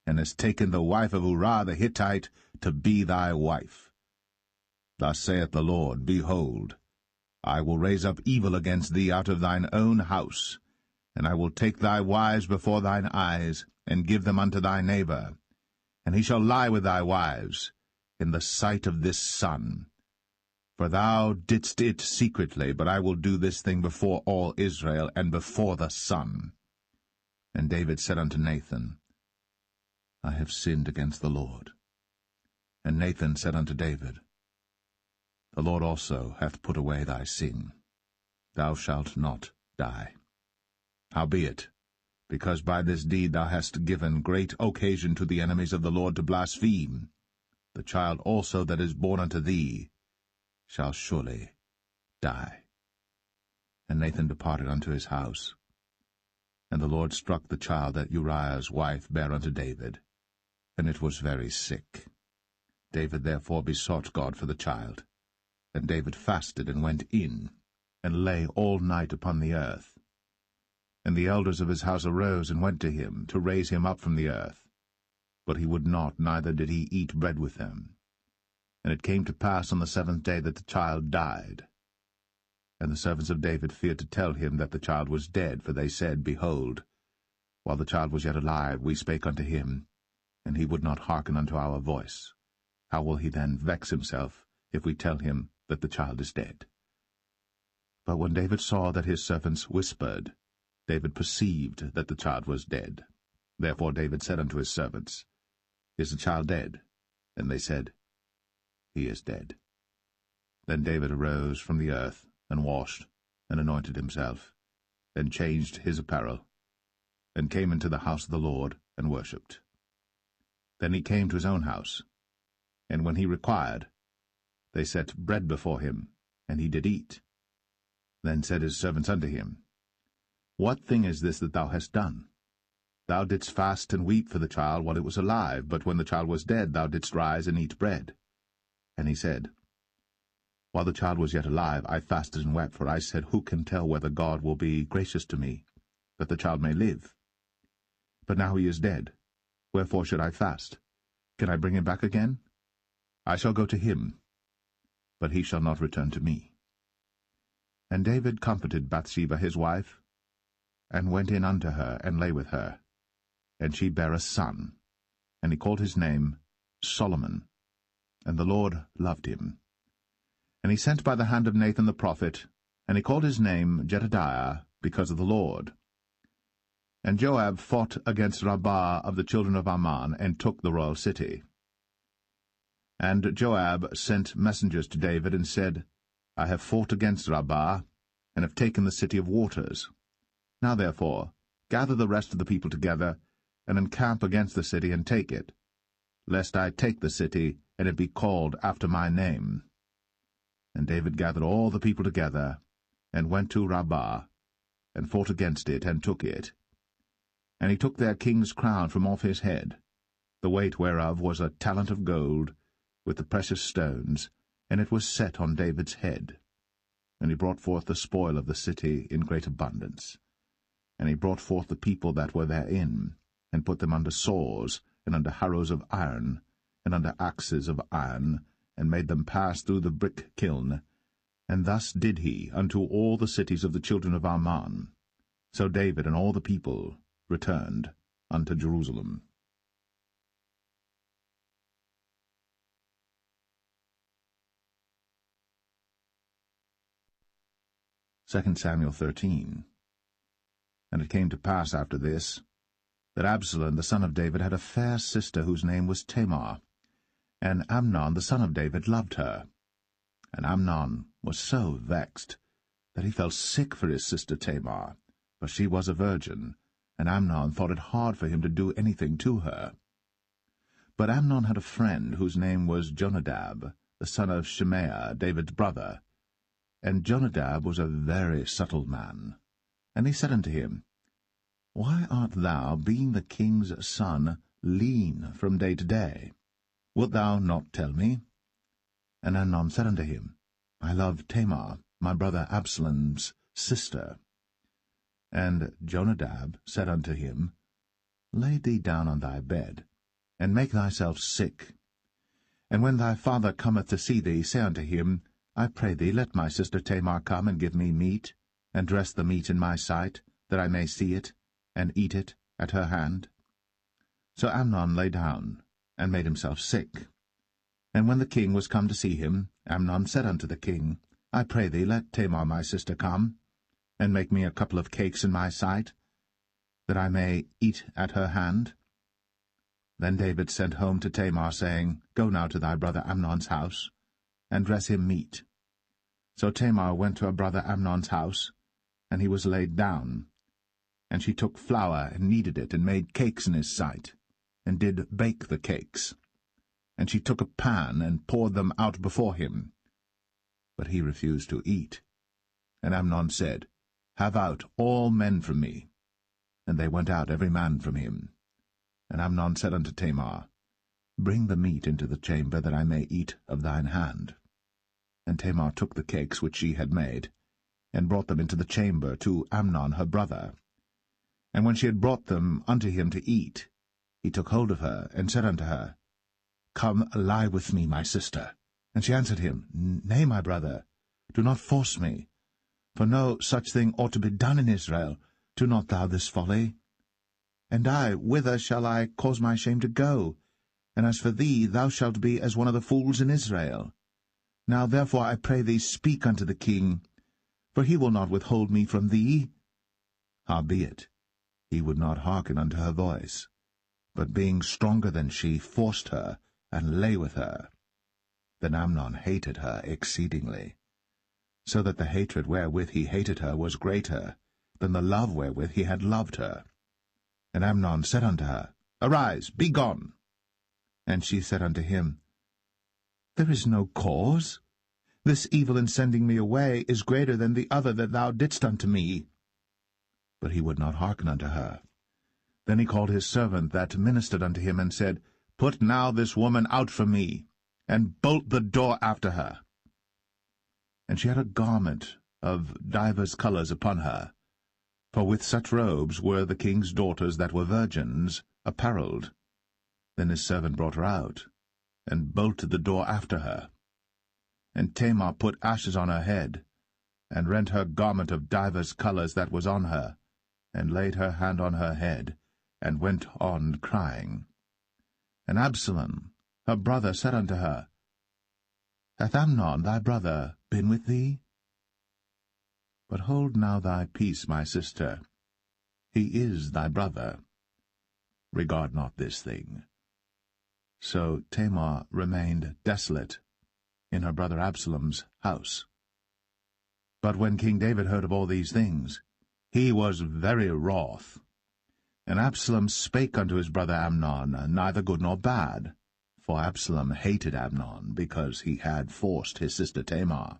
and hast taken the wife of Uriah the Hittite to be thy wife. Thus saith the Lord, Behold, I will raise up evil against thee out of thine own house, and I will take thy wives before thine eyes, and give them unto thy neighbor, and he shall lie with thy wives in the sight of this sun. For thou didst it secretly, but I will do this thing before all Israel, and before the sun. And David said unto Nathan, I have sinned against the Lord. And Nathan said unto David, The Lord also hath put away thy sin. Thou shalt not die. Howbeit, because by this deed thou hast given great occasion to the enemies of the Lord to blaspheme, the child also that is born unto thee shall surely die. And Nathan departed unto his house. And the Lord struck the child that Uriah's wife bare unto David, and it was very sick. David therefore besought God for the child. And David fasted and went in, and lay all night upon the earth. And the elders of his house arose and went to him, to raise him up from the earth. But he would not, neither did he eat bread with them. And it came to pass on the 7th day that the child died. And the servants of David feared to tell him that the child was dead, for they said, Behold, while the child was yet alive, we spake unto him, and he would not hearken unto our voice. How will he then vex himself, if we tell him that the child is dead? But when David saw that his servants whispered, David perceived that the child was dead. Therefore David said unto his servants, Is the child dead? And they said, He is dead. Then David arose from the earth, and washed, and anointed himself, and changed his apparel, and came into the house of the Lord, and worshipped. Then he came to his own house, and when he required, they set bread before him, and he did eat. Then said his servants unto him, What thing is this that thou hast done? Thou didst fast and weep for the child while it was alive, but when the child was dead thou didst rise and eat bread. And he said, While the child was yet alive, I fasted and wept, for I said, Who can tell whether God will be gracious to me, that the child may live? But now he is dead. Wherefore should I fast? Can I bring him back again? I shall go to him, but he shall not return to me. And David comforted Bathsheba his wife, and went in unto her, and lay with her. And she bare a son, and he called his name Solomon. And the Lord loved him. And he sent by the hand of Nathan the prophet, and he called his name Jedediah, because of the Lord. And Joab fought against Rabbah of the children of Ammon, and took the royal city. And Joab sent messengers to David, and said, I have fought against Rabbah, and have taken the city of waters. Now therefore, gather the rest of the people together, and encamp against the city, and take it, lest I take the city, and it be called after my name. And David gathered all the people together, and went to Rabbah, and fought against it, and took it. And he took their king's crown from off his head, the weight whereof was a talent of gold, with the precious stones, and it was set on David's head. And he brought forth the spoil of the city in great abundance. And he brought forth the people that were therein, and put them under saws, and under harrows of iron, and under axes of iron, and made them pass through the brick kiln. And thus did he unto all the cities of the children of Ammon. So David and all the people returned unto Jerusalem. 2 Samuel 13. And it came to pass after this, that Absalom the son of David had a fair sister whose name was Tamar, and Amnon the son of David loved her. And Amnon was so vexed that he fell sick for his sister Tamar, for she was a virgin, and Amnon thought it hard for him to do anything to her. But Amnon had a friend whose name was Jonadab, the son of Shimea, David's brother. And Jonadab was a very subtle man. And he said unto him, Why art thou, being the king's son, lean from day to day? Wilt thou not tell me? And Amnon said unto him, I love Tamar, my brother Absalom's sister. And Jonadab said unto him, Lay thee down on thy bed, and make thyself sick. And when thy father cometh to see thee, say unto him, I pray thee, let my sister Tamar come and give me meat, and dress the meat in my sight, that I may see it, and eat it at her hand. So Amnon lay down, and made himself sick. And when the king was come to see him, Amnon said unto the king, I pray thee, let Tamar my sister come, and make me a couple of cakes in my sight, that I may eat at her hand. Then David sent home to Tamar, saying, Go now to thy brother Amnon's house, and dress him meat. So Tamar went to her brother Amnon's house, and he was laid down. And she took flour, and kneaded it, and made cakes in his sight, and did bake the cakes. And she took a pan, and poured them out before him. But he refused to eat. And Amnon said, Have out all men from me. And they went out every man from him. And Amnon said unto Tamar, Bring the meat into the chamber, that I may eat of thine hand. And Tamar took the cakes which she had made, and brought them into the chamber to Amnon her brother. And when she had brought them unto him to eat, he took hold of her, and said unto her, Come, lie with me, my sister. And she answered him, Nay, my brother, do not force me. For no such thing ought to be done in Israel. Do not thou this folly. And I, whither shall I cause my shame to go? And as for thee, thou shalt be as one of the fools in Israel. Now therefore I pray thee, speak unto the king, for he will not withhold me from thee. Howbeit, he would not hearken unto her voice, but being stronger than she, forced her, and lay with her. Then Amnon hated her exceedingly, so that the hatred wherewith he hated her was greater than the love wherewith he had loved her. And Amnon said unto her, Arise, be gone. And she said unto him, There is no cause. This evil in sending me away is greater than the other that thou didst unto me. But he would not hearken unto her. Then he called his servant that ministered unto him, and said, Put now this woman out from me, and bolt the door after her. And she had a garment of divers colours upon her, for with such robes were the king's daughters that were virgins apparelled. Then his servant brought her out, and bolted the door after her. And Tamar put ashes on her head, and rent her garment of divers colours that was on her, and laid her hand on her head, and went on crying. And Absalom, her brother, said unto her, Hath Amnon thy brother been with thee? But hold now thy peace, my sister. He is thy brother. Regard not this thing. So Tamar remained desolate in her brother Absalom's house. But when King David heard of all these things, he was very wroth. And Absalom spake unto his brother Amnon, neither good nor bad, for Absalom hated Amnon, because he had forced his sister Tamar.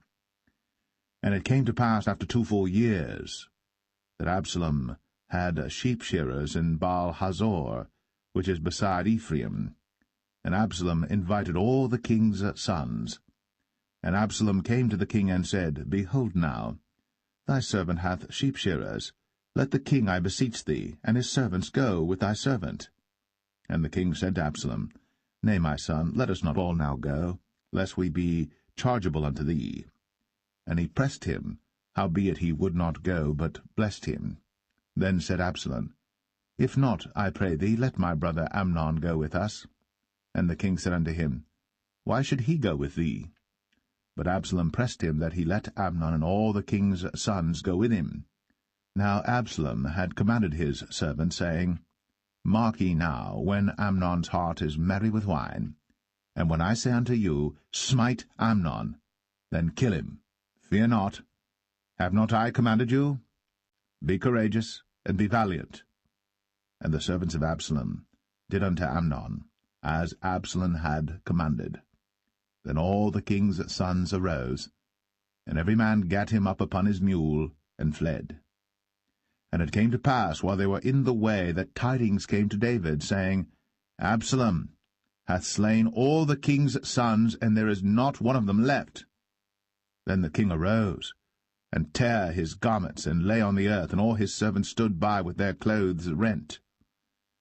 And it came to pass after 2 full years that Absalom had sheep-shearers in Baal-Hazor, which is beside Ephraim. And Absalom invited all the king's sons. And Absalom came to the king and said, Behold now, thy servant hath sheep-shearers. Let the king, I beseech thee, and his servants go with thy servant. And the king said to Absalom, Nay, my son, let us not all now go, lest we be chargeable unto thee. And he pressed him, howbeit he would not go, but blessed him. Then said Absalom, If not, I pray thee, let my brother Amnon go with us. And the king said unto him, Why should he go with thee? But Absalom pressed him that he let Amnon and all the king's sons go with him. Now Absalom had commanded his servant, saying, Mark ye now, when Amnon's heart is merry with wine, and when I say unto you, Smite Amnon, then kill him. Fear not. Have not I commanded you? Be courageous, and be valiant. And the servants of Absalom did unto Amnon, as Absalom had commanded. Then all the king's sons arose, and every man gat him up upon his mule, and fled. And it came to pass, while they were in the way, that tidings came to David, saying, Absalom hath slain all the king's sons, and there is not one of them left. Then the king arose, and tare his garments, and lay on the earth, and all his servants stood by with their clothes rent.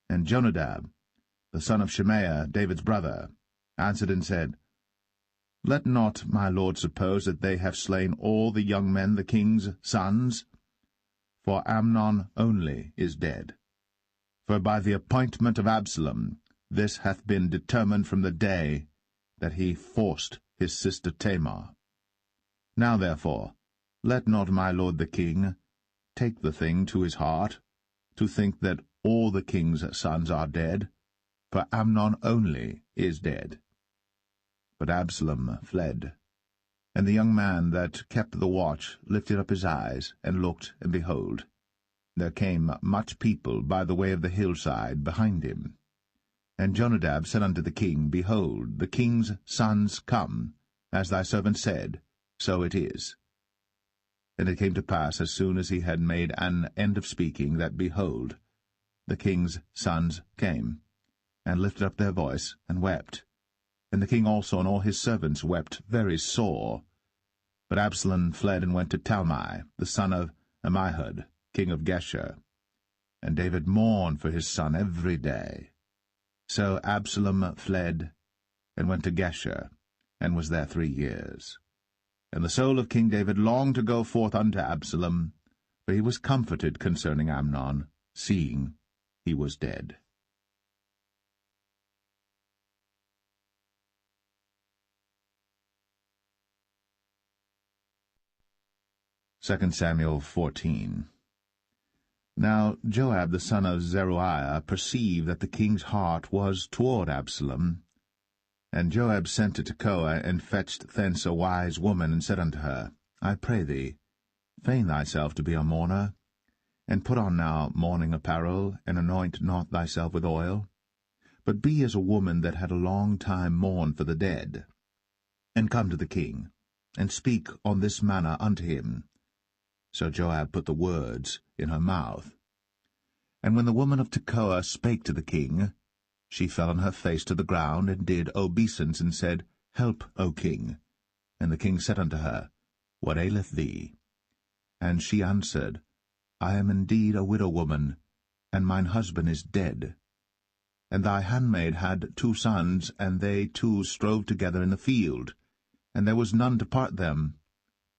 And Jonadab, the son of Shimea, David's brother, answered and said, Let not my lord suppose that they have slain all the young men, the king's sons, for Amnon only is dead. For by the appointment of Absalom this hath been determined from the day that he forced his sister Tamar. Now therefore let not my lord the king take the thing to his heart, to think that all the king's sons are dead, for Amnon only is dead. But Absalom fled. And the young man that kept the watch lifted up his eyes, and looked, and behold, there came much people by the way of the hillside behind him. And Jonadab said unto the king, Behold, the king's sons come, as thy servant said, so it is. And it came to pass, as soon as he had made an end of speaking, that, behold, the king's sons came, and lifted up their voice, and wept. And the king also and all his servants wept very sore. But Absalom fled and went to Talmai, the son of Ammihud, king of Geshur. And David mourned for his son every day. So Absalom fled, and went to Geshur, and was there 3 years. And the soul of King David longed to go forth unto Absalom, for he was comforted concerning Amnon, seeing he was dead. 2 Samuel 14. Now Joab the son of Zeruiah perceived that the king's heart was toward Absalom. And Joab sent to Tekoa, and fetched thence a wise woman, and said unto her, I pray thee, feign thyself to be a mourner, and put on now mourning apparel, and anoint not thyself with oil, but be as a woman that had a long time mourned for the dead. And come to the king, and speak on this manner unto him. So Joab put the words in her mouth. And when the woman of Tekoa spake to the king, she fell on her face to the ground, and did obeisance, and said, Help, O king. And the king said unto her, What aileth thee? And she answered, I am indeed a widow woman, and mine husband is dead. And thy handmaid had 2 sons, and they 2 strove together in the field, and there was none to part them.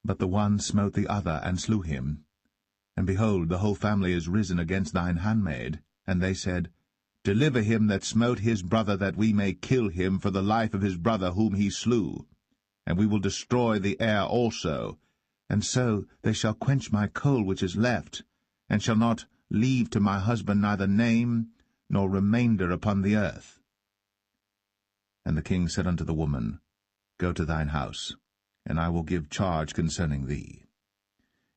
But the one smote the other, and slew him. And behold, the whole family is risen against thine handmaid. And they said, Deliver him that smote his brother, that we may kill him for the life of his brother whom he slew. And we will destroy the heir also. And so they shall quench my coal which is left, and shall not leave to my husband neither name nor remainder upon the earth. And the king said unto the woman, Go to thine house, and I will give charge concerning thee.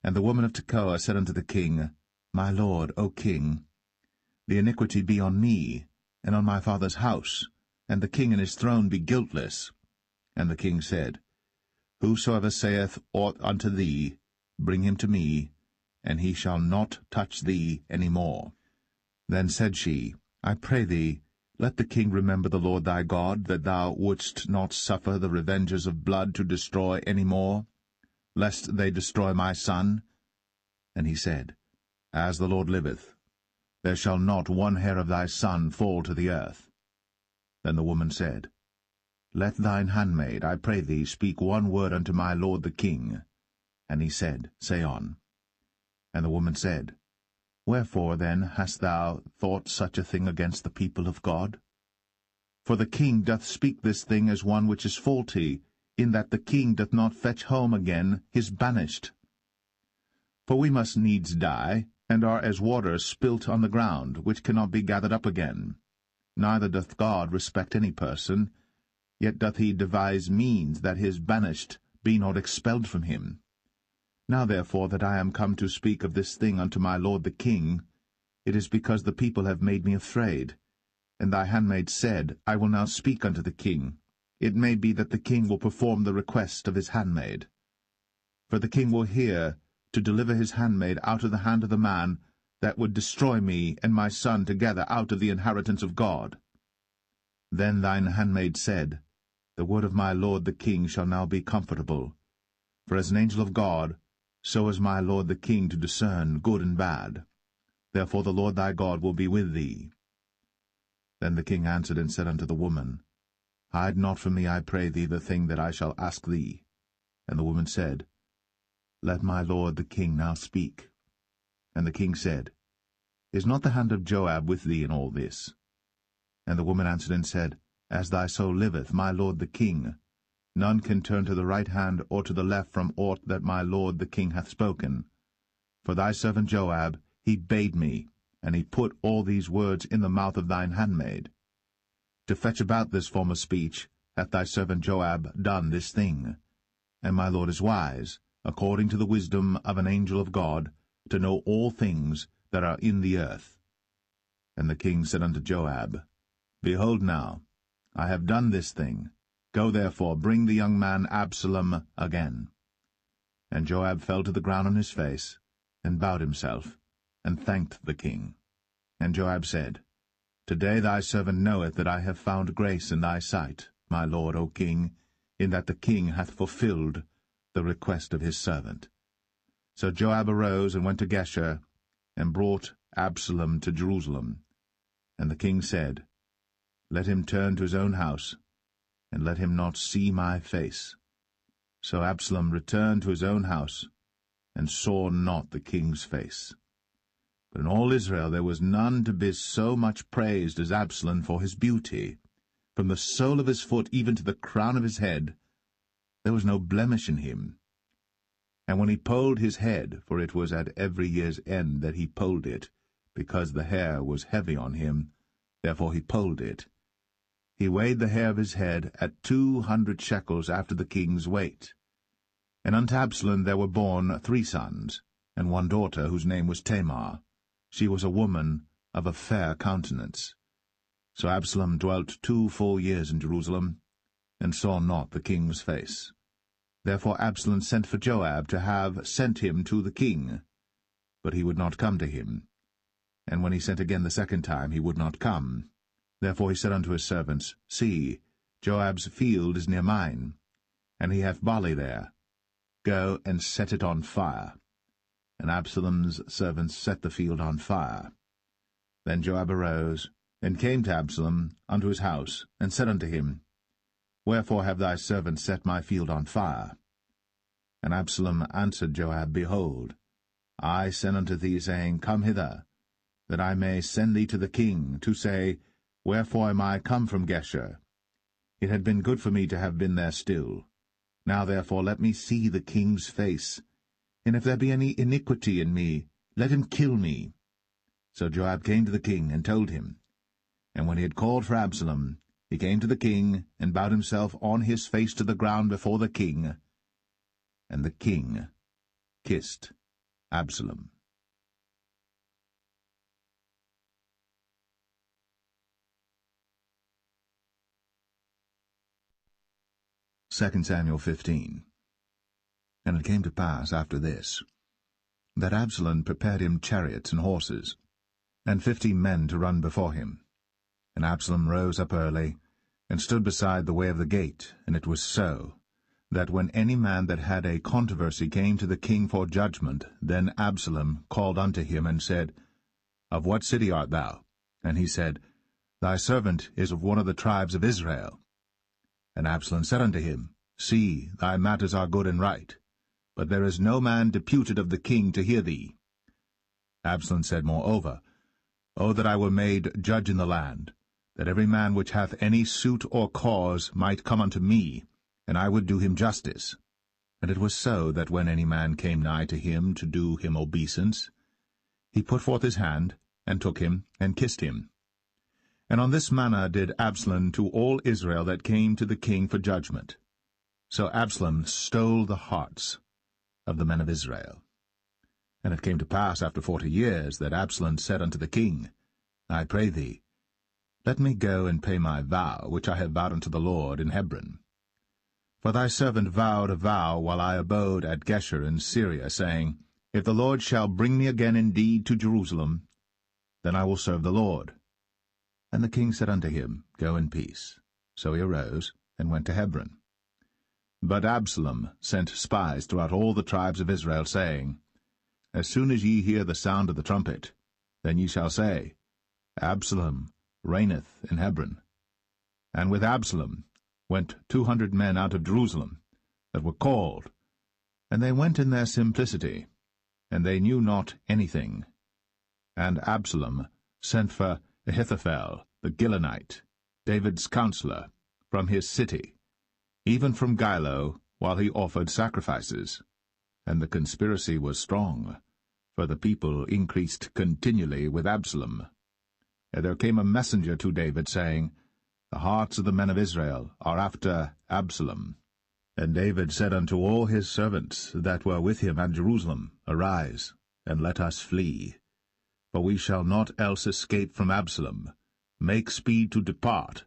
And the woman of Tekoa said unto the king, My lord, O king, the iniquity be on me, and on my father's house, and the king and his throne be guiltless. And the king said, Whosoever saith aught unto thee, bring him to me, and he shall not touch thee any more. Then said she, I pray thee, let the king remember the Lord thy God, that thou wouldst not suffer the revengers of blood to destroy any more, lest they destroy my son. And he said, As the Lord liveth, there shall not one hair of thy son fall to the earth. Then the woman said, Let thine handmaid, I pray thee, speak one word unto my lord the king. And he said, Say on. And the woman said, Wherefore then hast thou thought such a thing against the people of God? For the king doth speak this thing as one which is faulty, in that the king doth not fetch home again his banished. For we must needs die, and are as water spilt on the ground, which cannot be gathered up again. Neither doth God respect any person, yet doth he devise means that his banished be not expelled from him. Now therefore that I am come to speak of this thing unto my lord the king, it is because the people have made me afraid. And thy handmaid said, I will now speak unto the king. It may be that the king will perform the request of his handmaid. For the king will hear to deliver his handmaid out of the hand of the man that would destroy me and my son together out of the inheritance of God. Then thine handmaid said, The word of my lord the king shall now be comfortable. For as an angel of God, so is my lord the king to discern good and bad. Therefore the Lord thy God will be with thee. Then the king answered and said unto the woman, Hide not from me, I pray thee, the thing that I shall ask thee. And the woman said, Let my lord the king now speak. And the king said, Is not the hand of Joab with thee in all this? And the woman answered and said, As thy soul liveth, my lord the king, none can turn to the right hand or to the left from aught that my lord the king hath spoken. For thy servant Joab, he bade me, and he put all these words in the mouth of thine handmaid. To fetch about this form of speech hath thy servant Joab done this thing. And my lord is wise, according to the wisdom of an angel of God, to know all things that are in the earth. And the king said unto Joab, Behold now, I have done this thing. Go therefore, bring the young man Absalom again. And Joab fell to the ground on his face, and bowed himself, and thanked the king. And Joab said, Today thy servant knoweth that I have found grace in thy sight, my lord, O king, in that the king hath fulfilled the request of his servant. So Joab arose and went to Geshur, and brought Absalom to Jerusalem. And the king said, Let him turn to his own house, and let him not see my face. So Absalom returned to his own house, and saw not the king's face. But in all Israel there was none to be so much praised as Absalom for his beauty. From the sole of his foot even to the crown of his head, there was no blemish in him. And when he polled his head, for it was at every year's end that he polled it, because the hair was heavy on him, therefore he polled it, he weighed the hair of his head at 200 shekels after the king's weight. And unto Absalom there were born 3 sons, and 1 daughter, whose name was Tamar. She was a woman of a fair countenance. So Absalom dwelt 2 full years in Jerusalem, and saw not the king's face. Therefore Absalom sent for Joab to have sent him to the king. But he would not come to him. And when he sent again the second time, he would not come. Therefore he said unto his servants, See, Joab's field is near mine, and he hath barley there. Go and set it on fire. And Absalom's servants set the field on fire. Then Joab arose, and came to Absalom unto his house, and said unto him, Wherefore have thy servants set my field on fire? And Absalom answered Joab, Behold, I sent unto thee, saying, Come hither, that I may send thee to the king, to say, Wherefore am I come from Geshur? It had been good for me to have been there still. Now therefore let me see the king's face, and if there be any iniquity in me, let him kill me. So Joab came to the king, and told him. And when he had called for Absalom, he came to the king, and bowed himself on his face to the ground before the king. And the king kissed Absalom. 2 Samuel 15. And it came to pass after this, that Absalom prepared him chariots and horses, and 50 men to run before him. And Absalom rose up early, and stood beside the way of the gate. And it was so, that when any man that had a controversy came to the king for judgment, then Absalom called unto him, and said, Of what city art thou? And he said, Thy servant is of one of the tribes of Israel. And Absalom said unto him, See, thy matters are good and right, but there is no man deputed of the king to hear thee. Absalom said moreover, O that I were made judge in the land, that every man which hath any suit or cause might come unto me, and I would do him justice. And it was so, that when any man came nigh to him to do him obeisance, he put forth his hand, and took him, and kissed him. And on this manner did Absalom to all Israel that came to the king for judgment. So Absalom stole the hearts of the men of Israel. And it came to pass after 40 years that Absalom said unto the king, I pray thee, let me go and pay my vow, which I have vowed unto the Lord in Hebron. For thy servant vowed a vow while I abode at Geshur in Syria, saying, If the Lord shall bring me again indeed to Jerusalem, then I will serve the Lord. And the king said unto him, Go in peace. So he arose, and went to Hebron. But Absalom sent spies throughout all the tribes of Israel, saying, As soon as ye hear the sound of the trumpet, then ye shall say, Absalom reigneth in Hebron. And with Absalom went 200 men out of Jerusalem, that were called, and they went in their simplicity, and they knew not anything. And Absalom sent for Ahithophel the Gilonite, David's counselor, from his city, even from Gilo, while he offered sacrifices. And the conspiracy was strong, for the people increased continually with Absalom. And there came a messenger to David, saying, The hearts of the men of Israel are after Absalom. And David said unto all his servants that were with him at Jerusalem, Arise, and let us flee. For we shall not else escape from Absalom. Make speed to depart,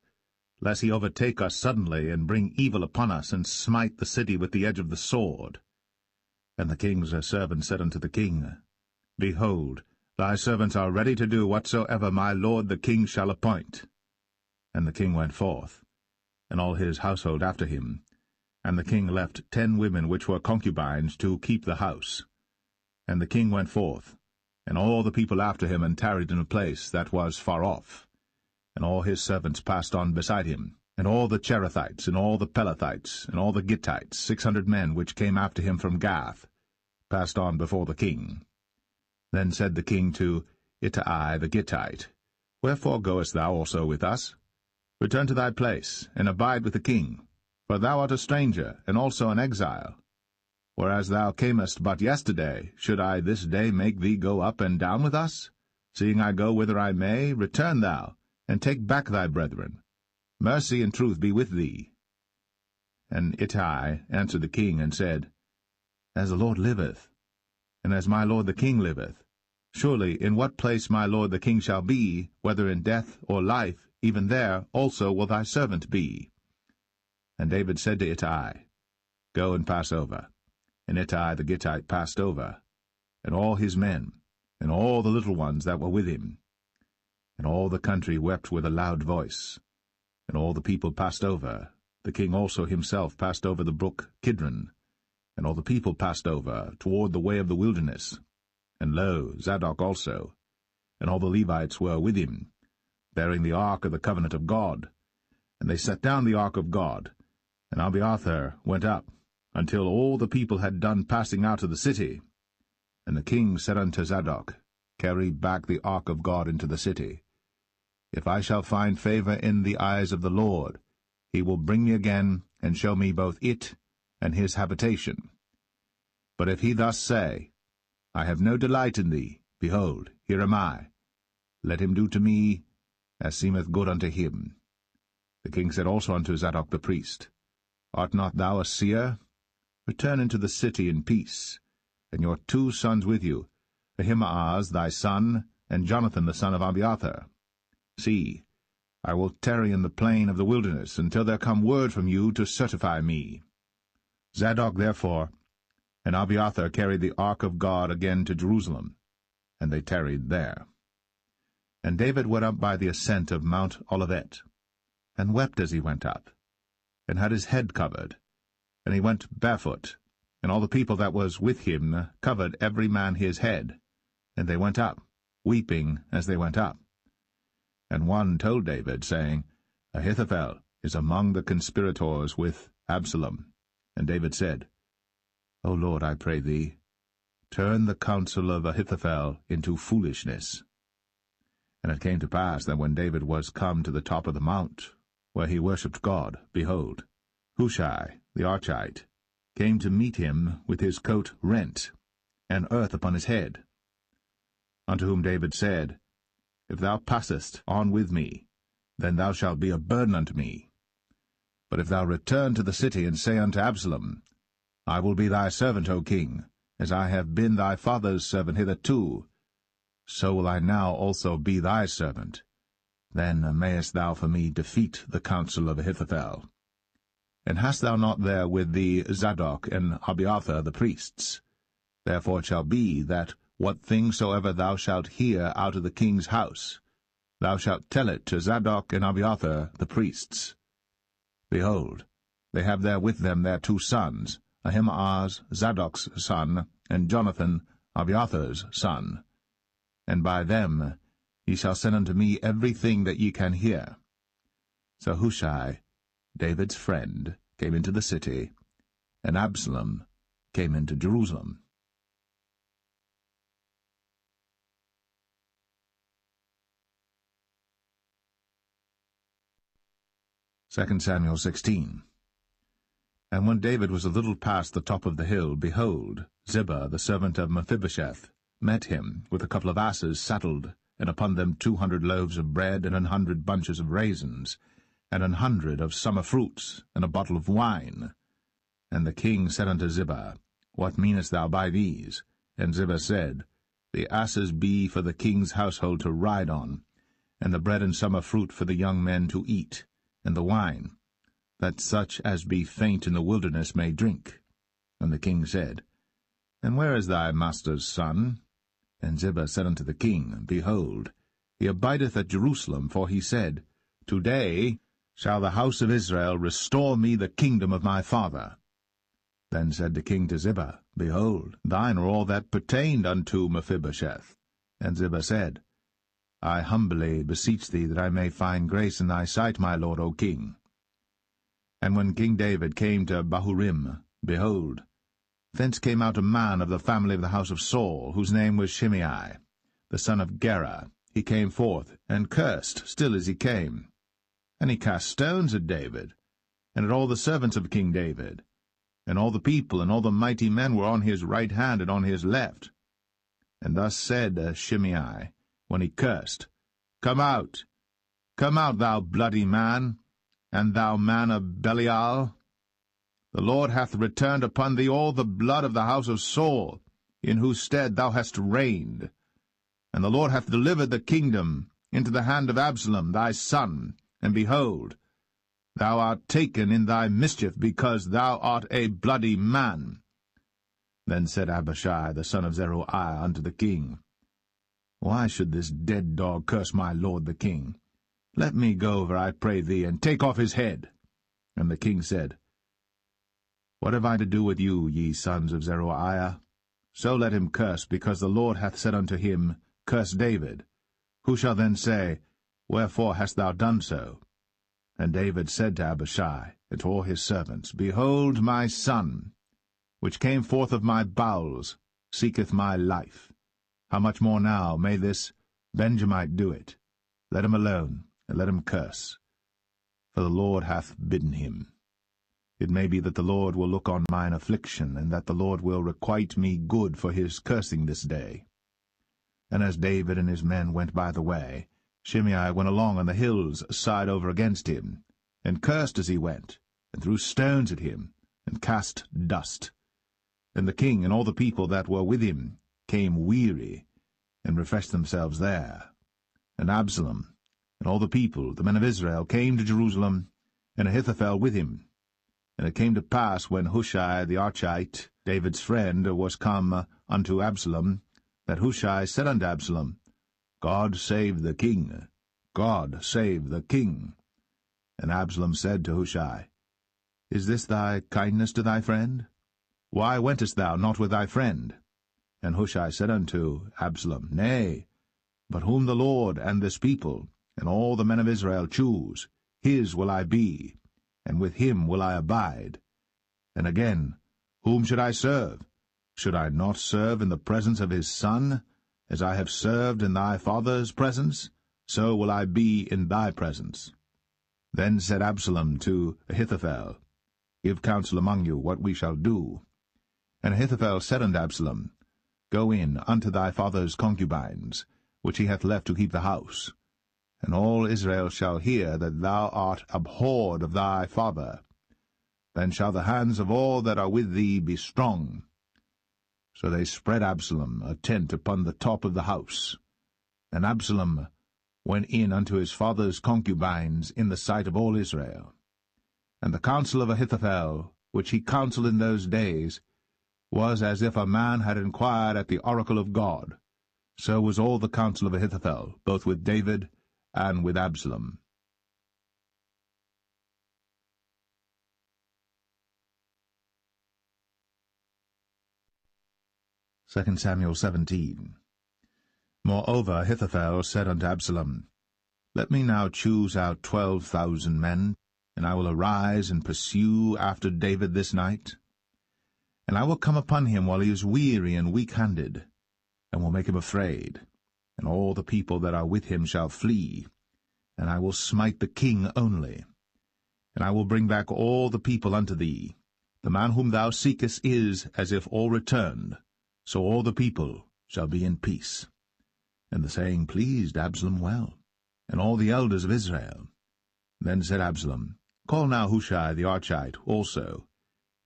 lest he overtake us suddenly, and bring evil upon us, and smite the city with the edge of the sword. And the king's servant said unto the king, Behold, thy servants are ready to do whatsoever my lord the king shall appoint. And the king went forth, and all his household after him. And the king left 10 women which were concubines to keep the house. And the king went forth, and all the people after him, and tarried in a place that was far off. And all his servants passed on beside him, and all the Cherethites, and all the Pelethites, and all the Gittites, 600 men which came after him from Gath, passed on before the king. Then said the king to Ittai the Gittite, Wherefore goest thou also with us? Return to thy place, and abide with the king, for thou art a stranger, and also an exile. Whereas thou camest but yesterday, should I this day make thee go up and down with us? Seeing I go whither I may, return thou, and take back thy brethren. Mercy and truth be with thee. And Ittai answered the king, and said, As the Lord liveth, and as my lord the king liveth, surely in what place my lord the king shall be, whether in death or life, even there also will thy servant be. And David said to Ittai, Go and pass over. And Ittai the Gittite passed over, and all his men, and all the little ones that were with him. And all the country wept with a loud voice. And all the people passed over. The king also himself passed over the brook Kidron. And all the people passed over toward the way of the wilderness. And lo, Zadok also, and all the Levites were with him, bearing the ark of the covenant of God. And they set down the ark of God, and Abiathar went up, until all the people had done passing out of the city. And the king said unto Zadok, Carry back the ark of God into the city. If I shall find favor in the eyes of the Lord, he will bring me again, and show me both it and his habitation. But if he thus say, I have no delight in thee, behold, here am I. Let him do to me as seemeth good unto him. The king said also unto Zadok the priest, Art not thou a seer? Return into the city in peace, and your 2 sons with you, Ahimaaz thy son, and Jonathan the son of Abiathar. See, I will tarry in the plain of the wilderness, until there come word from you to certify me. Zadok therefore and Abiathar carried the ark of God again to Jerusalem, and they tarried there. And David went up by the ascent of Mount Olivet, and wept as he went up, and had his head covered, and he went barefoot, and all the people that was with him covered every man his head, and they went up, weeping as they went up. And one told David, saying, Ahithophel is among the conspirators with Absalom. And David said, O Lord, I pray thee, turn the counsel of Ahithophel into foolishness. And it came to pass that when David was come to the top of the mount, where he worshipped God, behold, Hushai the Archite came to meet him with his coat rent, and earth upon his head. Unto whom David said, If thou passest on with me, then thou shalt be a burden unto me. But if thou return to the city, and say unto Absalom, I will be thy servant, O king, as I have been thy father's servant hitherto, so will I now also be thy servant. Then mayest thou for me defeat the counsel of Ahithophel. And hast thou not there with thee Zadok and Abiathar the priests? Therefore it shall be that what thing soever thou shalt hear out of the king's house, thou shalt tell it to Zadok and Abiathar the priests. Behold, they have there with them their 2 sons, Ahimaaz Zadok's son, and Jonathan Abiathar's son. And by them ye shall send unto me everything that ye can hear. So Hushai, David's friend, came into the city, and Absalom came into Jerusalem. Second Samuel 16. And when David was a little past the top of the hill, behold, Ziba, the servant of Mephibosheth, met him with a couple of asses saddled, and upon them 200 loaves of bread, and 100 bunches of raisins, and 100 of summer fruits, and a bottle of wine. And the king said unto Ziba, What meanest thou by these? And Ziba said, The asses be for the king's household to ride on, and the bread and summer fruit for the young men to eat, and the wine, that such as be faint in the wilderness may drink. And the king said, And where is thy master's son? And Ziba said unto the king, Behold, he abideth at Jerusalem, for he said, Today shall the house of Israel restore me the kingdom of my father. Then said the king to Ziba, Behold, thine are all that pertained unto Mephibosheth. And Ziba said, I humbly beseech thee that I may find grace in thy sight, my lord, O king. And when King David came to Bahurim, behold, thence came out a man of the family of the house of Saul, whose name was Shimei, the son of Gera. He came forth, and cursed still as he came. And he cast stones at David, and at all the servants of King David. And all the people and all the mighty men were on his right hand and on his left. And thus said Shimei, when he cursed, come out, thou bloody man, and thou man of Belial. The Lord hath returned upon thee all the blood of the house of Saul, in whose stead thou hast reigned. And the Lord hath delivered the kingdom into the hand of Absalom thy son, and behold, thou art taken in thy mischief, because thou art a bloody man. Then said Abishai the son of Zeruiah unto the king, Why should this dead dog curse my lord the king? Let me go over, I pray thee, and take off his head. And the king said, What have I to do with you, ye sons of Zeruiah? So let him curse, because the Lord hath said unto him, Curse David. Who shall then say, Wherefore hast thou done so? And David said to Abishai and to all his servants, Behold, my son, which came forth of my bowels, seeketh my life. How much more now may this Benjamite do it? Let him alone, and let him curse, for the Lord hath bidden him. It may be that the Lord will look on mine affliction, and that the Lord will requite me good for his cursing this day. And as David and his men went by the way, Shimei went along on the hill's side over against him, and cursed as he went, and threw stones at him, and cast dust. And the king and all the people that were with him came weary, and refreshed themselves there. And Absalom and all the people, the men of Israel, came to Jerusalem, and Ahithophel with him. And it came to pass, when Hushai the Archite, David's friend, was come unto Absalom, that Hushai said unto Absalom, God save the king, God save the king. And Absalom said to Hushai, Is this thy kindness to thy friend? Why wentest thou not with thy friend? And Hushai said unto Absalom, Nay, but whom the Lord and this people, and all the men of Israel choose, his will I be, and with him will I abide. And again, whom should I serve? Should I not serve in the presence of his son? As I have served in thy father's presence, so will I be in thy presence. Then said Absalom to Ahithophel, Give counsel among you what we shall do. And Ahithophel said unto Absalom, Go in unto thy father's concubines, which he hath left to keep the house, and all Israel shall hear that thou art abhorred of thy father. Then shall the hands of all that are with thee be strong. So they spread Absalom a tent upon the top of the house. And Absalom went in unto his father's concubines in the sight of all Israel. And the counsel of Ahithophel, which he counselled in those days, was as if a man had inquired at the oracle of God. So was all the counsel of Ahithophel, both with David and with Absalom. 2 Samuel 17. Moreover Ahithophel said unto Absalom, Let me now choose out 12,000 men, and I will arise and pursue after David this night. And I will come upon him while he is weary and weak-handed, and will make him afraid, and all the people that are with him shall flee, and I will smite the king only. And I will bring back all the people unto thee. The man whom thou seekest is as if all returned, so all the people shall be in peace. And the saying pleased Absalom well, and all the elders of Israel. Then said Absalom, Call now Hushai the Archite also,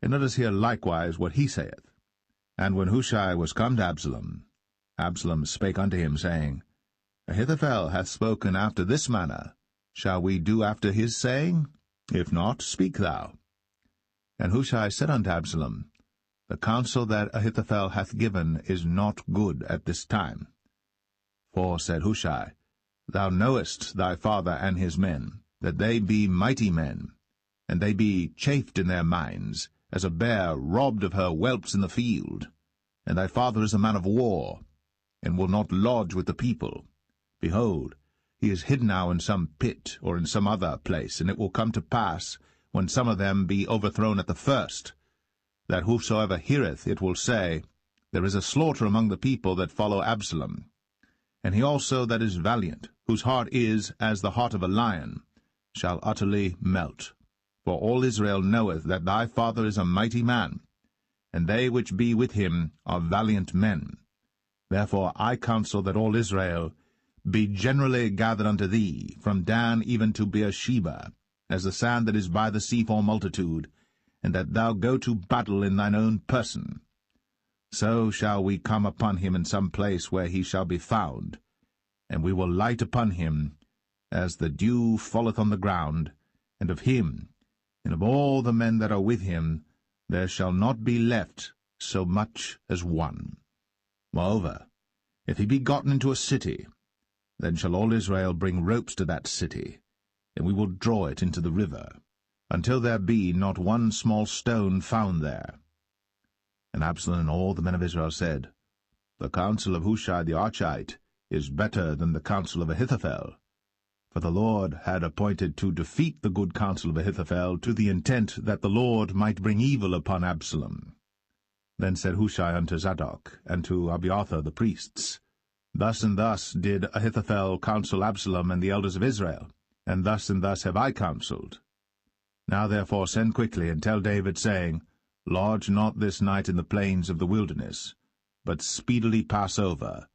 and let us hear likewise what he saith. And when Hushai was come to Absalom, Absalom spake unto him, saying, Ahithophel hath spoken after this manner. Shall we do after his saying? If not, speak thou. And Hushai said unto Absalom, The counsel that Ahithophel hath given is not good at this time. For, said Hushai, Thou knowest thy father and his men, that they be mighty men, and they be chafed in their minds, as a bear robbed of her whelps in the field. And thy father is a man of war, and will not lodge with the people. Behold, he is hid now in some pit, or in some other place, and it will come to pass, when some of them be overthrown at the first, that whosoever heareth it will say, There is a slaughter among the people that follow Absalom. And he also that is valiant, whose heart is as the heart of a lion, shall utterly melt. For all Israel knoweth that thy father is a mighty man, and they which be with him are valiant men. Therefore I counsel that all Israel be generally gathered unto thee, from Dan even to Beersheba, as the sand that is by the sea for multitude, and that thou go to battle in thine own person. So shall we come upon him in some place where he shall be found, and we will light upon him, as the dew falleth on the ground, and of him, and of all the men that are with him, there shall not be left so much as one. Moreover, if he be gotten into a city, then shall all Israel bring ropes to that city, and we will draw it into the river, until there be not one small stone found there. And Absalom and all the men of Israel said, The counsel of Hushai the Archite is better than the counsel of Ahithophel. For the Lord had appointed to defeat the good counsel of Ahithophel, to the intent that the Lord might bring evil upon Absalom. Then said Hushai unto Zadok, and to Abiathar the priests, Thus and thus did Ahithophel counsel Absalom and the elders of Israel, and thus have I counselled. Now therefore send quickly, and tell David, saying, Lodge not this night in the plains of the wilderness, but speedily pass over,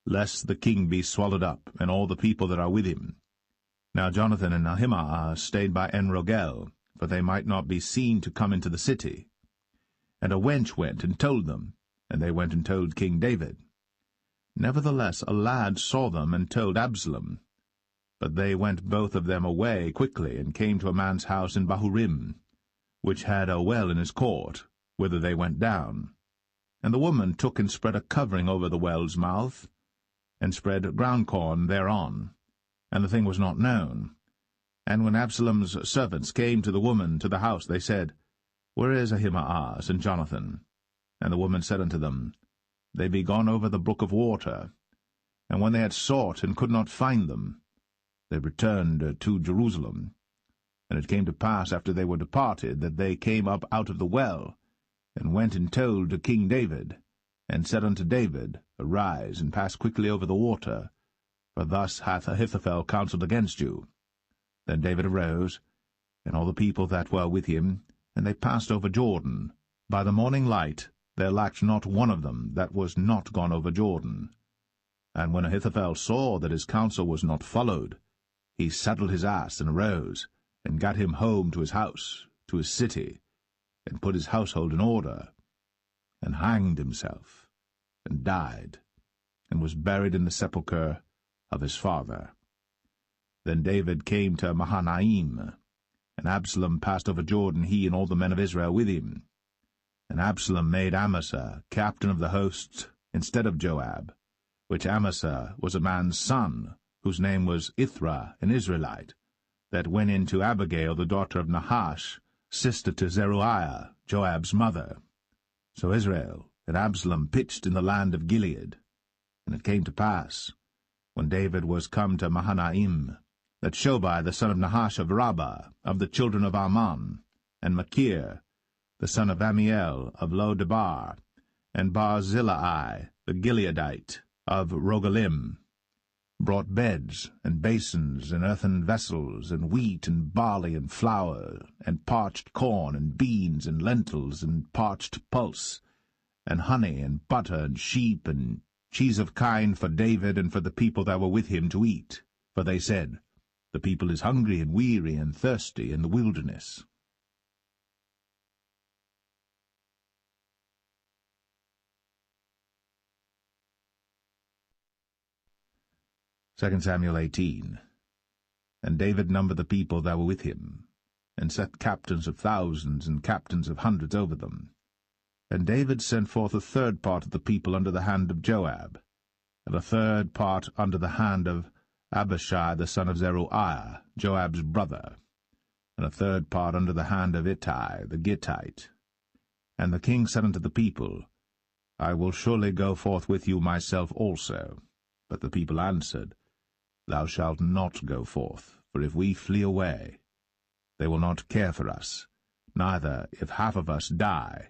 lest the king be swallowed up, and all the people that are with him. Now Jonathan and Ahimaaz stayed by En-Rogel, for they might not be seen to come into the city. And a wench went and told them, and they went and told King David. Nevertheless a lad saw them and told Absalom. But they went both of them away quickly, and came to a man's house in Bahurim, which had a well in his court, whither they went down. And the woman took and spread a covering over the well's mouth, and spread ground corn thereon, and the thing was not known. And when Absalom's servants came to the woman to the house, they said, Where is Ahimaaz and Jonathan? And the woman said unto them, They be gone over the brook of water. And when they had sought and could not find them, they returned to Jerusalem. And it came to pass, after they were departed, that they came up out of the well, and went and told to King David, and said unto David, Arise, and pass quickly over the water, for thus hath Ahithophel counselled against you. Then David arose, and all the people that were with him, and they passed over Jordan. By the morning light there lacked not one of them that was not gone over Jordan. And when Ahithophel saw that his counsel was not followed, he saddled his ass and arose, and gat him home to his house, to his city, and put his household in order. and hanged himself, and died, and was buried in the sepulchre of his father. Then David came to Mahanaim, and Absalom passed over Jordan, he and all the men of Israel with him. And Absalom made Amasa captain of the hosts instead of Joab, which Amasa was a man's son, whose name was Ithra, an Israelite, that went in to Abigail, the daughter of Nahash, sister to Zeruiah, Joab's mother. So Israel and Absalom pitched in the land of Gilead. And it came to pass, when David was come to Mahanaim, that Shobai the son of Nahash of Rabbah, of the children of Ammon, and Machir the son of Amiel of Lo-debar, and Barzillai the Gileadite of Rogelim, brought beds and basins and earthen vessels, and wheat and barley and flour, and parched corn and beans and lentils and parched pulse, and honey and butter and sheep and cheese of kine for David and for the people that were with him to eat. For they said, The people is hungry and weary and thirsty in the wilderness. Second Samuel 18. And David numbered the people that were with him, and set captains of thousands and captains of hundreds over them. And David sent forth a third part of the people under the hand of Joab, and a third part under the hand of Abishai the son of Zeruiah, Joab's brother, and a third part under the hand of Ittai the Gittite. And the king said unto the people, I will surely go forth with you myself also. But the people answered, Thou shalt not go forth, for if we flee away, they will not care for us, neither, if half of us die,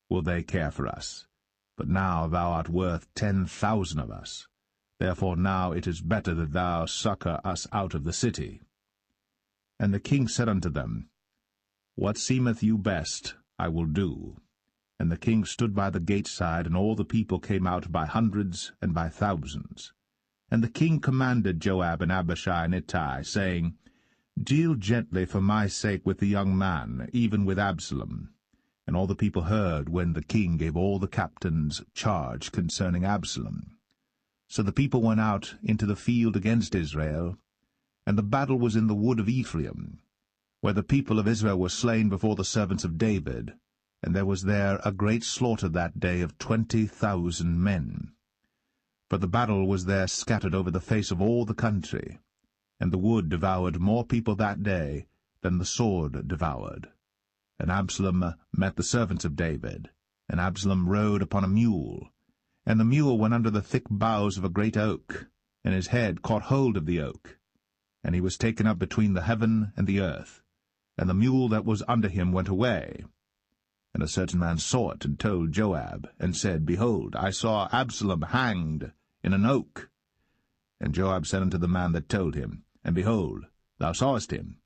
will they care for us. But now thou art worth 10,000 of us. Therefore now it is better that thou succour us out of the city. And the king said unto them, What seemeth you best, I will do. And the king stood by the gate side, and all the people came out by hundreds and by thousands. And the king commanded Joab and Abishai and Ittai, saying, Deal gently for my sake with the young man, even with Absalom. And all the people heard when the king gave all the captains charge concerning Absalom. So the people went out into the field against Israel, and the battle was in the wood of Ephraim, where the people of Israel were slain before the servants of David, and there was there a great slaughter that day of 20,000 men. For the battle was there scattered over the face of all the country, and the wood devoured more people that day than the sword devoured. And Absalom met the servants of David, and Absalom rode upon a mule, and the mule went under the thick boughs of a great oak, and his head caught hold of the oak, and he was taken up between the heaven and the earth, and the mule that was under him went away. And a certain man saw it, and told Joab, and said, Behold, I saw Absalom hanged in an oak. And Joab said unto the man that told him, And behold, thou sawest him,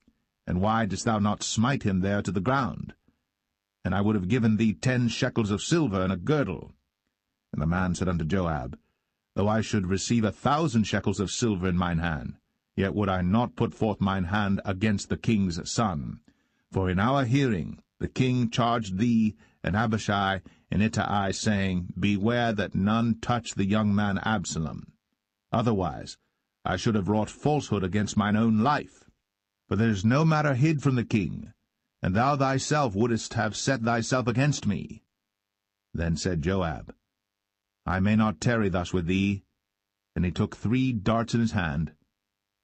and why didst thou not smite him there to the ground? And I would have given thee 10 shekels of silver and a girdle. And the man said unto Joab, Though I should receive 1,000 shekels of silver in mine hand, yet would I not put forth mine hand against the king's son. For in our hearing the king charged thee and Abishai and Ittai, saying, Beware that none touch the young man Absalom. Otherwise I should have wrought falsehood against mine own life. For there is no matter hid from the king, and thou thyself wouldest have set thyself against me. Then said Joab, I may not tarry thus with thee. And he took 3 darts in his hand,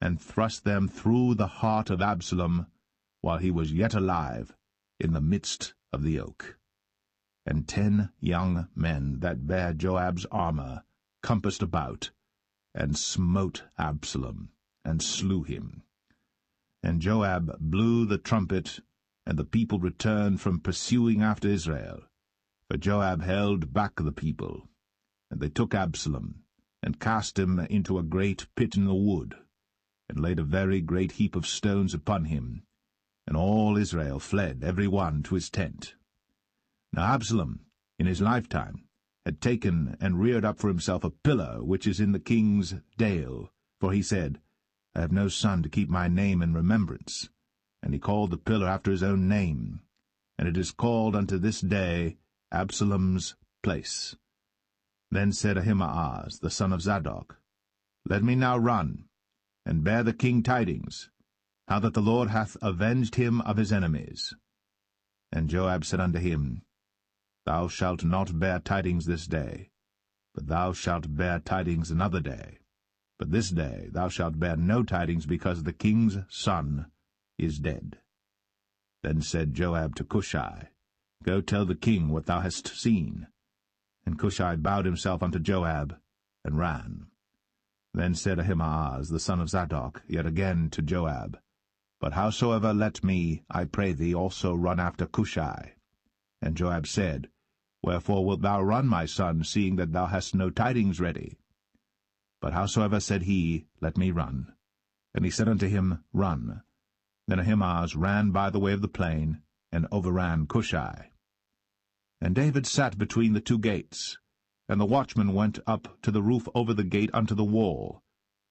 and thrust them through the heart of Absalom, while he was yet alive, in the midst of the oak. And 10 young men that bare Joab's armor compassed about, and smote Absalom, and slew him. And Joab blew the trumpet, and the people returned from pursuing after Israel. For Joab held back the people. And they took Absalom, and cast him into a great pit in the wood, and laid a very great heap of stones upon him. And all Israel fled, every one to his tent. Now Absalom, in his lifetime, had taken and reared up for himself a pillar which is in the king's dale, for he said, I have no son to keep my name in remembrance. And he called the pillar after his own name, and it is called unto this day Absalom's place. Then said Ahimaaz, the son of Zadok, Let me now run, and bear the king tidings, how that the Lord hath avenged him of his enemies. And Joab said unto him, Thou shalt not bear tidings this day, but thou shalt bear tidings another day. But this day thou shalt bear no tidings, because the king's son is dead. Then said Joab to Cushai, Go tell the king what thou hast seen. And Cushai bowed himself unto Joab, and ran. Then said Ahimaaz, the son of Zadok, yet again to Joab, But howsoever let me, I pray thee, also run after Cushai. And Joab said, Wherefore wilt thou run, my son, seeing that thou hast no tidings ready? But howsoever said he, Let me run. And he said unto him, Run. Then Ahimaaz ran by the way of the plain, and overran Cushai. And David sat between the two gates, and the watchman went up to the roof over the gate unto the wall,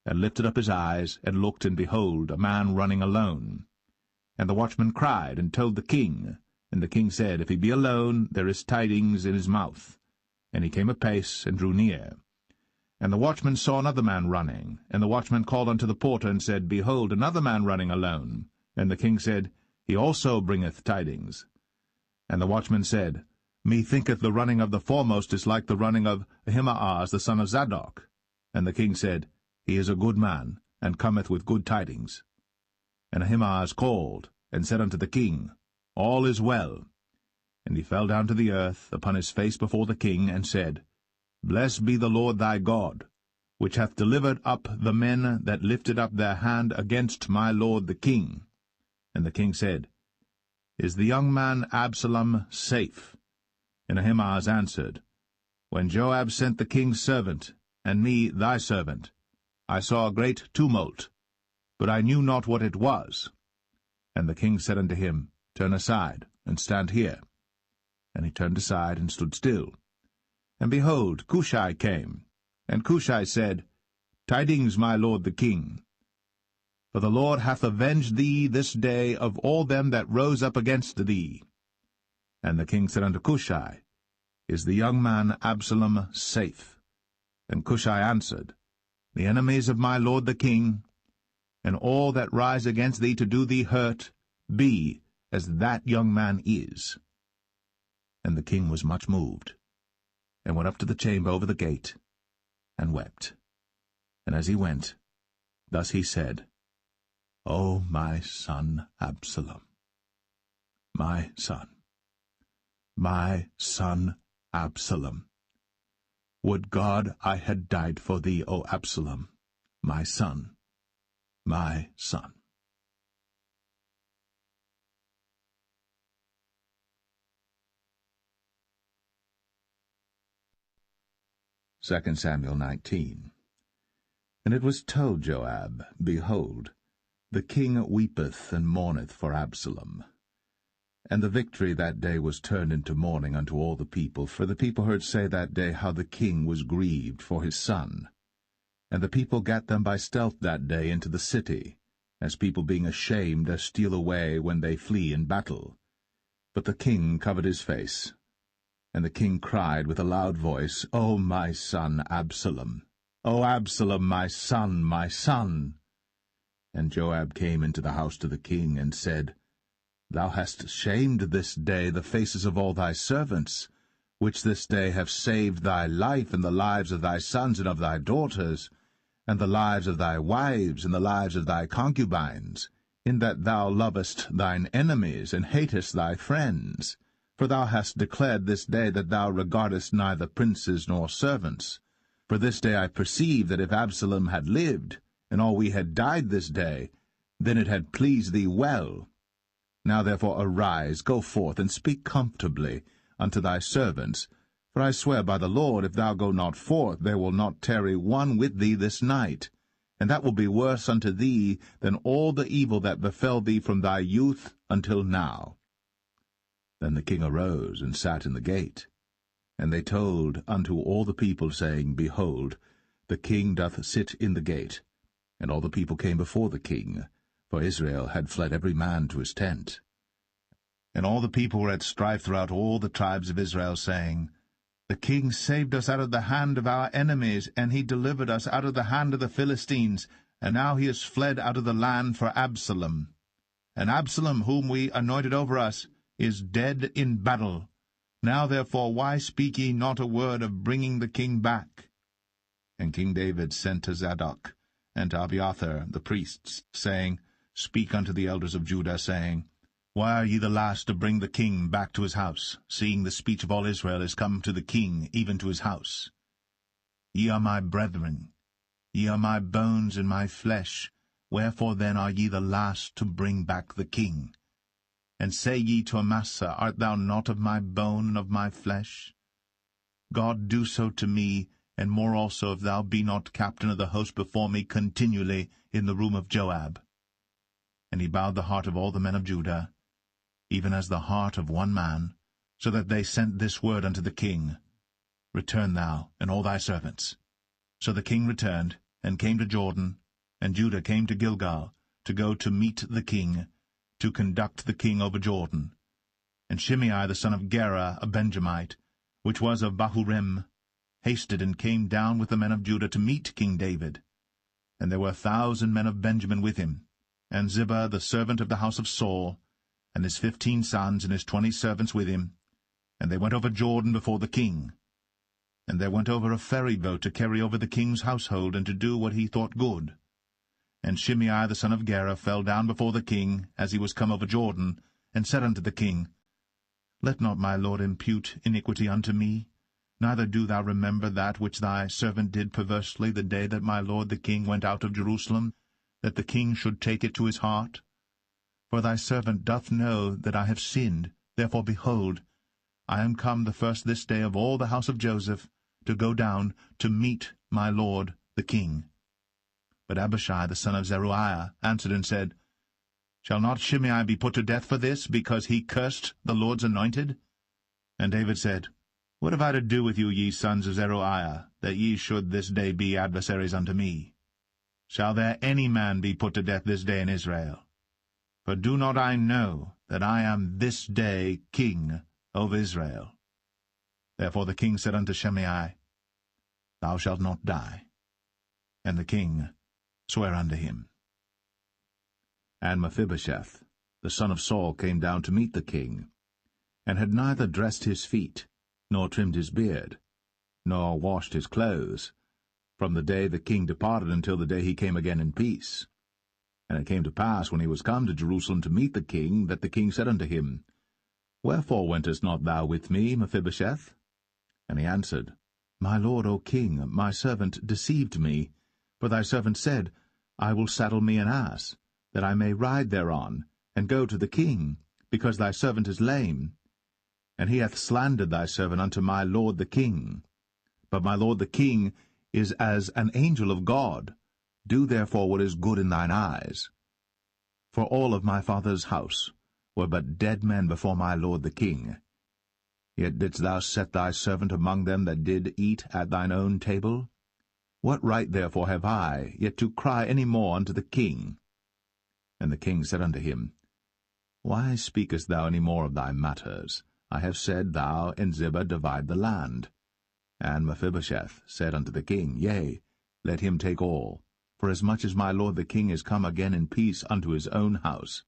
and lifted up his eyes, and looked, and behold, a man running alone. And the watchman cried, and told the king. And the king said, If he be alone, there is tidings in his mouth. And he came apace, and drew near. And the watchman saw another man running. And the watchman called unto the porter, and said, Behold, another man running alone. And the king said, He also bringeth tidings. And the watchman said, Methinketh the running of the foremost is like the running of Ahimaaz the son of Zadok. And the king said, He is a good man, and cometh with good tidings. And Ahimaaz called, and said unto the king, All is well. And he fell down to the earth upon his face before the king, and said, Blessed be the Lord thy God, which hath delivered up the men that lifted up their hand against my lord the king. And the king said, Is the young man Absalom safe? And Ahimaaz answered, When Joab sent the king's servant, and me thy servant, I saw a great tumult, but I knew not what it was. And the king said unto him, Turn aside, and stand here. And he turned aside, and stood still. And behold, Cushai came. And Cushai said, Tidings, my lord the king. For the Lord hath avenged thee this day of all them that rose up against thee. And the king said unto Cushai, Is the young man Absalom safe? And Cushai answered, The enemies of my lord the king, and all that rise against thee to do thee hurt, be as that young man is. And the king was much moved, and went up to the chamber over the gate, and wept. And as he went, thus he said, O my son Absalom, my son Absalom, would God I had died for thee, O Absalom, my son, my son. Second Samuel 19. And it was told Joab, Behold, the king weepeth and mourneth for Absalom. And the victory that day was turned into mourning unto all the people, for the people heard say that day how the king was grieved for his son. And the people gat them by stealth that day into the city, as people being ashamed steal away when they flee in battle. But the king covered his face. And the king cried with a loud voice, O my son Absalom! O Absalom, my son, my son! And Joab came into the house to the king, and said, Thou hast shamed this day the faces of all thy servants, which this day have saved thy life, and the lives of thy sons and of thy daughters, and the lives of thy wives, and the lives of thy concubines, in that thou lovest thine enemies, and hatest thy friends. For thou hast declared this day that thou regardest neither princes nor servants. For this day I perceive that if Absalom had lived, and all we had died this day, then it had pleased thee well. Now therefore arise, go forth, and speak comfortably unto thy servants. For I swear by the Lord, if thou go not forth, there will not tarry one with thee this night. And that will be worse unto thee than all the evil that befell thee from thy youth until now. Then the king arose and sat in the gate. And they told unto all the people, saying, Behold, the king doth sit in the gate. And all the people came before the king, for Israel had fled every man to his tent. And all the people were at strife throughout all the tribes of Israel, saying, The king saved us out of the hand of our enemies, and he delivered us out of the hand of the Philistines, and now he is fled out of the land for Absalom. And Absalom, whom we anointed over us, is dead in battle. Now therefore why speak ye not a word of bringing the king back? And King David sent to Zadok and to Abiathar the priests, saying, Speak unto the elders of Judah, saying, Why are ye the last to bring the king back to his house, seeing the speech of all Israel is come to the king, even to his house? Ye are my brethren, ye are my bones and my flesh, wherefore then are ye the last to bring back the king? And say ye to Amasa, Art thou not of my bone and of my flesh? God do so to me, and more also, if thou be not captain of the host before me continually in the room of Joab. And he bowed the heart of all the men of Judah, even as the heart of one man, so that they sent this word unto the king, Return thou, and all thy servants. So the king returned, and came to Jordan, and Judah came to Gilgal, to go to meet the king, to conduct the king over Jordan. And Shimei the son of Gera, a Benjamite, which was of Bahurim, hasted and came down with the men of Judah to meet King David. And there were 1,000 men of Benjamin with him, and Ziba the servant of the house of Saul, and his 15 sons and his 20 servants with him. And they went over Jordan before the king. And there went over a ferry boat to carry over the king's household, and to do what he thought good. And Shimei the son of Gera fell down before the king, as he was come over Jordan, and said unto the king, Let not my lord impute iniquity unto me, neither do thou remember that which thy servant did perversely the day that my lord the king went out of Jerusalem, that the king should take it to his heart. For thy servant doth know that I have sinned, therefore, behold, I am come the first this day of all the house of Joseph, to go down to meet my lord the king. But Abishai the son of Zeruiah answered and said, Shall not Shimei be put to death for this, because he cursed the Lord's anointed? And David said, What have I to do with you, ye sons of Zeruiah, that ye should this day be adversaries unto me? Shall there any man be put to death this day in Israel? For do not I know that I am this day king over Israel? Therefore the king said unto Shimei, Thou shalt not die. And the king sware unto him. And Mephibosheth, the son of Saul, came down to meet the king, and had neither dressed his feet, nor trimmed his beard, nor washed his clothes, from the day the king departed until the day he came again in peace. And it came to pass, when he was come to Jerusalem to meet the king, that the king said unto him, Wherefore wentest not thou with me, Mephibosheth? And he answered, My lord, O king, my servant deceived me. For thy servant said, I will saddle me an ass, that I may ride thereon, and go to the king, because thy servant is lame. And he hath slandered thy servant unto my lord the king. But my lord the king is as an angel of God. Do therefore what is good in thine eyes. For all of my father's house were but dead men before my lord the king. Yet didst thou set thy servant among them that did eat at thine own table? What right therefore have I yet to cry any more unto the king? And the king said unto him, Why speakest thou any more of thy matters? I have said, Thou and Ziba divide the land. And Mephibosheth said unto the king, Yea, let him take all, for as much as my lord the king is come again in peace unto his own house.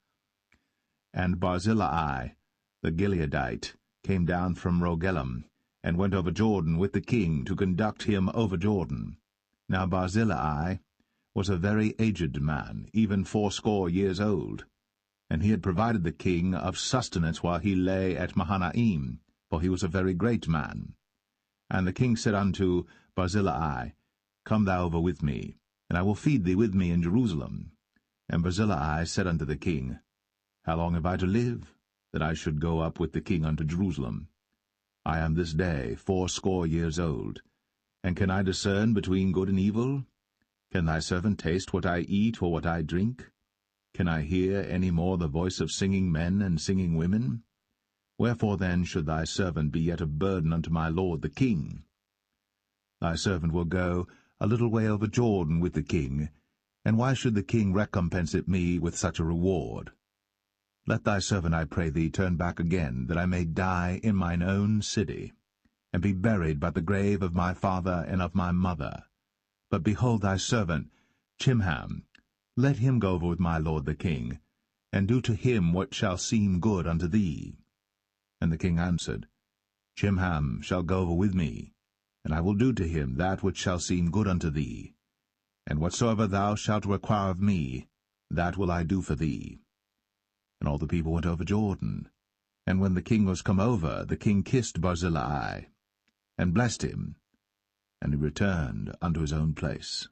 And Barzillai the Gileadite came down from Rogelim, and went over Jordan with the king to conduct him over Jordan. Now Barzillai was a very aged man, even 80 years old, and he had provided the king of sustenance while he lay at Mahanaim, for he was a very great man. And the king said unto Barzillai, Come thou over with me, and I will feed thee with me in Jerusalem. And Barzillai said unto the king, How long have I to live, that I should go up with the king unto Jerusalem? I am this day 80 years old, and can I discern between good and evil? Can thy servant taste what I eat or what I drink? Can I hear any more the voice of singing men and singing women? Wherefore then should thy servant be yet a burden unto my lord the king? Thy servant will go a little way over Jordan with the king, and why should the king recompense it me with such a reward? Let thy servant, I pray thee, turn back again, that I may die in mine own city. and be buried by the grave of my father and of my mother. But behold thy servant Chimham, let him go over with my lord the king, and do to him what shall seem good unto thee. And the king answered, Chimham shall go over with me, and I will do to him that which shall seem good unto thee. And whatsoever thou shalt require of me, that will I do for thee. And all the people went over Jordan. And when the king was come over, the king kissed Barzillai, and blessed him, and he returned unto his own place.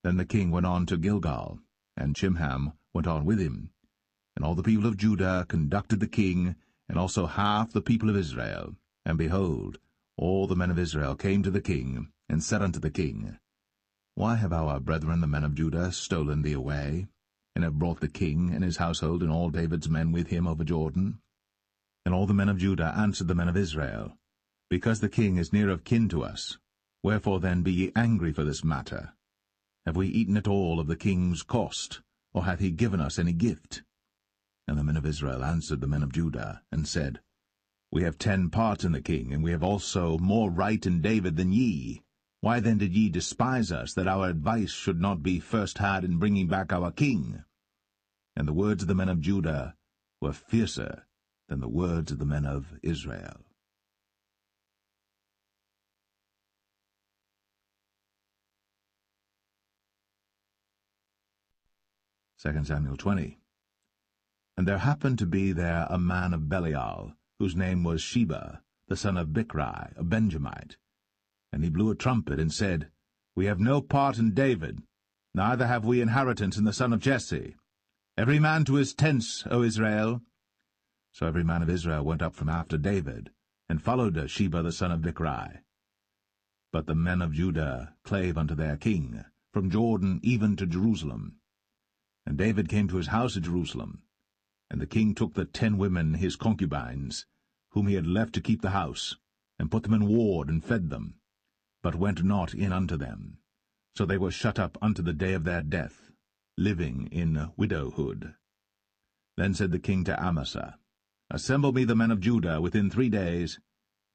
Then the king went on to Gilgal, and Chimham went on with him. And all the people of Judah conducted the king, and also half the people of Israel. And behold, all the men of Israel came to the king, and said unto the king, Why have our brethren the men of Judah stolen thee away, and have brought the king and his household and all David's men with him over Jordan? And all the men of Judah answered the men of Israel, Because the king is near of kin to us, wherefore then be ye angry for this matter? Have we eaten at all of the king's cost, or hath he given us any gift? And the men of Israel answered the men of Judah, and said, We have 10 parts in the king, and we have also more right in David than ye. Why then did ye despise us, that our advice should not be first had in bringing back our king? And the words of the men of Judah were fiercer than the words of the men of Israel. 2 Samuel 20. And there happened to be there a man of Belial, whose name was Sheba, the son of Bichri, a Benjamite. And he blew a trumpet, and said, We have no part in David, neither have we inheritance in the son of Jesse. Every man to his tents, O Israel. So every man of Israel went up from after David, and followed Sheba the son of Bichri. But the men of Judah clave unto their king, from Jordan even to Jerusalem. And David came to his house at Jerusalem. And the king took the 10 women his concubines, whom he had left to keep the house, and put them in ward, and fed them, but went not in unto them. So they were shut up unto the day of their death, living in widowhood. Then said the king to Amasa, Assemble me the men of Judah within 3 days,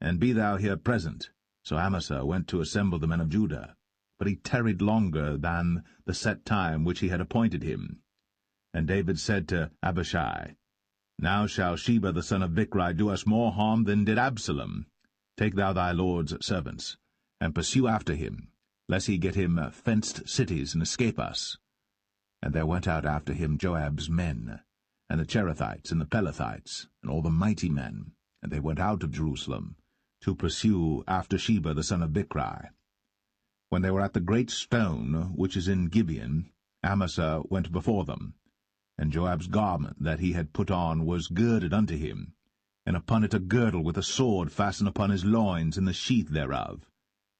and be thou here present. So Amasa went to assemble the men of Judah, but he tarried longer than the set time which he had appointed him. And David said to Abishai, Now shall Sheba the son of Bichri do us more harm than did Absalom. Take thou thy lord's servants, and pursue after him, lest he get him fenced cities and escape us. And there went out after him Joab's men, and the Cherethites and the Pelethites, and all the mighty men, and they went out of Jerusalem, to pursue after Sheba the son of Bichri. When they were at the great stone which is in Gibeon, Amasa went before them, and Joab's garment that he had put on was girded unto him, and upon it a girdle with a sword fastened upon his loins in the sheath thereof.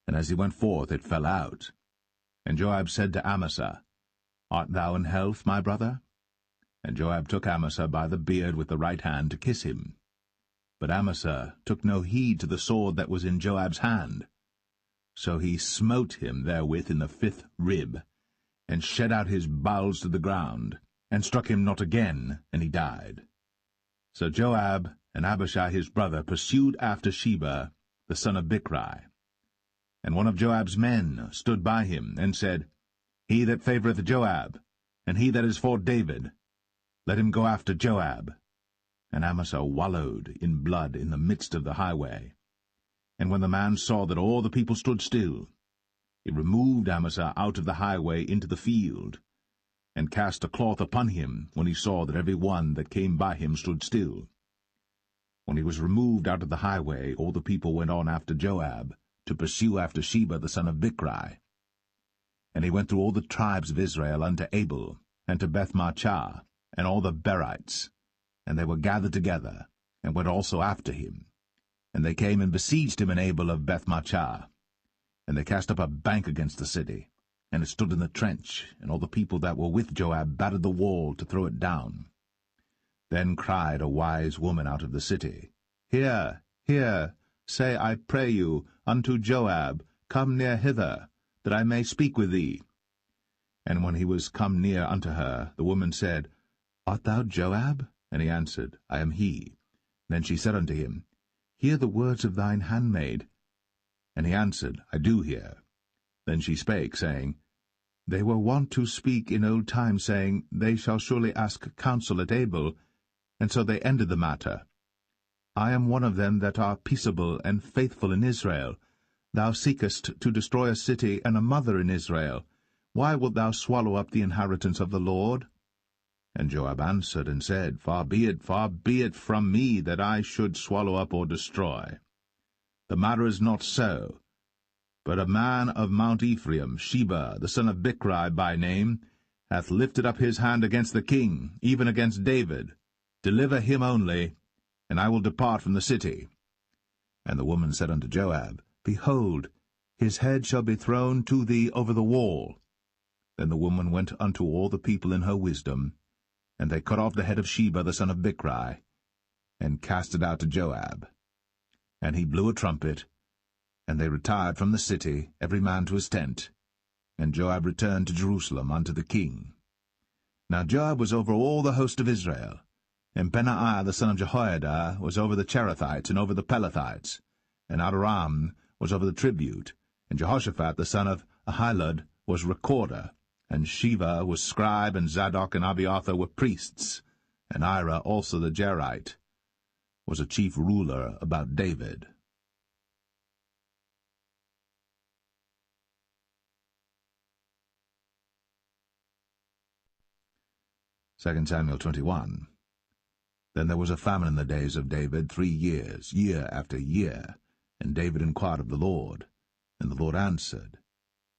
And as he went forth it fell out. And Joab said to Amasa, Art thou in health, my brother? And Joab took Amasa by the beard with the right hand to kiss him. But Amasa took no heed to the sword that was in Joab's hand. So he smote him therewith in the 5th rib, and shed out his bowels to the ground, and struck him not again, and he died. So Joab and Abishai his brother pursued after Sheba the son of Bichri. And one of Joab's men stood by him, and said, He that favoureth Joab, and he that is for David, let him go after Joab. And Amasa wallowed in blood in the midst of the highway. And when the man saw that all the people stood still, he removed Amasa out of the highway into the field, and cast a cloth upon him when he saw that every one that came by him stood still. When he was removed out of the highway, all the people went on after Joab, to pursue after Sheba the son of Bichri. And he went through all the tribes of Israel unto Abel, and to Bethmachah, and all the Berites, and they were gathered together, and went also after him. And they came and besieged him in Abel of Bethmachah. And they cast up a bank against the city, and it stood in the trench, and all the people that were with Joab battered the wall to throw it down. Then cried a wise woman out of the city, Hear, hear, say, I pray you, unto Joab, Come near hither, that I may speak with thee. And when he was come near unto her, the woman said, Art thou Joab? And he answered, I am he. Then she said unto him, Hear the words of thine handmaid. And he answered, I do hear. Then she spake, saying, They were wont to speak in old times, saying, They shall surely ask counsel at Abel, and so they ended the matter. I am one of them that are peaceable and faithful in Israel. Thou seekest to destroy a city and a mother in Israel. Why wilt thou swallow up the inheritance of the Lord? And Joab answered and said, far be it from me that I should swallow up or destroy. The matter is not so. But a man of Mount Ephraim, Sheba, the son of Bichri by name, hath lifted up his hand against the king, even against David. Deliver him only, and I will depart from the city. And the woman said unto Joab, Behold, his head shall be thrown to thee over the wall. Then the woman went unto all the people in her wisdom, and they cut off the head of Sheba the son of Bichri, and cast it out to Joab. And he blew a trumpet, and they retired from the city, every man to his tent. And Joab returned to Jerusalem unto the king. Now Joab was over all the host of Israel, and Benaiah the son of Jehoiada was over the Cherethites and over the Pelethites, and Adoram was over the tribute, and Jehoshaphat the son of Ahilud was recorder, and Sheva was scribe, and Zadok and Abiathar were priests, and Ira also the Jerite was a chief ruler about David. 2 Samuel 21. Then there was a famine in the days of David 3 years, year after year. And David inquired of the Lord. And the Lord answered,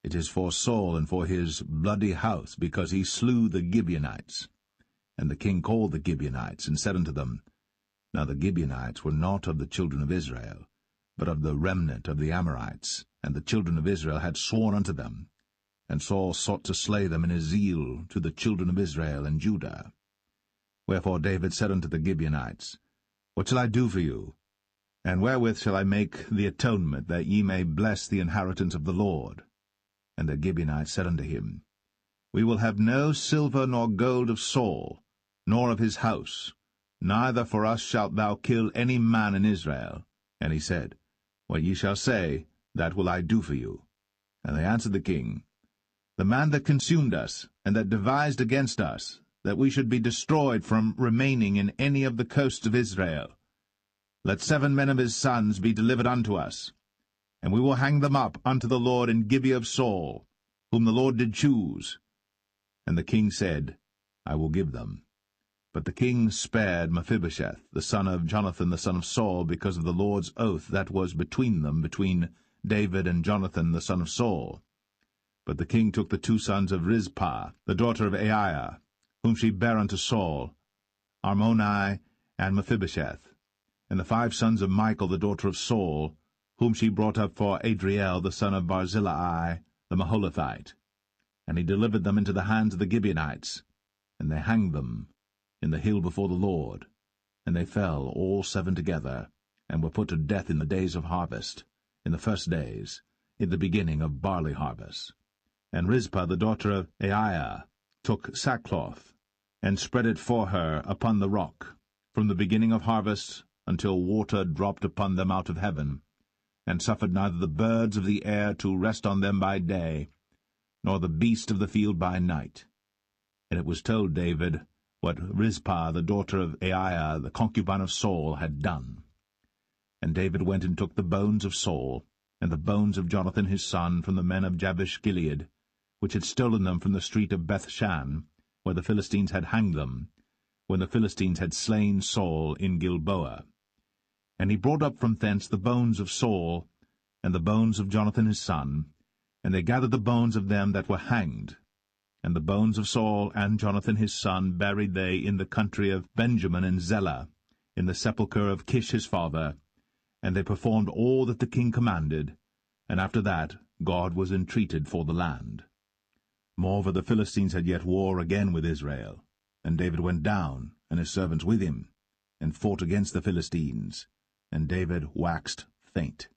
It is for Saul and for his bloody house, because he slew the Gibeonites. And the king called the Gibeonites, and said unto them, Now the Gibeonites were not of the children of Israel, but of the remnant of the Amorites, and the children of Israel had sworn unto them. And Saul sought to slay them in his zeal to the children of Israel and Judah. Wherefore David said unto the Gibeonites, What shall I do for you? And wherewith shall I make the atonement, that ye may bless the inheritance of the Lord? And the Gibeonites said unto him, We will have no silver nor gold of Saul, nor of his house, neither for us shalt thou kill any man in Israel. And he said, What ye shall say, that will I do for you. And they answered the king, The man that consumed us, and that devised against us, that we should be destroyed from remaining in any of the coasts of Israel. Let 7 men of his sons be delivered unto us, and we will hang them up unto the Lord in Gibeah of Saul, whom the Lord did choose. And the king said, I will give them. But the king spared Mephibosheth, the son of Jonathan the son of Saul, because of the Lord's oath that was between them, between David and Jonathan the son of Saul. But the king took the 2 sons of Rizpah, the daughter of Aiah, whom she bare unto Saul, Armoni and Mephibosheth, and the 5 sons of Michal the daughter of Saul, whom she brought up for Adriel the son of Barzillai the Maholathite. And he delivered them into the hands of the Gibeonites, and they hanged them in the hill before the Lord. And they fell all 7 together, and were put to death in the days of harvest, in the first days, in the beginning of barley harvest. And Rizpah the daughter of Aiah took sackcloth, and spread it for her upon the rock, from the beginning of harvest until water dropped upon them out of heaven, and suffered neither the birds of the air to rest on them by day, nor the beast of the field by night. And it was told David what Rizpah the daughter of Aiah, the concubine of Saul, had done. And David went and took the bones of Saul, and the bones of Jonathan his son, from the men of Jabesh-Gilead, which had stolen them from the street of Bethshan, where the Philistines had hanged them, when the Philistines had slain Saul in Gilboa. And he brought up from thence the bones of Saul, and the bones of Jonathan his son, and they gathered the bones of them that were hanged. And the bones of Saul and Jonathan his son buried they in the country of Benjamin in Zelle, in the sepulchre of Kish his father, and they performed all that the king commanded, and after that God was entreated for the land. Moreover, the Philistines had yet war again with Israel, and David went down, and his servants with him, and fought against the Philistines, and David waxed faint.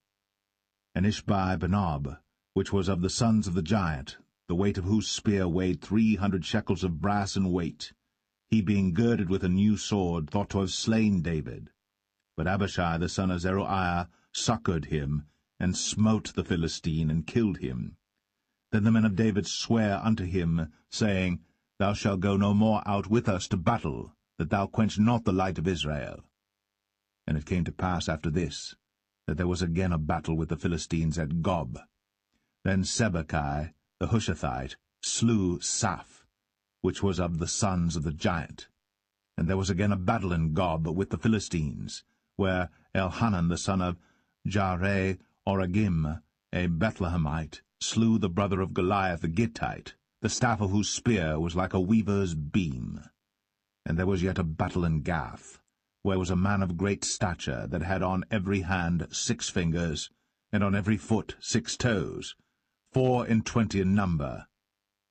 And Ishbi-Benob, which was of the sons of the giant, the weight of whose spear weighed 300 shekels of brass in weight, he being girded with a new sword, thought to have slain David. But Abishai the son of Zeruiah succored him, and smote the Philistine, and killed him. Then the men of David sware unto him, saying, Thou shalt go no more out with us to battle, that thou quench not the light of Israel. And it came to pass after this, that there was again a battle with the Philistines at Gob. Then Sibbechai the Hushathite slew Saph, which was of the sons of the giant. And there was again a battle in Gob with the Philistines, where Elhanan the son of Jaare-Oregim, a Bethlehemite, slew the brother of Goliath the Gittite, the staff of whose spear was like a weaver's beam. And there was yet a battle in Gath, where was a man of great stature, that had on every hand 6 fingers, and on every foot 6 toes, 24 in number.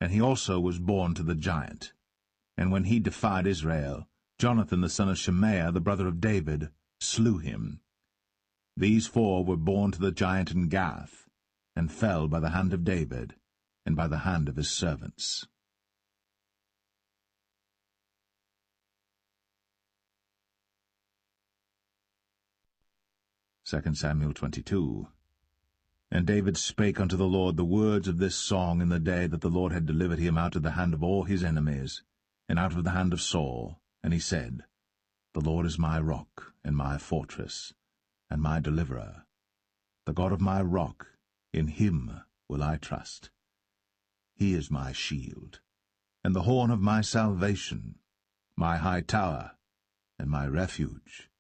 And he also was born to the giant. And when he defied Israel, Jonathan the son of Shemaiah, the brother of David, slew him. These 4 were born to the giant in Gath, and fell by the hand of David, and by the hand of his servants. 2 Samuel 22. And David spake unto the Lord the words of this song in the day that the Lord had delivered him out of the hand of all his enemies, and out of the hand of Saul. And he said, The Lord is my rock, and my fortress, and my deliverer. The God of my rock, in him will I trust. He is my shield, and the horn of my salvation, my high tower, and my refuge,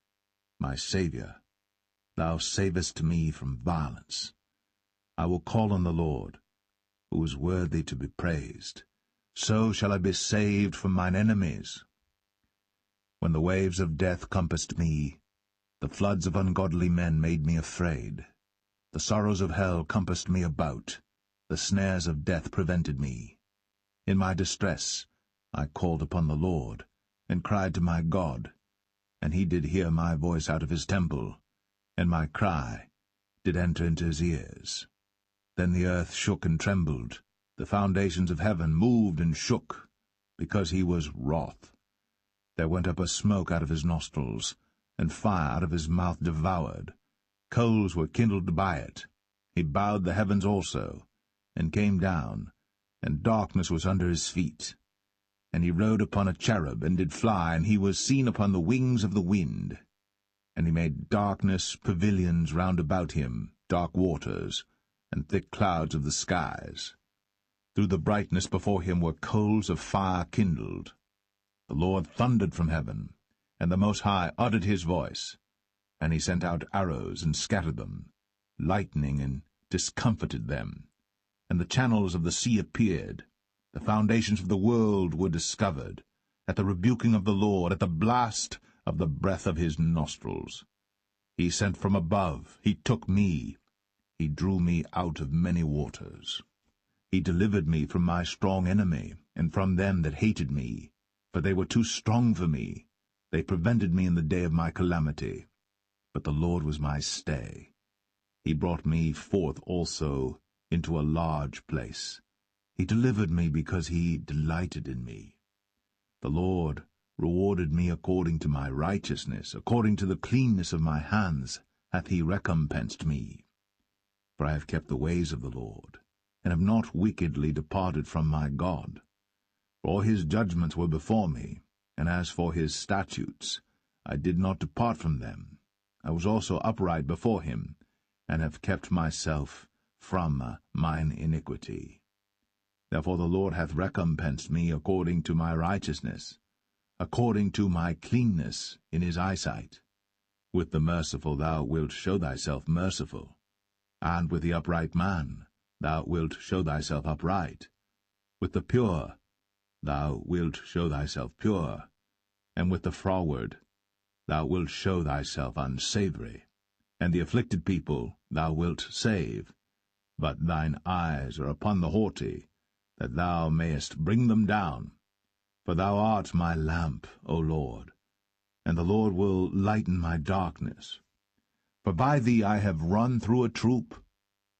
my Saviour. Thou savest me from violence. I will call on the Lord, who is worthy to be praised. So shall I be saved from mine enemies. When the waves of death compassed me, the floods of ungodly men made me afraid. The sorrows of hell compassed me about, the snares of death prevented me. In my distress I called upon the Lord, and cried to my God, and he did hear my voice out of his temple, and my cry did enter into his ears. Then the earth shook and trembled, the foundations of heaven moved and shook, because he was wroth. There went up a smoke out of his nostrils, and fire out of his mouth devoured. Coals were kindled by it. He bowed the heavens also, and came down, and darkness was under his feet. And he rode upon a cherub, and did fly, and he was seen upon the wings of the wind. And he made darkness pavilions round about him, dark waters, and thick clouds of the skies. Through the brightness before him were coals of fire kindled. The Lord thundered from heaven, and the Most High uttered his voice. And he sent out arrows, and scattered them, lightning, and discomfited them. And the channels of the sea appeared. The foundations of the world were discovered, at the rebuking of the Lord, at the blast of the breath of his nostrils. He sent from above, he took me, he drew me out of many waters. He delivered me from my strong enemy, and from them that hated me, for they were too strong for me. They prevented me in the day of my calamity. But the Lord was my stay. He brought me forth also into a large place. He delivered me because he delighted in me. The Lord rewarded me according to my righteousness, according to the cleanness of my hands hath he recompensed me. For I have kept the ways of the Lord, and have not wickedly departed from my God. For all his judgments were before me, and as for his statutes, I did not depart from them. I was also upright before him, and have kept myself from mine iniquity. Therefore the Lord hath recompensed me according to my righteousness, according to my cleanness in his eyesight. With the merciful thou wilt show thyself merciful, and with the upright man thou wilt show thyself upright. With the pure thou wilt show thyself pure, and with the froward thou wilt show thyself unsavoury. And the afflicted people thou wilt save, but thine eyes are upon the haughty, that thou mayest bring them down. For thou art my lamp, O Lord, and the Lord will lighten my darkness. For by thee I have run through a troop,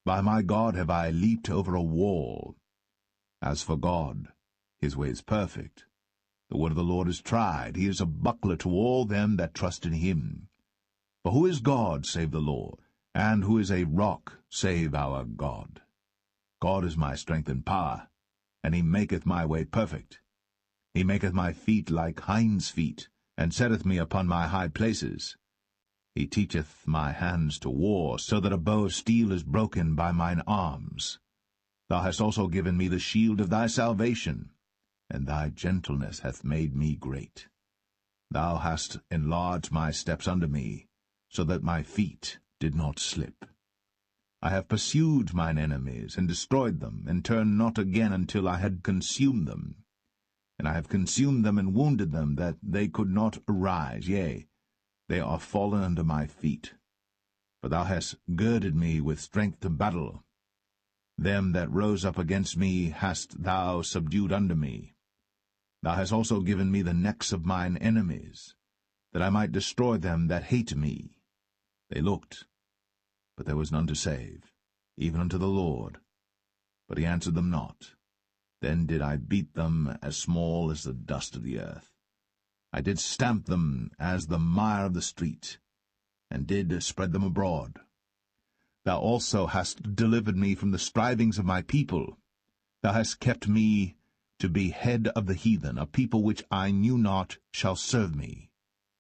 by my God have I leaped over a wall. As for God, his way is perfect. The word of the Lord is tried, he is a buckler to all them that trust in him. For who is God save the Lord? And who is a rock save our God? God is my strength and power, and he maketh my way perfect. He maketh my feet like hinds' feet, and setteth me upon my high places. He teacheth my hands to war, so that a bow of steel is broken by mine arms. Thou hast also given me the shield of thy salvation, and thy gentleness hath made me great. Thou hast enlarged my steps under me, so that my feet did not slip. I have pursued mine enemies, and destroyed them, and turned not again until I had consumed them. And I have consumed them and wounded them, that they could not arise, yea, they are fallen under my feet. For thou hast girded me with strength to battle. Them that rose up against me hast thou subdued under me. Thou hast also given me the necks of mine enemies, that I might destroy them that hate me. They looked, but there was none to save, even unto the Lord. But he answered them not. Then did I beat them as small as the dust of the earth. I did stamp them as the mire of the street, and did spread them abroad. Thou also hast delivered me from the strivings of my people. Thou hast kept me to be head of the heathen. A people which I knew not shall serve me.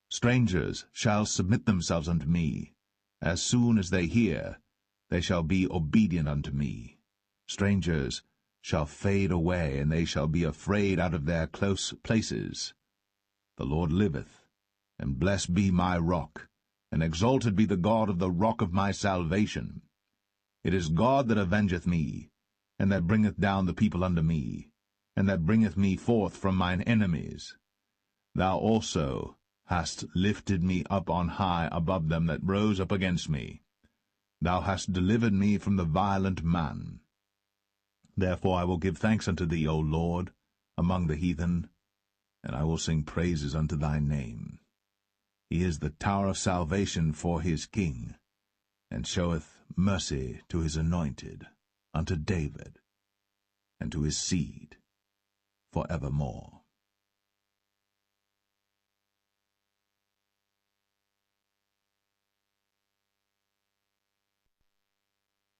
Strangers shall submit themselves unto me. As soon as they hear, they shall be obedient unto me. Strangers shall fade away, and they shall be afraid out of their close places. The Lord liveth, and blessed be my rock, and exalted be the God of the rock of my salvation. It is God that avengeth me, and that bringeth down the people unto me, and that bringeth me forth from mine enemies. Thou also hast lifted me up on high above them that rose up against me. Thou hast delivered me from the violent man. Therefore I will give thanks unto thee, O Lord, among the heathen, and I will sing praises unto thy name. He is the tower of salvation for his king, and showeth mercy to his anointed, unto David, and to his seed for evermore.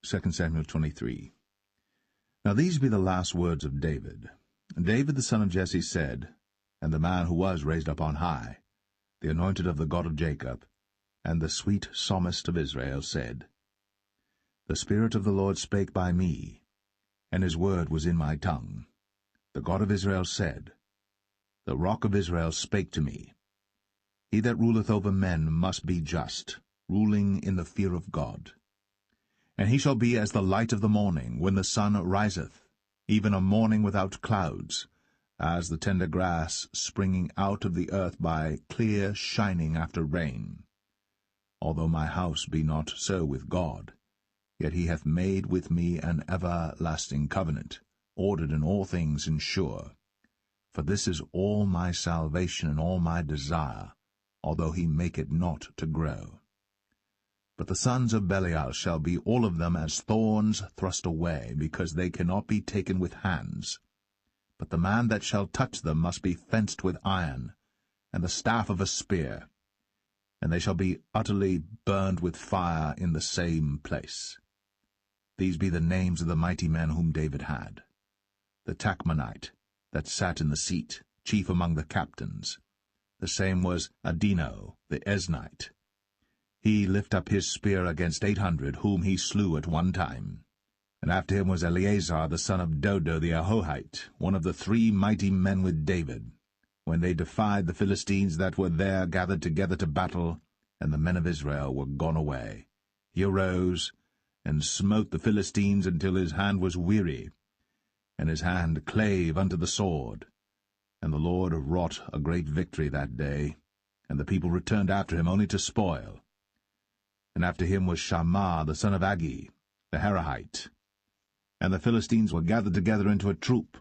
Second Samuel 23. Now these be the last words of David. David the son of Jesse said, and the man who was raised up on high, the anointed of the God of Jacob, and the sweet psalmist of Israel, said, The Spirit of the Lord spake by me, and his word was in my tongue. The God of Israel said, The rock of Israel spake to me. He that ruleth over men must be just, ruling in the fear of God. And he shall be as the light of the morning, when the sun riseth, even a morning without clouds, as the tender grass springing out of the earth by clear shining after rain. Although my house be not so with God, yet he hath made with me an everlasting covenant, ordered in all things and sure. For this is all my salvation and all my desire, although he make it not to grow. But the sons of Belial shall be all of them as thorns thrust away, because they cannot be taken with hands. But the man that shall touch them must be fenced with iron, and the staff of a spear, and they shall be utterly burned with fire in the same place. These be the names of the mighty men whom David had. The Tachmonite, that sat in the seat, chief among the captains. The same was Adino, the Eznite. He lift up his spear against 800, whom he slew at one time. And after him was Eleazar the son of Dodo the Ahohite, one of the 3 mighty men with David, when they defied the Philistines that were there gathered together to battle, and the men of Israel were gone away. He arose, and smote the Philistines until his hand was weary, and his hand clave unto the sword. And the Lord wrought a great victory that day, and the people returned after him only to spoil. And after him was Shammah the son of Agi, the Harahite. And the Philistines were gathered together into a troop,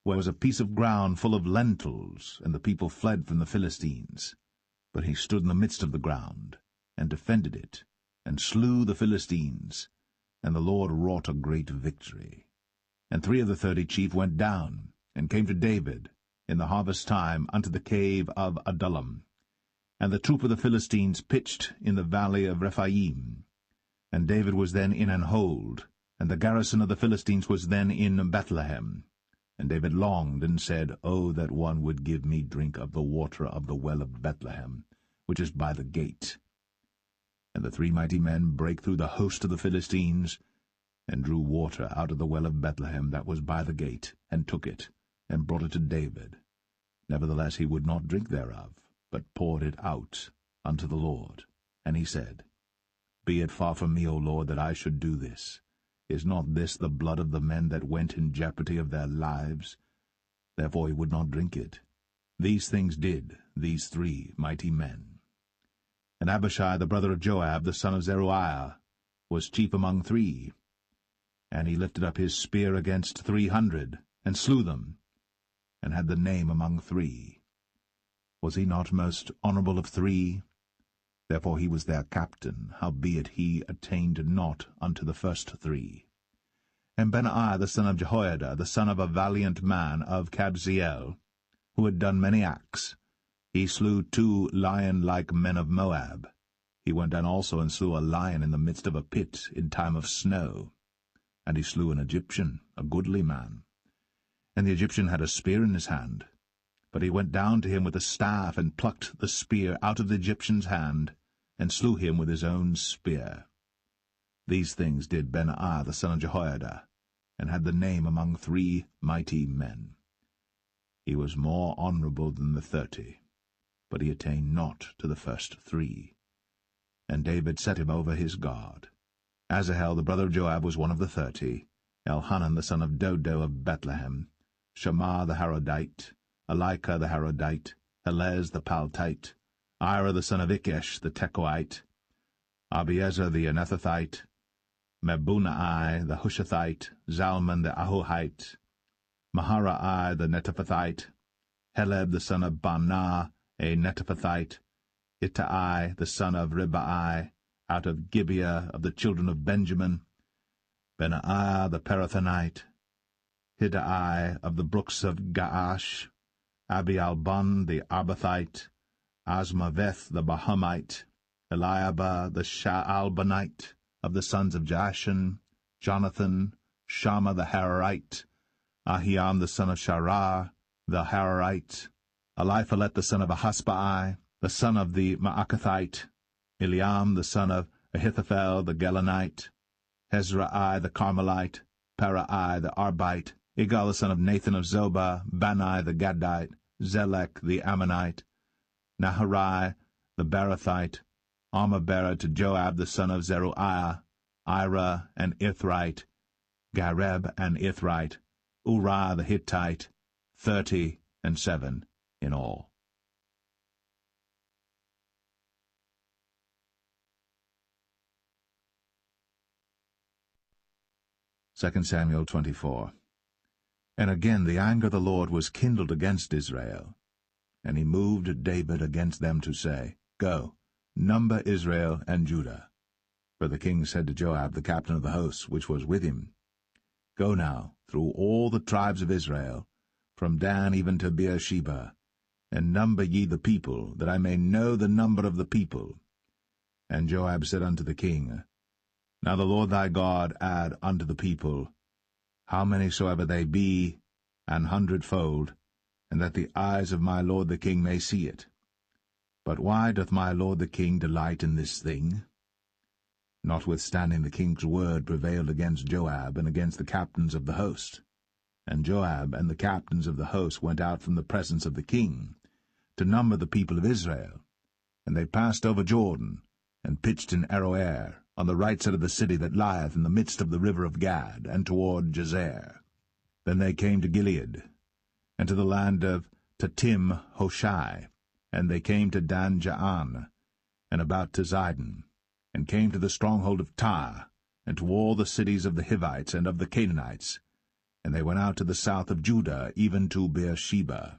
where was a piece of ground full of lentils, and the people fled from the Philistines. But he stood in the midst of the ground, and defended it, and slew the Philistines, and the Lord wrought a great victory. And 3 of the 30 chief went down, and came to David in the harvest time unto the cave of Adullam. And the troop of the Philistines pitched in the valley of Rephaim. And David was then in an hold, and the garrison of the Philistines was then in Bethlehem. And David longed, and said, O that one would give me drink of the water of the well of Bethlehem, which is by the gate. And the 3 mighty men brake through the host of the Philistines, and drew water out of the well of Bethlehem that was by the gate, and took it, and brought it to David. Nevertheless he would not drink thereof, but poured it out unto the Lord. And he said, Be it far from me, O Lord, that I should do this. Is not this the blood of the men that went in jeopardy of their lives? Therefore he would not drink it. These things did these 3 mighty men. And Abishai the brother of Joab, the son of Zeruiah, was chief among 3. And he lifted up his spear against 300, and slew them, and had the name among 3. Was he not most honourable of 3? Therefore he was their captain, howbeit he attained not unto the first 3. And Benaiah the son of Jehoiada, the son of a valiant man of Kabzeel, who had done many acts, he slew 2 lion-like men of Moab. He went down also and slew a lion in the midst of a pit in time of snow. And he slew an Egyptian, a goodly man. And the Egyptian had a spear in his hand. But he went down to him with a staff, and plucked the spear out of the Egyptian's hand, and slew him with his own spear. These things did Benaiah the son of Jehoiada, and had the name among 3 mighty men. He was more honourable than the 30, but he attained not to the first 3. And David set him over his guard. Asahel the brother of Joab was one of the 30, Elhanan the son of Dodo of Bethlehem, Shammah the Harodite, Elika the Harodite, Helez the Paltite, Ira the son of Ikesh the Tekoite, Abiezer the Anethathite, Mebunai the Hushathite, Zalman the Ahohite, Maharai the Netophathite, Heleb the son of Baanah a Netophathite, Ittai the son of Ribai, out of Gibeah of the children of Benjamin, Benaiah the Parathonite, Hiddai of the brooks of Gaash, Abialbon the Arbathite, Asmaveth the Bahamite, Eliabah the Shaalbanite, of the sons of Jashan, Jonathan, Shammah the Hararite, Ahiam the son of Sharah, the Hararite, Eliphalet the son of Ahasbai, the son of the Maacathite, Eliam the son of Ahithophel the Gelonite, Hezrai the Carmelite, Parai the Arbite, Igal the son of Nathan of Zobah, Bani the Gadite, Zelek the Ammonite, Naharai the Barathite, Armabera to Joab the son of Zeruiah, Ira and Ithrite, Gareb and Ithrite, Uriah the Hittite, 37 in all. Second Samuel 24. And again the anger of the Lord was kindled against Israel, and he moved David against them to say, Go, number Israel and Judah. For the king said to Joab, the captain of the host, which was with him, Go now through all the tribes of Israel, from Dan even to Beersheba, and number ye the people, that I may know the number of the people. And Joab said unto the king, Now the Lord thy God add unto the people, how many soever they be, 100-fold, and that the eyes of my lord the king may see it. But why doth my lord the king delight in this thing? Notwithstanding the king's word prevailed against Joab and against the captains of the host. And Joab and the captains of the host went out from the presence of the king, to number the people of Israel. And they passed over Jordan, and pitched in Aroer, on the right side of the city that lieth in the midst of the river of Gad, and toward Jazer. Then they came to Gilead, and to the land of Tatim Hoshai, and they came to Dan Jaan, and about to Zidon, and came to the stronghold of Tyre, and to all the cities of the Hivites and of the Canaanites, and they went out to the south of Judah, even to Beersheba.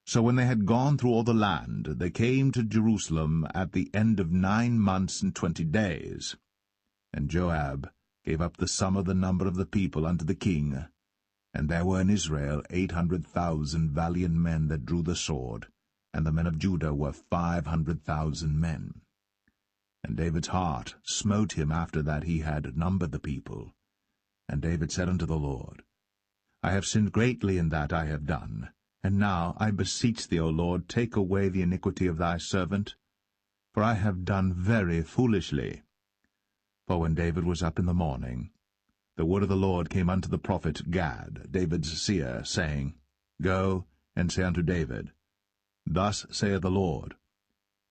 So when they had gone through all the land, they came to Jerusalem at the end of 9 months and 20 days. And Joab gave up the sum of the number of the people unto the king, and there were in Israel 800,000 valiant men that drew the sword, and the men of Judah were 500,000 men. And David's heart smote him after that he had numbered the people. And David said unto the Lord, I have sinned greatly in that I have done. And now, I beseech thee, O Lord, take away the iniquity of thy servant, for I have done very foolishly. For when David was up in the morning, the word of the Lord came unto the prophet Gad, David's seer, saying, Go and say unto David, Thus saith the Lord,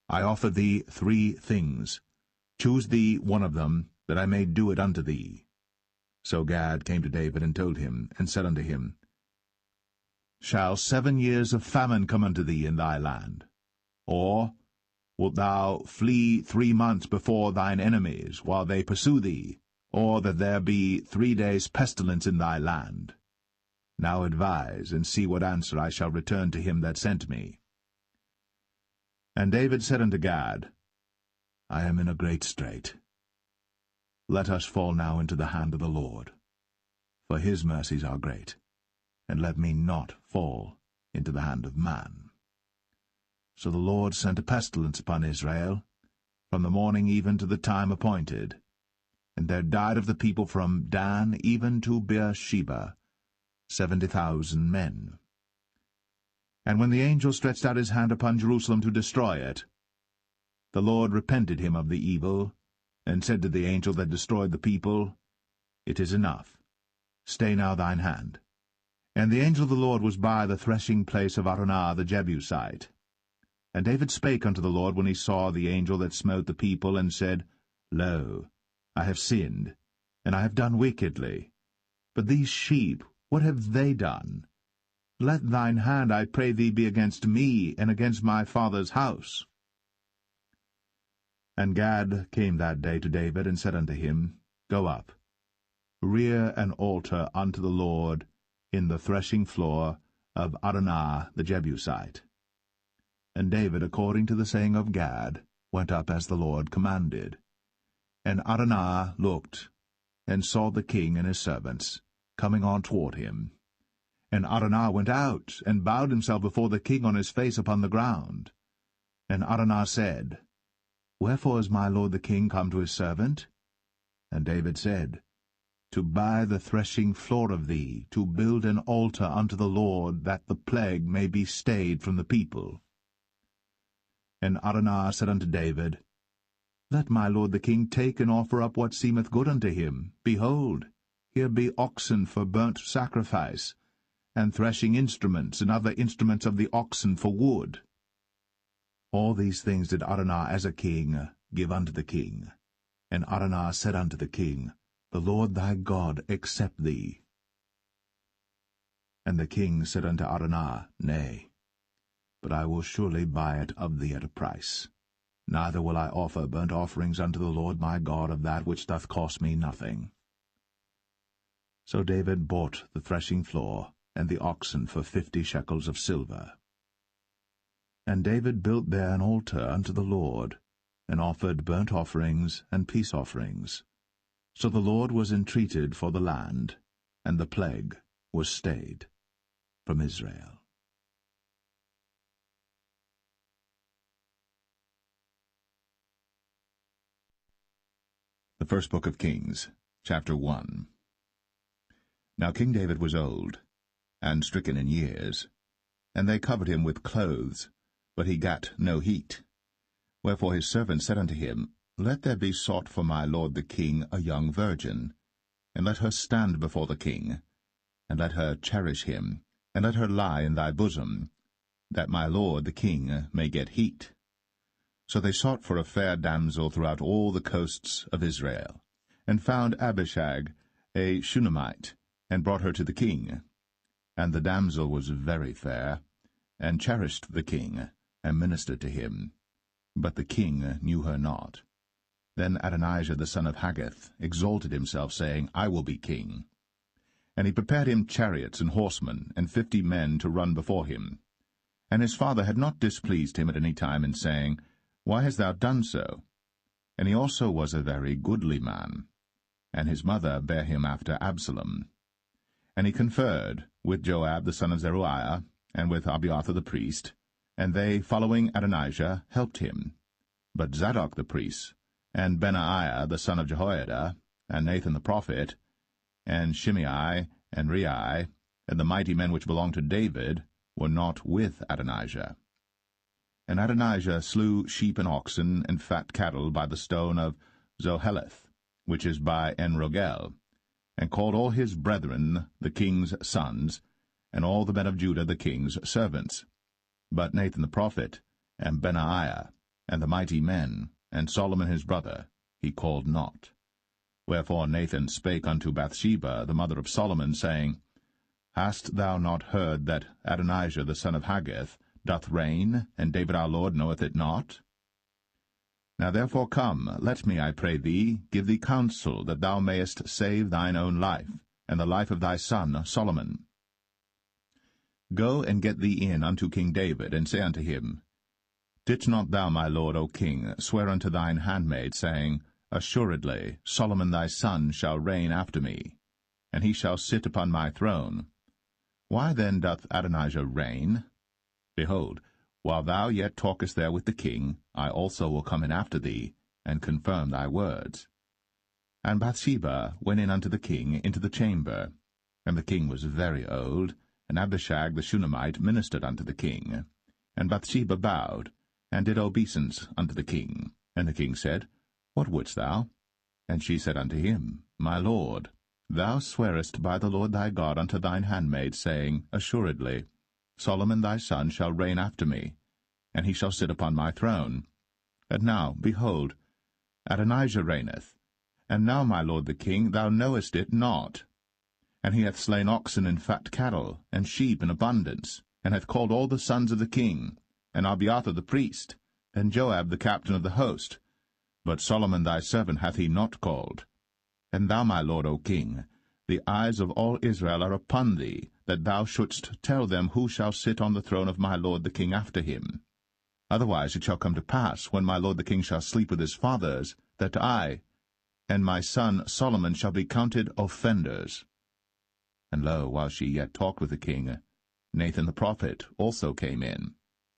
I offer thee 3 things. Choose thee one of them, that I may do it unto thee. So Gad came to David and told him, and said unto him, Shall 7 years of famine come unto thee in thy land? Or wilt thou flee 3 months before thine enemies, while they pursue thee? Or that there be 3 days' pestilence in thy land? Now advise, and see what answer I shall return to him that sent me. And David said unto Gad, I am in a great strait. Let us fall now into the hand of the Lord, for his mercies are great, and let me not fall into the hand of man. So the Lord sent a pestilence upon Israel, from the morning even to the time appointed. And there died of the people from Dan even to Beersheba 70,000 men. And when the angel stretched out his hand upon Jerusalem to destroy it, the Lord repented him of the evil, and said to the angel that destroyed the people, It is enough. Stay now thine hand. And the angel of the Lord was by the threshing place of Araunah the Jebusite. And David spake unto the Lord when he saw the angel that smote the people, and said, Lo, I have sinned, and I have done wickedly. But these sheep, what have they done? Let thine hand, I pray thee, be against me, and against my father's house. And Gad came that day to David, and said unto him, Go up, rear an altar unto the Lord in the threshing floor of Araunah the Jebusite. And David, according to the saying of Gad, went up as the Lord commanded. And Araunah looked, and saw the king and his servants coming on toward him. And Araunah went out, and bowed himself before the king on his face upon the ground. And Araunah said, Wherefore is my lord the king come to his servant? And David said, To buy the threshing floor of thee, to build an altar unto the Lord, that the plague may be stayed from the people. And Araunah said unto David, Let my lord the king take and offer up what seemeth good unto him. Behold, here be oxen for burnt sacrifice, and threshing instruments, and other instruments of the oxen for wood. All these things did Araunah as a king give unto the king. And Araunah said unto the king, The Lord thy God accept thee. And the king said unto Araunah, Nay, but I will surely buy it of thee at a price. Neither will I offer burnt offerings unto the Lord my God of that which doth cost me nothing. So David bought the threshing floor and the oxen for 50 shekels of silver. And David built there an altar unto the Lord, and offered burnt offerings and peace offerings. So the Lord was entreated for the land, and the plague was stayed from Israel. The first book of Kings, chapter 1. Now King David was old, and stricken in years, and they covered him with clothes, but he gat no heat. Wherefore his servants said unto him, Let there be sought for my lord the king a young virgin, and let her stand before the king, and let her cherish him, and let her lie in thy bosom, that my lord the king may get heat. So they sought for a fair damsel throughout all the coasts of Israel, and found Abishag, a Shunammite, and brought her to the king. And the damsel was very fair, and cherished the king, and ministered to him. But the king knew her not. Then Adonijah the son of Haggith exalted himself, saying, I will be king. And he prepared him chariots and horsemen, and 50 men to run before him. And his father had not displeased him at any time in saying, Why hast thou done so? And he also was a very goodly man. And his mother bare him after Absalom. And he conferred with Joab the son of Zeruiah, and with Abiathar the priest, And they, following Adonijah, helped him. But Zadok the priest, and Benaiah the son of Jehoiada, and Nathan the prophet, and Shimei, and Rei, and the mighty men which belonged to David, were not with Adonijah. And Adonijah slew sheep and oxen and fat cattle by the stone of Zoheleth, which is by En-rogel, and called all his brethren the king's sons, and all the men of Judah the king's servants. But Nathan the prophet, and Benaiah, and the mighty men, and Solomon his brother, he called not. Wherefore Nathan spake unto Bathsheba, the mother of Solomon, saying, Hast thou not heard that Adonijah the son of Haggith doth reign, and David our Lord knoweth it not? Now therefore come, let me, I pray thee, give thee counsel, that thou mayest save thine own life, and the life of thy son Solomon. Go and get thee in unto King David, and say unto him, Didst not thou, my lord, O king, swear unto thine handmaid, saying, Assuredly Solomon thy son shall reign after me, and he shall sit upon my throne. Why then doth Adonijah reign? Behold, while thou yet talkest there with the king, I also will come in after thee, and confirm thy words. And Bathsheba went in unto the king into the chamber. And the king was very old, and Abishag the Shunammite ministered unto the king. And Bathsheba bowed, and did obeisance unto the king. And the king said, What wouldst thou? And she said unto him, My lord, thou swearest by the Lord thy God unto thine handmaid, saying, Assuredly Solomon thy son shall reign after me, and he shall sit upon my throne. And now, behold, Adonijah reigneth. And now, my lord the king, thou knowest it not. And he hath slain oxen and fat cattle, and sheep in abundance, and hath called all the sons of the king, and Abiathar the priest, and Joab the captain of the host. But Solomon thy servant hath he not called. And thou, my lord, O king, the eyes of all Israel are upon thee, that thou shouldst tell them who shall sit on the throne of my lord the king after him. Otherwise it shall come to pass, when my lord the king shall sleep with his fathers, that I and my son Solomon shall be counted offenders. And lo, while she yet talked with the king, Nathan the prophet also came in.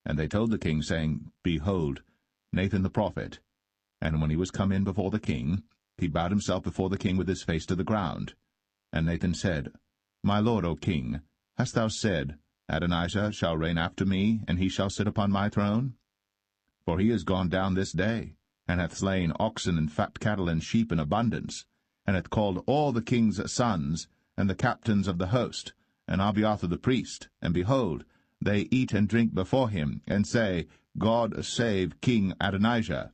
And they told the king, saying, Behold, Nathan the prophet. And when he was come in before the king, he bowed himself before the king with his face to the ground. And Nathan said, My lord, O king, hast thou said, Adonijah shall reign after me, and he shall sit upon my throne? For he is gone down this day, and hath slain oxen and fat cattle and sheep in abundance, and hath called all the king's sons, and the captains of the host, and Abiathar the priest, and behold, they eat and drink before him, and say, God save King Adonijah.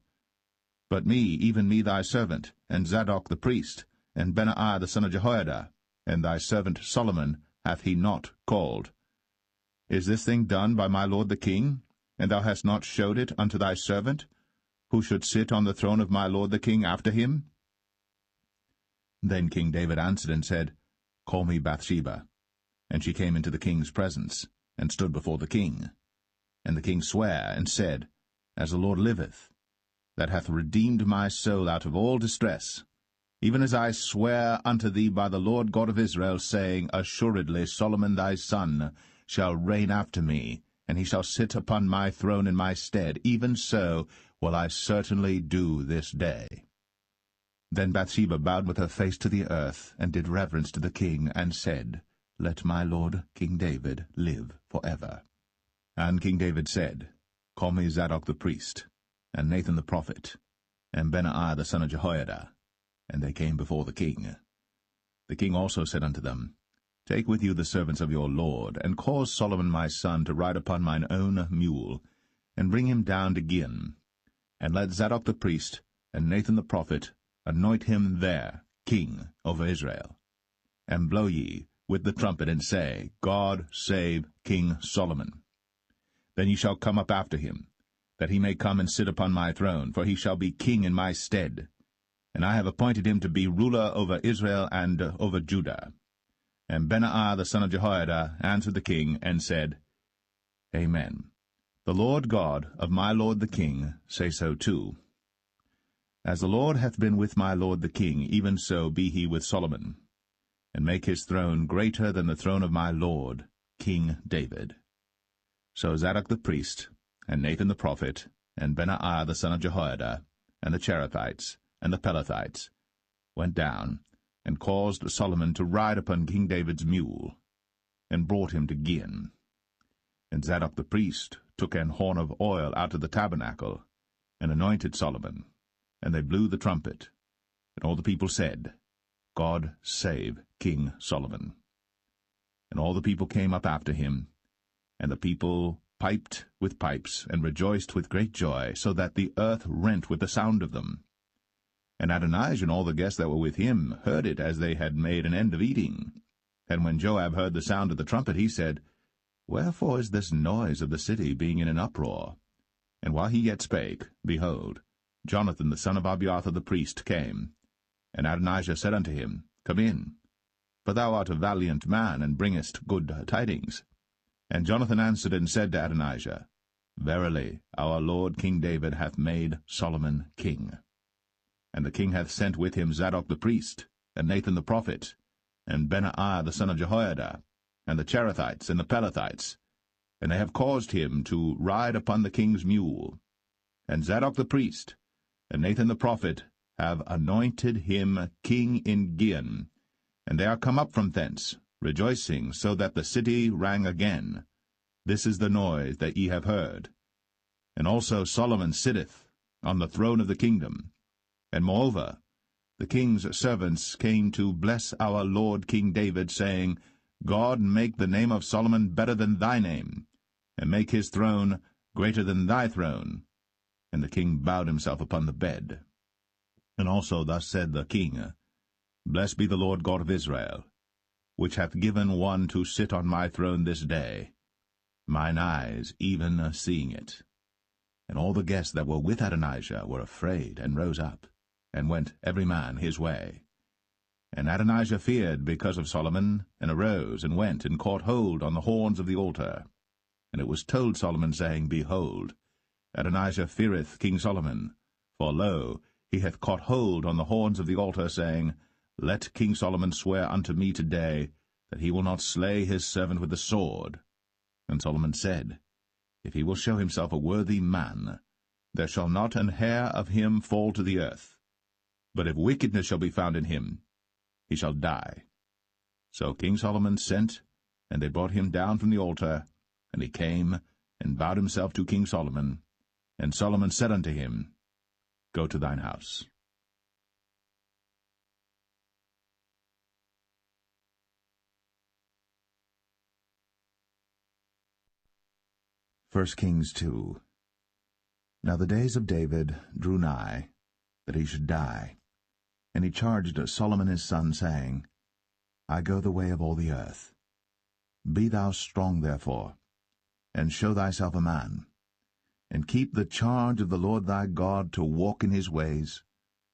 But me, even me thy servant, and Zadok the priest, and Benaiah the son of Jehoiada, and thy servant Solomon hath he not called. Is this thing done by my lord the king? And thou hast not showed it unto thy servant, who should sit on the throne of my lord the king after him? Then King David answered and said, Call me Bathsheba. And she came into the king's presence, and stood before the king. And the king sware, and said, As the Lord liveth, that hath redeemed my soul out of all distress, even as I swear unto thee by the Lord God of Israel, saying, Assuredly Solomon thy son shall reign after me, and he shall sit upon my throne in my stead, even so will I certainly do this day. Then Bathsheba bowed with her face to the earth, and did reverence to the king, and said, Let my lord King David live for ever. And King David said, Call me Zadok the priest, and Nathan the prophet, and Benaiah the son of Jehoiada. And they came before the king. The king also said unto them, Take with you the servants of your lord, and cause Solomon my son to ride upon mine own mule, and bring him down to Gin. And let Zadok the priest, and Nathan the prophet, anoint him there king over Israel. And blow ye with the trumpet, and say, God save King Solomon. Then ye shall come up after him, that he may come and sit upon my throne, for he shall be king in my stead. And I have appointed him to be ruler over Israel and over Judah. And Benaiah the son of Jehoiada answered the king, and said, Amen. The Lord God of my lord the king say so too. As the Lord hath been with my lord the king, even so be he with Solomon, and make his throne greater than the throne of my lord, King David. So Zadok the priest, and Nathan the prophet, and Benaiah the son of Jehoiada, and the Cherethites, and the Pelethites, went down, and caused Solomon to ride upon King David's mule, and brought him to Gihon. And Zadok the priest took an horn of oil out of the tabernacle, and anointed Solomon, and they blew the trumpet. And all the people said, God save King Solomon. And all the people came up after him, and the people piped with pipes, and rejoiced with great joy, so that the earth rent with the sound of them. And Adonijah and all the guests that were with him heard it as they had made an end of eating. And when Joab heard the sound of the trumpet, he said, Wherefore is this noise of the city being in an uproar? And while he yet spake, behold, Jonathan the son of Abiathar the priest came. And Adonijah said unto him, Come in, for thou art a valiant man, and bringest good tidings. And Jonathan answered and said to Adonijah, Verily, our lord King David hath made Solomon king. And the king hath sent with him Zadok the priest, and Nathan the prophet, and Benaiah the son of Jehoiada, and the Cherethites and the Pelethites, and they have caused him to ride upon the king's mule. And Zadok the priest, and Nathan the prophet, have anointed him king in Gihon, and they are come up from thence, rejoicing, so that the city rang again. This is the noise that ye have heard. And also Solomon sitteth on the throne of the kingdom. And moreover, the king's servants came to bless our lord King David, saying, God make the name of Solomon better than thy name, and make his throne greater than thy throne. And the king bowed himself upon the bed. And also thus said the king, Blessed be the Lord God of Israel, which hath given one to sit on my throne this day, mine eyes even seeing it. And all the guests that were with Adonijah were afraid, and rose up, and went every man his way. And Adonijah feared because of Solomon, and arose, and went, and caught hold on the horns of the altar. And it was told Solomon, saying, Behold, Adonijah feareth King Solomon, for lo, he hath caught hold on the horns of the altar, saying, Let King Solomon swear unto me today, that he will not slay his servant with the sword. And Solomon said, If he will show himself a worthy man, there shall not an hair of him fall to the earth. But if wickedness shall be found in him, he shall die. So King Solomon sent, and they brought him down from the altar, and he came, and bowed himself to King Solomon. And Solomon said unto him, Go to thine house. 1 Kings 2. Now the days of David drew nigh, that he should die. And he charged Solomon his son, saying, I go the way of all the earth. Be thou strong therefore, and show thyself a man, and keep the charge of the Lord thy God, to walk in his ways,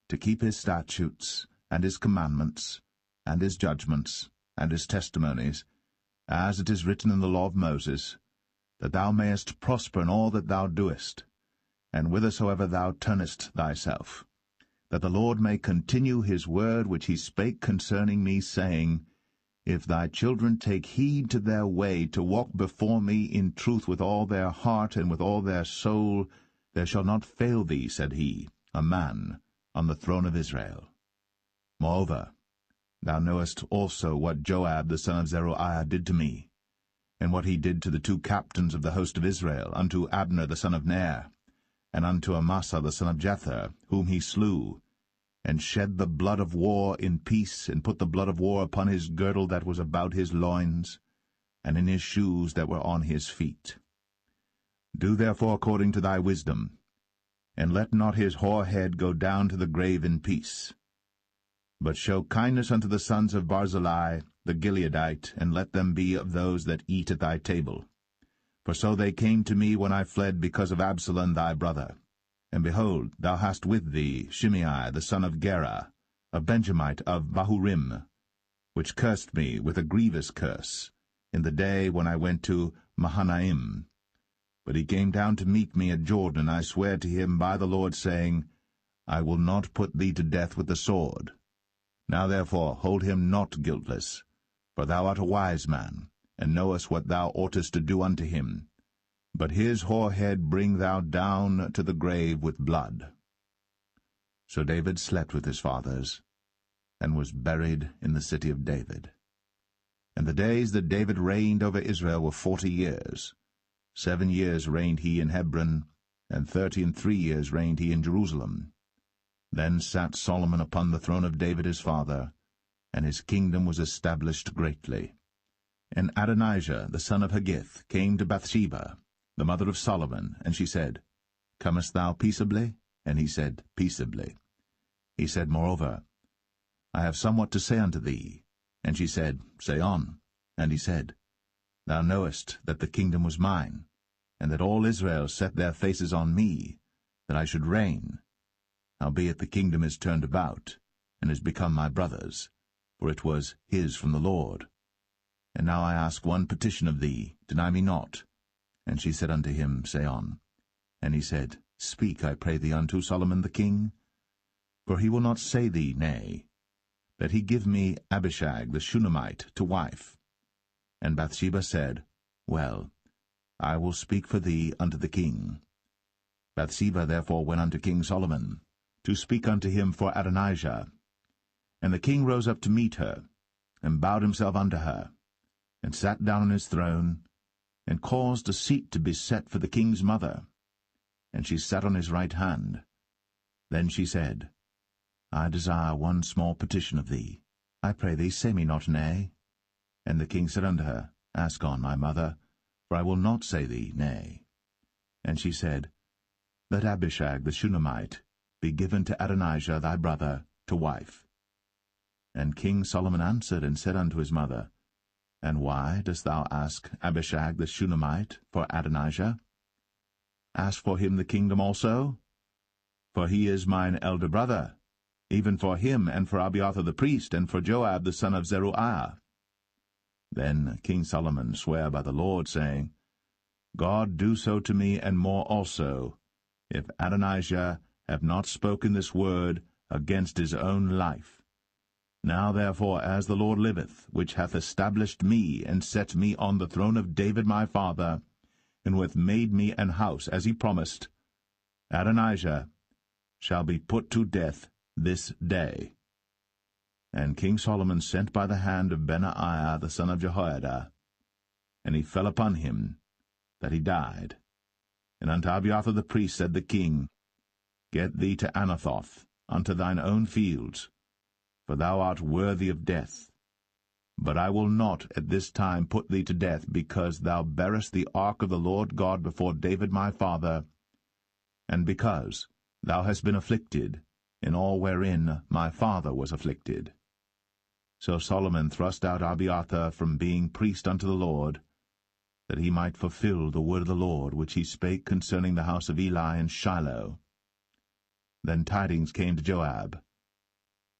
to keep his statutes, and his commandments, and his judgments, and his testimonies, as it is written in the law of Moses, that thou mayest prosper in all that thou doest, and whithersoever thou turnest thyself, that the Lord may continue his word which he spake concerning me, saying, If thy children take heed to their way, to walk before me in truth with all their heart and with all their soul, there shall not fail thee, said he, a man on the throne of Israel. Moreover, thou knowest also what Joab the son of Zeruiah did to me, and what he did to the two captains of the host of Israel, unto Abner the son of Ner, and unto Amasa the son of Jether, whom he slew, and shed the blood of war in peace, and put the blood of war upon his girdle that was about his loins, and in his shoes that were on his feet. Do therefore according to thy wisdom, and let not his hoar head go down to the grave in peace. But show kindness unto the sons of Barzillai the Gileadite, and let them be of those that eat at thy table. For so they came to me when I fled because of Absalom thy brother. And behold, thou hast with thee Shimei the son of Gera, a Benjamite of Bahurim, which cursed me with a grievous curse, in the day when I went to Mahanaim. But he came down to meet me at Jordan, and I sware to him by the Lord, saying, I will not put thee to death with the sword. Now therefore hold him not guiltless, for thou art a wise man, and knowest what thou oughtest to do unto him. but his whorehead bring thou down to the grave with blood. So David slept with his fathers, and was buried in the city of David. And the days that David reigned over Israel were 40 years. 7 years reigned he in Hebron, and 33 years reigned he in Jerusalem. Then sat Solomon upon the throne of David his father, and his kingdom was established greatly. And Adonijah the son of Haggith came to Bathsheba, the mother of Solomon, and she said, Comest thou peaceably? And he said, Peaceably. He said, Moreover, I have somewhat to say unto thee. And she said, Say on. And he said, Thou knowest that the kingdom was mine, and that all Israel set their faces on me, that I should reign. Howbeit the kingdom is turned about, and is become my brother's, for it was his from the Lord. And now I ask one petition of thee, deny me not. And she said unto him, Say on. And he said, Speak, I pray thee, unto Solomon the king, for he will not say thee nay, that he give me Abishag the Shunammite to wife. And Bathsheba said, Well, I will speak for thee unto the king. Bathsheba therefore went unto King Solomon, to speak unto him for Adonijah. And the king rose up to meet her, and bowed himself unto her, and sat down on his throne, and caused a seat to be set for the king's mother. And she sat on his right hand. Then she said, I desire one small petition of thee. I pray thee, say me not nay. And the king said unto her, Ask on, my mother, for I will not say thee nay. And she said, Let Abishag the Shunammite be given to Adonijah thy brother to wife. And King Solomon answered and said unto his mother, And why dost thou ask Abishag the Shunammite for Adonijah? Ask for him the kingdom also? For he is mine elder brother, even for him, and for Abiathar the priest, and for Joab the son of Zeruiah. Then King Solomon sware by the Lord, saying, God do so to me, and more also, if Adonijah have not spoken this word against his own life. Now therefore, as the Lord liveth, which hath established me, and set me on the throne of David my father, and who hath made me an house, as he promised, Adonijah shall be put to death this day. And King Solomon sent by the hand of Benaiah the son of Jehoiada, and he fell upon him, that he died. And unto Abiathar the priest said the king, Get thee to Anathoth, unto thine own fields, for thou art worthy of death. But I will not at this time put thee to death, because thou bearest the ark of the Lord God before David my father, and because thou hast been afflicted in all wherein my father was afflicted. So Solomon thrust out Abiathar from being priest unto the Lord, that he might fulfill the word of the Lord, which he spake concerning the house of Eli in Shiloh. Then tidings came to Joab.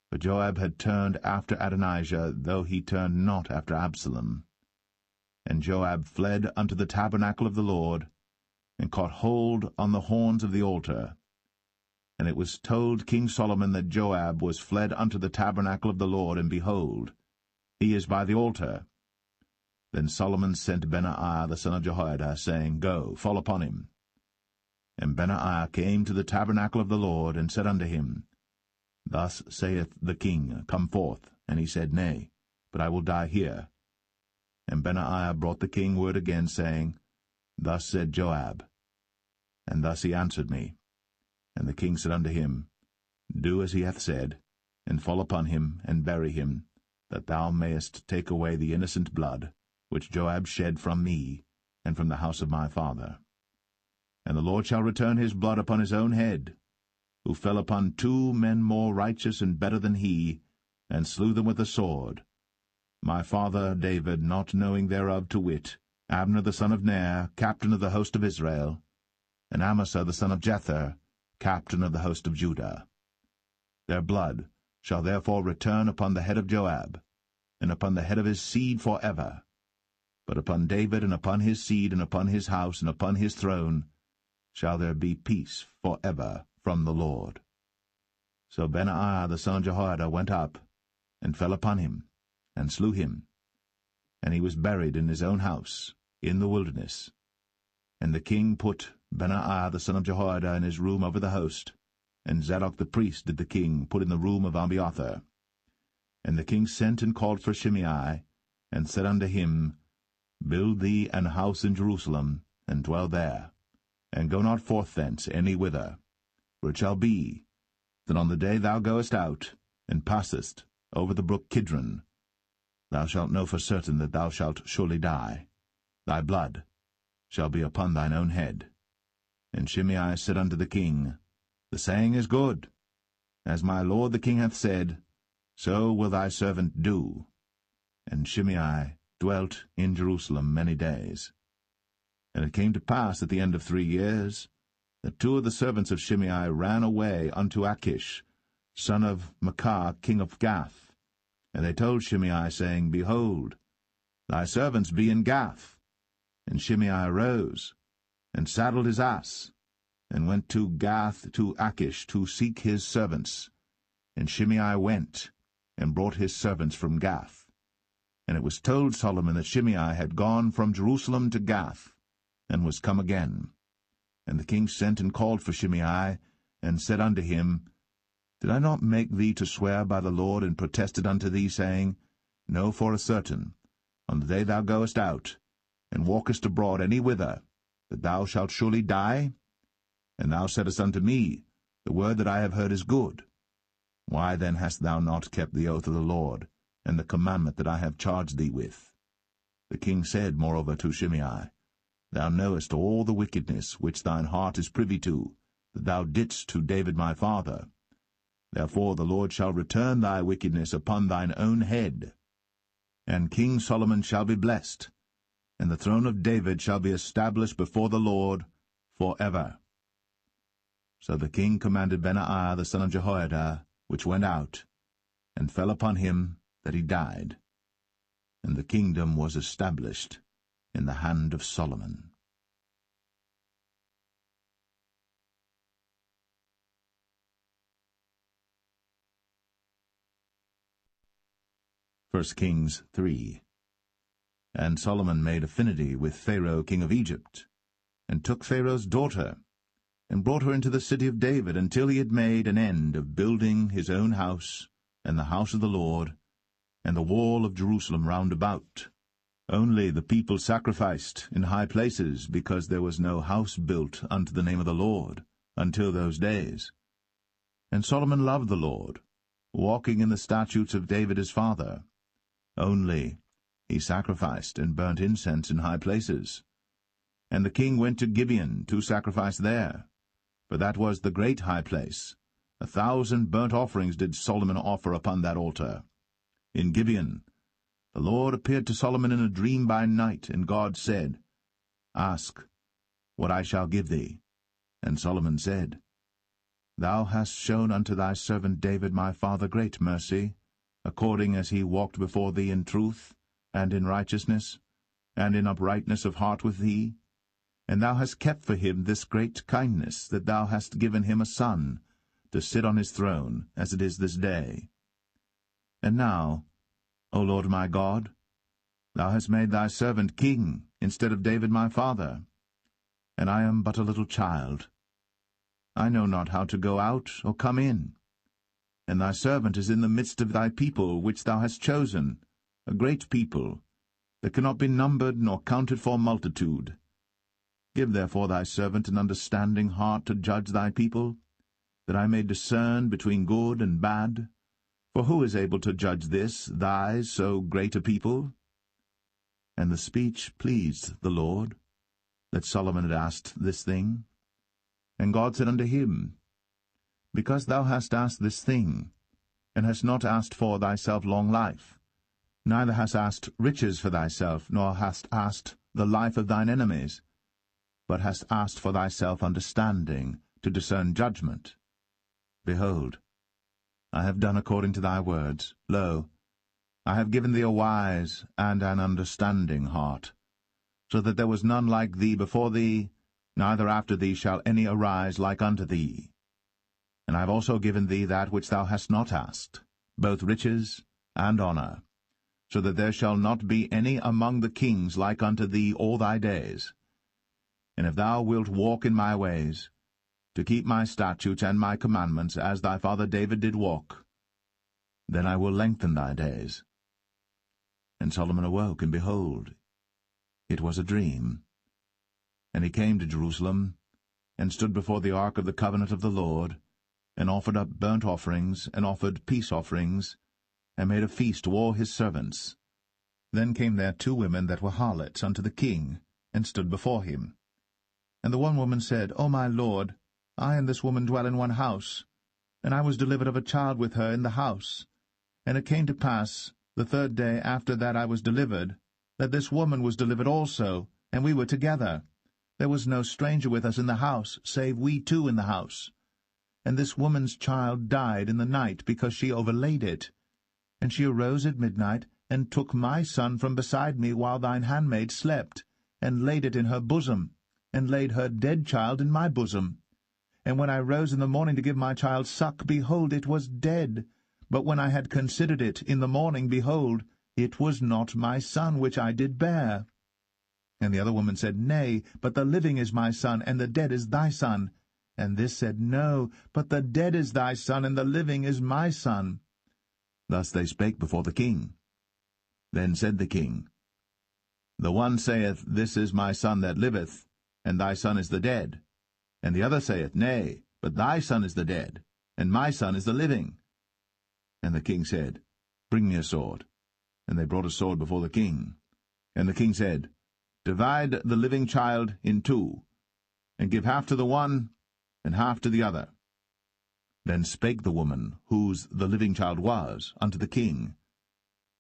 For Joab had turned after Adonijah, though he turned not after Absalom. And Joab fled unto the tabernacle of the Lord, and caught hold on the horns of the altar. And it was told King Solomon that Joab was fled unto the tabernacle of the Lord, and behold, he is by the altar. Then Solomon sent Benaiah the son of Jehoiada, saying, Go, fall upon him. And Benaiah came to the tabernacle of the Lord, and said unto him, Thus saith the king, Come forth. And he said, Nay, but I will die here. And Benaiah brought the king word again, saying, Thus said Joab. And thus he answered me. And the king said unto him, Do as he hath said, and fall upon him, and bury him, that thou mayest take away the innocent blood, which Joab shed from me, and from the house of my father. And the Lord shall return his blood upon his own head, who fell upon 2 men more righteous and better than he, and slew them with the sword. My father David, not knowing thereof, to wit, Abner the son of Ner, captain of the host of Israel, and Amasa the son of Jether, captain of the host of Judah. Their blood shall therefore return upon the head of Joab, and upon the head of his seed for ever. But upon David, and upon his seed, and upon his house, and upon his throne, shall there be peace for ever from the Lord. So Benaiah the son of Jehoiada went up, and fell upon him, and slew him. And he was buried in his own house, in the wilderness. And the king put Benaiah the son of Jehoiada in his room over the host, and Zadok the priest did the king put in the room of Abiathar. And the king sent and called for Shimei, and said unto him, Build thee an house in Jerusalem, and dwell there, and go not forth thence any whither. For it shall be, that on the day thou goest out, and passest over the brook Kidron, thou shalt know for certain that thou shalt surely die. Thy blood shall be upon thine own head. And Shimei said unto the king, The saying is good. As my lord the king hath said, so will thy servant do. And Shimei dwelt in Jerusalem many days. And it came to pass at the end of 3 years, that 2 of the servants of Shimei ran away unto Achish, son of Maachah, king of Gath. And they told Shimei, saying, Behold, thy servants be in Gath. And Shimei arose, and saddled his ass, and went to Gath to Achish to seek his servants. And Shimei went, and brought his servants from Gath. And it was told Solomon that Shimei had gone from Jerusalem to Gath, and was come again. And the king sent and called for Shimei, and said unto him, Did I not make thee to swear by the Lord, and protested unto thee, saying, Know for a certain, on the day thou goest out, and walkest abroad any whither, that thou shalt surely die? And thou saidst unto me, The word that I have heard is good. Why then hast thou not kept the oath of the Lord, and the commandment that I have charged thee with? The king said moreover to Shimei, Thou knowest all the wickedness which thine heart is privy to, that thou didst to David my father. Therefore the Lord shall return thy wickedness upon thine own head. And King Solomon shall be blessed, and the throne of David shall be established before the Lord for ever. So the king commanded Benaiah the son of Jehoiada, which went out, and fell upon him that he died. And the kingdom was established in the hand of Solomon. 1 Kings 3. And Solomon made affinity with Pharaoh king of Egypt, and took Pharaoh's daughter, and brought her into the city of David, until he had made an end of building his own house, and the house of the Lord, and the wall of Jerusalem round about. Only the people sacrificed in high places, because there was no house built unto the name of the Lord, until those days. And Solomon loved the Lord, walking in the statutes of David his father. Only he sacrificed and burnt incense in high places. And the king went to Gibeon to sacrifice there, for that was the great high place. 1,000 burnt offerings did Solomon offer upon that altar. In Gibeon the Lord appeared to Solomon in a dream by night, and God said, Ask what I shall give thee. And Solomon said, Thou hast shown unto thy servant David my father great mercy, according as he walked before thee in truth, and in righteousness, and in uprightness of heart with thee. And thou hast kept for him this great kindness, that thou hast given him a son, to sit on his throne, as it is this day. And now, O Lord my God, thou hast made thy servant king, instead of David my father, and I am but a little child. I know not how to go out or come in. And thy servant is in the midst of thy people, which thou hast chosen, a great people, that cannot be numbered nor counted for multitude. Give therefore thy servant an understanding heart to judge thy people, that I may discern between good and bad. For who is able to judge this, thy so great a people? And the speech pleased the Lord, that Solomon had asked this thing. And God said unto him, Because thou hast asked this thing, and hast not asked for thyself long life, neither hast asked riches for thyself, nor hast asked the life of thine enemies, but hast asked for thyself understanding, to discern judgment. Behold, I have done according to thy words. Lo, I have given thee a wise and an understanding heart, so that there was none like thee before thee, neither after thee shall any arise like unto thee. And I have also given thee that which thou hast not asked, both riches and honour, so that there shall not be any among the kings like unto thee all thy days. and if thou wilt walk in my ways, to keep my statutes and my commandments, as thy father David did walk, then I will lengthen thy days. And Solomon awoke, and behold, it was a dream. And he came to Jerusalem, and stood before the ark of the covenant of the Lord, and offered up burnt offerings, and offered peace offerings, and made a feast to all his servants. Then came there 2 women that were harlots unto the king, and stood before him. And the one woman said, O my lord, I and this woman dwell in one house, and I was delivered of a child with her in the house. And it came to pass, the 3rd day after that I was delivered, that this woman was delivered also, and we were together. There was no stranger with us in the house, save we 2 in the house. And this woman's child died in the night, because she overlaid it. And she arose at midnight, and took my son from beside me while thine handmaid slept, and laid it in her bosom, and laid her dead child in my bosom. And when I rose in the morning to give my child suck, behold, it was dead. But when I had considered it in the morning, behold, it was not my son which I did bear. And the other woman said, Nay, but the living is my son, and the dead is thy son. And this said, No, but the dead is thy son, and the living is my son. Thus they spake before the king. Then said the king, The one saith, This is my son that liveth, and thy son is the dead. And the other saith, Nay, but thy son is the dead, and my son is the living. And the king said, Bring me a sword. And they brought a sword before the king. And the king said, Divide the living child in 2, and give half to the one, and half to the other. Then spake the woman, whose the living child was, unto the king.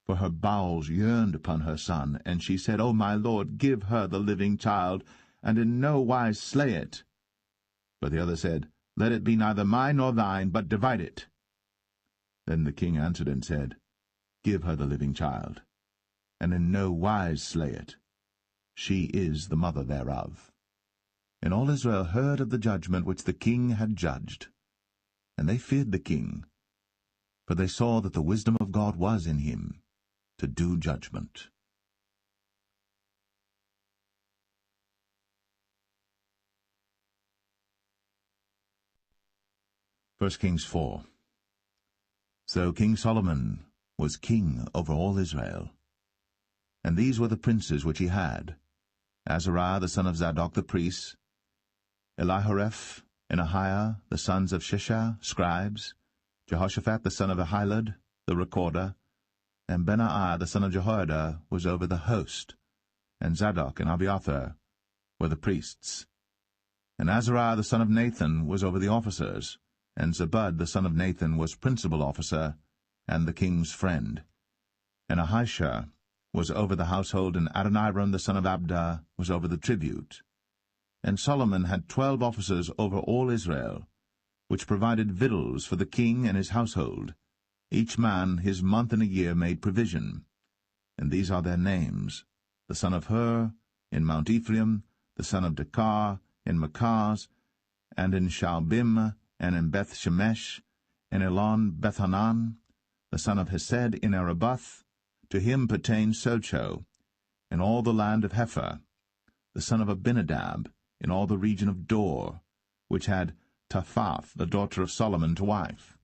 For her bowels yearned upon her son, and she said, O my lord, give her the living child, and in no wise slay it. But the other said, Let it be neither mine nor thine, but divide it. Then the king answered and said, Give her the living child, and in no wise slay it. She is the mother thereof. And all Israel heard of the judgment which the king had judged. And they feared the king, for they saw that the wisdom of God was in him, to do judgment. 1 Kings 4. So King Solomon was king over all Israel. And these were the princes which he had: Azariah the son of Zadok the priest, Elihoreph and Ahiah the sons of Shishah, scribes, Jehoshaphat the son of Ahilud, the recorder, and Benaiah the son of Jehoiada was over the host, and Zadok and Abiathar were the priests. And Azariah the son of Nathan was over the officers, and Zabud the son of Nathan was principal officer, and the king's friend. And Ahishah was over the household, and Adoniram the son of Abda was over the tribute. And Solomon had 12 officers over all Israel, which provided victuals for the king and his household. Each man his month in a year made provision. And these are their names: the son of Hur, in Mount Ephraim, the son of Dekar, in Makaz, and in Shaalbim, and in Beth-Shemesh, and Elon Bethanan, the son of Hesed, in Arabath. To him pertained Socho, in all the land of Hepher, the son of Abinadab, in all the region of Dor, which had Taphath, the daughter of Solomon, to wife.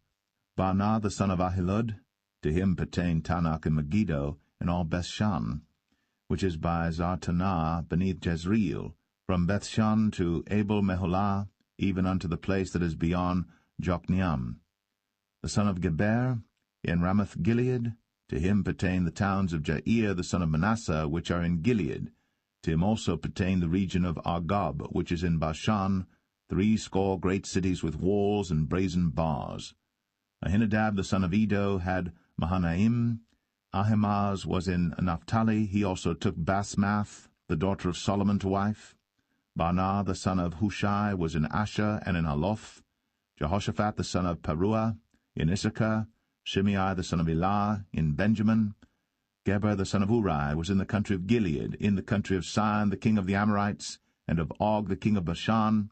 Baanah, the son of Ahilud, to him pertained Tanakh and Megiddo, and all Bethshan, which is by Zartanah beneath Jezreel, from Bethshan to Abel-Meholah, even unto the place that is beyond Jokneam. The son of Geber, in Ramoth-Gilead, to him pertain the towns of Jair the son of Manasseh, which are in Gilead. To him also pertain the region of Argob, which is in Bashan, 80 great cities with walls and brazen bars. Ahinadab the son of Edo had Mahanaim. Ahimaaz was in Naphtali. He also took Basmath, the daughter of Solomon, to wife. Baanah the son of Hushai was in Asher and in Aloth. Jehoshaphat the son of Paruah in Issachar. Shimei the son of Elah in Benjamin. Geber the son of Uri was in the country of Gilead, in the country of Sihon the king of the Amorites, and of Og the king of Bashan,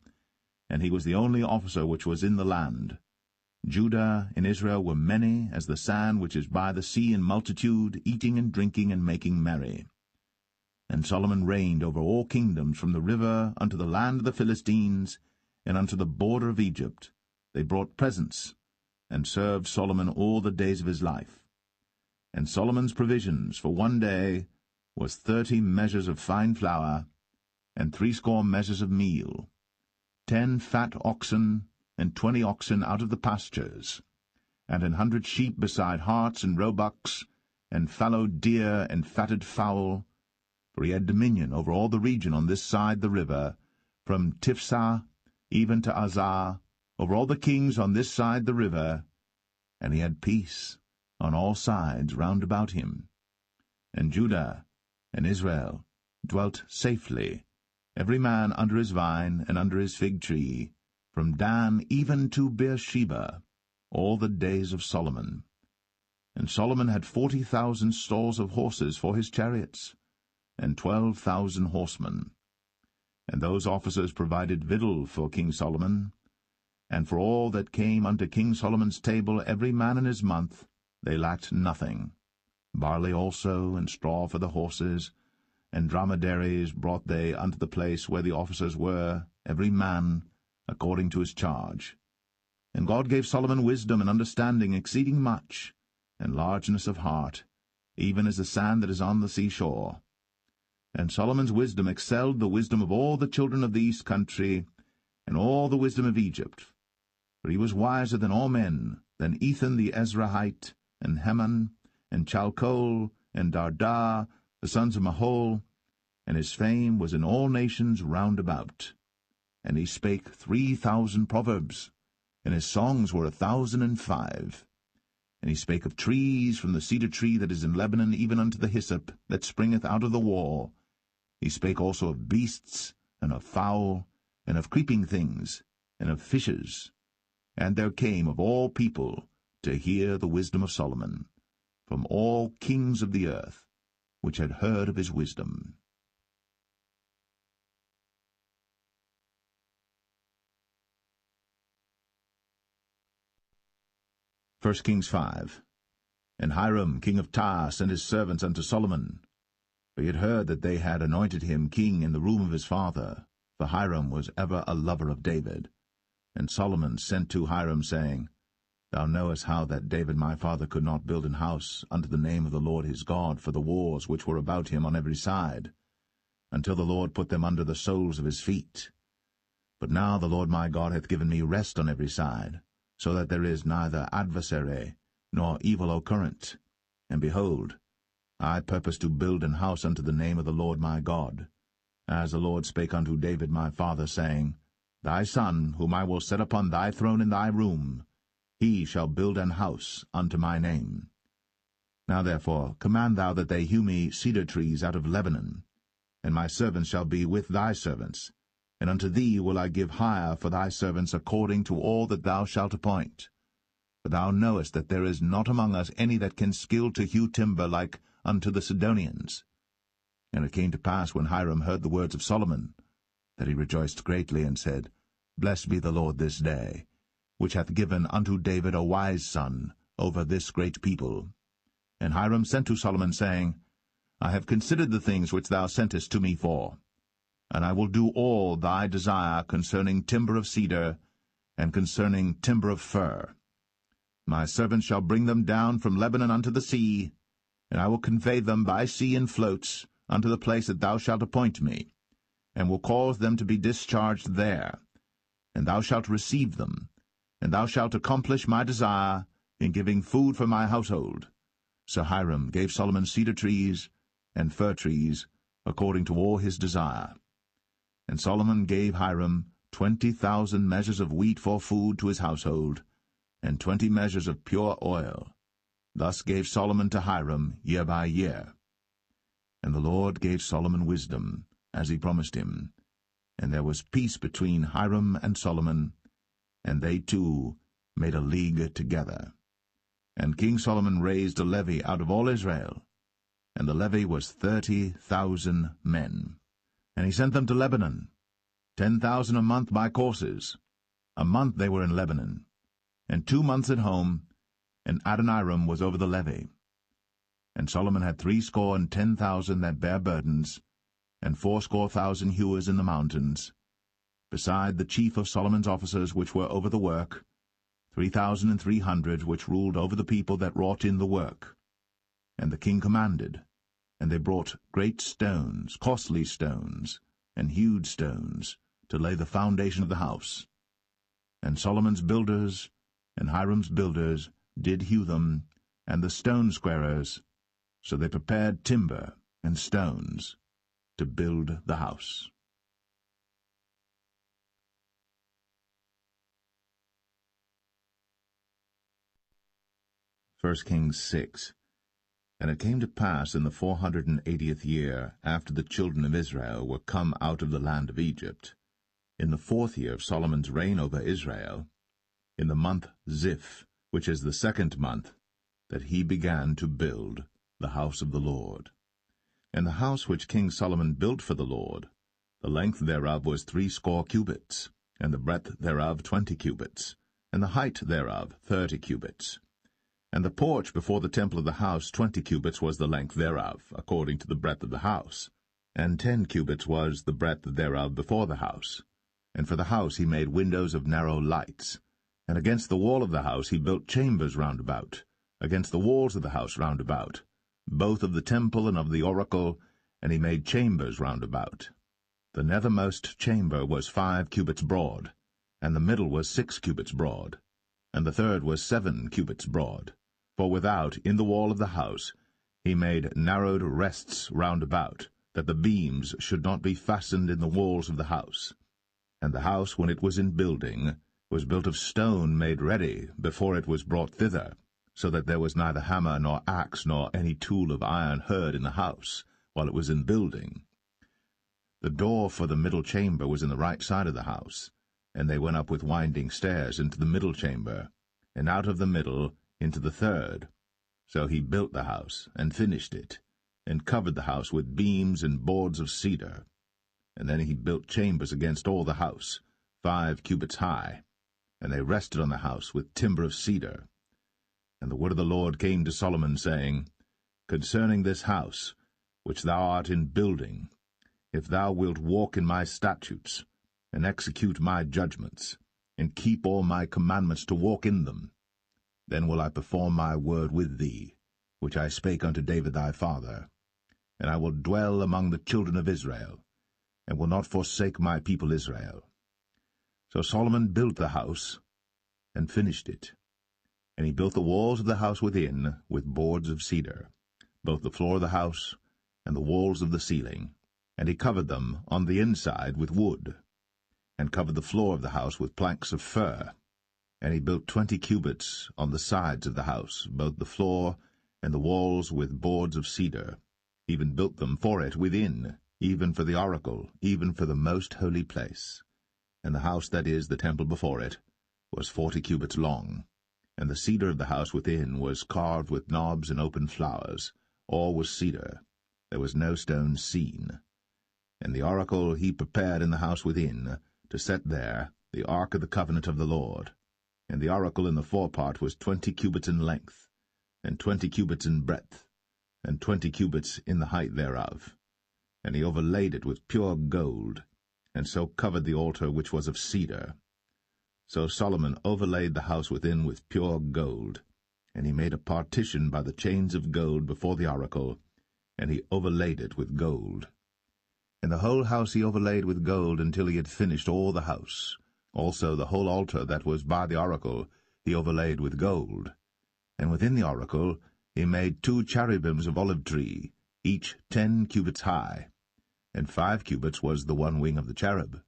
and he was the only officer which was in the land. Judah and Israel were many, as the sand which is by the sea in multitude, eating and drinking and making merry. And Solomon reigned over all kingdoms, from the river unto the land of the Philistines, and unto the border of Egypt. They brought presents, and served Solomon all the days of his life. And Solomon's provisions for one day was 30 measures of fine flour, and 80 measures of meal, 10 fat oxen, and 20 oxen out of the pastures, and 100 sheep beside harts and roebucks, and fallow deer and fatted fowl. For he had dominion over all the region on this side the river, from Tiphsah even to Azar, over all the kings on this side the river, and he had peace on all sides round about him. And Judah and Israel dwelt safely, every man under his vine and under his fig tree, from Dan even to Beersheba, all the days of Solomon. And Solomon had 40,000 stalls of horses for his chariots, and 12,000 horsemen. And those officers provided victual for King Solomon, and for all that came unto King Solomon's table every man in his month, they lacked nothing. Barley also, and straw for the horses, and dromedaries brought they unto the place where the officers were, every man according to his charge. And God gave Solomon wisdom and understanding exceeding much, and largeness of heart, even as the sand that is on the seashore. And Solomon's wisdom excelled the wisdom of all the children of the east country, and all the wisdom of Egypt. For he was wiser than all men, than Ethan the Ezrahite, and Heman, and Chalcol, and Darda, the sons of Mahol, and his fame was in all nations round about. And he spake 3,000 proverbs, and his songs were 1,005. And he spake of trees, from the cedar tree that is in Lebanon even unto the hyssop that springeth out of the wall. He spake also of beasts, and of fowl, and of creeping things, and of fishes. And there came of all people to hear the wisdom of Solomon, from all kings of the earth, which had heard of his wisdom. 1 Kings 5. And Hiram king of Tyre sent his servants unto Solomon, for he had heard that they had anointed him king in the room of his father, for Hiram was ever a lover of David. And Solomon sent to Hiram, saying, Thou knowest how that David my father could not build an house unto the name of the Lord his God for the wars which were about him on every side, until the Lord put them under the soles of his feet. But now the Lord my God hath given me rest on every side, so that there is neither adversary nor evil occurrent. And behold, I purpose to build an house unto the name of the Lord my God, as the Lord spake unto David my father, saying, Thy son, whom I will set upon thy throne in thy room, he shall build an house unto my name. Now therefore command thou that they hew me cedar trees out of Lebanon, and my servants shall be with thy servants, and unto thee will I give hire for thy servants according to all that thou shalt appoint. For thou knowest that there is not among us any that can skill to hew timber like unto the Sidonians. And it came to pass, when Hiram heard the words of Solomon, that he rejoiced greatly, and said, Blessed be the Lord this day, which hath given unto David a wise son over this great people. And Hiram sent to Solomon, saying, I have considered the things which thou sentest to me for, and I will do all thy desire concerning timber of cedar, and concerning timber of fir. My servants shall bring them down from Lebanon unto the sea, and I will convey them by sea in floats unto the place that thou shalt appoint me, and will cause them to be discharged there. And thou shalt receive them, and thou shalt accomplish my desire in giving food for my household. So Hiram gave Solomon cedar trees and fir trees, according to all his desire. And Solomon gave Hiram 20,000 measures of wheat for food to his household, and 20 measures of pure oil. Thus gave Solomon to Hiram year by year. And the Lord gave Solomon wisdom, as he promised him. And there was peace between Hiram and Solomon, and they two made a league together. And King Solomon raised a levy out of all Israel, and the levy was 30,000 men. And he sent them to Lebanon, 10,000 a month by courses. A month they were in Lebanon, and 2 months at home, and Adoniram was over the levy. And Solomon had 70,000 that bare burdens, and 80,000 hewers in the mountains, beside the chief of Solomon's officers which were over the work, 3,300 which ruled over the people that wrought in the work. And the king commanded, and they brought great stones, costly stones, and hewed stones, to lay the foundation of the house. And Solomon's builders and Hiram's builders did hew them, and the stone squarers, so they prepared timber and stones to build the house. 1 Kings 6. And it came to pass in the 480th year, after the children of Israel were come out of the land of Egypt, in the 4th year of Solomon's reign over Israel, in the month Ziph, which is the 2nd month, that he began to build the house of the Lord. And the house which King Solomon built for the Lord, the length thereof was 80 cubits, and the breadth thereof 20 cubits, and the height thereof 30 cubits. And the porch before the temple of the house 20 cubits was the length thereof, according to the breadth of the house, and 10 cubits was the breadth thereof before the house. And for the house he made windows of narrow lights. And against the wall of the house he built chambers round about, against the walls of the house round about, both of the temple and of the oracle, and he made chambers round about. The nethermost chamber was 5 cubits broad, and the middle was 6 cubits broad, and the third was 7 cubits broad. For without, in the wall of the house, he made narrowed rests round about, that the beams should not be fastened in the walls of the house. And the house, when it was in building, was built of stone made ready before it was brought thither, so that there was neither hammer nor axe nor any tool of iron heard in the house, while it was in building. The door for the middle chamber was in the right side of the house, and they went up with winding stairs into the middle chamber, and out of the middle into the third. So he built the house, and finished it, and covered the house with beams and boards of cedar. And then he built chambers against all the house, 5 cubits high, and they rested on the house with timber of cedar. And the word of the Lord came to Solomon, saying, Concerning this house, which thou art in building, if thou wilt walk in my statutes, and execute my judgments, and keep all my commandments to walk in them, then will I perform my word with thee, which I spake unto David thy father, and I will dwell among the children of Israel, and will not forsake my people Israel. So Solomon built the house, and finished it. And he built the walls of the house within with boards of cedar, both the floor of the house and the walls of the ceiling, and he covered them on the inside with wood, and covered the floor of the house with planks of fir. And he built 20 cubits on the sides of the house, both the floor and the walls with boards of cedar, even built them for it within, even for the oracle, even for the most holy place. And the house, that is, the temple before it, was 40 cubits long, and the cedar of the house within was carved with knobs and open flowers. All was cedar. There was no stone seen. And the oracle he prepared in the house within, to set there the ark of the covenant of the Lord. And the oracle in the forepart was 20 cubits in length, and 20 cubits in breadth, and 20 cubits in the height thereof. And he overlaid it with pure gold, and so covered the altar which was of cedar. So Solomon overlaid the house within with pure gold, and he made a partition by the chains of gold before the oracle, and he overlaid it with gold. And the whole house he overlaid with gold until he had finished all the house. Also the whole altar that was by the oracle he overlaid with gold. And within the oracle he made 2 cherubims of olive tree, each 10 cubits high. And 5 cubits was the one wing of the cherub,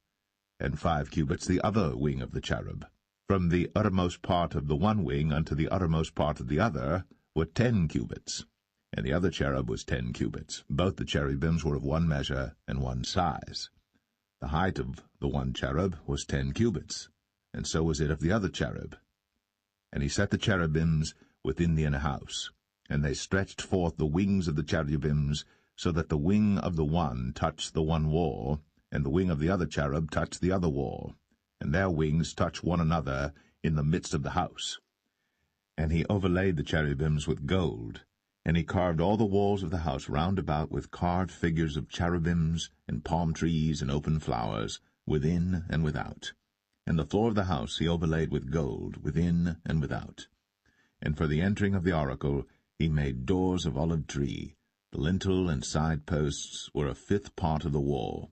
and 5 cubits the other wing of the cherub. From the uttermost part of the one wing unto the uttermost part of the other were 10 cubits. And the other cherub was 10 cubits. Both the cherubims were of one measure and one size. The height of the one cherub was 10 cubits, and so was it of the other cherub. And he set the cherubims within the inner house, and they stretched forth the wings of the cherubims, so that the wing of the one touched the one wall, and the wing of the other cherub touched the other wall, and their wings touched one another in the midst of the house. And he overlaid the cherubims with gold, And he carved all the walls of the house round about with carved figures of cherubims, and palm trees, and open flowers, within and without. And the floor of the house he overlaid with gold, within and without. And for the entering of the oracle he made doors of olive tree. The lintel and side posts were a fifth part of the wall.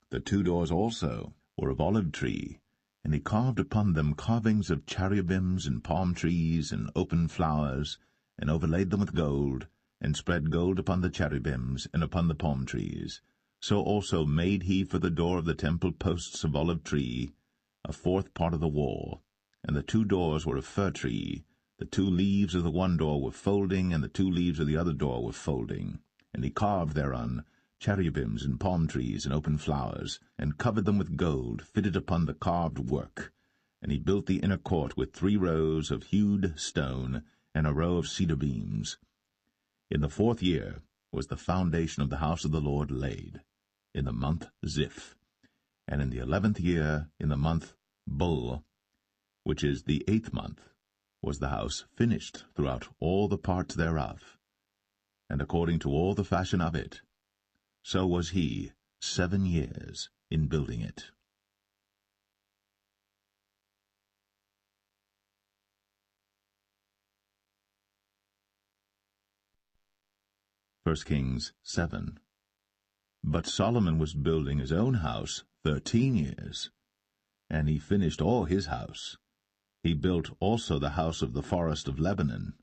The 2 doors also were of olive tree, and he carved upon them carvings of cherubims and palm trees and open flowers, and overlaid them with gold, and spread gold upon the cherubims and upon the palm trees. So also made he for the door of the temple posts of olive tree, a 4th part of the wall. And the 2 doors were of fir tree. The 2 leaves of the one door were folding, and the 2 leaves of the other door were folding. And he carved thereon cherubims and palm trees and open flowers, and covered them with gold, fitted upon the carved work. And he built the inner court with 3 rows of hewed stone, and a row of cedar beams. In the 4th year was the foundation of the house of the Lord laid, in the month Ziph. And in the 11th year, in the month Bul, which is the 8th month, was the house finished throughout all the parts thereof. And according to all the fashion of it, so was he 7 years in building it. 1 Kings 7. But Solomon was building his own house 13 years, and he finished all his house. He built also the house of the forest of Lebanon.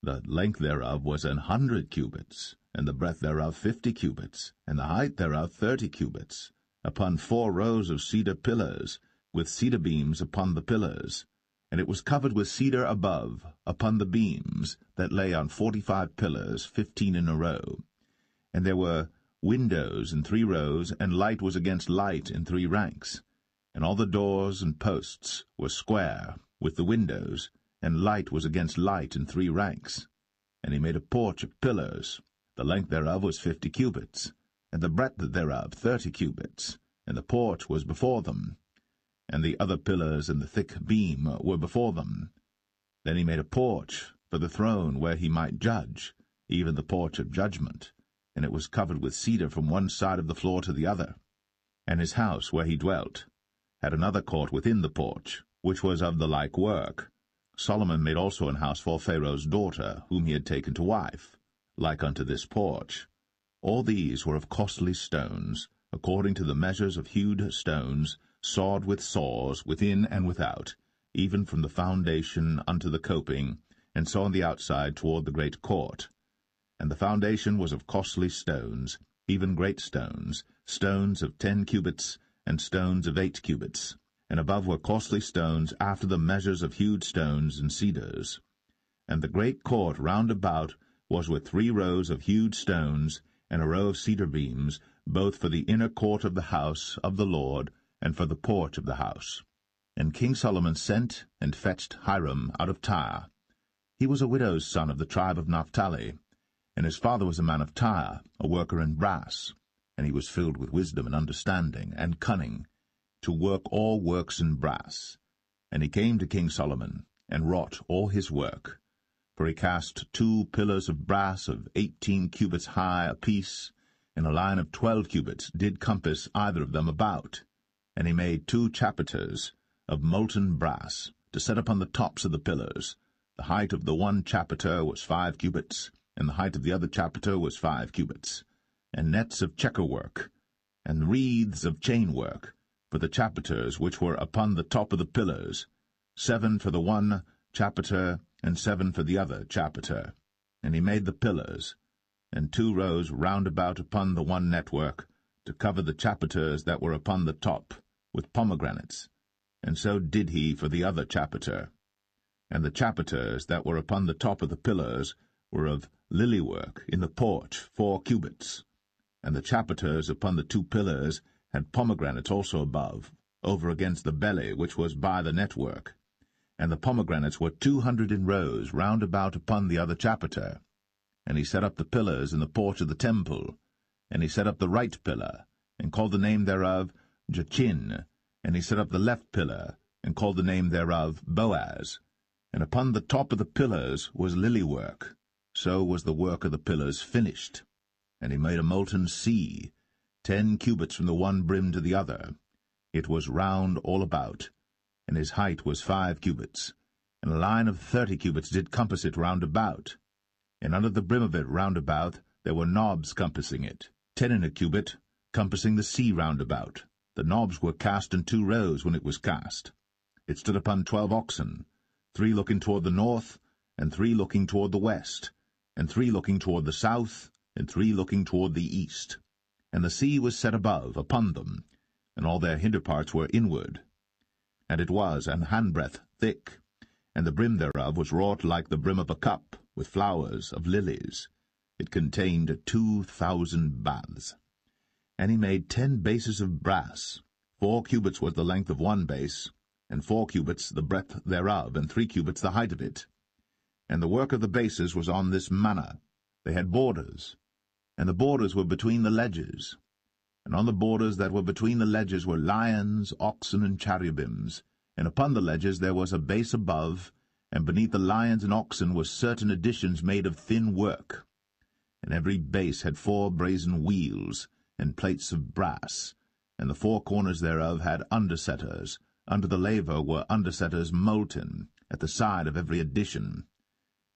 The length thereof was 100 cubits, and the breadth thereof 50 cubits, and the height thereof 30 cubits, upon 4 rows of cedar pillars, with cedar beams upon the pillars. And it was covered with cedar above, upon the beams, that lay on 45 pillars, 15 in a row. And there were windows in 3 rows, and light was against light in 3 ranks. And all the doors and posts were square, with the windows, and light was against light in 3 ranks. And he made a porch of pillars. The length thereof was 50 cubits, and the breadth thereof 30 cubits, and the porch was before them. And the other pillars and the thick beam were before them. Then he made a porch for the throne where he might judge, even the porch of judgment, and it was covered with cedar from one side of the floor to the other. And his house where he dwelt had another court within the porch, which was of the like work. Solomon made also an house for Pharaoh's daughter, whom he had taken to wife, like unto this porch. All these were of costly stones, according to the measures of hewed stones, sawed with saws, within and without, even from the foundation unto the coping, and so on the outside toward the great court. And the foundation was of costly stones, even great stones, stones of 10 cubits, and stones of 8 cubits. And above were costly stones after the measures of hewed stones and cedars. And the great court round about was with 3 rows of hewed stones, and a row of cedar beams, both for the inner court of the house of the Lord, and for the porch of the house. And King Solomon sent and fetched Hiram out of Tyre. He was a widow's son of the tribe of Naphtali, and his father was a man of Tyre, a worker in brass, and he was filled with wisdom and understanding and cunning, to work all works in brass. And he came to King Solomon, and wrought all his work. For he cast 2 pillars of brass of 18 cubits high apiece, and a line of 12 cubits did compass either of them about. And he made 2 chapiters of molten brass, to set upon the tops of the pillars. The height of the one chapiter was 5 cubits, and the height of the other chapiter was 5 cubits. And nets of checker-work, and wreaths of chain-work, for the chapiters which were upon the top of the pillars, 7 for the one chapiter, and 7 for the other chapiter. And he made the pillars, and 2 rows round about upon the one network, to cover the chapiters that were upon the top, with pomegranates. And so did he for the other chapiter. And the chapiters that were upon the top of the pillars were of lily-work in the porch 4 cubits. And the chapiters upon the 2 pillars had pomegranates also above, over against the belly which was by the network. And the pomegranates were 200 in rows round about upon the other chapiter. And he set up the pillars in the porch of the temple. And he set up the right pillar, and called the name thereof Jachin. And he set up the left pillar, and called the name thereof Boaz. And upon the top of the pillars was lily-work. So was the work of the pillars finished. And he made a molten sea, 10 cubits from the one brim to the other. It was round all about, and his height was 5 cubits, and a line of 30 cubits did compass it round about. And under the brim of it round about there were knobs compassing it, 10 in a cubit, compassing the sea round about. The knobs were cast in 2 rows when it was cast. It stood upon 12 oxen, 3 looking toward the north, and 3 looking toward the west, and 3 looking toward the south, and 3 looking toward the east. And the sea was set above, upon them, and all their hinder parts were inward. And it was an handbreadth thick, and the brim thereof was wrought like the brim of a cup, with flowers of lilies. It contained 2,000 baths. And he made 10 bases of brass. 4 cubits was the length of one base, and 4 cubits the breadth thereof, and 3 cubits the height of it. And the work of the bases was on this manner. They had borders, and the borders were between the ledges. And on the borders that were between the ledges were lions, oxen, and cherubims. And upon the ledges there was a base above, and beneath the lions and oxen were certain additions made of thin work. And every base had 4 brazen wheels, and plates of brass, and the 4 corners thereof had undersetters. Under the laver were undersetters molten, at the side of every addition.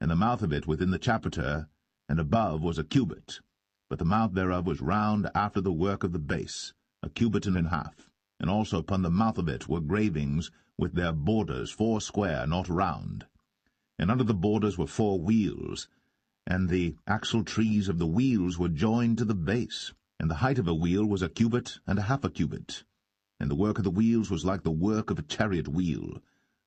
And the mouth of it within the chapiter, and above was a cubit, but the mouth thereof was round after the work of the base, a cubit and an half. And also upon the mouth of it were gravings with their borders, 4 square, not round. And under the borders were 4 wheels, and the axle trees of the wheels were joined to the base. And the height of a wheel was a cubit and a half a cubit. And the work of the wheels was like the work of a chariot wheel.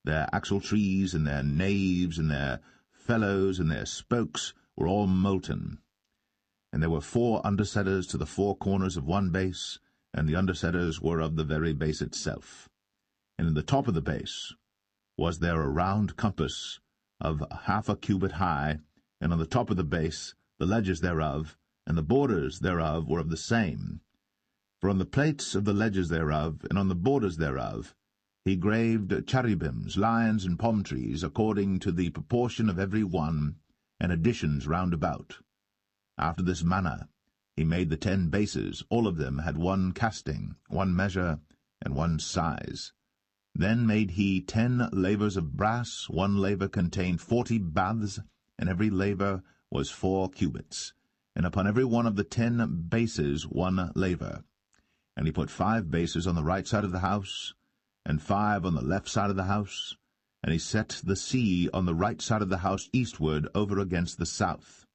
Their axle trees and their naves and their felloes and their spokes were all molten. And there were 4 undersetters to the 4 corners of one base, and the undersetters were of the very base itself. And in the top of the base was there a round compass of half a cubit high, and on the top of the base the ledges thereof, and the borders thereof were of the same. For on the plates of the ledges thereof, and on the borders thereof, he graved cherubims, lions, and palm trees, according to the proportion of every one, and additions round about. After this manner he made the 10 bases. All of them had 1 casting, 1 measure, and 1 size. Then made he 10 lavers of brass. 1 laver contained 40 baths, and every laver was 4 cubits, and upon every one of the 10 bases 1 laver. And he put 5 bases on the right side of the house, and 5 on the left side of the house, and he set the sea on the right side of the house eastward over against the south.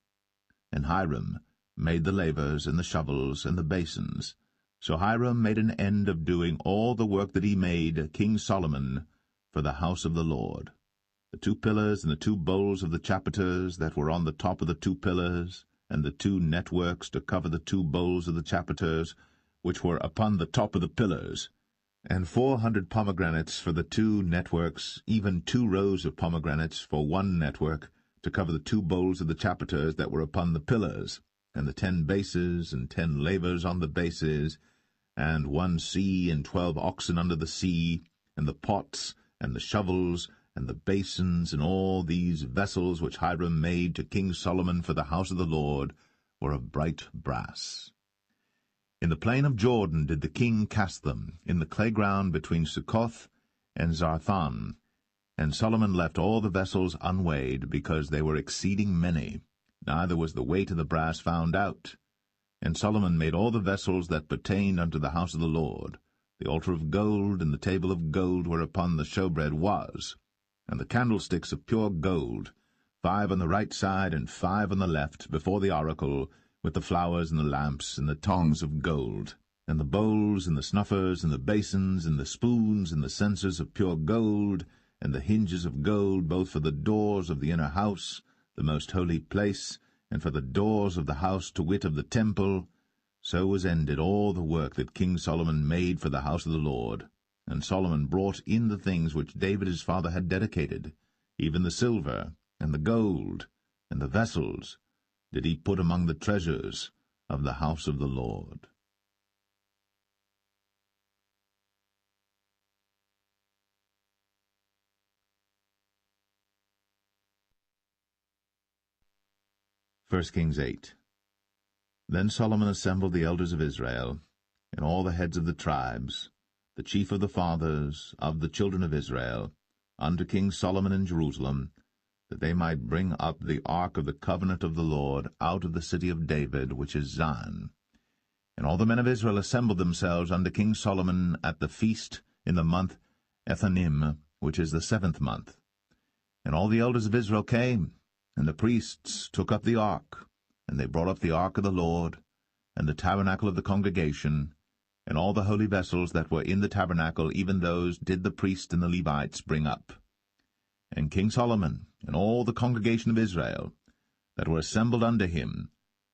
And Hiram made the lavers, and the shovels, and the basins. So Hiram made an end of doing all the work that he made, King Solomon, for the house of the Lord. The 2 pillars and the 2 bowls of the chapiters that were on the top of the 2 pillars, and the 2 networks to cover the 2 bowls of the chapiters, which were upon the top of the pillars, and 400 pomegranates for the 2 networks, even 2 rows of pomegranates for 1 network, to cover the 2 bowls of the chapiters that were upon the pillars, and the 10 bases, and 10 lavers on the bases, and 1 sea, and 12 oxen under the sea, and the pots, and the shovels, and the basins, and all these vessels which Hiram made to King Solomon for the house of the Lord, were of bright brass. In the plain of Jordan did the king cast them, in the clay ground between Succoth and Zarthan. And Solomon left all the vessels unweighed, because they were exceeding many, neither was the weight of the brass found out. And Solomon made all the vessels that pertained unto the house of the Lord, the altar of gold, and the table of gold whereupon the showbread was, and the candlesticks of pure gold, 5 on the right side and 5 on the left, before the oracle, with the flowers and the lamps and the tongs of gold, and the bowls and the snuffers and the basins and the spoons and the censers of pure gold, and the hinges of gold, both for the doors of the inner house, the most holy place, and for the doors of the house, to wit, of the temple. So was ended all the work that King Solomon made for the house of the Lord. And Solomon brought in the things which David his father had dedicated, even the silver, and the gold, and the vessels, did he put among the treasures of the house of the Lord. 1 Kings 8. Then Solomon assembled the elders of Israel, and all the heads of the tribes, the chief of the fathers of the children of Israel, unto King Solomon in Jerusalem, that they might bring up the ark of the covenant of the Lord out of the city of David, which is Zion. And all the men of Israel assembled themselves unto King Solomon at the feast in the month Ethanim, which is the 7th month. And all the elders of Israel came, and the priests took up the ark, and they brought up the ark of the Lord, and the tabernacle of the congregation, and all the holy vessels that were in the tabernacle, even those did the priests and the Levites bring up. And King Solomon and all the congregation of Israel that were assembled unto him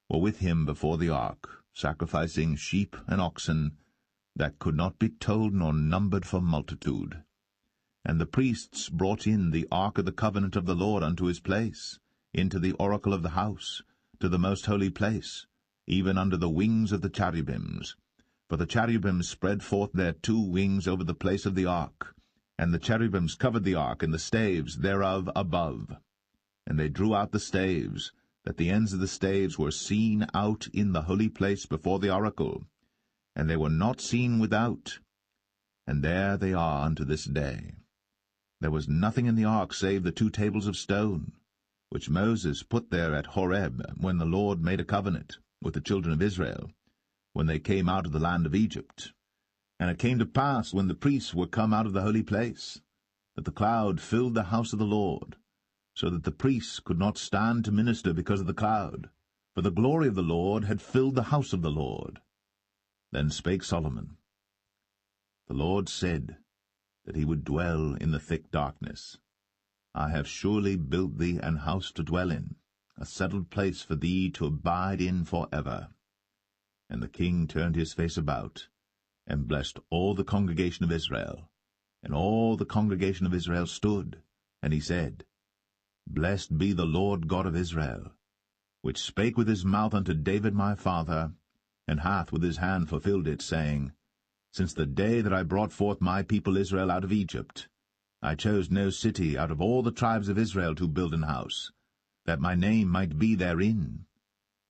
were with him before the ark, sacrificing sheep and oxen that could not be told nor numbered for multitude. And the priests brought in the ark of the covenant of the Lord unto his place, into the oracle of the house, to the most holy place, even under the wings of the cherubims. For the cherubims spread forth their 2 wings over the place of the ark, and the cherubims covered the ark and the staves thereof above. And they drew out the staves, that the ends of the staves were seen out in the holy place before the oracle, and they were not seen without. And there they are unto this day. There was nothing in the ark save the 2 tables of stone, which Moses put there at Horeb, when the Lord made a covenant with the children of Israel, when they came out of the land of Egypt. And it came to pass, when the priests were come out of the holy place, that the cloud filled the house of the Lord, so that the priests could not stand to minister because of the cloud, for the glory of the Lord had filled the house of the Lord. Then spake Solomon, The Lord said that he would dwell in the thick darkness. I have surely built thee an house to dwell in, a settled place for thee to abide in for ever. And the king turned his face about, and blessed all the congregation of Israel. And all the congregation of Israel stood, and he said, Blessed be the Lord God of Israel, which spake with his mouth unto David my father, and hath with his hand fulfilled it, saying, Since the day that I brought forth my people Israel out of Egypt, I chose no city out of all the tribes of Israel to build an house, that my name might be therein.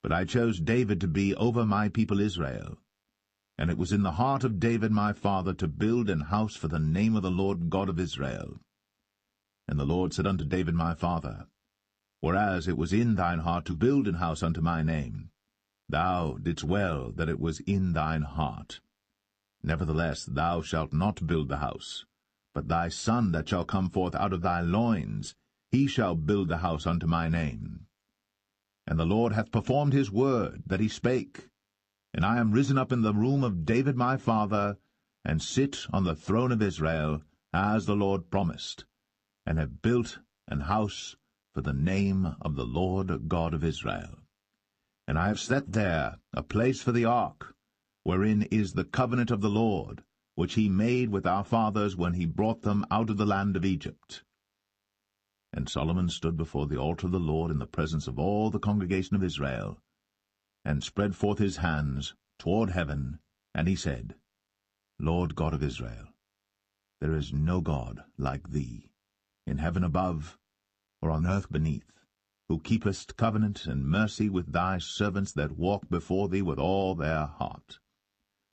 But I chose David to be over my people Israel. And it was in the heart of David my father to build an house for the name of the Lord God of Israel. And the Lord said unto David my father, Whereas it was in thine heart to build an house unto my name, thou didst well that it was in thine heart. Nevertheless thou shalt not build the house, but thy son that shall come forth out of thy loins, he shall build the house unto my name. And the Lord hath performed his word that he spake, and I am risen up in the room of David my father, and sit on the throne of Israel, as the Lord promised, and have built an house for the name of the Lord God of Israel. And I have set there a place for the ark, wherein is the covenant of the Lord, which he made with our fathers when he brought them out of the land of Egypt. And Solomon stood before the altar of the Lord in the presence of all the congregation of Israel, and spread forth his hands toward heaven, and he said, Lord God of Israel, there is no God like thee, in heaven above, or on earth beneath, who keepest covenant and mercy with thy servants that walk before thee with all their heart,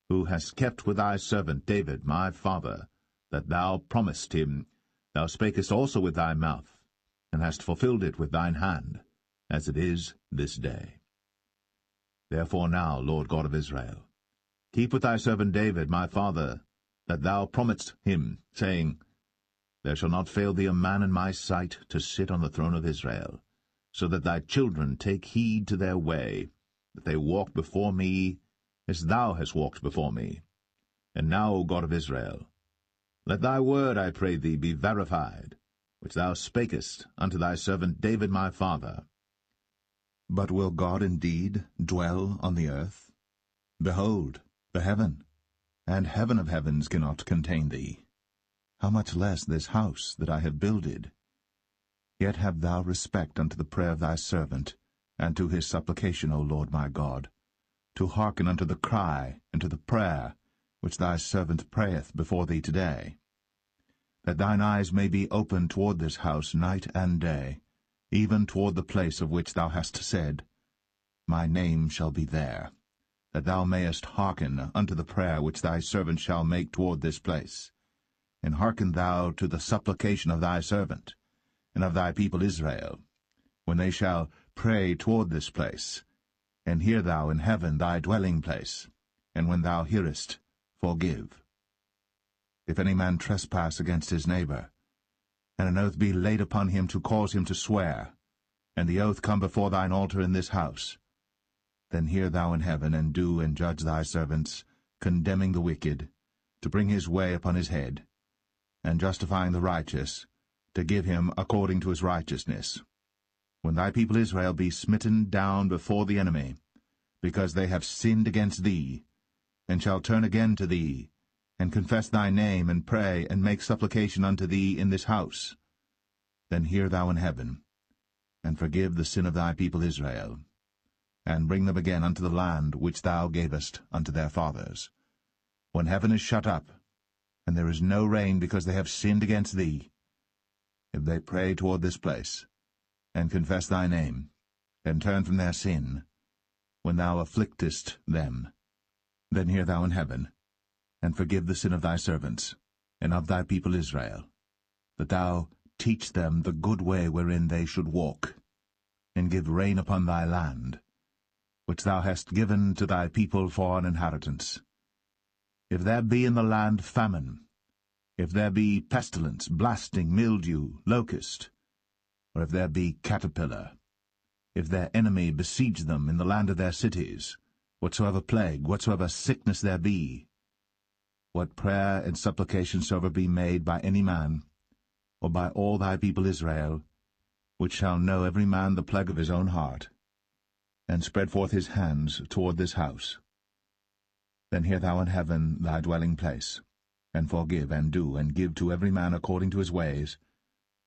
who hast kept with thy servant David my father, that thou promised him, thou spakest also with thy mouth, and hast fulfilled it with thine hand, as it is this day. Therefore now, Lord God of Israel, keep with thy servant David my father, that thou promised him, saying, There shall not fail thee a man in my sight to sit on the throne of Israel, so that thy children take heed to their way, that they walk before me as thou hast walked before me. And now, O God of Israel, let thy word, I pray thee, be verified, which thou spakest unto thy servant David my father. But will God indeed dwell on the earth? Behold, the heaven, and heaven of heavens cannot contain thee. How much less this house that I have builded? Yet have thou respect unto the prayer of thy servant, and to his supplication, O Lord my God, to hearken unto the cry and to the prayer which thy servant prayeth before thee today, that thine eyes may be open toward this house night and day, even toward the place of which thou hast said, my name shall be there, that thou mayest hearken unto the prayer which thy servant shall make toward this place. And hearken thou to the supplication of thy servant, and of thy people Israel, when they shall pray toward this place. And hear thou in heaven thy dwelling place, and when thou hearest, forgive. If any man trespass against his neighbor, and an oath be laid upon him to cause him to swear, and the oath come before thine altar in this house, then hear thou in heaven, and do and judge thy servants, condemning the wicked, to bring his way upon his head, and justifying the righteous, to give him according to his righteousness. When thy people Israel be smitten down before the enemy, because they have sinned against thee, and shall turn again to thee, and confess thy name, and pray, and make supplication unto thee in this house, then hear thou in heaven, and forgive the sin of thy people Israel, and bring them again unto the land which thou gavest unto their fathers. When heaven is shut up, and there is no rain because they have sinned against thee, if they pray toward this place, and confess thy name, and turn from their sin, when thou afflictest them, then hear thou in heaven, and forgive the sin of thy servants, and of thy people Israel, that thou teach them the good way wherein they should walk, and give rain upon thy land, which thou hast given to thy people for an inheritance. If there be in the land famine, if there be pestilence, blasting, mildew, locust, or if there be caterpillar, if their enemy besiege them in the land of their cities, whatsoever plague, whatsoever sickness there be, what prayer and supplication soever be made by any man, or by all thy people Israel, which shall know every man the plague of his own heart, and spread forth his hands toward this house, then hear thou in heaven thy dwelling place, and forgive, and do, and give to every man according to his ways,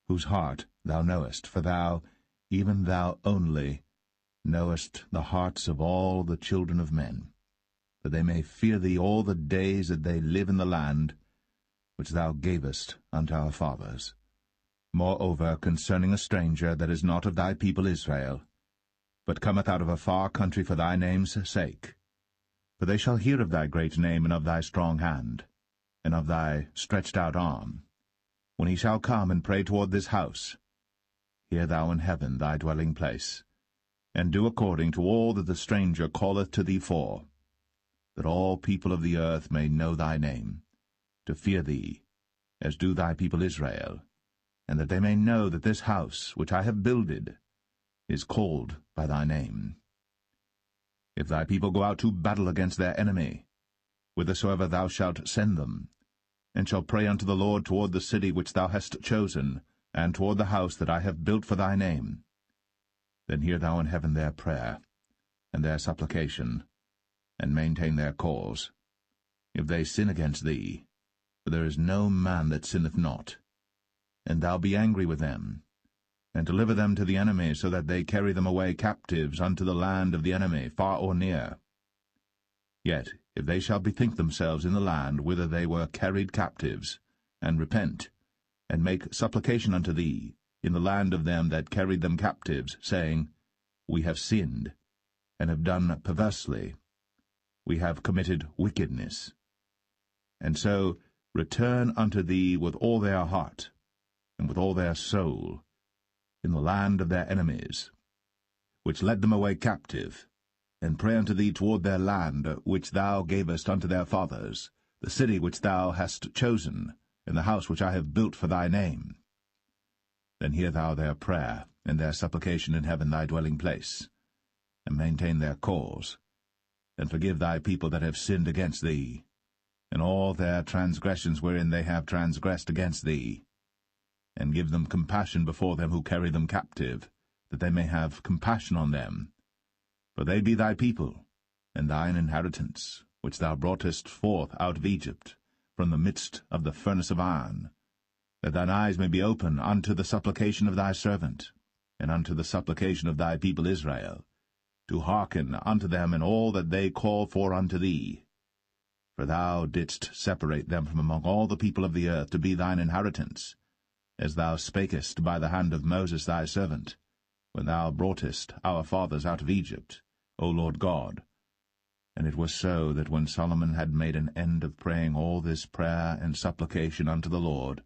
whose heart thou knowest, for thou, even thou only, knowest the hearts of all the children of men, that they may fear thee all the days that they live in the land which thou gavest unto our fathers. Moreover, concerning a stranger that is not of thy people Israel, but cometh out of a far country for thy name's sake, for they shall hear of thy great name, and of thy strong hand, and of thy stretched out arm, when he shall come and pray toward this house, hear thou in heaven thy dwelling place, and do according to all that the stranger calleth to thee for, that all people of the earth may know thy name, to fear thee, as do thy people Israel, and that they may know that this house which I have builded is called by thy name. If thy people go out to battle against their enemy, whithersoever thou shalt send them, and shall pray unto the Lord toward the city which thou hast chosen, and toward the house that I have built for thy name, then hear thou in heaven their prayer, and their supplication, and maintain their cause. If they sin against thee, for there is no man that sinneth not, and thou be angry with them, and deliver them to the enemy, so that they carry them away captives unto the land of the enemy, far or near. Yet if they shall bethink themselves in the land whither they were carried captives, and repent, and make supplication unto thee in the land of them that carried them captives, saying, We have sinned, and have done perversely, we have committed wickedness, and so return unto thee with all their heart, and with all their soul, in the land of their enemies, which led them away captive, and pray unto thee toward their land, which thou gavest unto their fathers, the city which thou hast chosen, and the house which I have built for thy name. Then hear thou their prayer, and their supplication in heaven thy dwelling place, and maintain their cause, and forgive thy people that have sinned against thee, and all their transgressions wherein they have transgressed against thee, and give them compassion before them who carry them captive, that they may have compassion on them. For they be thy people, and thine inheritance, which thou broughtest forth out of Egypt, from the midst of the furnace of iron, that thine eyes may be open unto the supplication of thy servant, and unto the supplication of thy people Israel, to hearken unto them in all that they call for unto thee. For thou didst separate them from among all the people of the earth to be thine inheritance, as thou spakest by the hand of Moses thy servant, when thou broughtest our fathers out of Egypt, O Lord God. And it was so that when Solomon had made an end of praying all this prayer and supplication unto the Lord,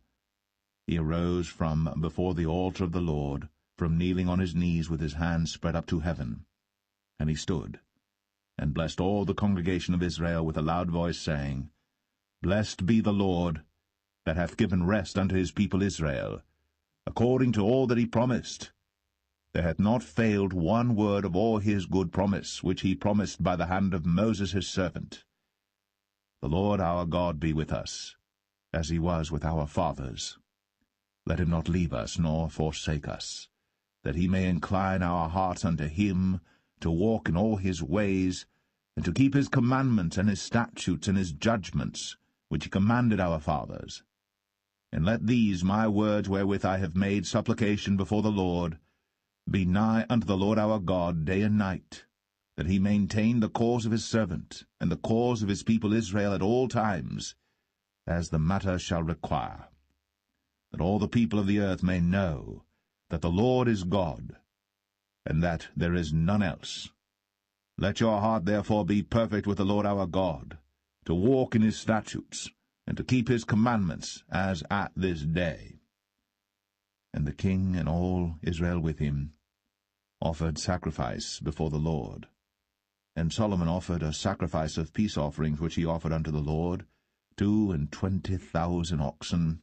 he arose from before the altar of the Lord, from kneeling on his knees with his hands spread up to heaven. And he stood, and blessed all the congregation of Israel with a loud voice, saying, Blessed be the Lord, that hath given rest unto his people Israel, according to all that he promised. There hath not failed one word of all his good promise, which he promised by the hand of Moses his servant. The Lord our God be with us, as he was with our fathers. Let him not leave us, nor forsake us, that he may incline our hearts unto him, to walk in all his ways, and to keep his commandments and his statutes and his judgments, which he commanded our fathers. And let these my words wherewith I have made supplication before the Lord be nigh unto the Lord our God day and night, that he maintain the cause of his servant, and the cause of his people Israel at all times, as the matter shall require, that all the people of the earth may know that the Lord is God, and that there is none else. Let your heart therefore be perfect with the Lord our God, to walk in his statutes, and to keep his commandments, as at this day. And the king and all Israel with him offered sacrifice before the Lord. And Solomon offered a sacrifice of peace offerings which he offered unto the Lord, 22,000 oxen,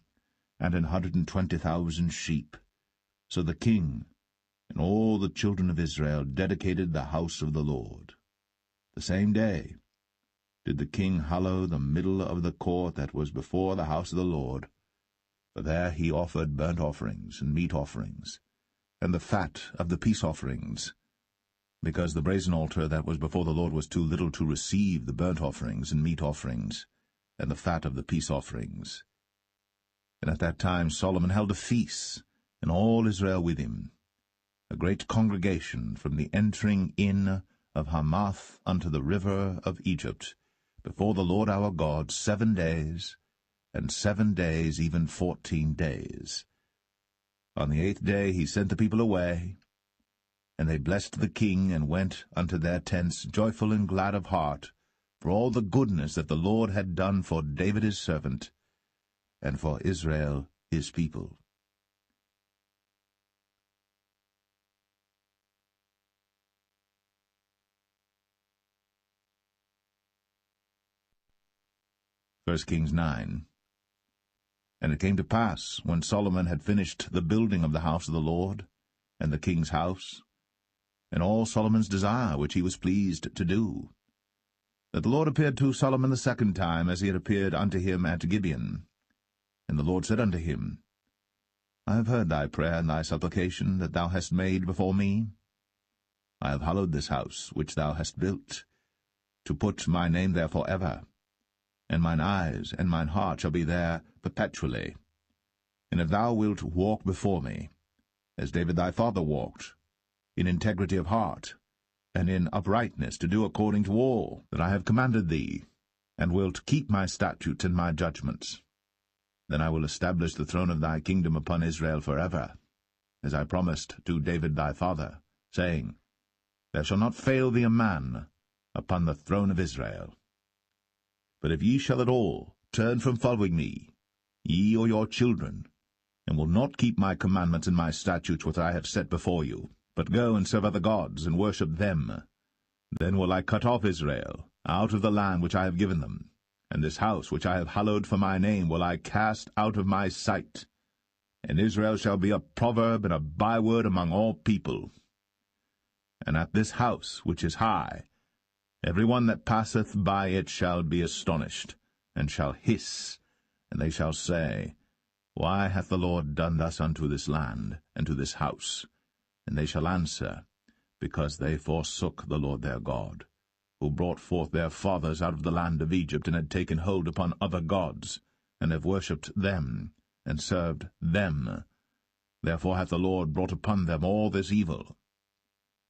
and 120,000 sheep. So the king and all the children of Israel dedicated the house of the Lord. The same day did the king hallow the middle of the court that was before the house of the Lord, for there he offered burnt offerings and meat offerings, and the fat of the peace offerings, because the brazen altar that was before the Lord was too little to receive the burnt offerings and meat offerings, and the fat of the peace offerings. And at that time Solomon held a feast, and all Israel with him, a great congregation from the entering in of Hamath unto the river of Egypt, before the Lord our God 7 days, and 7 days, even 14 days. On the 8th day he sent the people away, and they blessed the king, and went unto their tents joyful and glad of heart, for all the goodness that the Lord had done for David his servant, and for Israel his people. First Kings 9. And it came to pass, when Solomon had finished the building of the house of the Lord, and the king's house, and all Solomon's desire which he was pleased to do, that the Lord appeared to Solomon the second time, as he had appeared unto him at Gibeon. And the Lord said unto him, I have heard thy prayer and thy supplication that thou hast made before me. I have hallowed this house which thou hast built, to put my name there for ever, and mine eyes and mine heart shall be there perpetually. And if thou wilt walk before me, as David thy father walked, in integrity of heart, and in uprightness, to do according to all that I have commanded thee, and wilt keep my statutes and my judgments, then I will establish the throne of thy kingdom upon Israel forever, as I promised to David thy father, saying, There shall not fail thee a man upon the throne of Israel. But if ye shall at all turn from following me, ye or your children, and will not keep my commandments and my statutes which I have set before you, but go and serve other gods, and worship them, then will I cut off Israel out of the land which I have given them, and this house which I have hallowed for my name will I cast out of my sight, and Israel shall be a proverb and a byword among all people. And at this house which is high, every one that passeth by it shall be astonished, and shall hiss, and they shall say, Why hath the Lord done thus unto this land, and to this house? And they shall answer, Because they forsook the Lord their God, who brought forth their fathers out of the land of Egypt, and had taken hold upon other gods, and have worshipped them, and served them. Therefore hath the Lord brought upon them all this evil.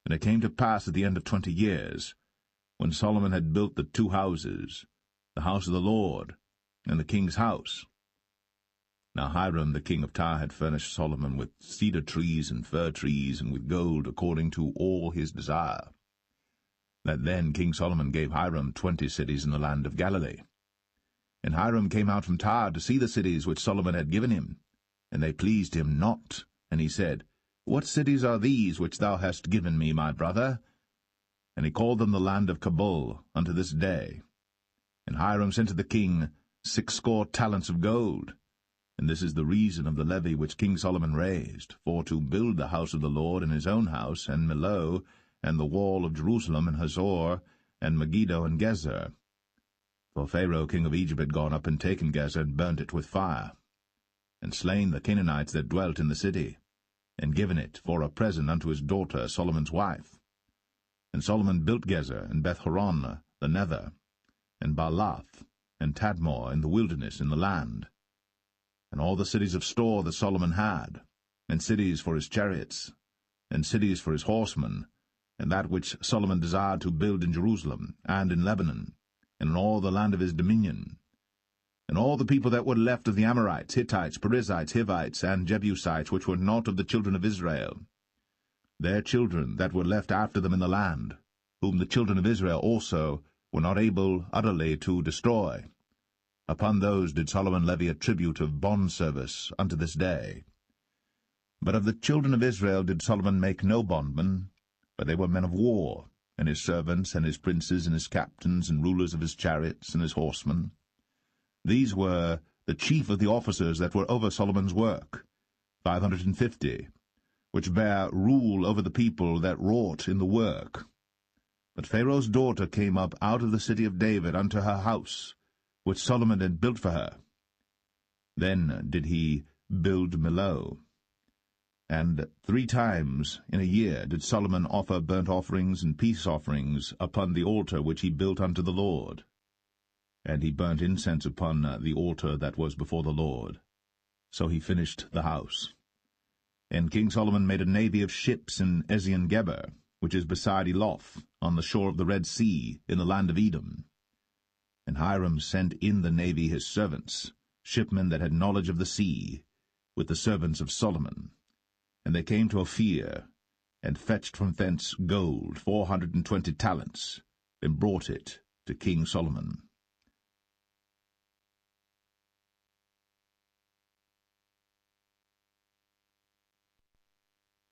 And it came to pass at the end of 20 years, when Solomon had built the 2 houses, the house of the Lord, and the king's house. Now Hiram the king of Tyre had furnished Solomon with cedar trees and fir trees, and with gold according to all his desire. that then King Solomon gave Hiram 20 cities in the land of Galilee. And Hiram came out from Tyre to see the cities which Solomon had given him, and they pleased him not. And he said, What cities are these which thou hast given me, my brother? And he called them the land of Cabul unto this day. And Hiram sent to the king 60 talents of gold. And this is the reason of the levy which King Solomon raised, for to build the house of the Lord and his own house, and Millo, and the wall of Jerusalem, and Hazor, and Megiddo, and Gezer. For Pharaoh king of Egypt had gone up and taken Gezer, and burnt it with fire, and slain the Canaanites that dwelt in the city, and given it for a present unto his daughter Solomon's wife. And Solomon built Gezer, and Beth-horon the nether, and Baalath, and Tadmor in the wilderness in the land, and all the cities of store that Solomon had, and cities for his chariots, and cities for his horsemen, and that which Solomon desired to build in Jerusalem, and in Lebanon, and in all the land of his dominion. And all the people that were left of the Amorites, Hittites, Perizzites, Hivites, and Jebusites, which were not of the children of Israel, their children that were left after them in the land, whom the children of Israel also were not able utterly to destroy, upon those did Solomon levy a tribute of bondservice unto this day. But of the children of Israel did Solomon make no bondmen, but they were men of war, and his servants, and his princes, and his captains, and rulers of his chariots, and his horsemen. These were the chief of the officers that were over Solomon's work, 550, which bare rule over the people that wrought in the work. But Pharaoh's daughter came up out of the city of David unto her house, which Solomon had built for her. Then did he build Millo. And 3 times in a year did Solomon offer burnt offerings and peace offerings upon the altar which he built unto the Lord. And he burnt incense upon the altar that was before the Lord. So he finished the house. And King Solomon made a navy of ships in Ezion-Geber, which is beside Eloth, on the shore of the Red Sea, in the land of Edom. And Hiram sent in the navy his servants, shipmen that had knowledge of the sea, with the servants of Solomon. And they came to Ophir, and fetched from thence gold 420 talents, and brought it to King Solomon.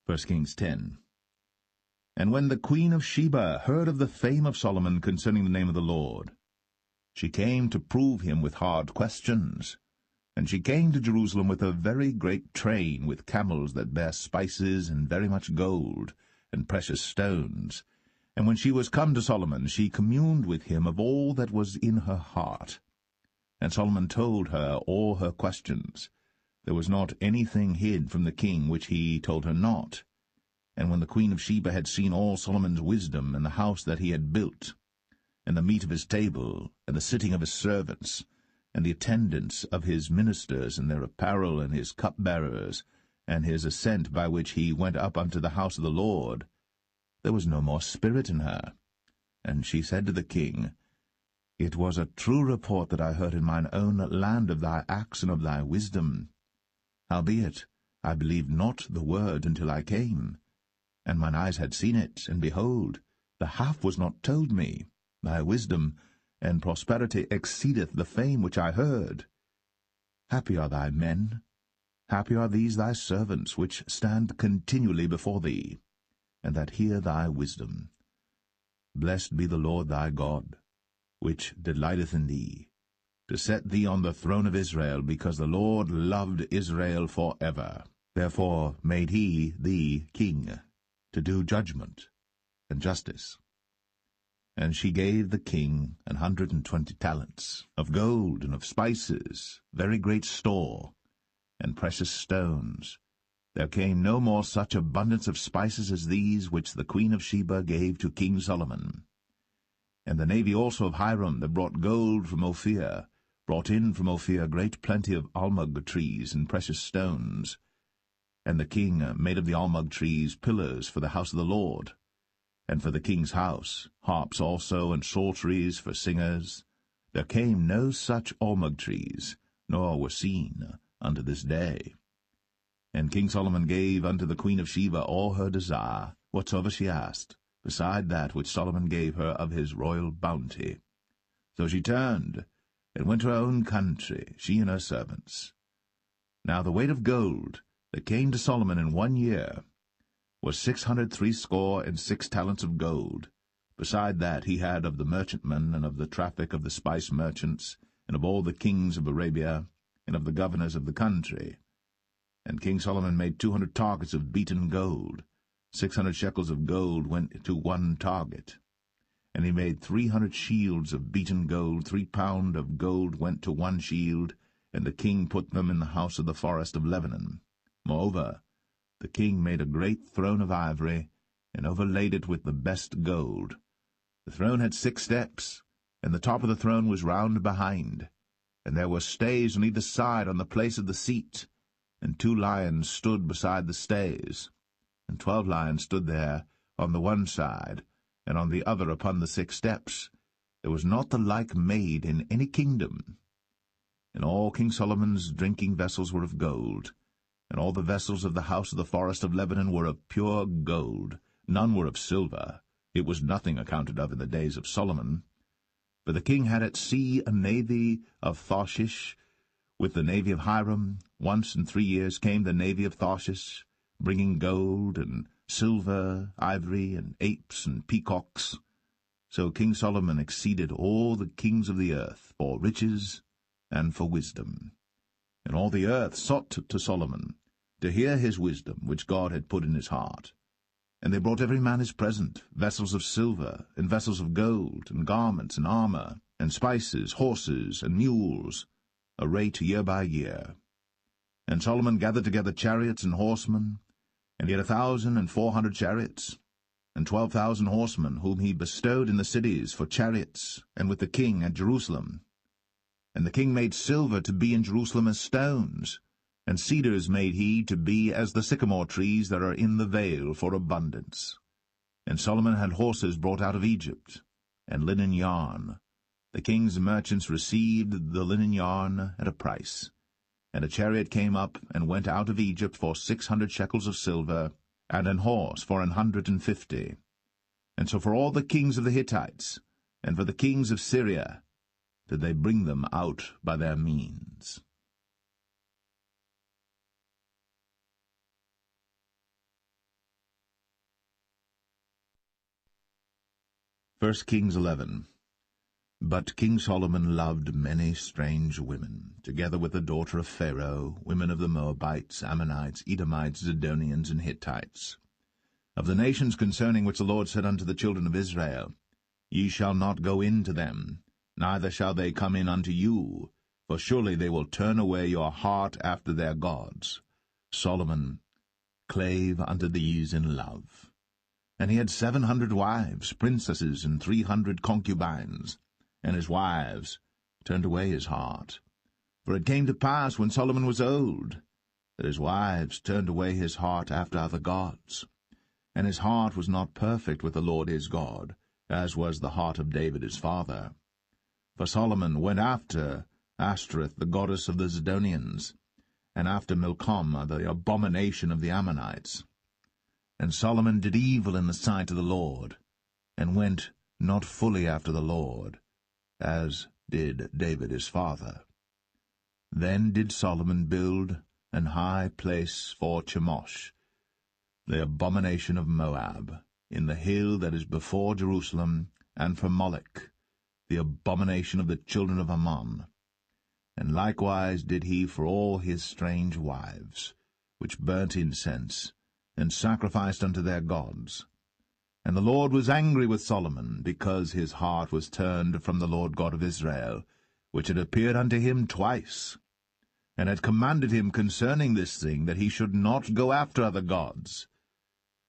1 Kings 10. And when the queen of Sheba heard of the fame of Solomon concerning the name of the Lord, she came to prove him with hard questions. And she came to Jerusalem with a very great train, with camels that bare spices, and very much gold, and precious stones. And when she was come to Solomon, she communed with him of all that was in her heart. And Solomon told her all her questions. There was not anything hid from the king which he told her not. And when the queen of Sheba had seen all Solomon's wisdom, and the house that he had built, and the meat of his table, and the sitting of his servants, and the attendance of his ministers, and their apparel, and his cupbearers, and his ascent by which he went up unto the house of the Lord, there was no more spirit in her. And she said to the king, It was a true report that I heard in mine own land of thy acts and of thy wisdom. Howbeit, I believed not the word until I came. And mine eyes had seen it, and behold, the half was not told me. Thy wisdom and prosperity exceedeth the fame which I heard. Happy are thy men, happy are these thy servants, which stand continually before thee, and that hear thy wisdom. Blessed be the Lord thy God, which delighteth in thee, to set thee on the throne of Israel, because the Lord loved Israel for ever. Therefore made he thee king, to do judgment and justice. And she gave the king 120 talents of gold and of spices, very great store, and precious stones. There came no more such abundance of spices as these which the queen of Sheba gave to King Solomon. And the navy also of Hiram that brought gold from Ophir, brought in from Ophir great plenty of almug trees and precious stones. And the king made of the almug trees pillars for the house of the Lord, and for the king's house, harps also, and psalteries for singers. There came no such almug trees, nor were seen unto this day. And King Solomon gave unto the queen of Sheba all her desire, whatsoever she asked, beside that which Solomon gave her of his royal bounty. So she turned, and went to her own country, she and her servants. Now the weight of gold that came to Solomon in 1 year was 666 talents of gold. Beside that he had of the merchantmen, and of the traffic of the spice merchants, and of all the kings of Arabia, and of the governors of the country. And King Solomon made 200 targets of beaten gold. 600 shekels of gold went to 1 target. And he made 300 shields of beaten gold. 3 pound of gold went to 1 shield, and the king put them in the house of the forest of Lebanon. Moreover, the king made a great throne of ivory, and overlaid it with the best gold. The throne had 6 steps, and the top of the throne was round behind, and there were stays on either side on the place of the seat, and 2 lions stood beside the stays, and 12 lions stood there on the one side, and on the other upon the 6 steps. There was not the like made in any kingdom. And all King Solomon's drinking vessels were of gold, and all the vessels of the house of the forest of Lebanon were of pure gold. None were of silver. It was nothing accounted of in the days of Solomon. For the king had at sea a navy of Tarshish, with the navy of Hiram. Once in 3 years came the navy of Tarshish, bringing gold and silver, ivory, and apes and peacocks. So King Solomon exceeded all the kings of the earth for riches and for wisdom. And all the earth sought to Solomon, to hear his wisdom, which God had put in his heart. And they brought every man his present, vessels of silver, and vessels of gold, and garments, and armor, and spices, horses, and mules, a rate year by year. And Solomon gathered together chariots and horsemen, and he had 1,400 chariots, and 12,000 horsemen, whom he bestowed in the cities for chariots, and with the king at Jerusalem. And the king made silver to be in Jerusalem as stones, and cedars made he to be as the sycamore trees that are in the vale for abundance. And Solomon had horses brought out of Egypt, and linen yarn. The king's merchants received the linen yarn at a price. And a chariot came up and went out of Egypt for 600 shekels of silver, and an horse for 150. And so for all the kings of the Hittites, and for the kings of Syria, did they bring them out by their means. 1 Kings 11. But King Solomon loved many strange women, together with the daughter of Pharaoh, women of the Moabites, Ammonites, Edomites, Zidonians, and Hittites. Of the nations concerning which the Lord said unto the children of Israel, Ye shall not go in to them, neither shall they come in unto you, for surely they will turn away your heart after their gods. Solomon clave unto these in love. And he had 700 wives, princesses, and 300 concubines, and his wives turned away his heart. For it came to pass, when Solomon was old, that his wives turned away his heart after other gods. And his heart was not perfect with the Lord his God, as was the heart of David his father. For Solomon went after Ashtoreth, the goddess of the Zidonians, and after Milcom, the abomination of the Ammonites. And Solomon did evil in the sight of the Lord, and went not fully after the Lord, as did David his father. Then did Solomon build an high place for Chemosh, the abomination of Moab, in the hill that is before Jerusalem, and for Molech, the abomination of the children of Ammon. And likewise did he for all his strange wives, which burnt incense, and sacrificed unto their gods. And the Lord was angry with Solomon, because his heart was turned from the Lord God of Israel, which had appeared unto him twice, and had commanded him concerning this thing, that he should not go after other gods.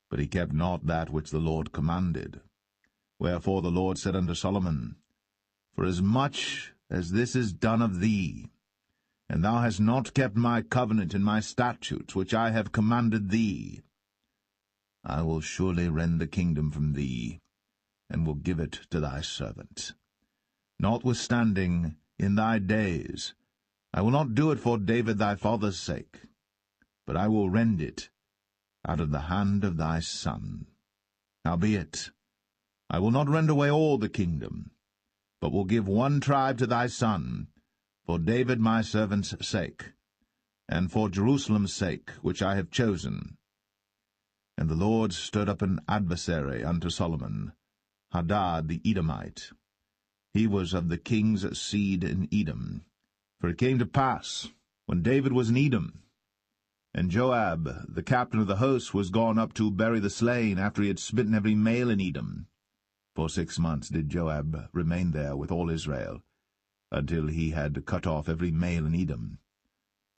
But he kept not that which the Lord commanded. Wherefore the Lord said unto Solomon, Forasmuch as this is done of thee, and thou hast not kept my covenant and my statutes, which I have commanded thee, I will surely rend the kingdom from thee, and will give it to thy servant. Notwithstanding, in thy days, I will not do it for David thy father's sake, but I will rend it out of the hand of thy son. Howbeit, I will not rend away all the kingdom, but will give one tribe to thy son, for David my servant's sake, and for Jerusalem's sake, which I have chosen. And the Lord stirred up an adversary unto Solomon, Hadad the Edomite. He was of the king's seed in Edom. For it came to pass, when David was in Edom, and Joab, the captain of the host, was gone up to bury the slain, after he had smitten every male in Edom. For 6 months did Joab remain there with all Israel, until he had cut off every male in Edom.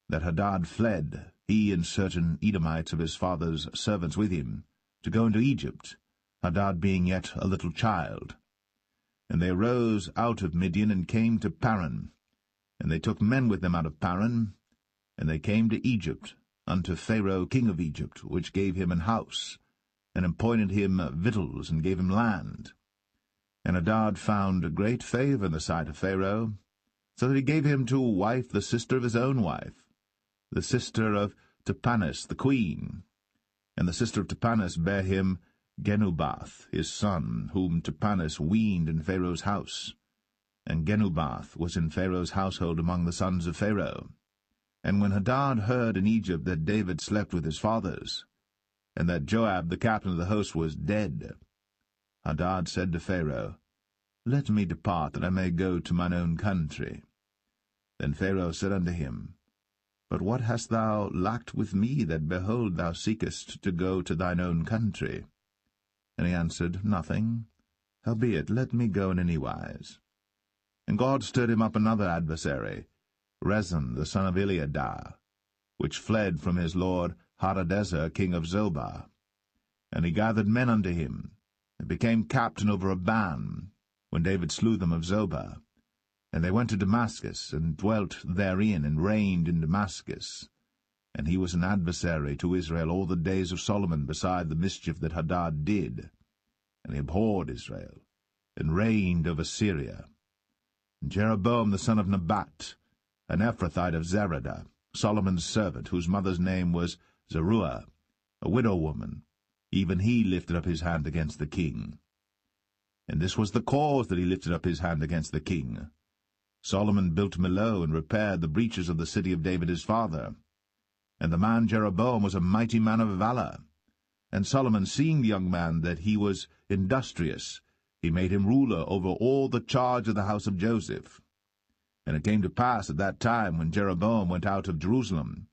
That Hadad fled, he and certain Edomites of his father's servants with him, to go into Egypt, Hadad being yet a little child. And they arose out of Midian, and came to Paran. And they took men with them out of Paran, and they came to Egypt, unto Pharaoh king of Egypt, which gave him an house, and appointed him victuals, and gave him land. And Hadad found great favour in the sight of Pharaoh, so that he gave him to wife the sister of his own wife, the sister of Tahpenes the queen. And the sister of Tahpenes bare him Genubath his son, whom Tahpenes weaned in Pharaoh's house. And Genubath was in Pharaoh's household among the sons of Pharaoh. And when Hadad heard in Egypt that David slept with his fathers, and that Joab the captain of the host was dead, Hadad said to Pharaoh, Let me depart, that I may go to mine own country. Then Pharaoh said unto him, But what hast thou lacked with me, that, behold, thou seekest to go to thine own country? And he answered, Nothing. Howbeit, let me go in any wise. And God stirred him up another adversary, Rezin the son of Eliadah, which fled from his lord Hadadezer king of Zobah. And he gathered men unto him, and became captain over a band, when David slew them of Zobah. And they went to Damascus, and dwelt therein, and reigned in Damascus. And he was an adversary to Israel all the days of Solomon, beside the mischief that Hadad did. And he abhorred Israel, and reigned over Syria. And Jeroboam the son of Nebat, an Ephrathite of Zeradah, Solomon's servant, whose mother's name was Zeruiah, a widow woman, even he lifted up his hand against the king. And this was the cause that he lifted up his hand against the king. Solomon built Millo, and repaired the breaches of the city of David his father. And the man Jeroboam was a mighty man of valour. And Solomon, seeing the young man that he was industrious, he made him ruler over all the charge of the house of Joseph. And it came to pass at that time, when Jeroboam went out of Jerusalem,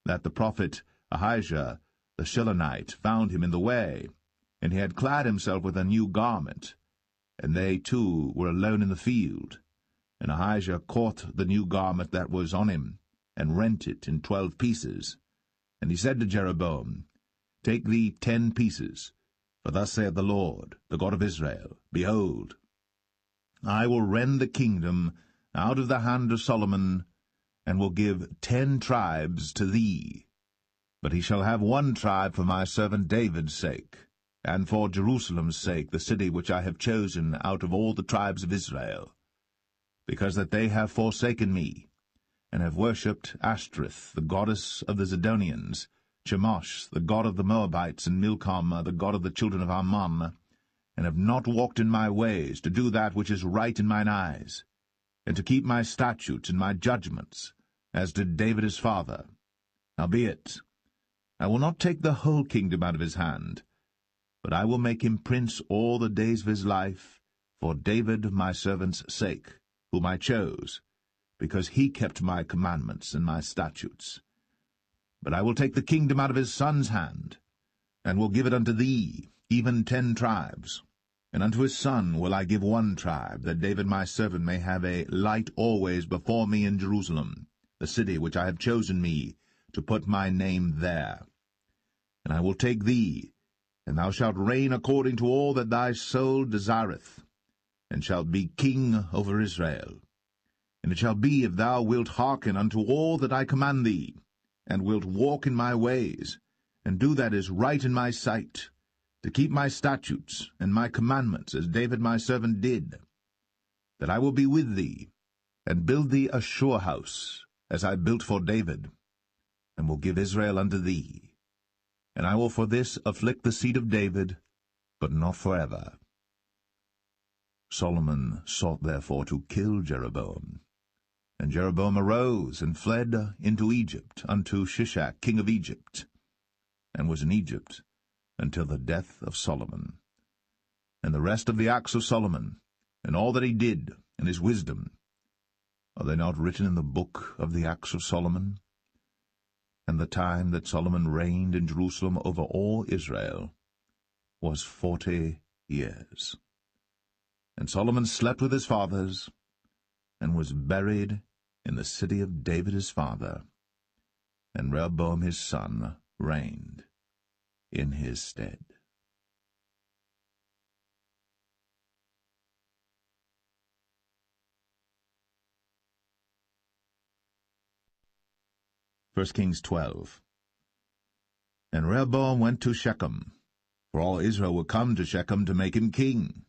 that the prophet Ahijah the Shilonite found him in the way, and he had clad himself with a new garment, and they two were alone in the field. And Ahijah caught the new garment that was on him, and rent it in 12 pieces. And he said to Jeroboam, Take thee 10 pieces, for thus saith the Lord, the God of Israel, Behold, I will rend the kingdom out of the hand of Solomon, and will give 10 tribes to thee. But he shall have 1 tribe for my servant David's sake, and for Jerusalem's sake, the city which I have chosen out of all the tribes of Israel, because that they have forsaken me, and have worshipped Ashtoreth, the goddess of the Zidonians, Chemosh, the god of the Moabites, and Milcom, the god of the children of Ammon, and have not walked in my ways, to do that which is right in mine eyes, and to keep my statutes and my judgments, as did David his father. Howbeit, I will not take the whole kingdom out of his hand, but I will make him prince all the days of his life, for David my servant's sake, whom I chose, because he kept my commandments and my statutes. But I will take the kingdom out of his son's hand, and will give it unto thee, even 10 tribes. And unto his son will I give 1 tribe, that David my servant may have a light always before me in Jerusalem, the city which I have chosen me, to put my name there. And I will take thee, and thou shalt reign according to all that thy soul desireth, and shalt be king over Israel. And it shall be, if thou wilt hearken unto all that I command thee, and wilt walk in my ways, and do that is right in my sight, to keep my statutes and my commandments, as David my servant did, that I will be with thee, and build thee a sure house, as I built for David, and will give Israel unto thee. And I will for this afflict the seed of David, but not forever. Solomon sought therefore to kill Jeroboam. And Jeroboam arose and fled into Egypt unto Shishak king of Egypt, and was in Egypt until the death of Solomon. And the rest of the acts of Solomon, and all that he did, and his wisdom, are they not written in the book of the acts of Solomon? And the time that Solomon reigned in Jerusalem over all Israel was 40 years. And Solomon slept with his fathers, and was buried in the city of David his father. And Rehoboam his son reigned in his stead. First Kings 12. And Rehoboam went to Shechem, for all Israel were come to Shechem to make him king.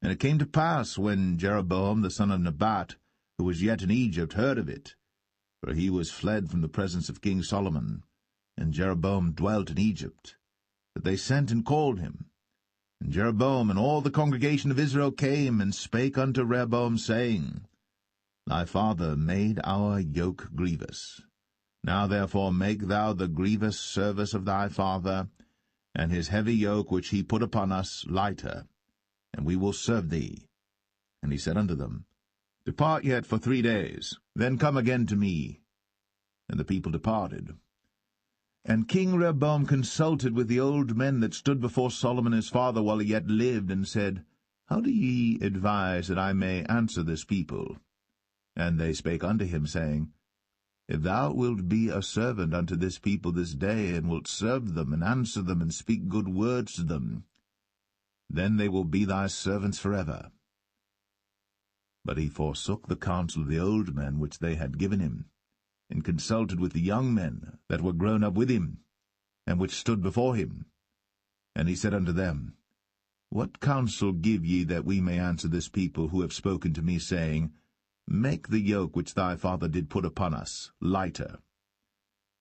And it came to pass, when Jeroboam the son of Nebat, who was yet in Egypt, heard of it, for he was fled from the presence of King Solomon, and Jeroboam dwelt in Egypt, that they sent and called him. And Jeroboam and all the congregation of Israel came and spake unto Rehoboam, saying, Thy father made our yoke grievous. Now therefore make thou the grievous service of thy father, and his heavy yoke which he put upon us lighter, and we will serve thee. And he said unto them, Depart yet for 3 days, then come again to me. And the people departed. And King Rehoboam consulted with the old men that stood before Solomon his father while he yet lived, and said, How do ye advise that I may answer this people? And they spake unto him, saying, If thou wilt be a servant unto this people this day, and wilt serve them, and answer them, and speak good words to them, then they will be thy servants forever. But he forsook the counsel of the old men which they had given him, and consulted with the young men that were grown up with him, and which stood before him. And he said unto them, What counsel give ye that we may answer this people who have spoken to me, saying, Make the yoke which thy father did put upon us lighter?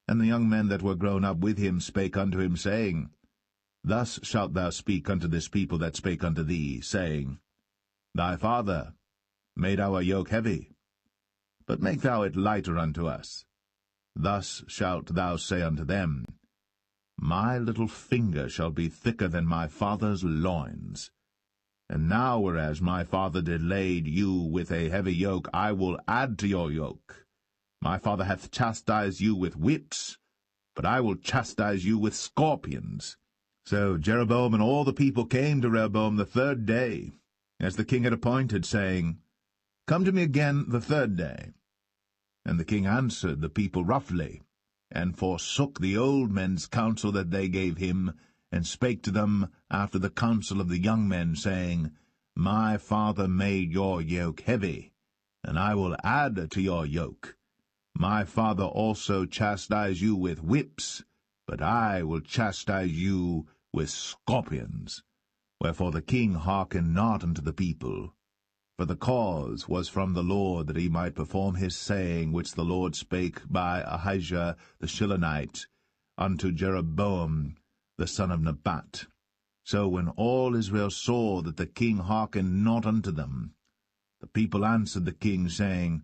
And the young men that were grown up with him spake unto him, saying, Thus shalt thou speak unto this people that spake unto thee, saying, Thy father made our yoke heavy, but make thou it lighter unto us. Thus shalt thou say unto them, My little finger shall be thicker than my father's loins. And now, whereas my father did lade you with a heavy yoke, I will add to your yoke. My father hath chastised you with whips, but I will chastise you with scorpions. So Jeroboam and all the people came to Rehoboam the 3rd day, as the king had appointed, saying, Come to me again the 3rd day. And the king answered the people roughly, and forsook the old men's counsel that they gave him, and spake to them after the counsel of the young men, saying, My father made your yoke heavy, and I will add to your yoke. My father also chastised you with whips, but I will chastise you with scorpions. Wherefore the king hearkened not unto the people, for the cause was from the Lord, that he might perform his saying, which the Lord spake by Ahijah the Shilonite unto Jeroboam the son of Nebat. So when all Israel saw that the king hearkened not unto them, the people answered the king, saying,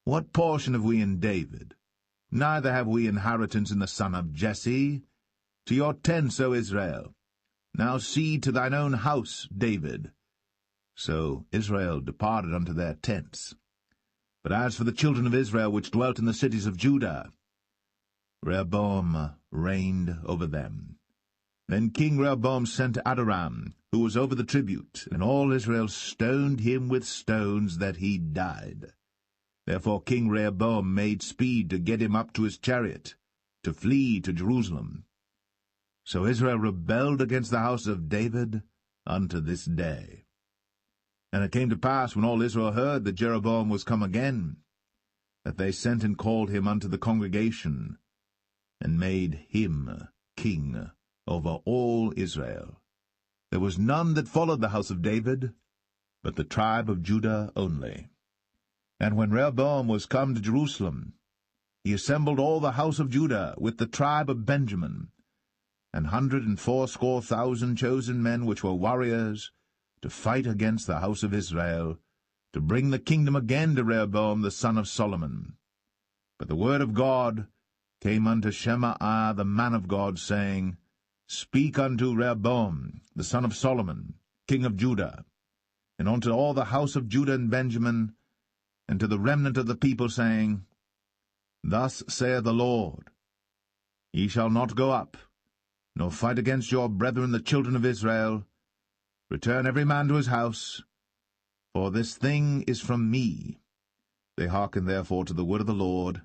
What portion have we in David? Neither have we inheritance in the son of Jesse. To your tents, O Israel. Now see to thine own house, David. So Israel departed unto their tents. But as for the children of Israel which dwelt in the cities of Judah, Rehoboam reigned over them. Then King Rehoboam sent Adoram, who was over the tribute, and all Israel stoned him with stones that he died. Therefore King Rehoboam made speed to get him up to his chariot, to flee to Jerusalem. So Israel rebelled against the house of David unto this day. And it came to pass, when all Israel heard that Jeroboam was come again, that they sent and called him unto the congregation, and made him king over all Israel. There was none that followed the house of David, but the tribe of Judah only. And when Rehoboam was come to Jerusalem, he assembled all the house of Judah with the tribe of Benjamin, 180,000 chosen men which were warriors, to fight against the house of Israel, to bring the kingdom again to Rehoboam the son of Solomon. But the word of God came unto Shemaiah the man of God, saying, Speak unto Rehoboam the son of Solomon, king of Judah, and unto all the house of Judah and Benjamin, and to the remnant of the people, saying, Thus saith the Lord, Ye shall not go up, nor fight against your brethren the children of Israel. Return every man to his house, for this thing is from me. They hearkened therefore to the word of the Lord,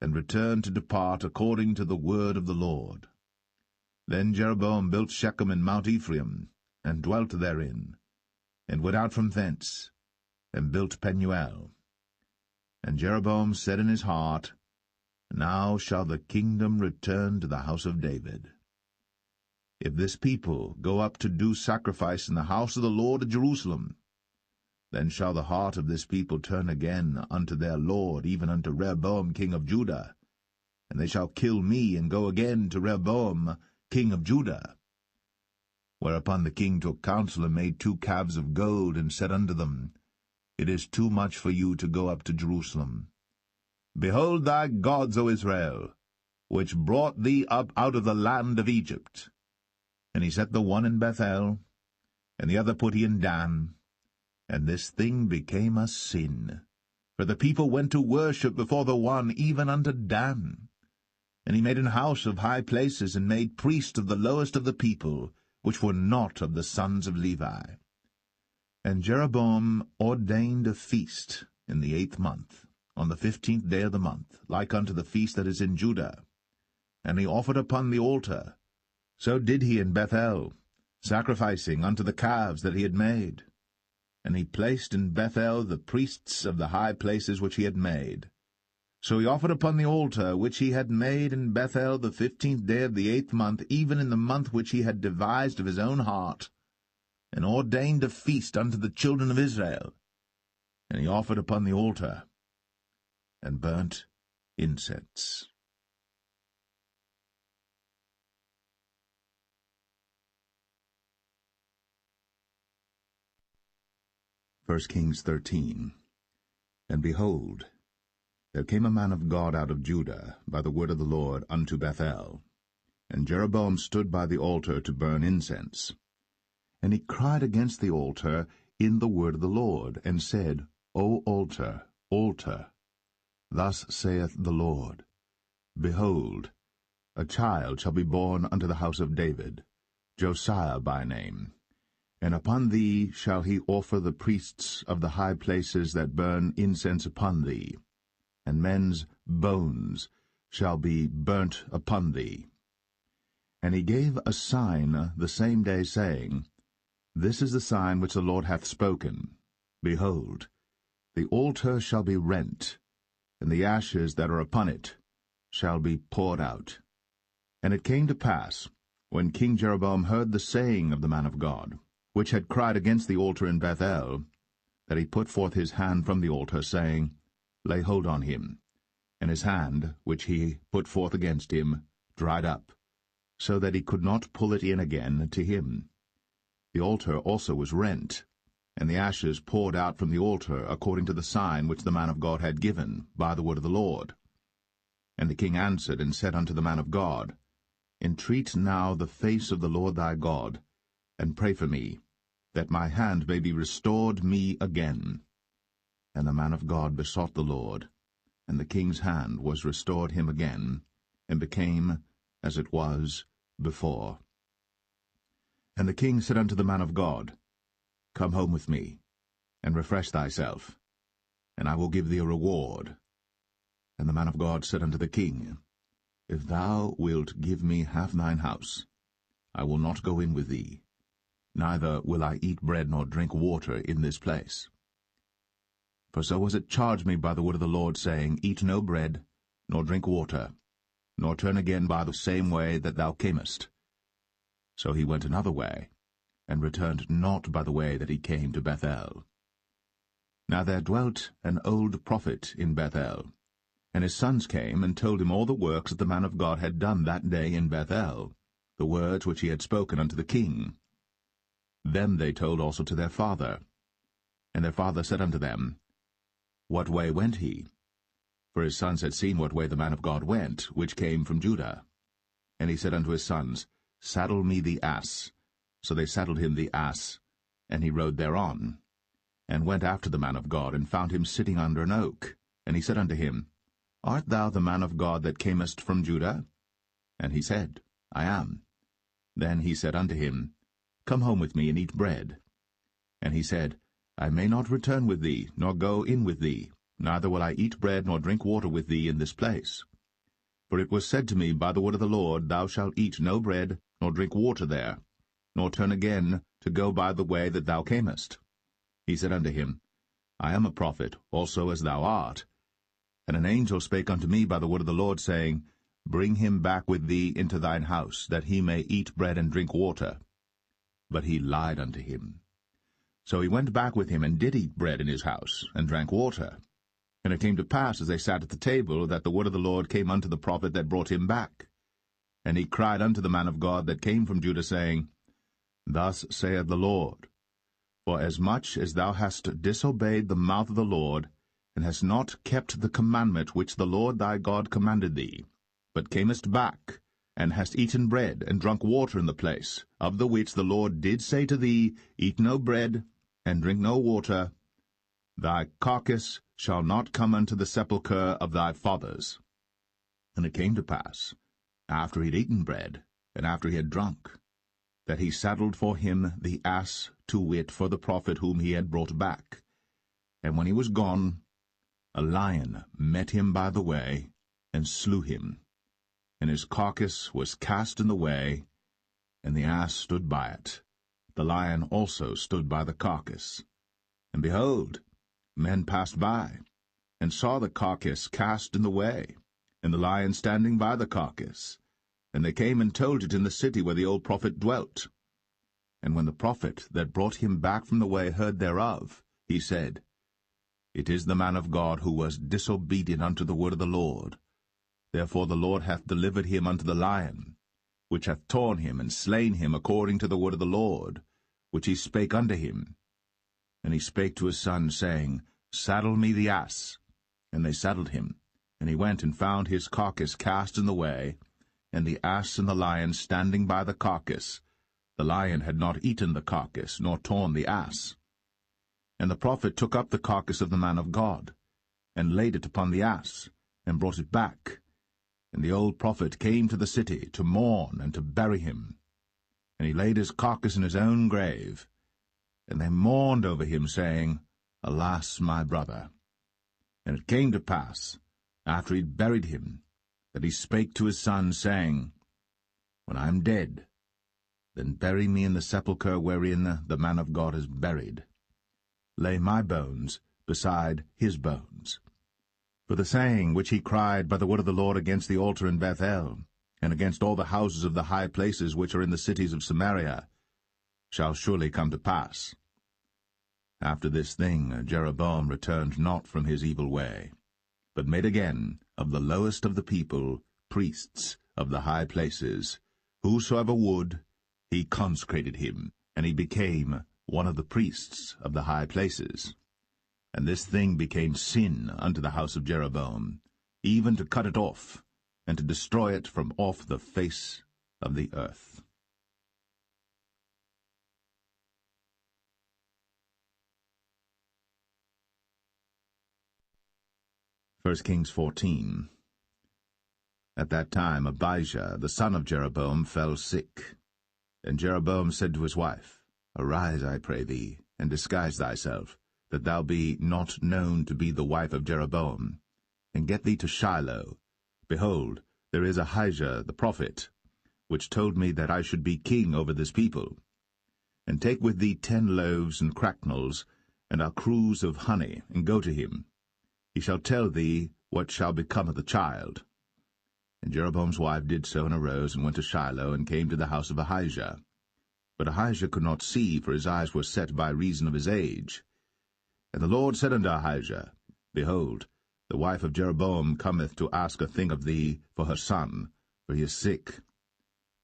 and returned to depart according to the word of the Lord. Then Jeroboam built Shechem in Mount Ephraim, and dwelt therein, and went out from thence, and built Penuel. And Jeroboam said in his heart, Now shall the kingdom return to the house of David. If this people go up to do sacrifice in the house of the Lord at Jerusalem, then shall the heart of this people turn again unto their Lord, even unto Rehoboam king of Judah, and they shall kill me, and go again to Rehoboam king of Judah. Whereupon the king took counsel, and made 2 calves of gold, and said unto them, It is too much for you to go up to Jerusalem. Behold thy gods, O Israel, which brought thee up out of the land of Egypt. And he set the one in Bethel, and the other put he in Dan. And this thing became a sin, for the people went to worship before the one, even unto Dan. And he made an house of high places, and made priests of the lowest of the people, which were not of the sons of Levi. And Jeroboam ordained a feast in the 8th month, on the 15th day of the month, like unto the feast that is in Judah. And he offered upon the altar. So did he in Bethel, sacrificing unto the calves that he had made. And he placed in Bethel the priests of the high places which he had made. So he offered upon the altar which he had made in Bethel the 15th day of the 8th month, even in the month which he had devised of his own heart, and ordained a feast unto the children of Israel. And he offered upon the altar, and burnt incense. 1 Kings 13. And behold, there came a man of God out of Judah by the word of the Lord unto Bethel. And Jeroboam stood by the altar to burn incense. And he cried against the altar in the word of the Lord, and said, O altar, altar, thus saith the Lord, Behold, a child shall be born unto the house of David, Josiah by name. And upon thee shall he offer the priests of the high places that burn incense upon thee, and men's bones shall be burnt upon thee. And he gave a sign the same day, saying, This is the sign which the Lord hath spoken. Behold, the altar shall be rent, and the ashes that are upon it shall be poured out. And it came to pass, when King Jeroboam heard the saying of the man of God, which had cried against the altar in Bethel, that he put forth his hand from the altar, saying, Lay hold on him. And his hand, which he put forth against him, dried up, so that he could not pull it in again to him. The altar also was rent, and the ashes poured out from the altar, according to the sign which the man of God had given, by the word of the Lord. And the king answered and said unto the man of God, Entreat now the face of the Lord thy God, and pray for me, that my hand may be restored me again. And the man of God besought the Lord, and the king's hand was restored him again, and became as it was before. And the king said unto the man of God, Come home with me, and refresh thyself, and I will give thee a reward. And the man of God said unto the king, If thou wilt give me half thine house, I will not go in with thee, neither will I eat bread nor drink water in this place. For so was it charged me by the word of the Lord, saying, Eat no bread, nor drink water, nor turn again by the same way that thou camest. So he went another way, and returned not by the way that he came to Bethel. Now there dwelt an old prophet in Bethel, and his sons came and told him all the works that the man of God had done that day in Bethel, the words which he had spoken unto the king. Them they told also to their father. And their father said unto them, What way went he? For his sons had seen what way the man of God went, which came from Judah. And he said unto his sons, Saddle me the ass. So they saddled him the ass, and he rode thereon, and went after the man of God, and found him sitting under an oak. And he said unto him, Art thou the man of God that camest from Judah? And he said, I am. Then he said unto him, Come home with me, and eat bread. And he said, I may not return with thee, nor go in with thee, neither will I eat bread nor drink water with thee in this place. For it was said to me by the word of the Lord, Thou shalt eat no bread, nor drink water there, nor turn again to go by the way that thou camest. He said unto him, I am a prophet, also as thou art. And an angel spake unto me by the word of the Lord, saying, Bring him back with thee into thine house, that he may eat bread and drink water. But he lied unto him. So he went back with him, and did eat bread in his house, and drank water. And it came to pass, as they sat at the table, that the word of the Lord came unto the prophet that brought him back. And he cried unto the man of God that came from Judah, saying, Thus saith the Lord, For as much as thou hast disobeyed the mouth of the Lord, and hast not kept the commandment which the Lord thy God commanded thee, but camest back, and hast eaten bread, and drunk water in the place, of the which the Lord did say to thee, Eat no bread, and drink no water, thy carcass shall not come unto the sepulchre of thy fathers. And it came to pass, after he had eaten bread, and after he had drunk, that he saddled for him the ass, to wit, for the prophet whom he had brought back. And when he was gone, a lion met him by the way, and slew him. And his carcass was cast in the way, and the ass stood by it. The lion also stood by the carcass. And behold, men passed by, and saw the carcass cast in the way, and the lion standing by the carcass. And they came and told it in the city where the old prophet dwelt. And when the prophet that brought him back from the way heard thereof, he said, It is the man of God who was disobedient unto the word of the Lord. Therefore the Lord hath delivered him unto the lion, which hath torn him and slain him according to the word of the Lord, which he spake unto him. And he spake to his son, saying, Saddle me the ass. And they saddled him. And he went and found his carcass cast in the way, and the ass and the lion standing by the carcass. The lion had not eaten the carcass, nor torn the ass. And the prophet took up the carcass of the man of God, and laid it upon the ass, and brought it back. And the old prophet came to the city to mourn and to bury him. And he laid his carcass in his own grave. And they mourned over him, saying, Alas, my brother! And it came to pass, after he had buried him, that he spake to his son, saying, When I am dead, then bury me in the sepulchre wherein the man of God is buried. Lay my bones beside his bones. For the saying which he cried by the word of the Lord against the altar in Bethel, and against all the houses of the high places which are in the cities of Samaria, shall surely come to pass. After this thing Jeroboam returned not from his evil way, but made again of the lowest of the people priests of the high places. Whosoever would, he consecrated him, and he became one of the priests of the high places. And this thing became sin unto the house of Jeroboam, even to cut it off, and to destroy it from off the face of the earth. 1 Kings 14. At that time Abijah, the son of Jeroboam, fell sick. And Jeroboam said to his wife, Arise, I pray thee, and disguise thyself, that thou be not known to be the wife of Jeroboam, and get thee to Shiloh. Behold, there is Ahijah the prophet, which told me that I should be king over this people. And take with thee 10 loaves and cracknels, and a cruse of honey, and go to him. He shall tell thee what shall become of the child. And Jeroboam's wife did so, and arose, and went to Shiloh, and came to the house of Ahijah. But Ahijah could not see, for his eyes were set by reason of his age. And the Lord said unto Ahijah, Behold, the wife of Jeroboam cometh to ask a thing of thee for her son, for he is sick.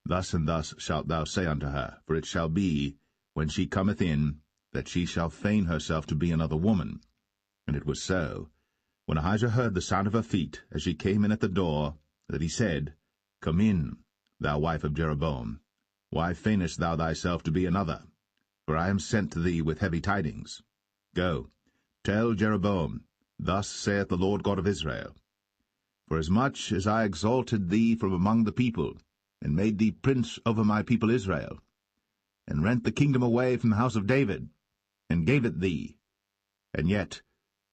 Thus and thus shalt thou say unto her, for it shall be, when she cometh in, that she shall feign herself to be another woman. And it was so, when Ahijah heard the sound of her feet, as she came in at the door, that he said, Come in, thou wife of Jeroboam. Why feignest thou thyself to be another? For I am sent to thee with heavy tidings. Go, tell Jeroboam, Thus saith the Lord God of Israel, Forasmuch as I exalted thee from among the people, and made thee prince over my people Israel, and rent the kingdom away from the house of David, and gave it thee, and yet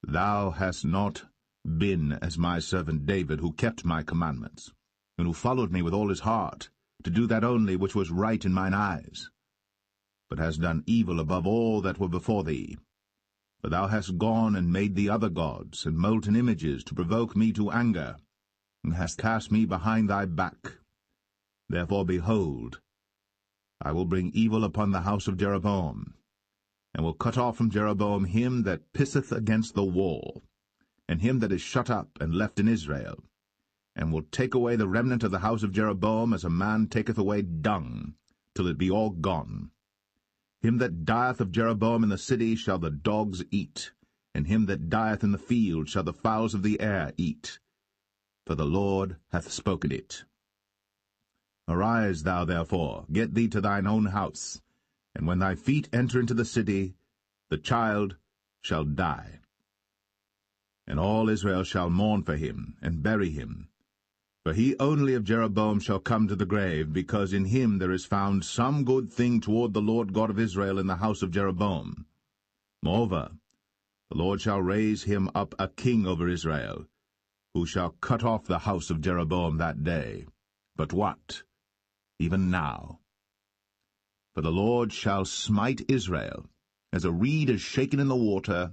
thou hast not been as my servant David, who kept my commandments, and who followed me with all his heart, to do that only which was right in mine eyes, but hast done evil above all that were before thee. For thou hast gone and made thee other gods, and molten images, to provoke me to anger, and hast cast me behind thy back. Therefore, behold, I will bring evil upon the house of Jeroboam, and will cut off from Jeroboam him that pisseth against the wall, and him that is shut up and left in Israel, and will take away the remnant of the house of Jeroboam as a man taketh away dung, till it be all gone. Him that dieth of Jeroboam in the city shall the dogs eat, and him that dieth in the field shall the fowls of the air eat. For the Lord hath spoken it. Arise thou therefore, get thee to thine own house, and when thy feet enter into the city, the child shall die. And all Israel shall mourn for him, and bury him. For he only of Jeroboam shall come to the grave, because in him there is found some good thing toward the Lord God of Israel in the house of Jeroboam. Moreover, the Lord shall raise him up a king over Israel, who shall cut off the house of Jeroboam that day. But what? Even now. For the Lord shall smite Israel, as a reed is shaken in the water,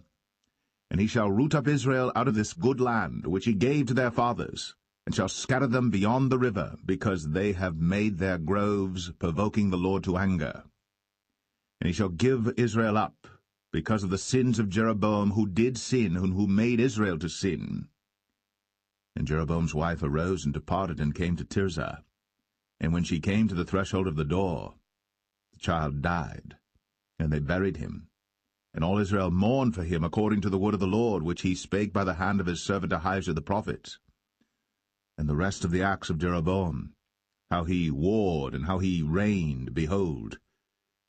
and he shall root up Israel out of this good land, which he gave to their fathers, and shall scatter them beyond the river, because they have made their groves, provoking the Lord to anger. And he shall give Israel up, because of the sins of Jeroboam, who did sin, and who made Israel to sin. And Jeroboam's wife arose and departed, and came to Tirzah. And when she came to the threshold of the door, the child died, and they buried him. And all Israel mourned for him according to the word of the Lord, which he spake by the hand of his servant Ahijah the prophet. And the rest of the acts of Jeroboam, how he warred and how he reigned, behold,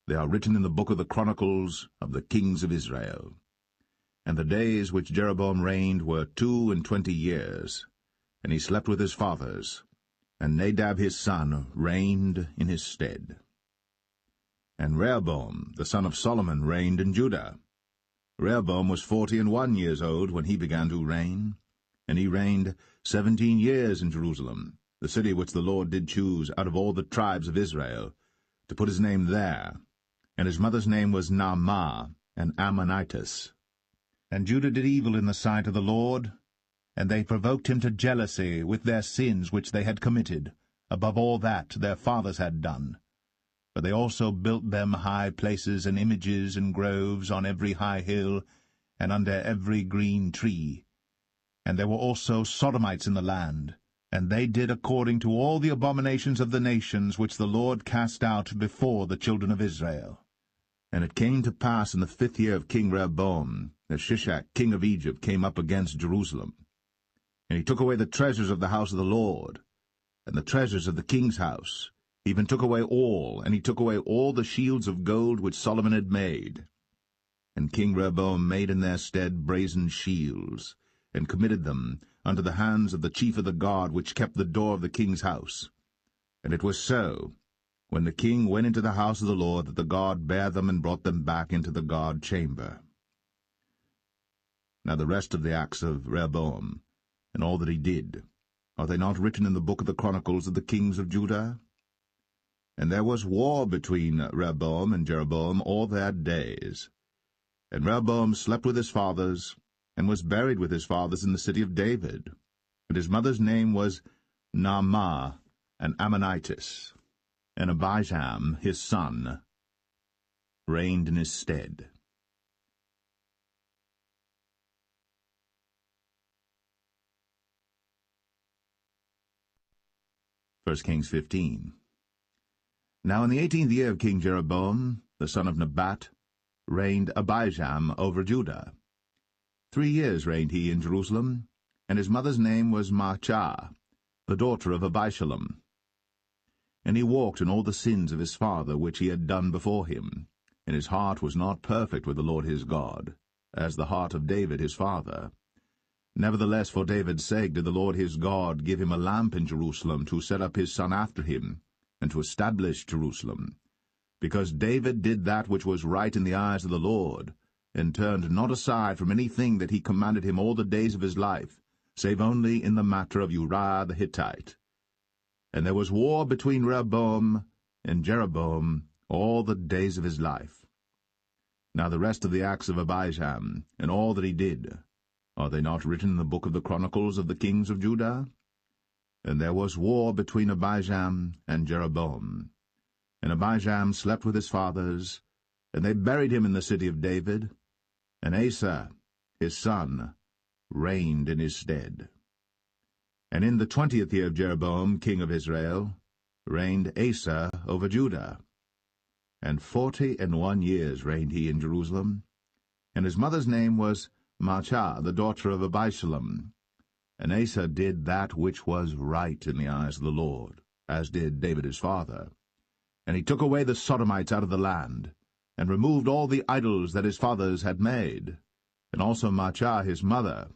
they are written in the book of the Chronicles of the kings of Israel. And the days which Jeroboam reigned were 22 years, and he slept with his fathers, and Nadab his son reigned in his stead. And Rehoboam the son of Solomon reigned in Judah. Rehoboam was 41 years old when he began to reign, and he reigned 17 years in Jerusalem, the city which the Lord did choose out of all the tribes of Israel, to put his name there. And his mother's name was Naamah, an Ammonitess. And Judah did evil in the sight of the Lord, and they provoked him to jealousy with their sins which they had committed, above all that their fathers had done. For they also built them high places and images and groves on every high hill, and under every green tree. And there were also Sodomites in the land, and they did according to all the abominations of the nations which the Lord cast out before the children of Israel. And it came to pass in the 5th year of King Rehoboam, that Shishak king of Egypt came up against Jerusalem. And he took away the treasures of the house of the Lord, and the treasures of the king's house, even took away all, and he took away all the shields of gold which Solomon had made. And King Rehoboam made in their stead brazen shields, and committed them unto the hands of the chief of the guard which kept the door of the king's house. And it was so, when the king went into the house of the Lord, that the guard bare them and brought them back into the guard chamber. Now the rest of the acts of Rehoboam, and all that he did, are they not written in the book of the Chronicles of the kings of Judah? And there was war between Rehoboam and Jeroboam all their days. And Rehoboam slept with his fathers, and was buried with his fathers in the city of David. And his mother's name was Naamah, an Ammonitess. And Abijam, his son, reigned in his stead. 1 Kings 15. Now in the 18th year of King Jeroboam, the son of Nebat, reigned Abijam over Judah. 3 years reigned he in Jerusalem, and his mother's name was Maachah, the daughter of Abishalom. And he walked in all the sins of his father which he had done before him, and his heart was not perfect with the Lord his God, as the heart of David his father. Nevertheless, for David's sake did the Lord his God give him a lamp in Jerusalem to set up his son after him, and to establish Jerusalem, because David did that which was right in the eyes of the Lord, and turned not aside from anything that he commanded him all the days of his life, save only in the matter of Uriah the Hittite. And there was war between Rehoboam and Jeroboam all the days of his life. Now the rest of the acts of Abijam, and all that he did, are they not written in the book of the Chronicles of the kings of Judah? And there was war between Abijam and Jeroboam. And Abijam slept with his fathers, and they buried him in the city of David, and Asa, his son, reigned in his stead. And in the 20th year of Jeroboam, king of Israel, reigned Asa over Judah. And 41 years reigned he in Jerusalem. And his mother's name was Maachah, the daughter of Abishalom. And Asa did that which was right in the eyes of the Lord, as did David his father. And he took away the Sodomites out of the land, and removed all the idols that his fathers had made. And also Maachah his mother,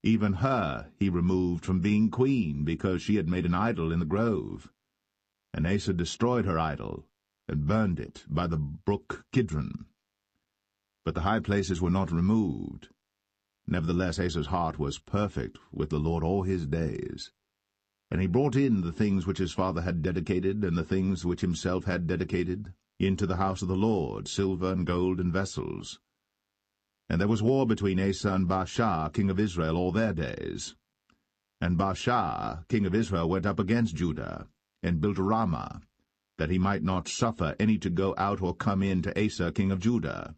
even her he removed from being queen, because she had made an idol in the grove. And Asa destroyed her idol, and burned it by the brook Kidron. But the high places were not removed. Nevertheless Asa's heart was perfect with the Lord all his days. And he brought in the things which his father had dedicated, and the things which himself had dedicated, into the house of the Lord, silver and gold and vessels. And there was war between Asa and Baasha, king of Israel, all their days. And Baasha, king of Israel, went up against Judah, and built Ramah, that he might not suffer any to go out or come in to Asa, king of Judah.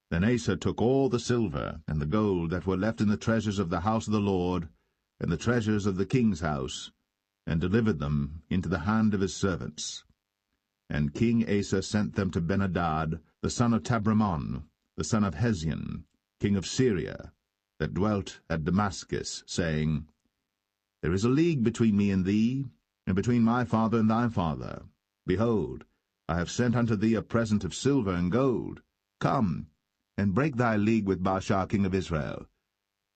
Then Asa took all the silver and the gold that were left in the treasures of the house of the Lord, and the treasures of the king's house, and delivered them into the hand of his servants. And King Asa sent them to Ben-Hadad, the son of Tabrimon, the son of Hezion, king of Syria, that dwelt at Damascus, saying, There is a league between me and thee, and between my father and thy father. Behold, I have sent unto thee a present of silver and gold. Come, and break thy league with Baasha king of Israel,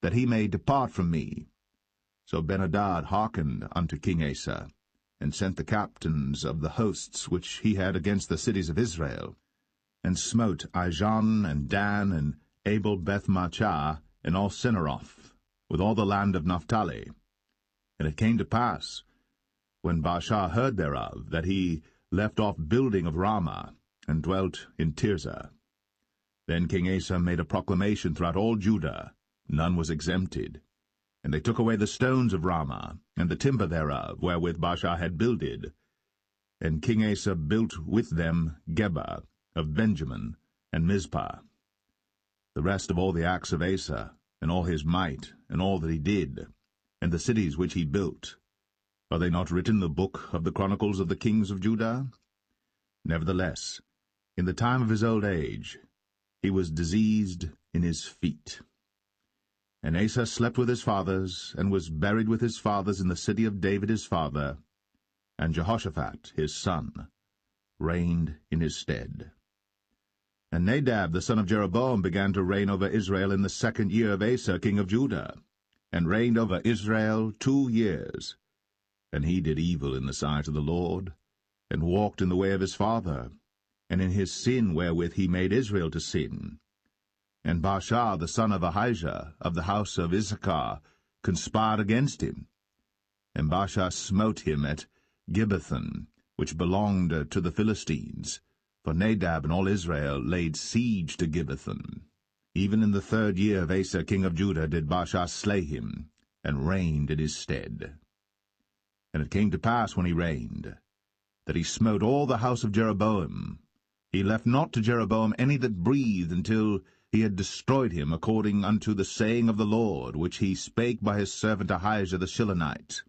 that he may depart from me. So Ben-Hadad hearkened unto King Asa, and sent the captains of the hosts which he had against the cities of Israel, and smote Ijon and Dan and Abel-Beth-Maachah and all Cinneroth, with all the land of Naphtali. And it came to pass, when Baasha heard thereof, that he left off building of Ramah, and dwelt in Tirzah. Then King Asa made a proclamation throughout all Judah, none was exempted. And they took away the stones of Ramah, and the timber thereof, wherewith Baasha had builded. And King Asa built with them Geba of Benjamin, and Mizpah. The rest of all the acts of Asa, and all his might, and all that he did, and the cities which he built, are they not written in the book of the Chronicles of the kings of Judah? Nevertheless, in the time of his old age, he was diseased in his feet. And Asa slept with his fathers, and was buried with his fathers in the city of David his father, and Jehoshaphat his son reigned in his stead. And Nadab the son of Jeroboam began to reign over Israel in the 2nd year of Asa king of Judah, and reigned over Israel 2 years. And he did evil in the sight of the Lord, and walked in the way of his father, and in his sin wherewith he made Israel to sin. And Baasha the son of Ahijah of the house of Issachar conspired against him. And Baasha smote him at Gibbethon, which belonged to the Philistines, for Nadab and all Israel laid siege to Gibbethon. Even in the 3rd year of Asa king of Judah did Baasha slay him, and reigned in his stead. And it came to pass when he reigned, that he smote all the house of Jeroboam. He left not to Jeroboam any that breathed, until he had destroyed him, according unto the saying of the Lord, which he spake by his servant Ahijah the Shilonite.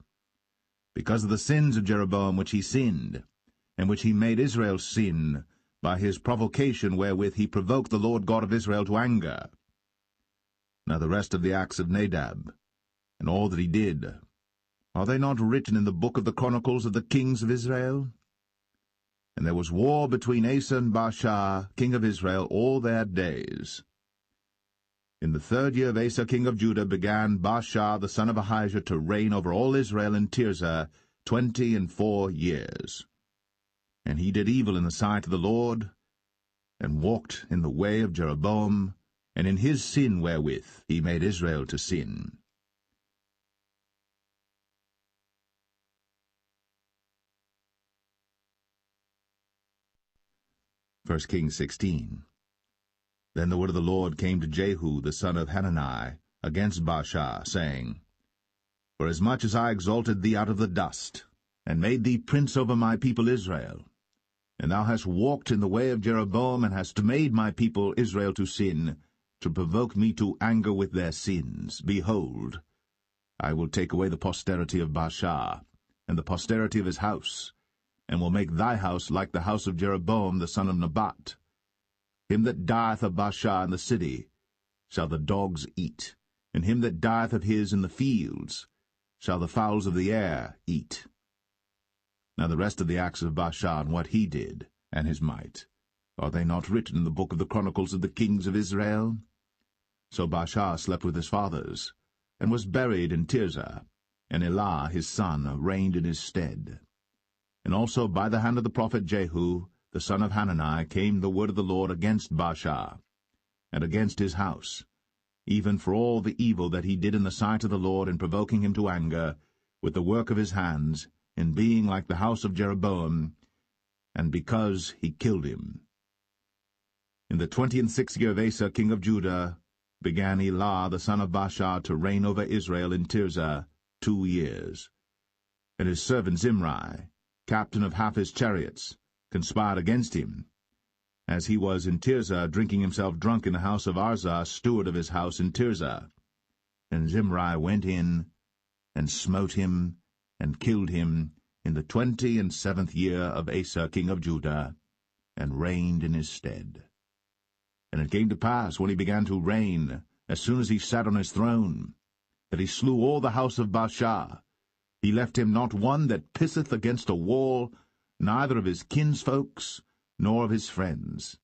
Because of the sins of Jeroboam which he sinned, and which he made Israel sin, by his provocation wherewith he provoked the Lord God of Israel to anger. Now the rest of the acts of Nadab, and all that he did, are they not written in the book of the Chronicles of the kings of Israel? And there was war between Asa and Baasha, king of Israel, all their days. In the 3rd year of Asa, king of Judah, began Baasha the son of Ahijah to reign over all Israel in Tirzah 24 years. And he did evil in the sight of the Lord, and walked in the way of Jeroboam, and in his sin wherewith he made Israel to sin. First Kings 16. Then the word of the Lord came to Jehu the son of Hanani against Baasha, saying, Forasmuch as I exalted thee out of the dust, and made thee prince over my people Israel, and thou hast walked in the way of Jeroboam, and hast made my people Israel to sin, to provoke me to anger with their sins, behold, I will take away the posterity of Baasha, and the posterity of his house, and will make thy house like the house of Jeroboam the son of Nebat. Him that dieth of Baasha in the city shall the dogs eat, and him that dieth of his in the fields shall the fowls of the air eat. Now the rest of the acts of Baasha, and what he did, and his might, are they not written in the book of the Chronicles of the kings of Israel? So Baasha slept with his fathers, and was buried in Tirzah, and Elah his son reigned in his stead. And also by the hand of the prophet Jehu, the son of Hanani, came the word of the Lord against Baasha, and against his house, even for all the evil that he did in the sight of the Lord in provoking him to anger, with the work of his hands, in being like the house of Jeroboam, and because he killed him. In the 26th year of Asa king of Judah began Elah the son of Baasha to reign over Israel in Tirzah 2 years. And his servant Zimri, captain of half his chariots, conspired against him, as he was in Tirzah drinking himself drunk in the house of Arzah, steward of his house in Tirzah. And Zimri went in, and smote him, and killed him, in the 27th year of Asa king of Judah, and reigned in his stead. And it came to pass, when he began to reign, as soon as he sat on his throne, that he slew all the house of Baasha. He left him not one that pisseth against a wall, neither of his kinsfolks, nor of his friends.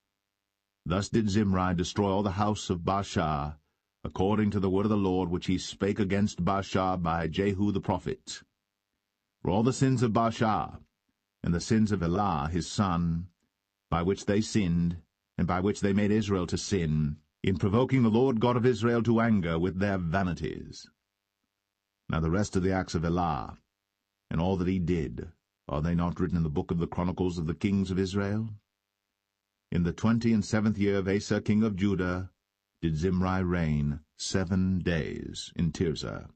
Thus did Zimri destroy all the house of Baasha, according to the word of the Lord which he spake against Baasha by Jehu the prophet. For all the sins of Baasha, and the sins of Elah his son, by which they sinned, and by which they made Israel to sin, in provoking the Lord God of Israel to anger with their vanities. Now the rest of the acts of Elah, and all that he did, are they not written in the book of the Chronicles of the kings of Israel? In the 27th year of Asa king of Judah did Zimri reign 7 days in Tirzah.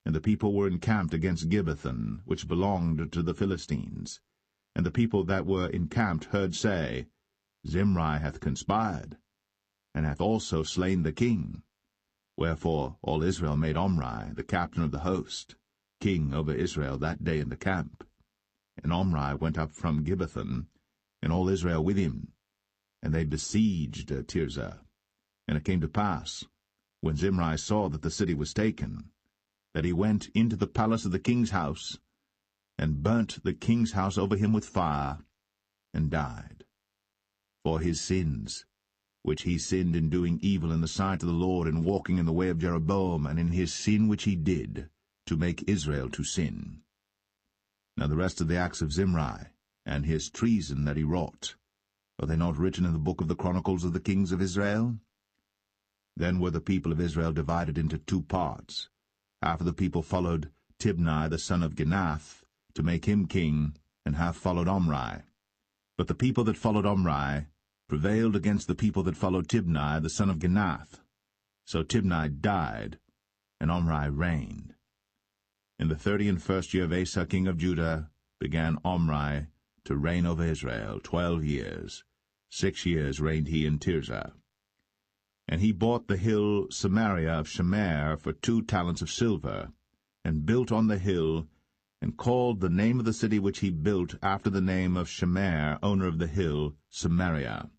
And the people were encamped against Gibbethon, which belonged to the Philistines. And the people that were encamped heard say, Zimri hath conspired, and hath also slain the king. Wherefore all Israel made Omri, the captain of the host, king over Israel that day in the camp. And Omri went up from Gibbethon, and all Israel with him, and they besieged Tirzah. And it came to pass, when Zimri saw that the city was taken, that he went into the palace of the king's house, and burnt the king's house over him with fire, and died. For his sins, which he sinned in doing evil in the sight of the Lord, in walking in the way of Jeroboam, and in his sin which he did, to make Israel to sin. Now the rest of the acts of Zimri, and his treason that he wrought, are they not written in the book of the Chronicles of the kings of Israel? Then were the people of Israel divided into 2 parts. Half of the people followed Tibni the son of Ginath, to make him king, and half followed Omri. But the people that followed Omri prevailed against the people that followed Tibni the son of Ginath. So Tibni died, and Omri reigned. In the 31st year of Asa king of Judah began Omri to reign over Israel 12 years. 6 years reigned he in Tirzah. And he bought the hill Samaria of Shemer for 2 talents of silver, and built on the hill, and called the name of the city which he built after the name of Shemer, owner of the hill, Samaria.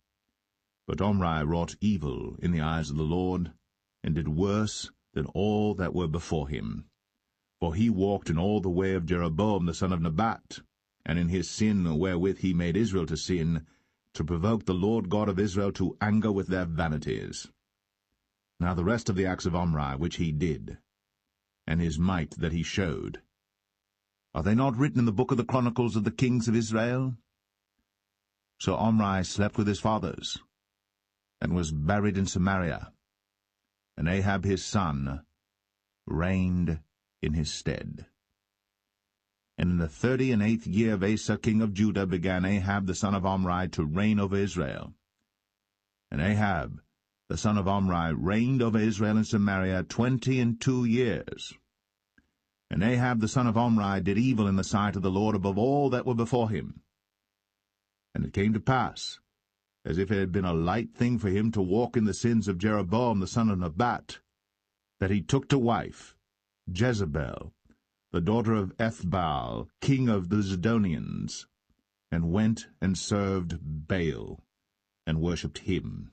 But Omri wrought evil in the eyes of the Lord, and did worse than all that were before him. For he walked in all the way of Jeroboam the son of Nebat, and in his sin wherewith he made Israel to sin, to provoke the Lord God of Israel to anger with their vanities. Now the rest of the acts of Omri which he did, and his might that he showed, are they not written in the book of the chronicles of the kings of Israel? So Omri slept with his fathers, and was buried in Samaria, and Ahab his son reigned in his stead. And in the 38th year of Asa king of Judah began Ahab the son of Omri to reign over Israel. And Ahab the son of Omri reigned over Israel in Samaria 22 years. And Ahab the son of Omri did evil in the sight of the Lord above all that were before him. And it came to pass, as if it had been a light thing for him to walk in the sins of Jeroboam the son of Nebat, that he took to wife Jezebel, the daughter of Ethbaal, king of the Zidonians, and went and served Baal, and worshipped him.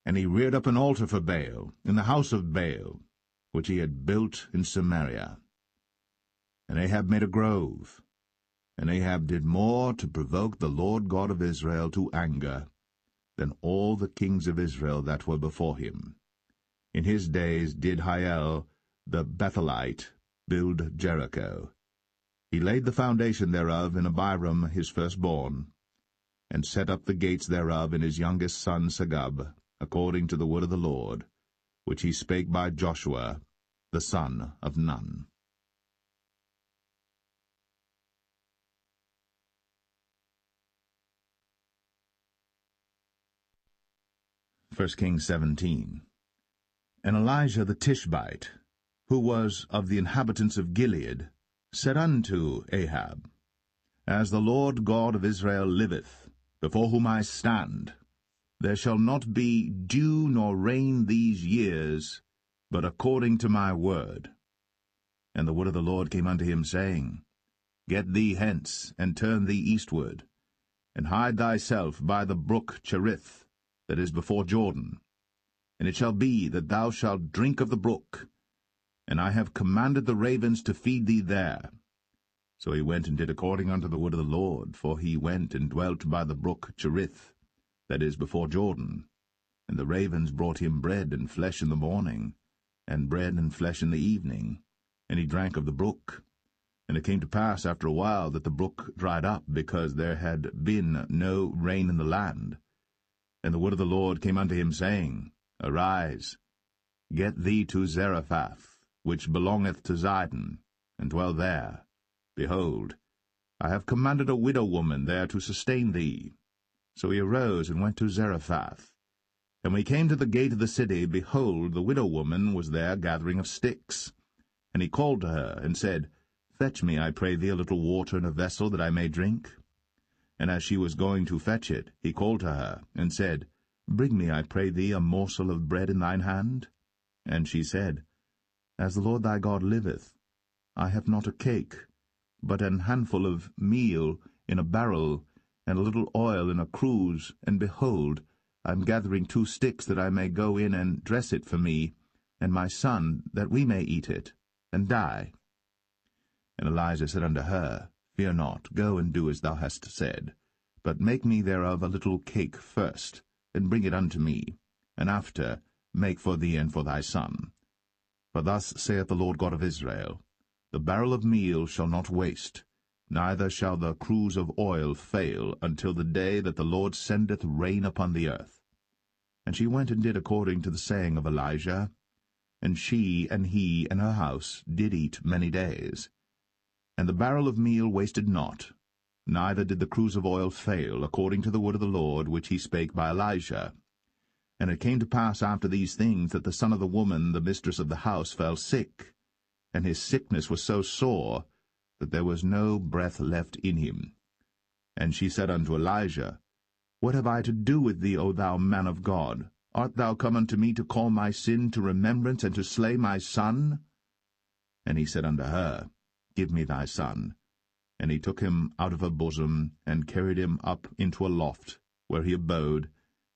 And he reared up an altar for Baal in the house of Baal, which he had built in Samaria. And Ahab made a grove, and Ahab did more to provoke the Lord God of Israel to anger than all the kings of Israel that were before him. In his days did Hiel the Bethelite build Jericho. He laid the foundation thereof in Abiram his firstborn, and set up the gates thereof in his youngest son Segub, according to the word of the Lord, which he spake by Joshua the son of Nun. 1 Kings 17. And Elijah the Tishbite, who was of the inhabitants of Gilead, said unto Ahab, As the Lord God of Israel liveth, before whom I stand, there shall not be dew nor rain these years, but according to my word. And the word of the Lord came unto him, saying, Get thee hence, and turn thee eastward, and hide thyself by the brook Cherith, that is before Jordan. And it shall be that thou shalt drink of the brook, and I have commanded the ravens to feed thee there. So he went and did according unto the word of the Lord, for he went and dwelt by the brook Cherith, that is before Jordan. And the ravens brought him bread and flesh in the morning, and bread and flesh in the evening, and he drank of the brook. And it came to pass after a while that the brook dried up, because there had been no rain in the land. And the word of the Lord came unto him, saying, Arise, get thee to Zarephath, which belongeth to Zidon, and dwell there. Behold, I have commanded a widow woman there to sustain thee. So he arose and went to Zarephath. And when he came to the gate of the city, behold, the widow woman was there gathering of sticks. And he called to her, and said, Fetch me, I pray thee, a little water in a vessel, that I may drink. And as she was going to fetch it, he called to her, and said, Bring me, I pray thee, a morsel of bread in thine hand. And she said, As the Lord thy God liveth, I have not a cake, but an handful of meal in a barrel, and a little oil in a cruse, and behold, I am gathering 2 sticks, that I may go in and dress it for me, and my son, that we may eat it, and die. And Elijah said unto her, Fear not, go and do as thou hast said, but make me thereof a little cake first, and bring it unto me, and after make for thee and for thy son. For thus saith the Lord God of Israel, The barrel of meal shall not waste, neither shall the cruse of oil fail, until the day that the Lord sendeth rain upon the earth. And she went and did according to the saying of Elijah, and she and he and her house did eat many days. And the barrel of meal wasted not, neither did the cruse of oil fail, according to the word of the Lord, which he spake by Elijah. And it came to pass after these things, that the son of the woman, the mistress of the house, fell sick, and his sickness was so sore, that there was no breath left in him. And she said unto Elijah, What have I to do with thee, O thou man of God? Art thou come unto me to call my sin to remembrance, and to slay my son? And he said unto her, give me thy son. And he took him out of her bosom, and carried him up into a loft, where he abode,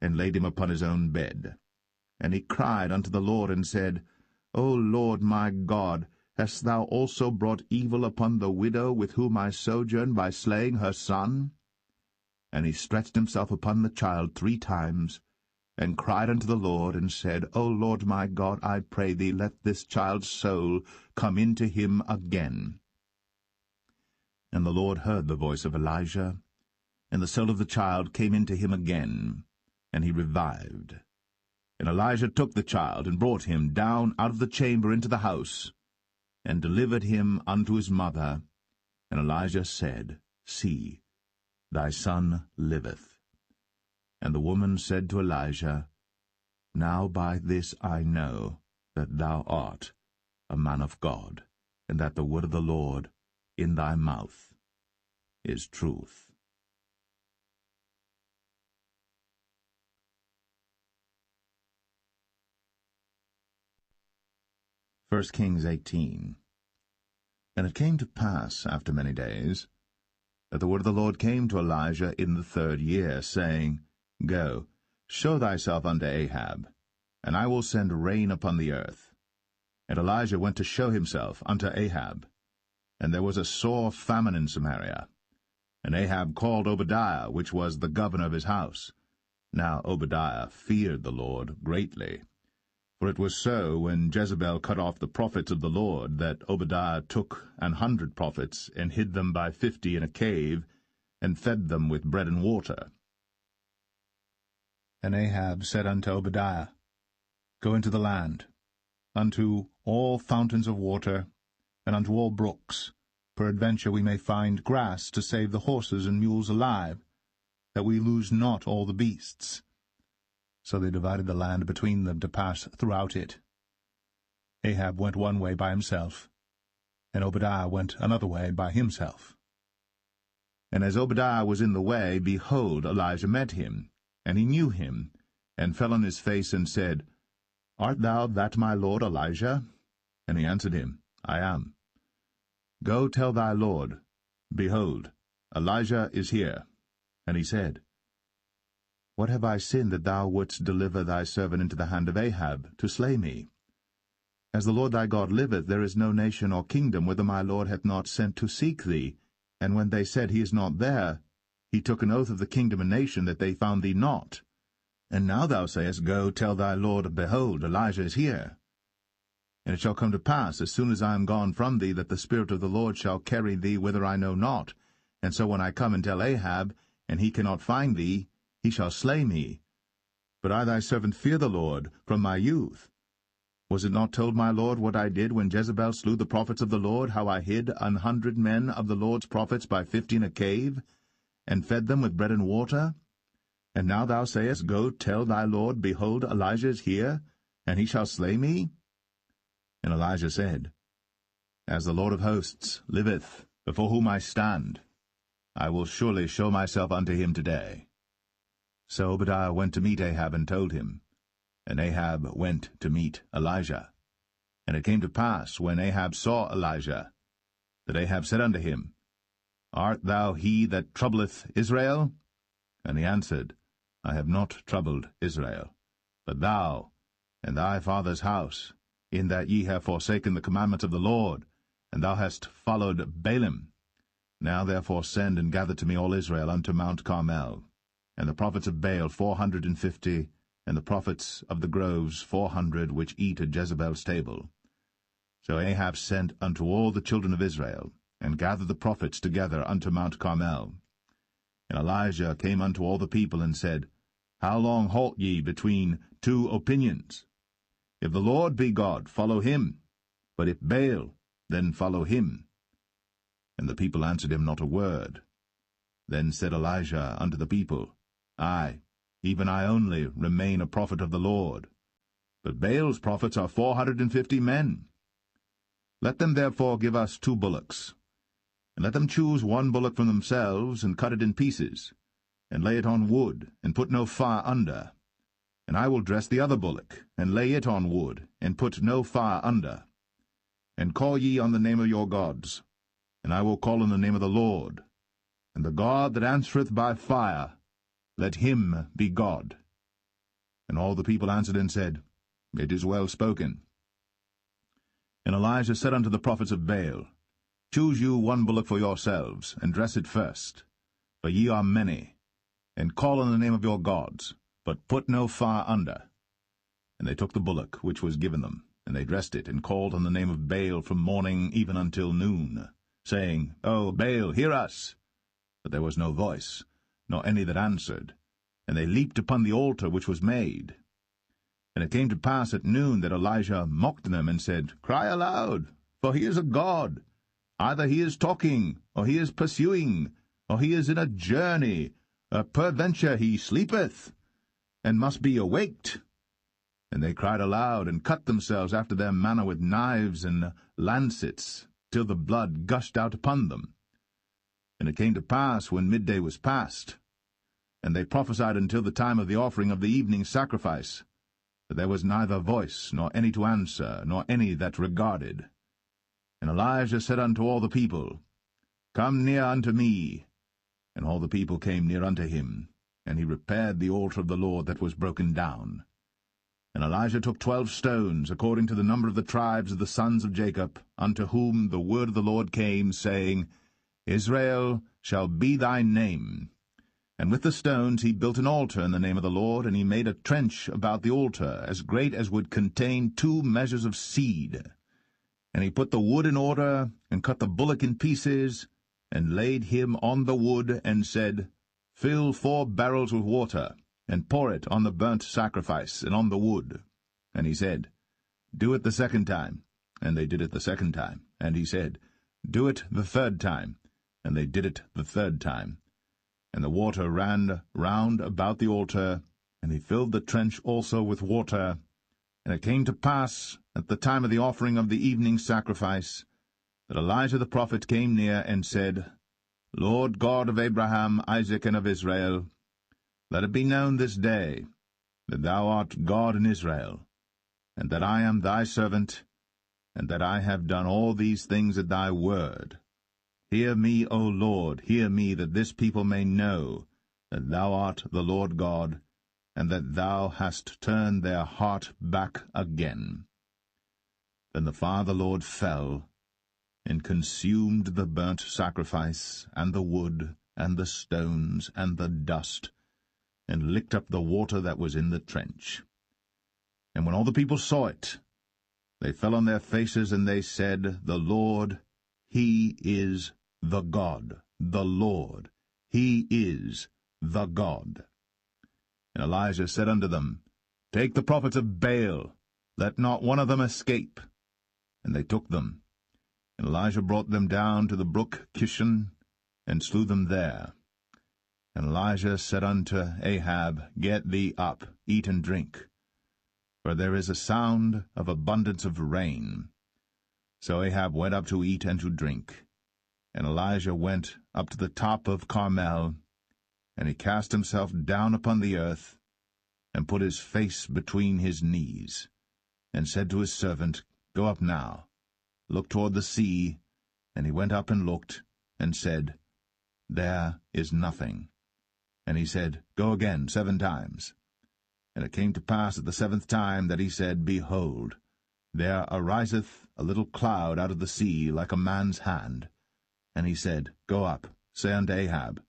and laid him upon his own bed. And he cried unto the Lord, and said, O Lord my God, hast thou also brought evil upon the widow with whom I sojourn by slaying her son? And he stretched himself upon the child 3 times, and cried unto the Lord, and said, O Lord my God, I pray thee, let this child's soul come into him again. And the Lord heard the voice of Elijah, and the soul of the child came into him again, and he revived. And Elijah took the child, and brought him down out of the chamber into the house, and delivered him unto his mother. And Elijah said, See, thy son liveth. And the woman said to Elijah, Now by this I know that thou art a man of God, and that the word of the Lord in thy mouth is truth. 1 Kings 18. And it came to pass, after many days, that the word of the Lord came to Elijah in the 3rd year, saying, Go, show thyself unto Ahab, and I will send rain upon the earth. And Elijah went to show himself unto Ahab. And there was a sore famine in Samaria. And Ahab called Obadiah, which was the governor of his house. Now Obadiah feared the Lord greatly. For it was so, when Jezebel cut off the prophets of the Lord, that Obadiah took 100 prophets, and hid them by 50 in a cave, and fed them with bread and water. And Ahab said unto Obadiah, Go into the land, unto all fountains of water, and unto all brooks. Peradventure we may find grass to save the horses and mules alive, that we lose not all the beasts. So they divided the land between them to pass throughout it. Ahab went one way by himself, and Obadiah went another way by himself. And as Obadiah was in the way, behold, Elijah met him, and he knew him, and fell on his face, and said, Art thou that my lord Elijah? And he answered him, I am. Go tell thy lord, Behold, Elijah is here. And he said, What have I sinned that thou wouldst deliver thy servant into the hand of Ahab, to slay me? As the Lord thy God liveth, there is no nation or kingdom whither my lord hath not sent to seek thee. And when they said, He is not there, he took an oath of the kingdom and nation that they found thee not. And now thou sayest, Go, tell thy lord, Behold, Elijah is here. And it shall come to pass, as soon as I am gone from thee, that the Spirit of the Lord shall carry thee whither I know not. And so when I come and tell Ahab, and he cannot find thee, he shall slay me. But I thy servant fear the Lord from my youth. Was it not told my lord what I did when Jezebel slew the prophets of the Lord, how I hid 100 men of the Lord's prophets by 50 in a cave, and fed them with bread and water? And now thou sayest, Go tell thy lord, Behold, Elijah is here, and he shall slay me? And Elijah said, As the Lord of hosts liveth, before whom I stand, I will surely show myself unto him today. So Obadiah went to meet Ahab, and told him. And Ahab went to meet Elijah. And it came to pass, when Ahab saw Elijah, that Ahab said unto him, Art thou he that troubleth Israel? And he answered, I have not troubled Israel, but thou and thy father's house, in that ye have forsaken the commandments of the Lord, and thou hast followed Baalim. Now therefore send and gather to me all Israel unto Mount Carmel, and the prophets of Baal 450, and the prophets of the groves 400, which eat at Jezebel's table. So Ahab sent unto all the children of Israel, and gathered the prophets together unto Mount Carmel. And Elijah came unto all the people, and said, How long halt ye between 2 opinions? If the Lord be God, follow him. But if Baal, then follow him. And the people answered him not a word. Then said Elijah unto the people, I, even I only, remain a prophet of the Lord. But Baal's prophets are 450 men. Let them therefore give us 2 bullocks, and let them choose 1 bullock from themselves, and cut it in pieces, and lay it on wood, and put no fire under. And I will dress the other bullock, and lay it on wood, and put no fire under. And call ye on the name of your gods, and I will call on the name of the Lord, and the God that answereth by fire, let him be God. And all the people answered and said, It is well spoken. And Elijah said unto the prophets of Baal, Choose you one bullock for yourselves, and dress it first, for ye are many, and call on the name of your gods, but put no fire under. And they took the bullock which was given them, and they dressed it, and called on the name of Baal from morning even until noon, saying, O Baal, hear us! But there was no voice, nor any that answered, and they leaped upon the altar which was made. And it came to pass at noon that Elijah mocked them, and said, Cry aloud, for he is a god. Either he is talking, or he is pursuing, or he is in a journey, or peradventure he sleepeth, and must be awaked. And they cried aloud, and cut themselves after their manner with knives and lancets, till the blood gushed out upon them. And it came to pass, when midday was past, and they prophesied until the time of the offering of the evening sacrifice, that there was neither voice, nor any to answer, nor any that regarded. And Elijah said unto all the people, Come near unto me. And all the people came near unto him, and he repaired the altar of the Lord that was broken down. And Elijah took 12 stones, according to the number of the tribes of the sons of Jacob, unto whom the word of the Lord came, saying, Israel shall be thy name. And with the stones he built an altar in the name of the Lord, and he made a trench about the altar, as great as would contain 2 measures of seed. And he put the wood in order, and cut the bullock in pieces, and laid him on the wood, and said, Fill 4 barrels with water, and pour it on the burnt sacrifice, and on the wood. And he said, Do it the 2nd time. And they did it the 2nd time. And he said, Do it the 3rd time. And they did it the 3rd time. And the water ran round about the altar, and he filled the trench also with water. And it came to pass, at the time of the offering of the evening sacrifice, that Elijah the prophet came near and said, Lord God of Abraham, Isaac, and of Israel, let it be known this day that thou art God in Israel, and that I am thy servant, and that I have done all these things at thy word. Hear me, O Lord, hear me, that this people may know that thou art the Lord God, and that thou hast turned their heart back again. Then the fire of the Lord fell, and consumed the burnt sacrifice, and the wood, and the stones, and the dust, and licked up the water that was in the trench. And when all the people saw it, they fell on their faces, and they said, The Lord, he is the God. The Lord, he is the God. And Elijah said unto them, Take the prophets of Baal, let not one of them escape. And they took them. And Elijah brought them down to the brook Kishon, and slew them there. And Elijah said unto Ahab, Get thee up, eat and drink, for there is a sound of abundance of rain. So Ahab went up to eat and to drink. And Elijah went up to the top of Carmel, and he cast himself down upon the earth, and put his face between his knees, and said to his servant, Go up now, look toward the sea. And he went up and looked, and said, There is nothing. And he said, Go again 7 times. And it came to pass at the 7th time that he said, Behold, there ariseth a little cloud out of the sea like a man's hand. And he said, Go up, say unto Ahab,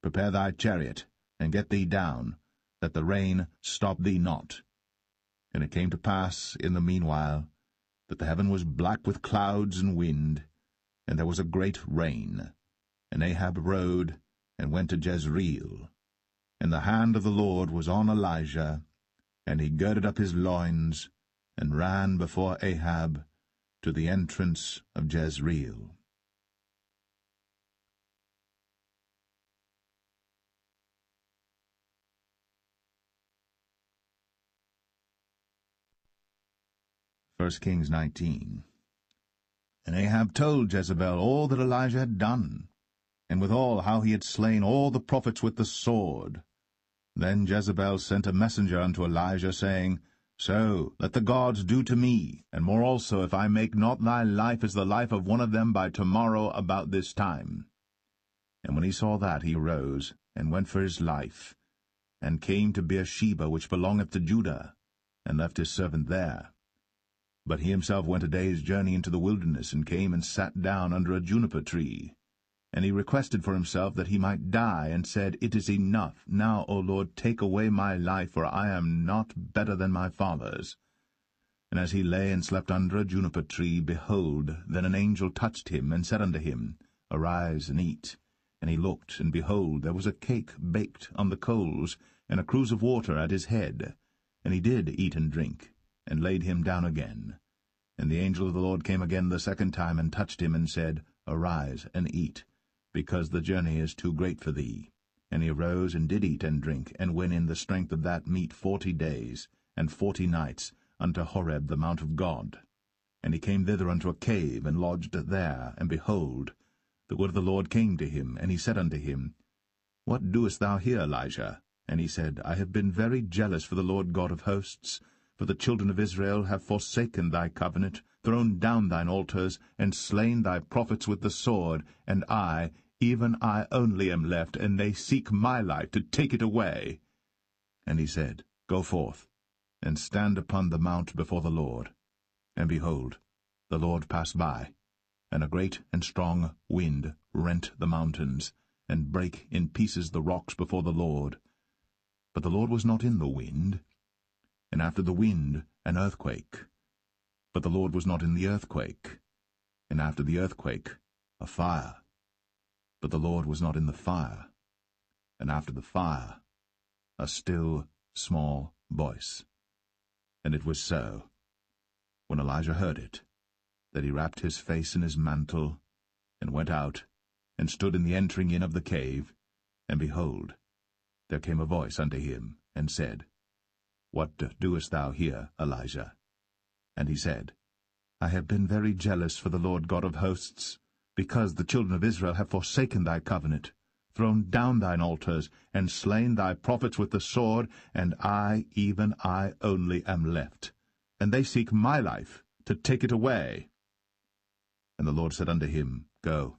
Prepare thy chariot, and get thee down, that the rain stop thee not. And it came to pass in the meanwhile that the heaven was black with clouds and wind, and there was a great rain. And Ahab rode, and went to Jezreel. And the hand of the Lord was on Elijah, and he girded up his loins, and ran before Ahab to the entrance of Jezreel. First Kings 19. And Ahab told Jezebel all that Elijah had done, and withal how he had slain all the prophets with the sword. Then Jezebel sent a messenger unto Elijah, saying, So let the gods do to me, and more also, if I make not thy life as the life of one of them by tomorrow about this time. And when he saw that, he arose, and went for his life, and came to Beersheba, which belongeth to Judah, and left his servant there. But he himself went a day's journey into the wilderness, and came and sat down under a juniper tree. And he requested for himself that he might die, and said, It is enough. Now, O Lord, take away my life, for I am not better than my fathers. And as he lay and slept under a juniper tree, behold, then an angel touched him, and said unto him, Arise and eat. And he looked, and behold, there was a cake baked on the coals, and a cruse of water at his head. And he did eat and drink, and laid him down again. And the angel of the Lord came again the second time, and touched him, and said, Arise and eat, because the journey is too great for thee. And he arose, and did eat and drink, and went in the strength of that meat 40 days, and 40 nights, unto Horeb the mount of God. And he came thither unto a cave, and lodged there. And behold, the word of the Lord came to him, and he said unto him, What doest thou here, Elijah? And he said, I have been very jealous for the Lord God of hosts, for the children of Israel have forsaken thy covenant, thrown down thine altars, and slain thy prophets with the sword, and I, even I only am left, and they seek my life to take it away. And he said, Go forth, and stand upon the mount before the Lord. And behold, the Lord passed by, and a great and strong wind rent the mountains, and brake in pieces the rocks before the Lord. But the Lord was not in the wind. And after the wind an earthquake. But the Lord was not in the earthquake. And after the earthquake a fire. But the Lord was not in the fire. And after the fire a still small voice. And it was so, when Elijah heard it, that he wrapped his face in his mantle, and went out, and stood in the entering in of the cave. And behold, there came a voice unto him, and said, What doest thou here, Elijah? And he said, I have been very jealous for the Lord God of hosts, because the children of Israel have forsaken thy covenant, thrown down thine altars, and slain thy prophets with the sword, and I, even I only, am left. And they seek my life, to take it away. And the Lord said unto him, Go,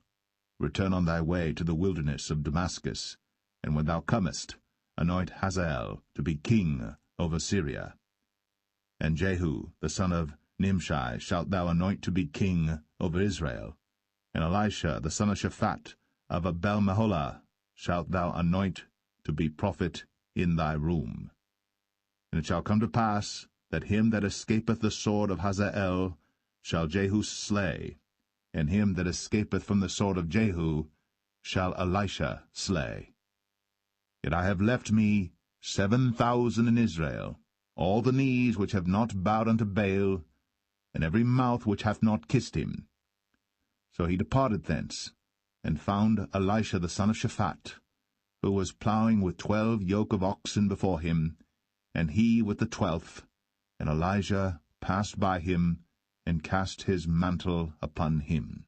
return on thy way to the wilderness of Damascus, and when thou comest, anoint Hazael to be king over Syria. And Jehu, the son of Nimshi, shalt thou anoint to be king over Israel. And Elisha, the son of Shaphat, of Abel-Meholah, shalt thou anoint to be prophet in thy room. And it shall come to pass, that him that escapeth the sword of Hazael shall Jehu slay, and him that escapeth from the sword of Jehu shall Elisha slay. Yet I have left me 7,000 in Israel, all the knees which have not bowed unto Baal, and every mouth which hath not kissed him. So he departed thence, and found Elisha the son of Shaphat, who was plowing with 12 yoke of oxen before him, and he with the 12th. And Elijah passed by him, and cast his mantle upon him.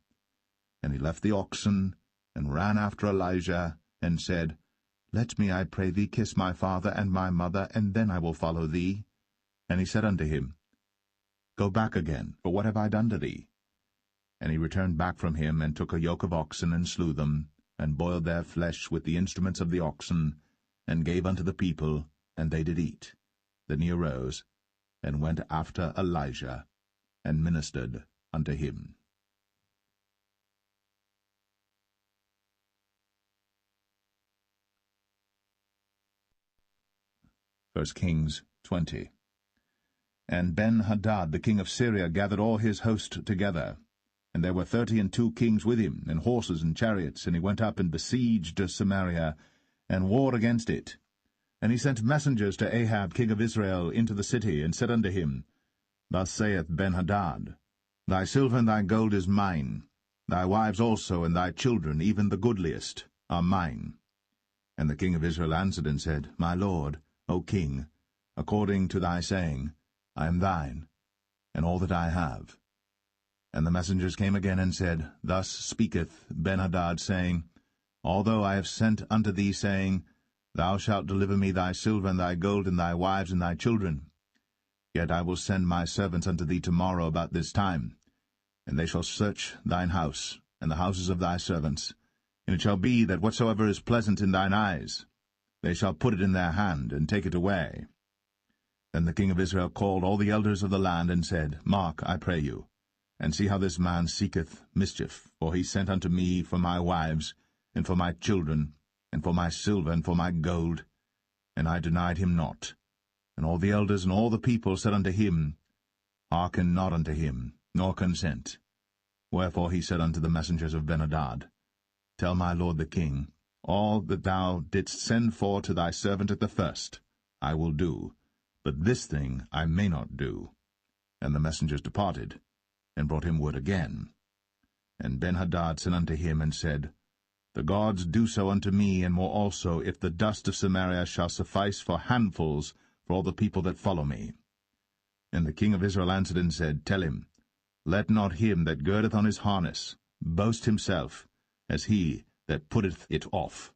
And he left the oxen, and ran after Elijah, and said, Let me, I pray thee, kiss my father and my mother, and then I will follow thee. And he said unto him, Go back again, for what have I done to thee? And he returned back from him, and took a yoke of oxen, and slew them, and boiled their flesh with the instruments of the oxen, and gave unto the people, and they did eat. Then he arose, and went after Elijah, and ministered unto him. 1 Kings 20. And Ben-Hadad the king of Syria gathered all his host together, and there were 32 kings with him, and horses and chariots, and he went up and besieged Samaria, and warred against it. And he sent messengers to Ahab king of Israel into the city, and said unto him, Thus saith Ben-Hadad, Thy silver and thy gold is mine, thy wives also and thy children, even the goodliest, are mine. And the king of Israel answered and said, My lord, O king, according to thy saying, I am thine, and all that I have. And the messengers came again and said, Thus speaketh Ben-Hadad, saying, Although I have sent unto thee, saying, Thou shalt deliver me thy silver and thy gold and thy wives and thy children. Yet I will send my servants unto thee tomorrow about this time, and they shall search thine house, and the houses of thy servants. And it shall be that whatsoever is pleasant in thine eyes, they shall put it in their hand, and take it away. Then the king of Israel called all the elders of the land, and said, Mark, I pray you, and see how this man seeketh mischief, for he sent unto me for my wives, and for my children, and for my silver, and for my gold, and I denied him not. And all the elders and all the people said unto him, Hearken not unto him, nor consent. Wherefore he said unto the messengers of Ben-hadad, Tell my lord the king, all that thou didst send for to thy servant at the first, I will do, but this thing I may not do. And the messengers departed, and brought him word again. And Ben-hadad sent unto him, and said, The gods do so unto me, and more also, if the dust of Samaria shall suffice for handfuls for all the people that follow me. And the king of Israel answered and said, Tell him, Let not him that girdeth on his harness boast himself, as he that putteth it off.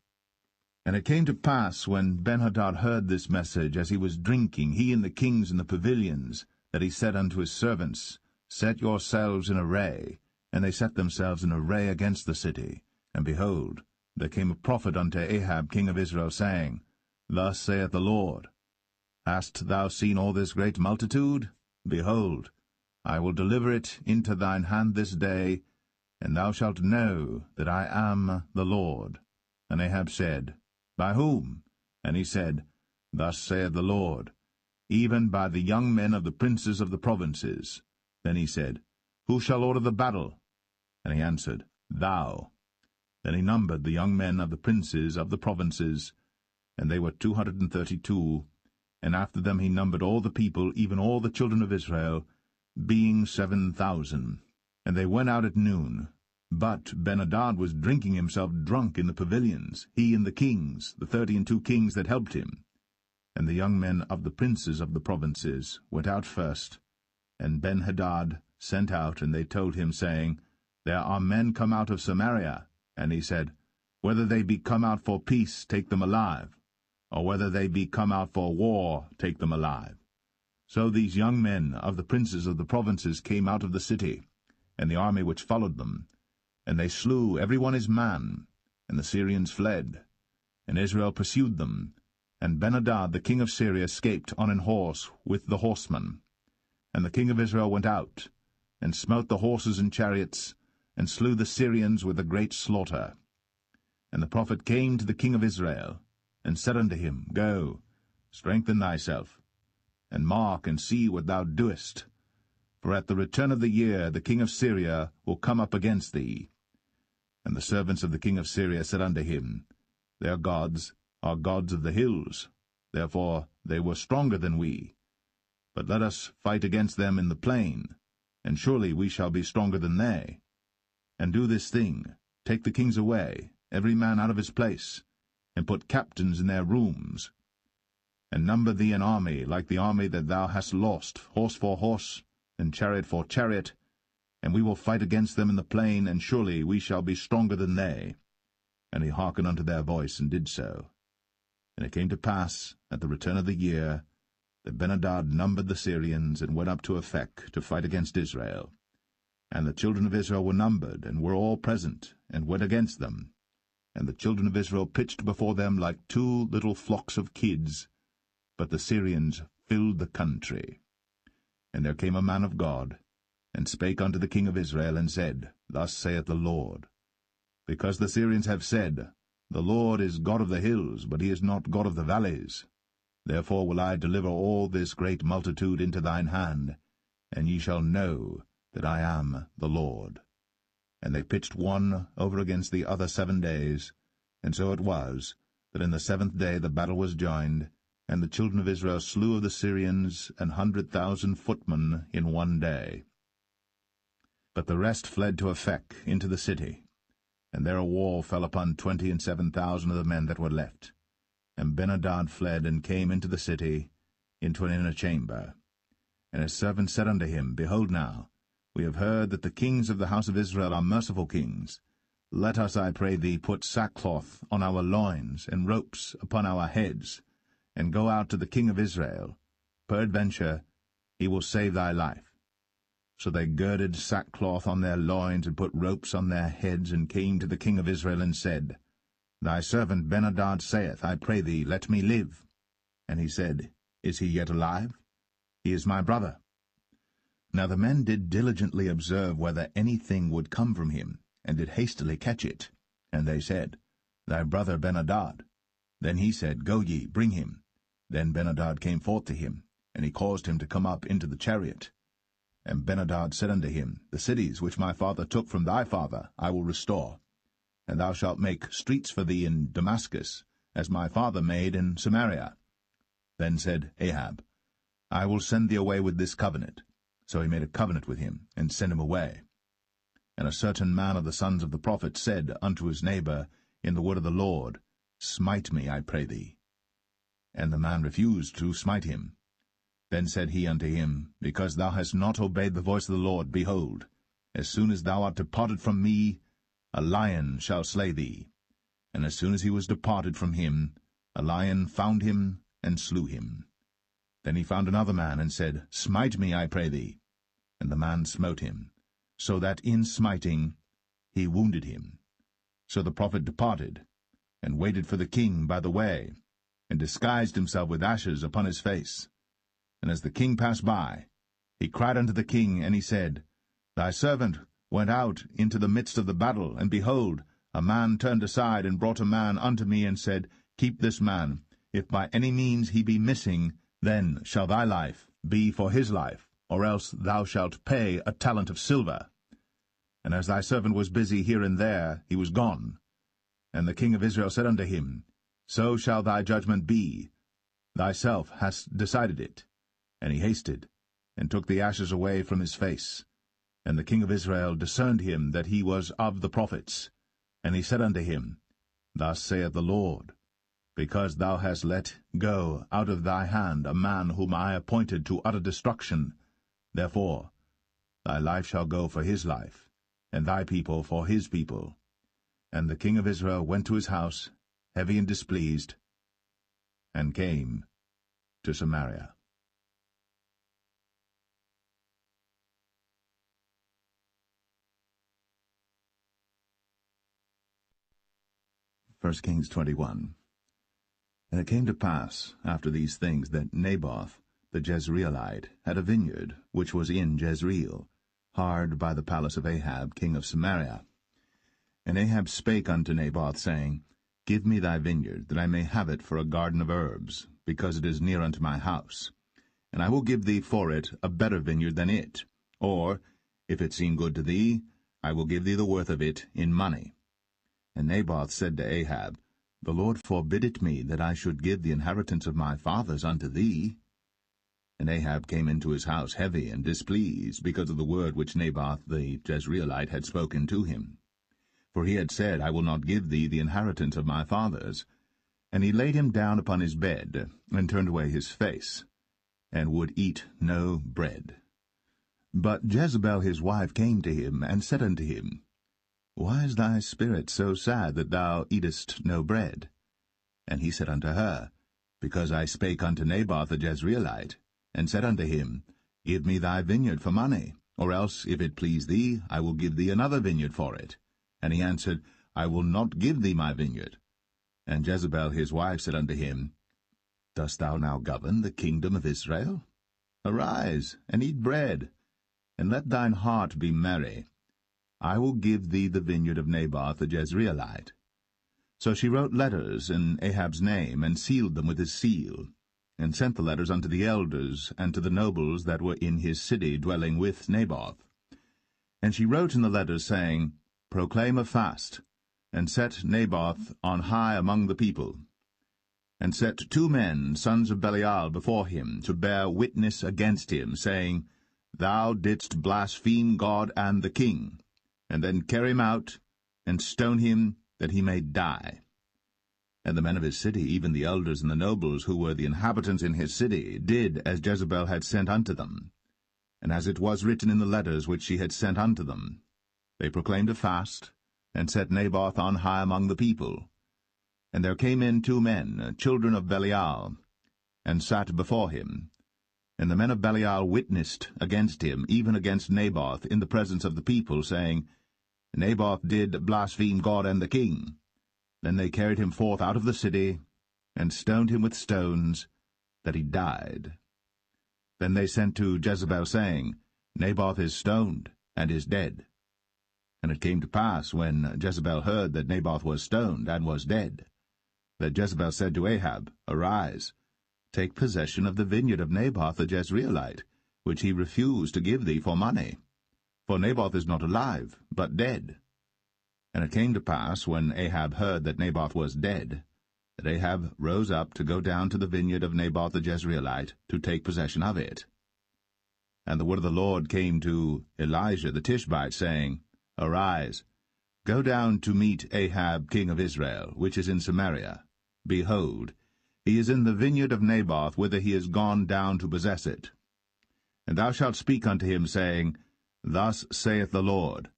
And it came to pass, when Ben-hadad heard this message, as he was drinking, he and the kings in the pavilions, that he said unto his servants, Set yourselves in array. And they set themselves in array against the city. And behold, there came a prophet unto Ahab king of Israel, saying, Thus saith the Lord, Hast thou seen all this great multitude? Behold, I will deliver it into thine hand this day, and thou shalt know that I am the Lord. And Ahab said, By whom? And he said, Thus saith the Lord, Even by the young men of the princes of the provinces. Then he said, Who shall order the battle? And he answered, Thou. Then he numbered the young men of the princes of the provinces, and they were 232, and after them he numbered all the people, even all the children of Israel, being 7,000. And they went out at noon. But Ben-hadad was drinking himself drunk in the pavilions, he and the kings, the 32 kings that helped him. And the young men of the princes of the provinces went out first, and Ben-hadad sent out, and they told him, saying, There are men come out of Samaria. And he said, Whether they be come out for peace, take them alive, or whether they be come out for war, take them alive. So these young men of the princes of the provinces came out of the city, and the army which followed them, and they slew every one his man, and the Syrians fled. And Israel pursued them, and Ben-hadad the king of Syria escaped on an horse with the horsemen. And the king of Israel went out, and smote the horses and chariots, and slew the Syrians with a great slaughter. And the prophet came to the king of Israel, and said unto him, Go, strengthen thyself, and mark and see what thou doest. For at the return of the year the king of Syria will come up against thee. And the servants of the king of Syria said unto him, Their gods are gods of the hills, therefore they were stronger than we. But let us fight against them in the plain, and surely we shall be stronger than they. And do this thing, take the kings away, every man out of his place, and put captains in their rooms. And number thee an army like the army that thou hast lost, horse for horse, and chariot for chariot, and we will fight against them in the plain, and surely we shall be stronger than they. And he hearkened unto their voice, and did so. And it came to pass, at the return of the year, that Ben-hadad numbered the Syrians, and went up to Aphek to fight against Israel. And the children of Israel were numbered, and were all present, and went against them. And the children of Israel pitched before them like 2 little flocks of kids, but the Syrians filled the country. And there came a man of God, and spake unto the king of Israel, and said, Thus saith the Lord, Because the Syrians have said, The Lord is God of the hills, but he is not God of the valleys. Therefore will I deliver all this great multitude into thine hand, and ye shall know that I am the Lord. And they pitched one over against the other 7 days, and so it was, that in the 7th day the battle was joined, and the children of Israel slew of the Syrians 100,000 footmen in 1 day. But the rest fled to Aphek into the city, and there a wall fell upon 27,000 of the men that were left. And Ben-hadad fled, and came into the city, into an inner chamber. And his servants said unto him, Behold now, we have heard that the kings of the house of Israel are merciful kings. Let us, I pray thee, put sackcloth on our loins, and ropes upon our heads, and go out to the king of Israel. Peradventure he will save thy life. So they girded sackcloth on their loins, and put ropes on their heads, and came to the king of Israel, and said, Thy servant Benhadad saith, I pray thee, let me live. And he said, Is he yet alive? He is my brother. Now the men did diligently observe whether anything would come from him, and did hastily catch it. And they said, Thy brother Benhadad. Then he said, Go ye, bring him. Then Benhadad came forth to him, and he caused him to come up into the chariot. And Benhadad said unto him, The cities which my father took from thy father I will restore, and thou shalt make streets for thee in Damascus, as my father made in Samaria. Then said Ahab, I will send thee away with this covenant. So he made a covenant with him, and sent him away. And a certain man of the sons of the prophets said unto his neighbor in the word of the Lord, Smite me, I pray thee. And the man refused to smite him. Then said he unto him, Because thou hast not obeyed the voice of the Lord, behold, as soon as thou art departed from me, a lion shall slay thee. And as soon as he was departed from him, a lion found him, and slew him. Then he found another man, and said, Smite me, I pray thee. And the man smote him, so that in smiting he wounded him. So the prophet departed, and waited for the king by the way, and disguised himself with ashes upon his face. And as the king passed by, he cried unto the king, and he said, Thy servant went out into the midst of the battle, and behold, a man turned aside, and brought a man unto me, and said, Keep this man. If by any means he be missing, then shall thy life be for his life, or else thou shalt pay a talent of silver. And as thy servant was busy here and there, he was gone. And the king of Israel said unto him, So shall thy judgment be. Thyself hast decided it. And he hasted, and took the ashes away from his face. And the king of Israel discerned him that he was of the prophets. And he said unto him, Thus saith the Lord, Because thou hast let go out of thy hand a man whom I appointed to utter destruction, therefore thy life shall go for his life, and thy people for his people. And the king of Israel went to his house, heavy and displeased, and came to Samaria. 1 Kings 21. And it came to pass, after these things, that Naboth the Jezreelite had a vineyard, which was in Jezreel, hard by the palace of Ahab king of Samaria. And Ahab spake unto Naboth, saying, Give me thy vineyard, that I may have it for a garden of herbs, because it is near unto my house. And I will give thee for it a better vineyard than it. Or, if it seem good to thee, I will give thee the worth of it in money. And Naboth said to Ahab, The Lord forbid it me, that I should give the inheritance of my fathers unto thee. And Ahab came into his house heavy and displeased, because of the word which Naboth the Jezreelite had spoken to him. For he had said, I will not give thee the inheritance of my fathers. And he laid him down upon his bed, and turned away his face, and would eat no bread. But Jezebel his wife came to him, and said unto him, Why is thy spirit so sad that thou eatest no bread? And he said unto her, Because I spake unto Naboth the Jezreelite, and said unto him, Give me thy vineyard for money, or else, if it please thee, I will give thee another vineyard for it. And he answered, I will not give thee my vineyard. And Jezebel his wife said unto him, Dost thou now govern the kingdom of Israel? Arise, and eat bread, and let thine heart be merry. I will give thee the vineyard of Naboth the Jezreelite. So she wrote letters in Ahab's name, and sealed them with his seal, and sent the letters unto the elders and to the nobles that were in his city dwelling with Naboth. And she wrote in the letters, saying, Proclaim a fast, and set Naboth on high among the people. And set 2 men, sons of Belial, before him, to bear witness against him, saying, Thou didst blaspheme God and the king. And then carry him out, and stone him, that he may die. And the men of his city, even the elders and the nobles, who were the inhabitants in his city, did as Jezebel had sent unto them, and as it was written in the letters which she had sent unto them. They proclaimed a fast, and set Naboth on high among the people. And there came in 2 men, children of Belial, and sat before him. And the men of Belial witnessed against him, even against Naboth, in the presence of the people, saying, Naboth did blaspheme God and the king. Then they carried him forth out of the city, and stoned him with stones, that he died. Then they sent to Jezebel, saying, Naboth is stoned, and is dead. And it came to pass, when Jezebel heard that Naboth was stoned, and was dead, that Jezebel said to Ahab, Arise, take possession of the vineyard of Naboth the Jezreelite, which he refused to give thee for money. For Naboth is not alive, but dead. And it came to pass, when Ahab heard that Naboth was dead, that Ahab rose up to go down to the vineyard of Naboth the Jezreelite, to take possession of it. And the word of the Lord came to Elijah the Tishbite, saying, Arise, go down to meet Ahab king of Israel, which is in Samaria. Behold, he is in the vineyard of Naboth, whither he is gone down to possess it. And thou shalt speak unto him, saying, Thus saith the Lord,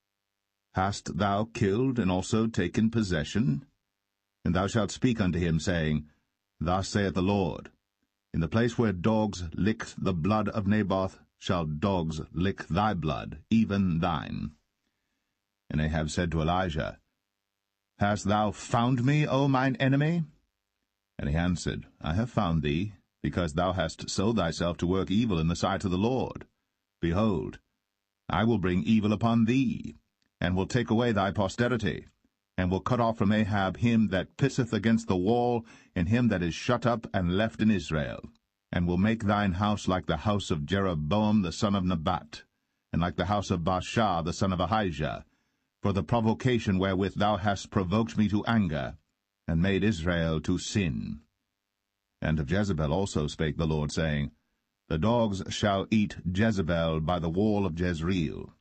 Hast thou killed and also taken possession? And thou shalt speak unto him, saying, Thus saith the Lord, In the place where dogs licked the blood of Naboth shall dogs lick thy blood, even thine. And Ahab said to Elijah, Hast thou found me, O mine enemy? And he answered, I have found thee, because thou hast sold thyself to work evil in the sight of the Lord. Behold, I will bring evil upon thee, and will take away thy posterity, and will cut off from Ahab him that pisseth against the wall, and him that is shut up and left in Israel, and will make thine house like the house of Jeroboam the son of Nebat, and like the house of Baasha the son of Ahijah, for the provocation wherewith thou hast provoked me to anger, and made Israel to sin. And of Jezebel also spake the Lord, saying, The dogs shall eat Jezebel by the wall of Jezreel.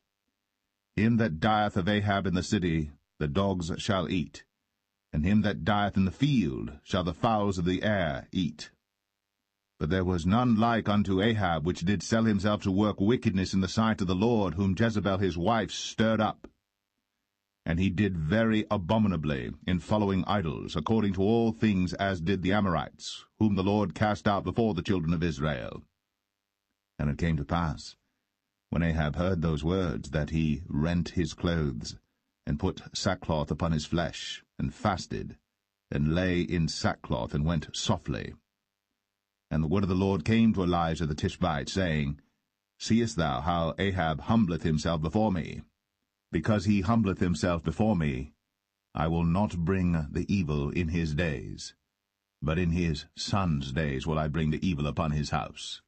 Him that dieth of Ahab in the city the dogs shall eat, and him that dieth in the field shall the fowls of the air eat. But there was none like unto Ahab, which did sell himself to work wickedness in the sight of the Lord, whom Jezebel his wife stirred up. And he did very abominably in following idols, according to all things as did the Amorites, whom the Lord cast out before the children of Israel. And it came to pass, when Ahab heard those words, that he rent his clothes, and put sackcloth upon his flesh, and fasted, and lay in sackcloth, and went softly. And the word of the Lord came to Elijah the Tishbite, saying, Seest thou how Ahab humbleth himself before me? Because he humbleth himself before me, I will not bring the evil in his days, but in his son's days will I bring the evil upon his house.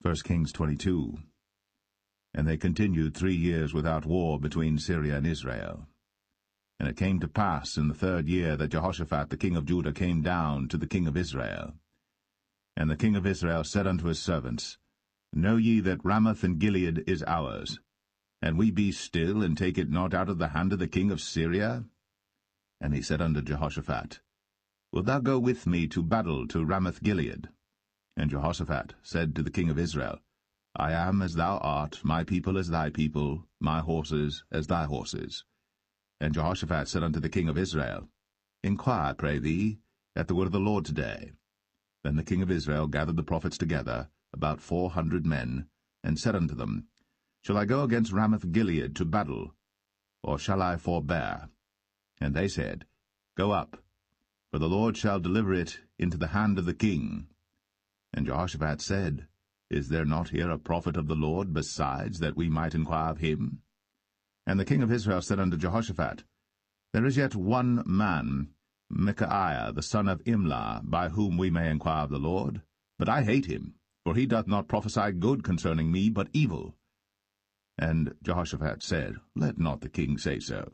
1 Kings 22. And they continued 3 years without war between Syria and Israel. And it came to pass in the 3rd year that Jehoshaphat the king of Judah came down to the king of Israel. And the king of Israel said unto his servants, Know ye that Ramoth in Gilead is ours? And we be still, and take it not out of the hand of the king of Syria? And he said unto Jehoshaphat, Wilt thou go with me to battle to Ramoth Gilead? And Jehoshaphat said to the king of Israel, I am as thou art, my people as thy people, my horses as thy horses. And Jehoshaphat said unto the king of Israel, Inquire, pray thee, at the word of the Lord today. Then the king of Israel gathered the prophets together, about 400 men, and said unto them, Shall I go against Ramoth Gilead to battle, or shall I forbear? And they said, Go up, for the Lord shall deliver it into the hand of the king. And Jehoshaphat said, Is there not here a prophet of the Lord besides, that we might inquire of him? And the king of Israel said unto Jehoshaphat, There is yet one man, Micaiah the son of Imlah, by whom we may inquire of the Lord. But I hate him, for he doth not prophesy good concerning me, but evil. And Jehoshaphat said, Let not the king say so.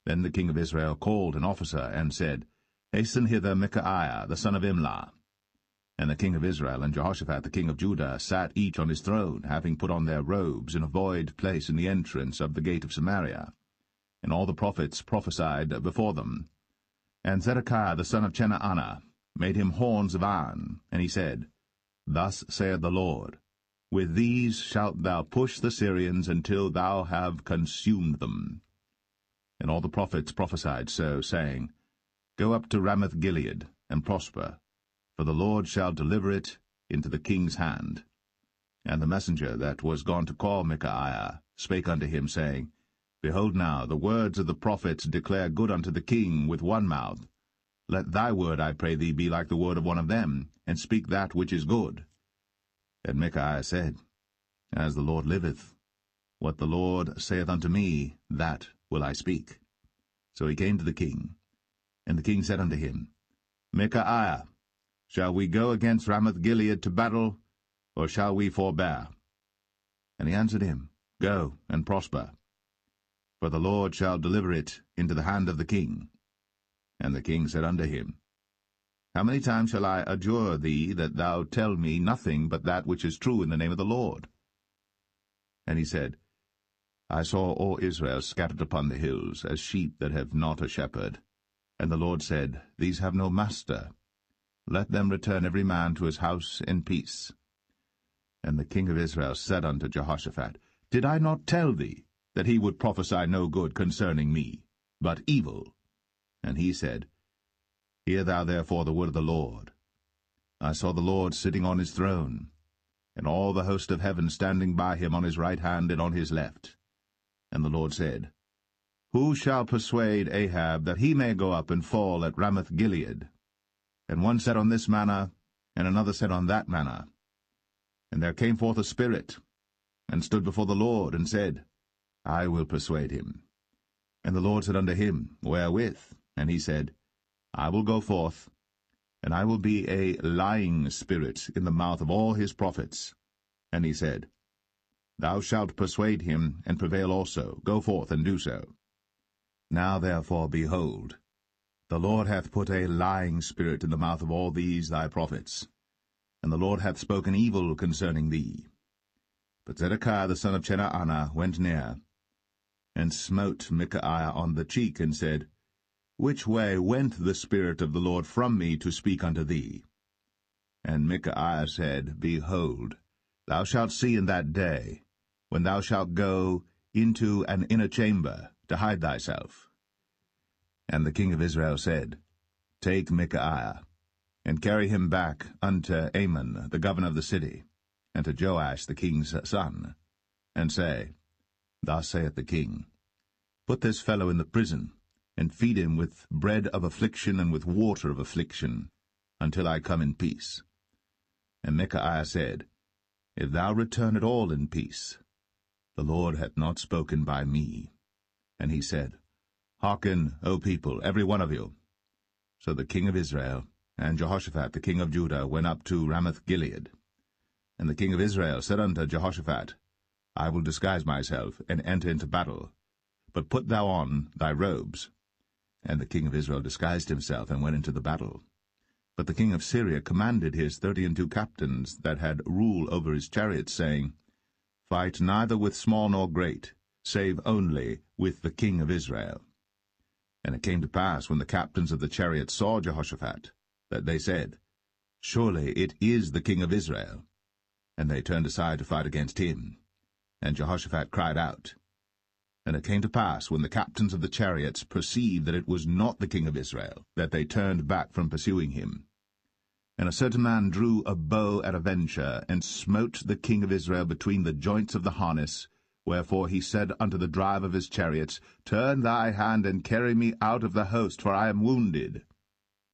Then the king of Israel called an officer, and said, Hasten hither Micaiah the son of Imlah. And the king of Israel and Jehoshaphat the king of Judah sat each on his throne, having put on their robes in a void place in the entrance of the gate of Samaria. And all the prophets prophesied before them. And Zedekiah the son of Chenaanah made him horns of iron, and he said, Thus saith the Lord, With these shalt thou push the Syrians until thou have consumed them. And And all the prophets prophesied so, saying, Go up to Ramoth-Gilead, and prosper, for the Lord shall deliver it into the king's hand. And the messenger that was gone to call Micaiah spake unto him, saying, Behold now, the words of the prophets declare good unto the king with one mouth. Let thy word, I pray thee, be like the word of one of them, and speak that which is good. And Micaiah said, As the Lord liveth, what the Lord saith unto me, that will I speak. So he came to the king. And the king said unto him, Micaiah, shall we go against Ramoth-Gilead to battle, or shall we forbear? And he answered him, Go, and prosper, for the Lord shall deliver it into the hand of the king. And the king said unto him, How many times shall I adjure thee that thou tell me nothing but that which is true in the name of the Lord? And he said, I saw all Israel scattered upon the hills, as sheep that have not a shepherd. And the Lord said, These have no master. Let them return every man to his house in peace. And the king of Israel said unto Jehoshaphat, Did I not tell thee that he would prophesy no good concerning me, but evil? And he said, Hear thou therefore the word of the Lord. I saw the Lord sitting on his throne, and all the host of heaven standing by him on his right hand and on his left. And the Lord said, Who shall persuade Ahab that he may go up and fall at Ramoth-Gilead? And one said on this manner, and another said on that manner. And there came forth a spirit, and stood before the Lord, and said, I will persuade him. And the Lord said unto him, Wherewith? And he said, I will go forth, and I will be a lying spirit in the mouth of all his prophets. And he said, Thou shalt persuade him, and prevail also. Go forth, and do so. Now therefore, behold, the Lord hath put a lying spirit in the mouth of all these thy prophets, and the Lord hath spoken evil concerning thee. But Zedekiah the son of Chenaanah went near, and smote Micaiah on the cheek, and said, Which way went the Spirit of the Lord from me to speak unto thee? And Micaiah said, Behold, thou shalt see in that day, when thou shalt go into an inner chamber to hide thyself. And the king of Israel said, Take Micaiah, and carry him back unto Amon the governor of the city, and to Joash the king's son, and say, Thus saith the king, Put this fellow in the prison, and feed him with bread of affliction and with water of affliction, until I come in peace. And Micaiah said, If thou return at all in peace, the Lord hath not spoken by me. And he said, Hearken, O people, every one of you. So the king of Israel and Jehoshaphat the king of Judah went up to Ramoth-Gilead. And the king of Israel said unto Jehoshaphat, I will disguise myself, and enter into battle, but put thou on thy robes. And the king of Israel disguised himself, and went into the battle. But the king of Syria commanded his 32 captains that had rule over his chariots, saying, Fight neither with small nor great, save only with the king of Israel. And it came to pass, when the captains of the chariots saw Jehoshaphat, that they said, Surely it is the king of Israel. And they turned aside to fight against him. And Jehoshaphat cried out. And it came to pass, when the captains of the chariots perceived that it was not the king of Israel, that they turned back from pursuing him. And a certain man drew a bow at a venture, and smote the king of Israel between the joints of the harness. Wherefore he said unto the driver of his chariots, Turn thy hand, and carry me out of the host, for I am wounded.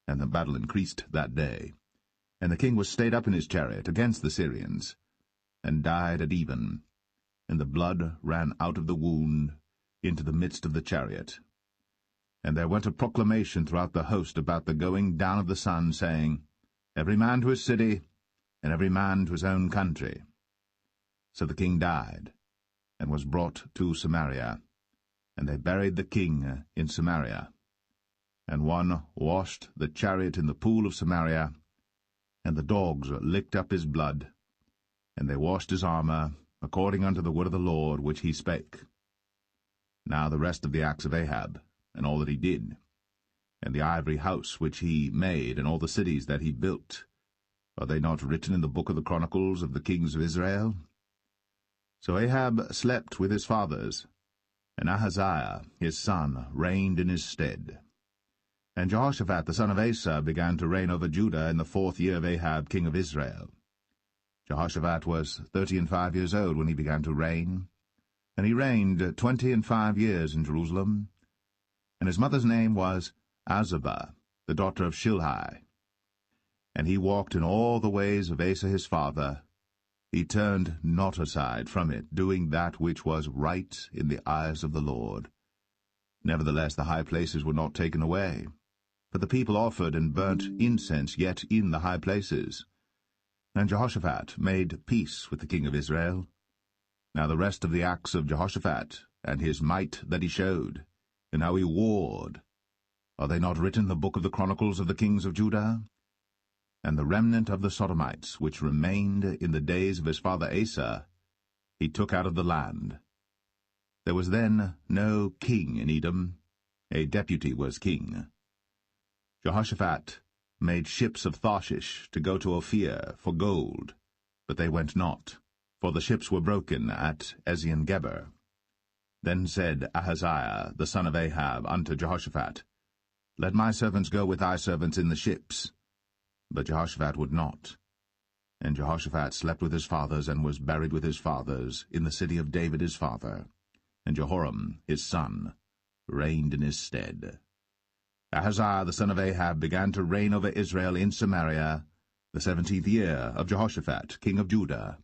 And the battle increased that day. And the king was stayed up in his chariot against the Syrians, and died at even. And the blood ran out of the wound into the midst of the chariot. And there went a proclamation throughout the host about the going down of the sun, saying, Every man to his city, and every man to his own country. So the king died, and was brought to Samaria, and they buried the king in Samaria. And one washed the chariot in the pool of Samaria, and the dogs licked up his blood, and they washed his armor, according unto the word of the Lord which he spake. Now the rest of the acts of Ahab, and all that he did, and the ivory house which he made, and all the cities that he built, are they not written in the book of the Chronicles of the kings of Israel? So Ahab slept with his fathers, And Ahaziah his son reigned in his stead. And Jehoshaphat the son of Asa began to reign over Judah in the 4th year of Ahab king of Israel. Jehoshaphat was 35 years old when he began to reign, and he reigned 25 years in Jerusalem. And his mother's name was Azubah, the daughter of Shilhi. And he walked in all the ways of Asa his father. He turned not aside from it, doing that which was right in the eyes of the Lord. Nevertheless the high places were not taken away, for the people offered and burnt incense yet in the high places. And Jehoshaphat made peace with the king of Israel. Now the rest of the acts of Jehoshaphat, and his might that he showed, and how he warred, are they not written in the book of the Chronicles of the kings of Judah? And the remnant of the Sodomites, which remained in the days of his father Asa, he took out of the land. There was then no king in Edom, a deputy was king. Jehoshaphat made ships of Tarshish to go to Ophir for gold, but they went not, for the ships were broken at Ezion-Geber. Then said Ahaziah the son of Ahab unto Jehoshaphat, Let my servants go with thy servants in the ships. But Jehoshaphat would not. And Jehoshaphat slept with his fathers, and was buried with his fathers in the city of David his father. And Jehoram his son reigned in his stead. Ahaziah the son of Ahab began to reign over Israel in Samaria, the 17th year of Jehoshaphat king of Judah.